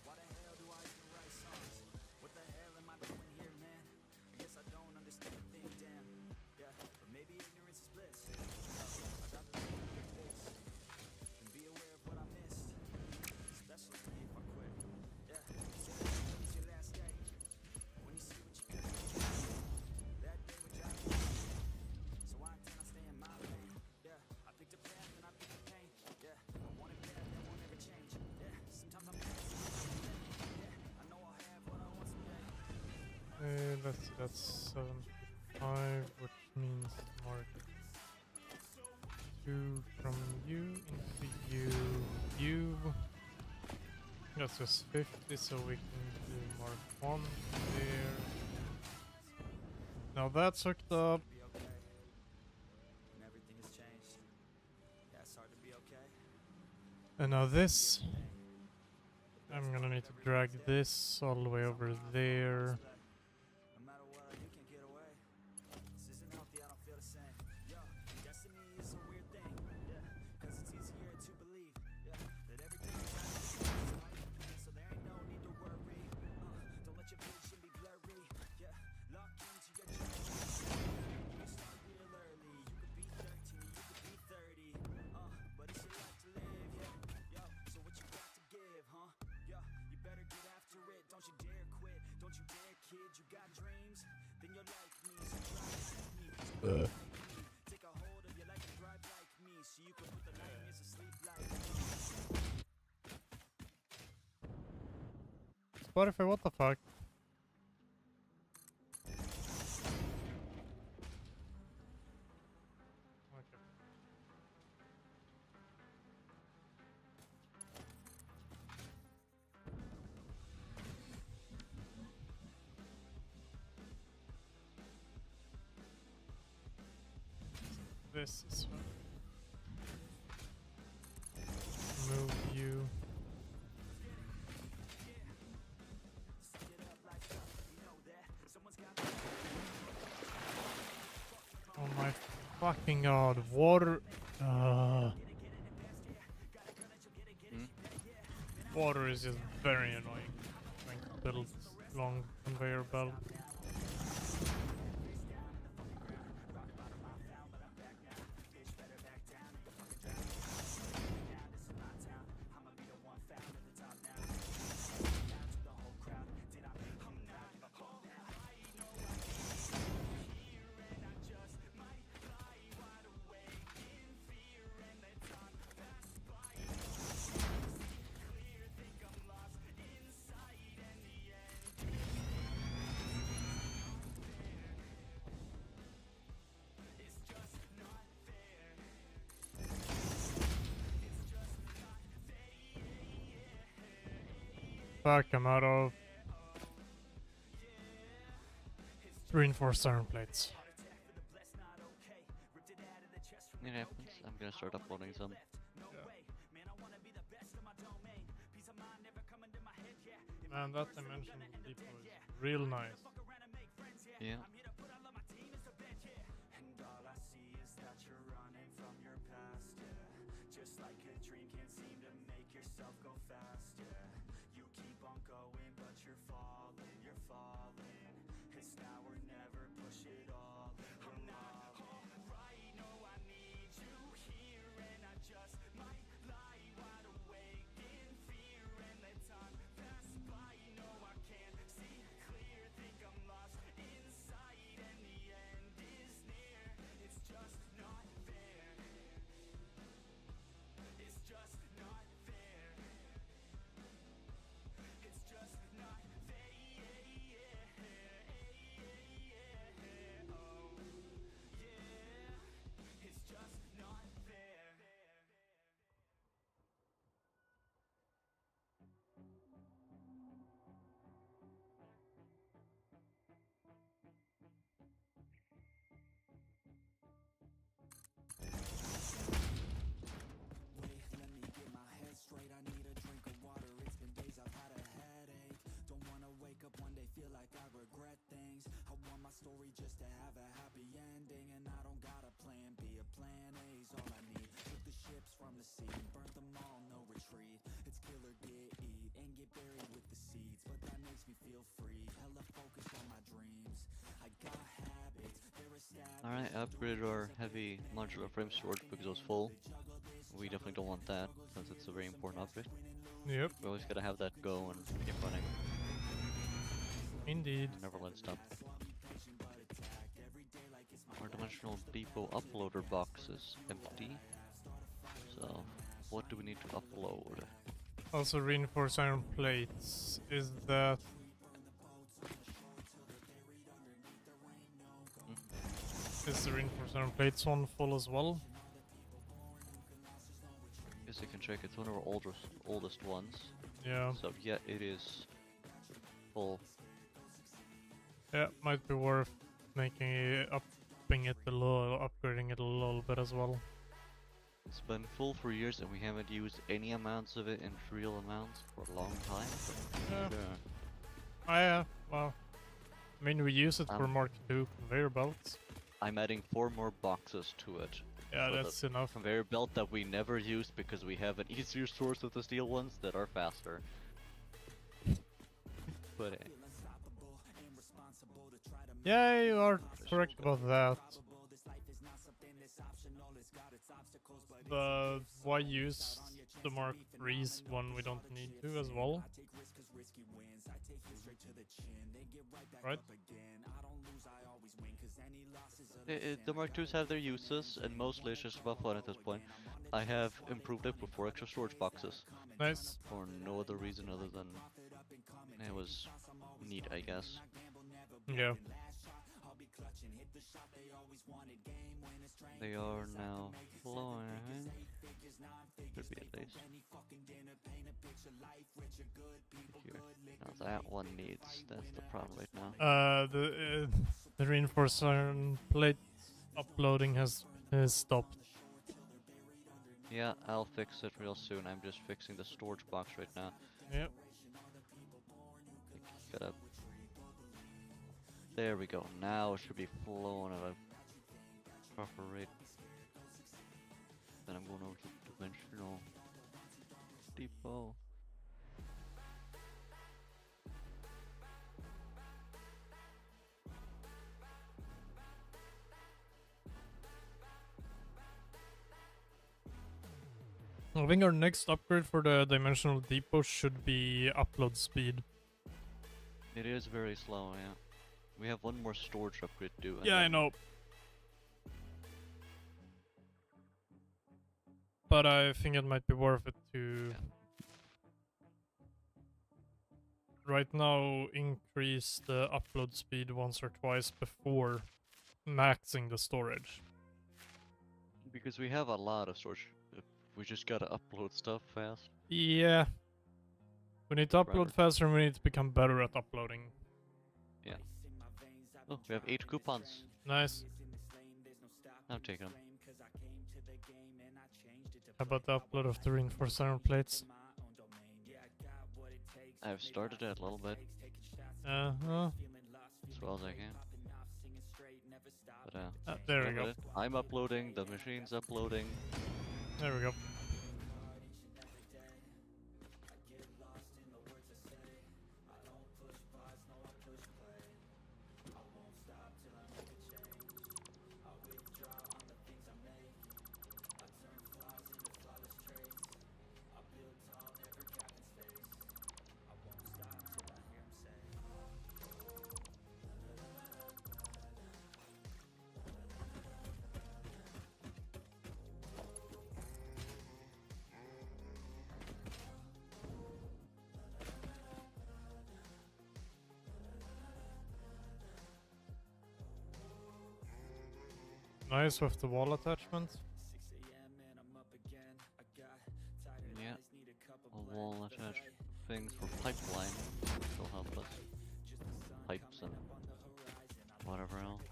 Why the hell do I even write songs? What the hell am I doing here, man? I guess I don't understand a thing, damn. Yeah, but maybe ignorance is bliss. I'd rather live like this than be aware of what I missed. Especially if I quit. Yeah, say today's your last day. When you see what you could do, that day would drive me crazy. So I intend on staying my lane. Yeah, I picked a path and I picked a pain. Yeah, I want it bad, that won't ever change. Yeah, sometimes I'm mad. Yeah, I know I'll have what I want someday. Let's see, that's 75, which means mark 2 from you into you. That's just 50, so we can do mark 1 there. Now that's hooked up. Be okay. When everything has changed. Yeah, it's hard to be okay. And now this, I'm gonna need to drag this all the way over there. No matter what I do, can't get away. This isn't healthy, I don't feel the same. Yo, destiny is a weird thing. Yeah, cause it's easier to believe. Yeah, that everything is right. So there ain't no need to worry. Don't let your vision be blurry. Yeah, lock into your journey. You start real early. You could be 13, you could be 30. But it's your life to live. Yeah, yo, so what you got to give, huh? Yeah, you better get after it. Don't you dare quit. Don't you dare, kid. You got dreams. Then you're like me. So try like me. So like me. Take a hold of your life and thrive like me. So you can put the nightmares to sleep like me. Spotify, what the fuck? Okay. This is fun. Move you. Oh my fucking god, water. Water is just very annoying. Trying to build long conveyor belt. Fuck, I'm out of reinforced iron plates. It happens. I'm gonna start uploading some. Man, that dimension depot is real nice. Yeah. And all I see is that you're running from your past, yeah. Just like a dream can't seem to make yourself go fast, yeah. You keep on going, but you're falling, you're falling. It's now or never, push it all. I'm not alright, no, I need you here, and I just might lie wide awake in fear and let time pass by. No, I can't see clear, think I'm lost inside. Alright, I upgraded our heavy modular frame storage because it was full. We definitely don't want that, since it's a very important upgrade. Yep, We always gotta have that go and keep running. indeed. Never let it stop. Our dimensional depot uploader box is empty. So, what do we need to upload? Also reinforced iron plates. Is that... Is the reinforced iron plates one full as well? Guess I can check. It's one of our oldest ones. Yeah. So yeah, it is full. Yeah, might be worth making it, upping it a little, upgrading it a little bit as well. It's been full for years and we haven't used any amounts of it in real amounts for a long time. Yeah. Sure. Well, I mean we use it for Mark II conveyor belts. I'm adding 4 more boxes to it. Yeah, for that's the enough. conveyor belt that we never use because we have an easier source of the steel ones that are faster. But Yeah, you are correct about that. But why use the Mark III's when we don't need to as well? Right? the Mark IIs have their uses, and mostly it's just about fun at this point. I have improved it with 4 extra storage boxes. Nice. For no other reason other than it was neat, I guess. Yeah. They are now flowing. Should be at least. Here. Now that one needs. That's the problem right now. The reinforced iron plate uploading has stopped. Yeah, I'll fix it real soon. I'm just fixing the storage box right now. Yep. Gotta. There we go. Now it should be flowing at a proper rate. Then I'm going over to the dimensional depot. I think our next upgrade for the dimensional depot should be upload speed. It is very slow, yeah. We have one more storage upgrade to do. Yeah, I know. But I think it might be worth it to right now increase the upload speed once or twice before maxing the storage. Because we have a lot of storage. We just gotta upload stuff fast. Yeah. We need to upload Forever. faster and we need to become better at uploading. Yeah. Oh, we have 8 coupons. Nice. I'm taking them. How about the upload of the reinforced iron plates? I've started it a little bit, Uh-huh. as well as I can. But There we done go. with it. I'm uploading, the machine's uploading. There we go. Nice with the wall attachment. Yeah. A wall attached things for pipeline, which will help us. Pipes and whatever else.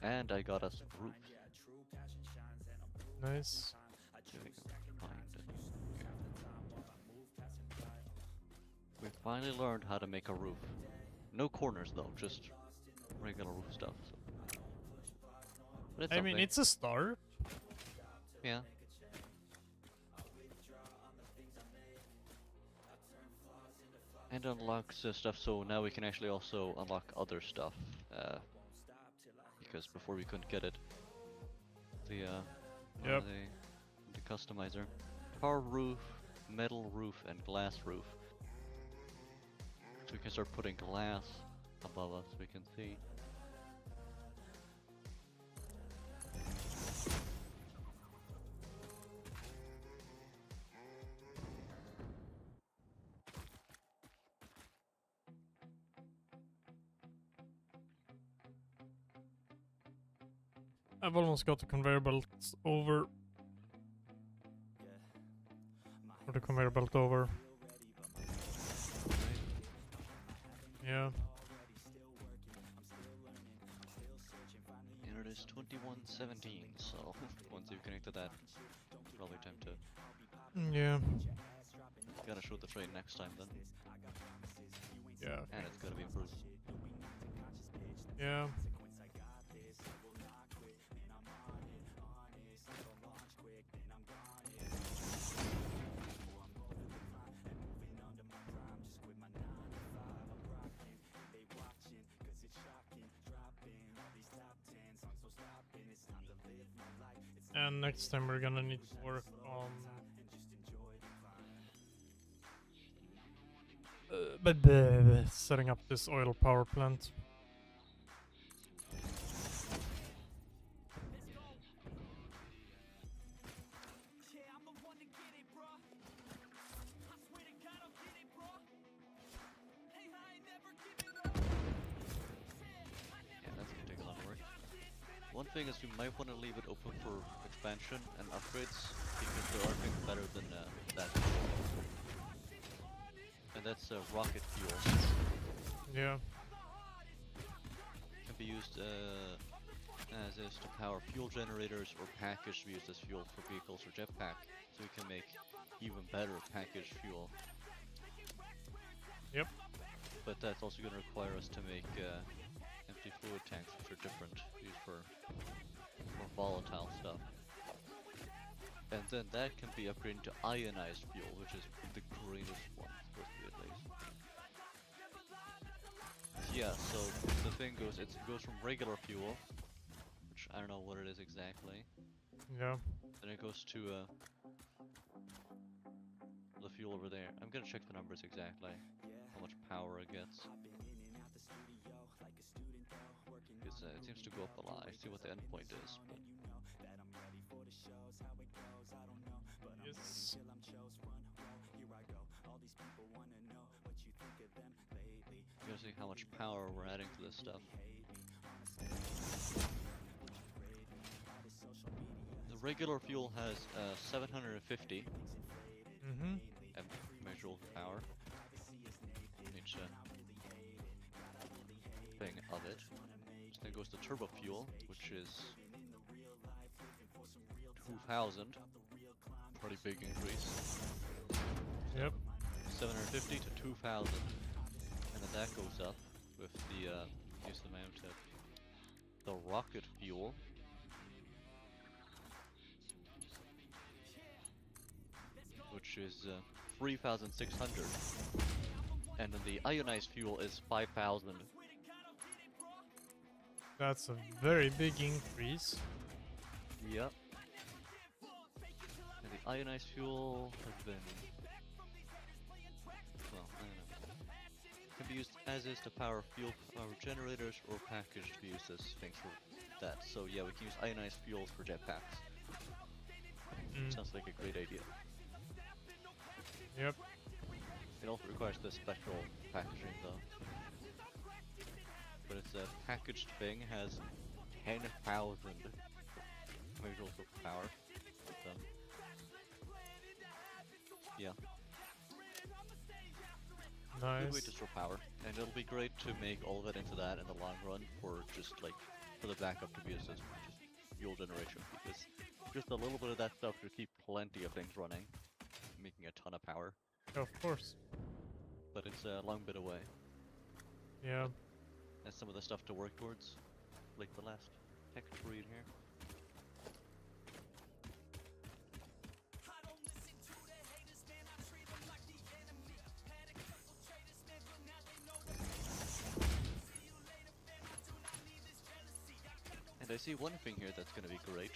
And I got us roofs. Nice. There we go. Find it. We finally learned how to make a roof. No corners though, just regular roof stuff. So. But it's I mean, something. it's a start. Yeah. And unlocks stuff, so now we can actually also unlock other stuff. because before we couldn't get it. The Yep. the customizer, power roof, metal roof, and glass roof. So we can start putting glass above us. We can see. I've almost got the conveyor belts over. Or the conveyor belt over. Yeah. And it is 21:17. So once you've connected that, probably time to Yeah. gotta show the train next time then. Yeah. And it's gotta be improved. Yeah. And next time we're gonna need to work on setting up this oil power plant. Yeah, that's gonna take a lot of work. One thing is we might want to leave it open for expansion and upgrades because there are things better than that. And that's rocket fuel. Yeah. Can be used as is to power fuel generators or packaged to be used as fuel for vehicles or jetpack. So we can make even better packaged fuel. Yep. But that's also going to require us to make empty fluid tanks, which are different, used for more volatile stuff. And then that can be upgraded to ionized fuel, which is the greenest one, supposed to be at least. Yeah, so the thing goes, it goes from regular fuel, which I don't know what it is exactly. Yeah. Then it goes to the fuel over there. I'm gonna check the numbers exactly, how much power it gets. Because it seems to go up a lot. I see what the endpoint is, but Yes. I'm gonna see how much power we're adding to this stuff. The regular fuel has 750 Mm-hmm. measurable power. Each thing of it. So then goes the turbo fuel, which is 2,000. Pretty big increase. Yep. 750 to 2,000, and then that goes up with the use the amount of the rocket fuel. Which is 3,600, and then the ionized fuel is 5,000. That's a very big increase. Yep. And the ionized fuel has been, well, I don't know. Can be used as is to power fuel power generators or packaged to be used as things for that. So yeah, we can use ionized fuels for jetpacks. Sounds like a great idea. Yep. It also requires the special packaging though. But it's a packaged thing, has 10,000 measurables of power. So, yeah. Good way to Nice. store power. And it'll be great to make all of it into that in the long run for just like, for the backup to be as just fuel generation. Because just a little bit of that stuff to keep plenty of things running. Making a ton of power. Of course. But it's a long bit away. Yeah. That's some of the stuff to work towards. Like the last text read here. And I see one thing here that's gonna be great.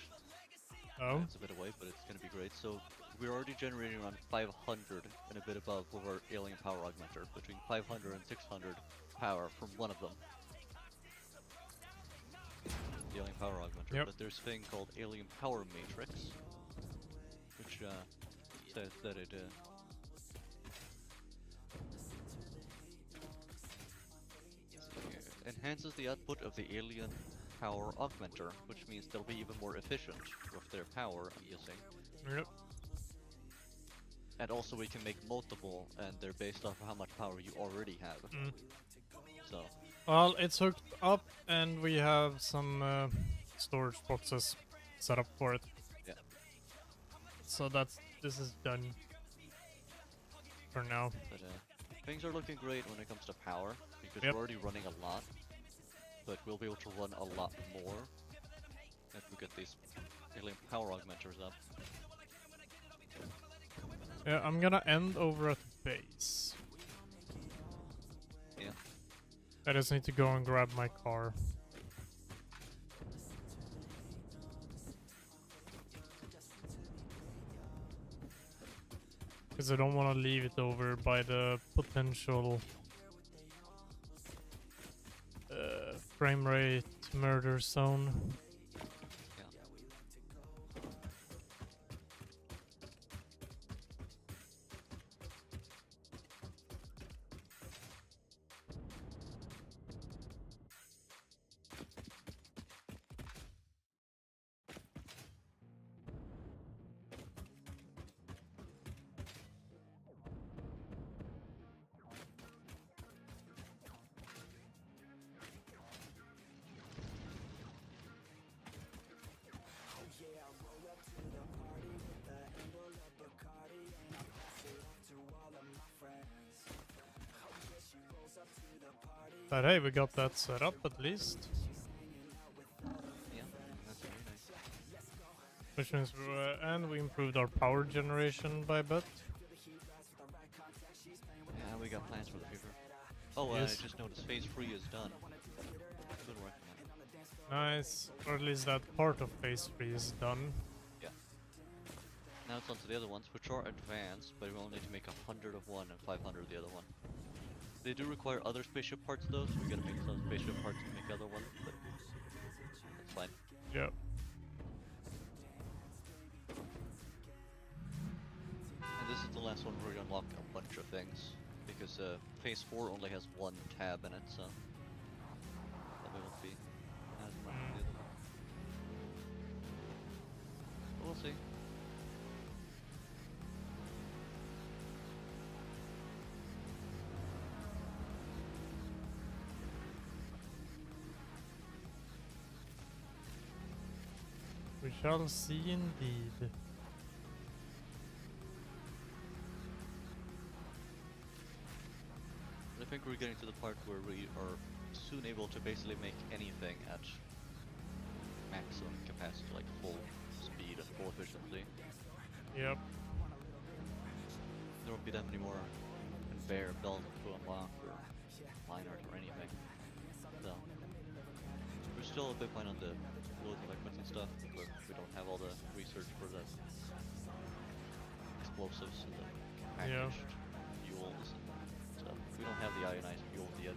Oh, It's a bit away, but it's gonna be great. So we're already generating around 500 and a bit above with our alien power augmenter, between 500 and 600 power from one of them. The alien power augmenter. Yep. But there's a thing called alien power matrix, which says that it enhances the output of the alien power augmenter, which means they'll be even more efficient with their power, I'm guessing. yep. And also we can make multiple, and they're based off of how much power you already have. So, Well, it's hooked up, and we have some storage boxes set up for it. yeah. So this is done for now. But things are looking great when it comes to power, because Yep. we're already running a lot. But we'll be able to run a lot more if we get these alien power augmenters up. Yeah, I'm gonna end over at the base. Yeah. I just need to go and grab my car. Because I don't want to leave it over by the potential frame rate murder zone. Yeah. But hey, we got that set up at least. Yeah. That's very nice. Which means and we improved our power generation by a bit. Yeah, we got plans for the future. Oh, Yes. I just noticed phase 3 is done. Good work on that. Nice. Or at least that part of phase 3 is done. Yeah. Now it's on to the other ones, which are advanced, but we only need to make 100 of one and 500 of the other one. They do require other spaceship parts though, so we gotta make some spaceship parts to make the other one, but that's fine. Yep. And this is the last one where we unlock a bunch of things, because phase 4 only has one tab in it, so probably won't be as much as the other one. But we'll see. We shall see indeed. I think we're getting to the part where we are soon able to basically make anything at maximum capacity, like full speed and full efficiency. Yep. There won't be that many more conveyor belts to unlock or miners or anything. So we're still a bit behind on the loading equipment and stuff, but we don't have all the research for the explosives and the Yeah. packaged fuels and stuff. We don't have the ionized fuel yet,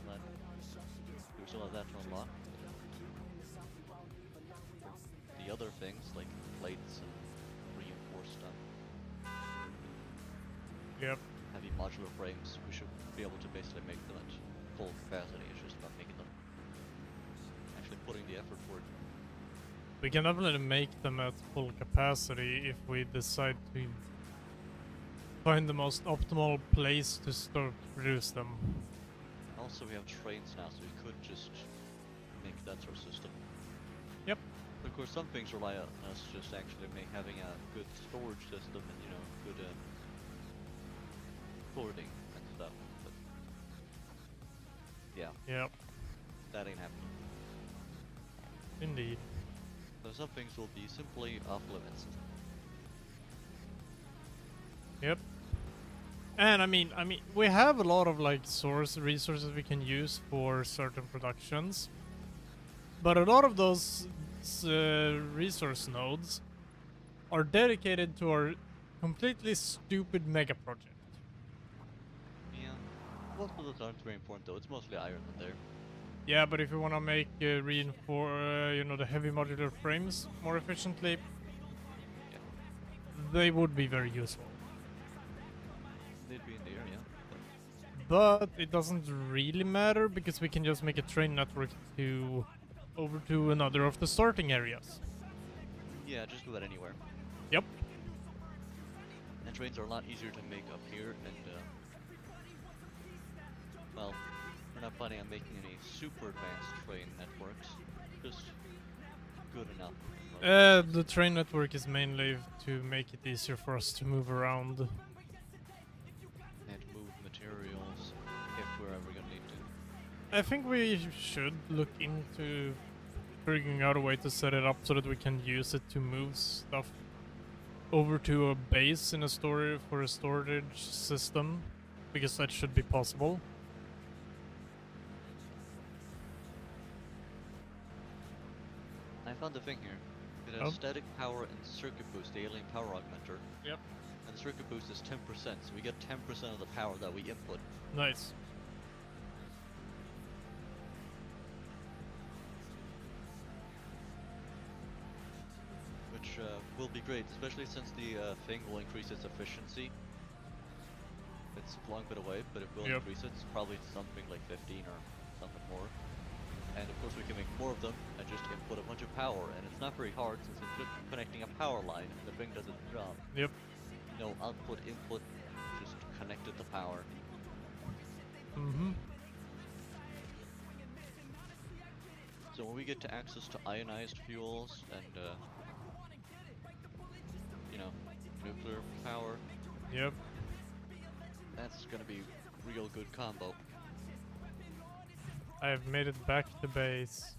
but we still have that to unlock. The other things like plates and reinforced stuff, Yep. heavy modular frames, we should be able to basically make them at full capacity. It's just about making them, actually putting the effort for it. We can definitely make them at full capacity if we decide to find the most optimal place to start to produce them. Also, we have trains now, so we could just make that sort of system. Yep. Of course, some things rely on us just actually having a good storage system and, you know, good sorting and stuff. But yeah, Yep. that ain't happening. Indeed. So some things will be simply off limits. Yep. And I mean, we have a lot of like resources we can use for certain productions. But a lot of those resource nodes are dedicated to our completely stupid mega project. Yeah. Most of those aren't very important though. It's mostly iron in there. Yeah, but if you want to make reinforce, you know, the heavy modular frames more efficiently, Yeah. they would be very useful. They'd be in the area. But it doesn't really matter because we can just make a train network to over to another of the starting areas. Yeah, just do that anywhere. Yep. And trains are a lot easier to make up here, and well, we're not planning on making any super advanced train networks. Just good enough. The train network is mainly to make it easier for us to move around. And move materials if we're ever gonna need to. I think we should look into figuring out a way to set it up so that we can use it to move stuff over to a base in a storage for a storage system, because that should be possible. I found the thing here. It has static power and circuit boost, the alien power augmenter. Yep. And the circuit boost is 10%, so we get 10% of the power that we input. Nice. Which will be great, especially since the thing will increase its efficiency. It's a long bit away, but it will Yep. increase it. It's probably something like 15 or something more. And of course we can make more of them and just input a bunch of power, and it's not very hard since it's just connecting a power line and the thing does its job. Yep. No output, input, just connected the power. Mm-hmm. So when we get to access to ionized fuels and, you know, nuclear power, Yep. that's gonna be real good combo. I have made it back to base.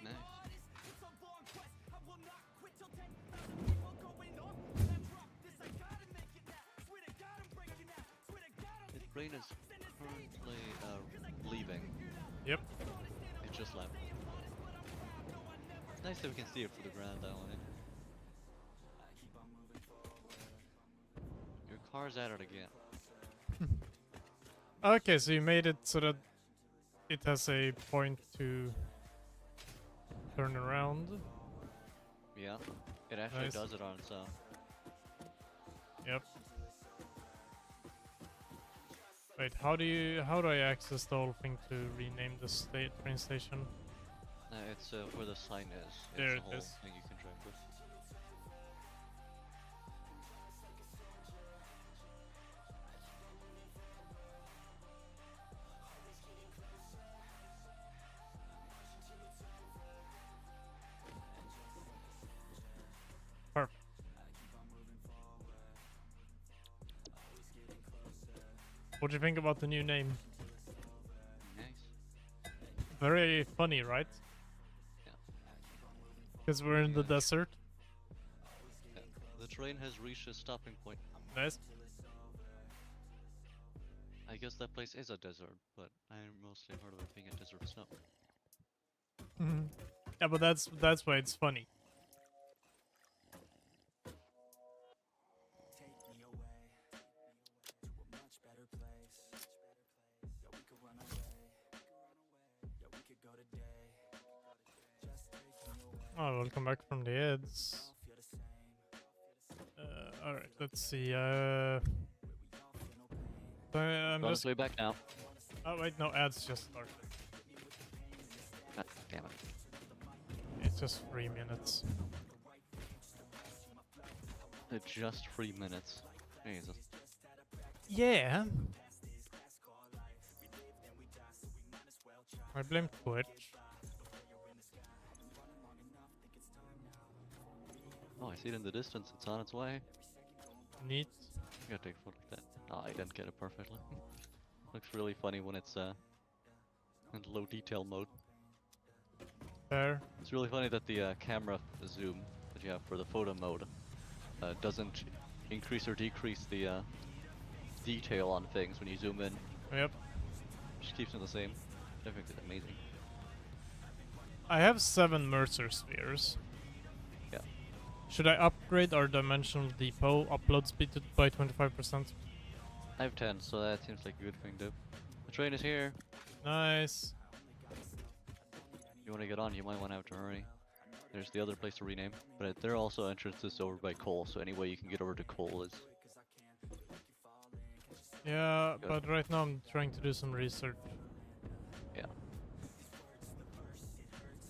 Nice. The train is currently leaving. Yep. It just left. It's nice that we can see it from the ground though. Your car's at it again. Okay, so you made it so that it has a point to turn around. Yeah, it actually Nice. does it on its own. Yep. Wait, how do I access the whole thing to rename the train station? It's where the sign is. It's There the it whole is. thing you can drive with. Perfect. What do you think about the new name? Nice. Very funny, right? Yeah. Because we're in the desert. Yeah. The train has reached its stopping point. Nice. I guess that place is a desert, but I mostly heard of it being a desert of snow. Mhm. Yeah, but that's why it's funny. Oh, welcome back from the ads. Alright, let's see. I'm On its just. way back now. Oh wait, no, ads just started. God damn it. It's just 3 minutes. It's just 3 minutes. Jesus. Yeah. I blame Twitch. Oh, I see it in the distance. It's on its way. Neat. I gotta take a photo like that. Oh, I didn't get it perfectly. Looks really funny when it's in low detail mode. Fair. It's really funny that the camera zoom that you have for the photo mode doesn't increase or decrease the detail on things when you zoom in. Yep. Just keeps it the same. I think it's amazing. I have 7 Mercer spheres. Yeah. Should I upgrade our dimensional depot upload speed by 25%? I have 10, so that seems like a good thing to do. The train is here. Nice. You want to get on, you might want to have to hurry. There's the other place to rename, but there are also entrances over by coal, so any way you can get over to coal is... Yeah, Good. but right now I'm trying to do some research. Yeah.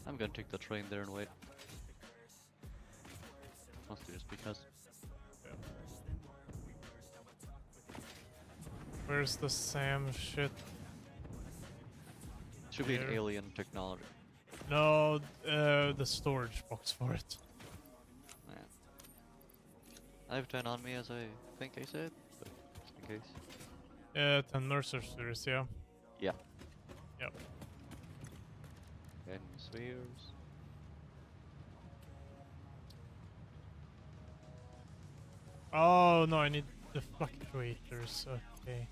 I'm gonna take the train there and wait. Mostly just because. Where's the Sam shit? Should be an Here. alien technology. No, the storage box for it. Yeah. I have 10 on me, as I think I said, but just in case. 10 Mercer spheres, yeah. Yeah. Yep. 10 spheres. Oh no, I need the fluctuators. Okay.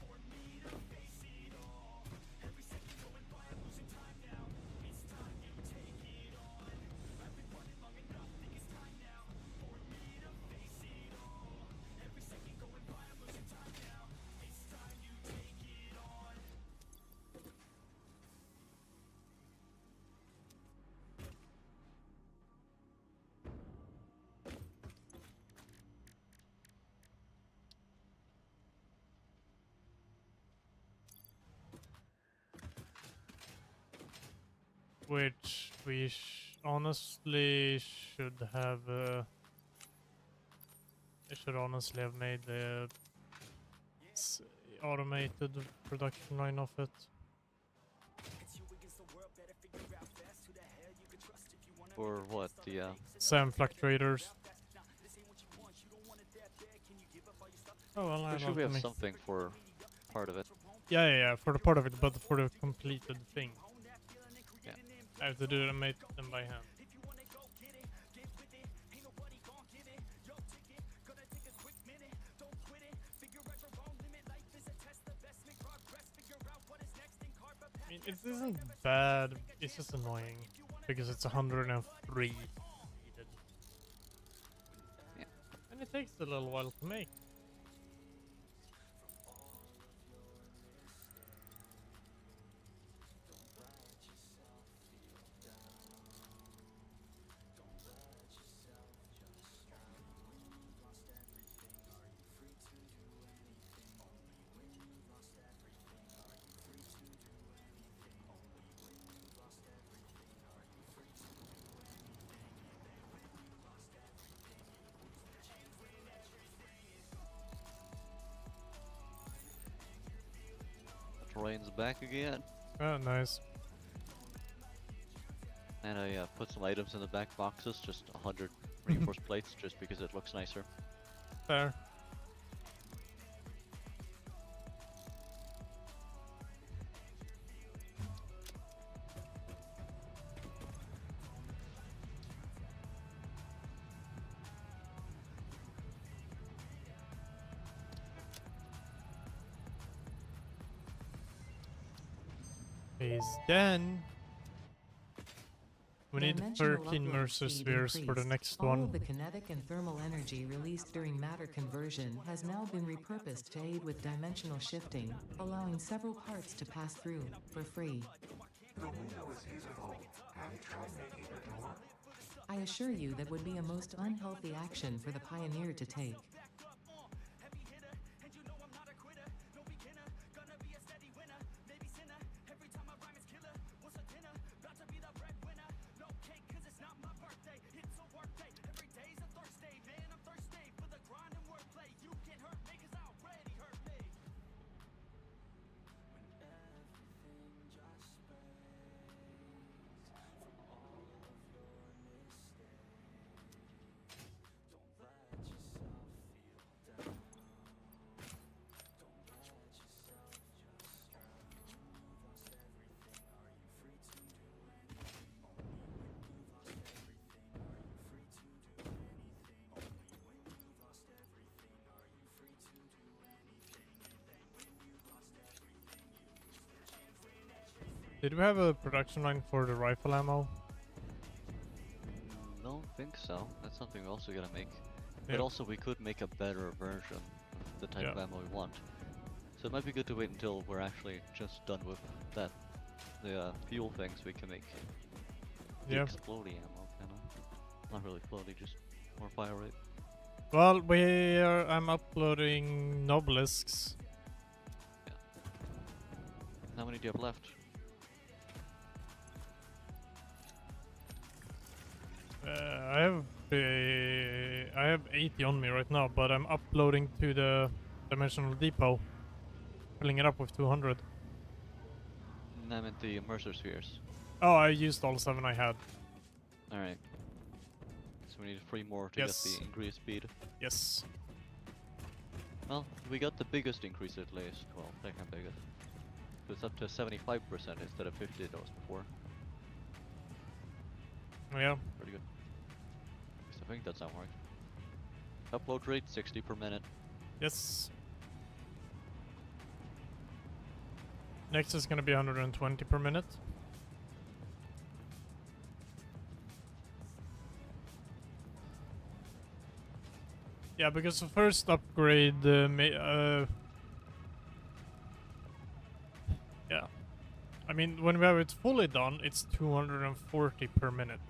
Which we honestly should have. I should honestly have made the automated production line of it. Or what? The Sam fluctuators. Oh well, I I'm sure don't we have make- something for part of it. Yeah, for the part of it, but for the completed thing. Yeah. I have to do them, make them by hand. I mean, it isn't bad, it's just annoying. Because it's 103 needed. Yeah. And it takes a little while to make. The train's back again. Oh, nice. And I put some items in the back boxes, just 100 reinforced plates, just because it looks nicer. Fair. He's done. We need Dimensional 13 upload Mercer speed spheres for the increased. next All one. of the kinetic and thermal energy released during matter conversion has now been repurposed to aid with dimensional shifting, allowing several parts to pass through for free. The window is beautiful. Have you tried making a door? I assure you that would be a most unhealthy action for the pioneer to take. Did we have a production line for the rifle ammo? so. That's something we also gotta make. Yep. But also we could make a better version of the type of Yeah. ammo we want. So it might be good to wait until we're actually just done with that, the fuel things we can make. The Yeah. exploding ammo, kinda. Not really floaty, just more fire rate. Well, I'm uploading Nobelisks. How many do you have left? I have 80 on me right now, but I'm uploading to the Dimensional Depot, filling it up with 200. I meant the immersive spheres. Oh, I used all 7 I had. Alright. So we need 3 more to Yes. get the increased speed. Yes. Well, we got the biggest increase at least. Well, second biggest. So it's up to 75% instead of 50 it was before. Yeah. Pretty good. At least I think that's how it works. Upload rate 60 per minute. Yes. Next is gonna be 120 per minute. Yeah, because the first upgrade, yeah. I mean, when we have it fully done, it's 240 per minute.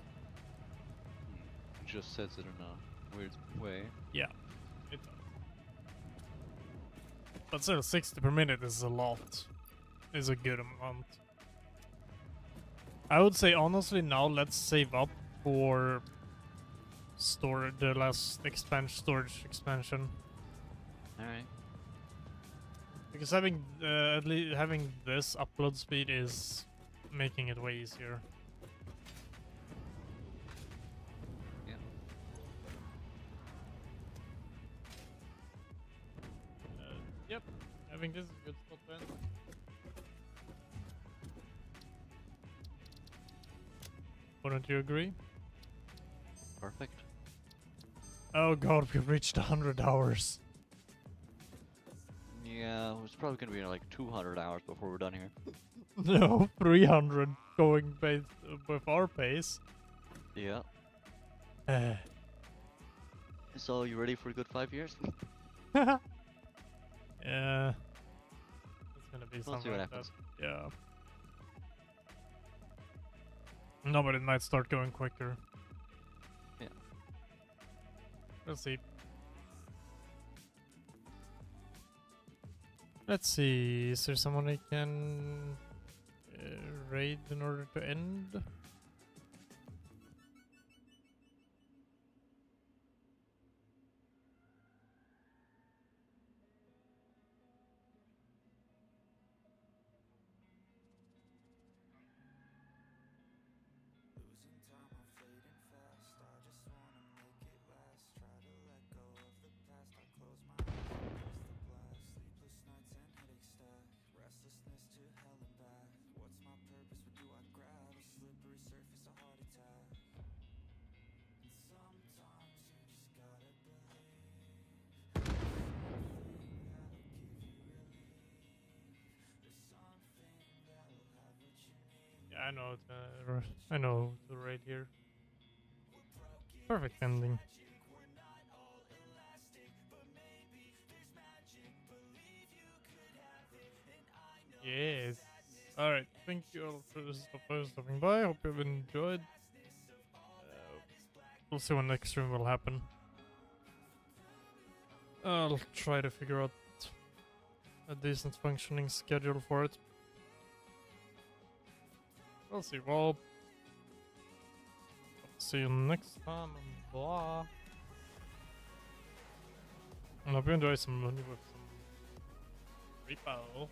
It just says it in a weird way. Yeah. It does. But still, 60 per minute is a lot. Is a good amount. I would say, honestly, now let's save up for the last storage expansion. Alright. Because having at least having this upload speed is making it way easier. Yeah. Yep, I think this is a good spot then. Wouldn't you agree? Perfect. Oh god, we've reached 100 hours. Yeah, it's probably gonna be like 200 hours before we're done here. No, 300 going based with our pace. Yeah. Uh, So, you ready for a good 5 years? yeah. It's gonna be We'll something see what like that. happens. Yeah. No, but it might start going quicker. Yeah. We'll see. Let's see. Is there someone I can raid in order to end? Yeah, I know the raid here. Perfect ending. Yes. Alright, thank you all for stopping by. Hope you've enjoyed. We'll see when next stream will happen. I'll try to figure out a decent functioning schedule for it. We'll see. Well, see you next time. And blah. And I hope you enjoy some money with some repo.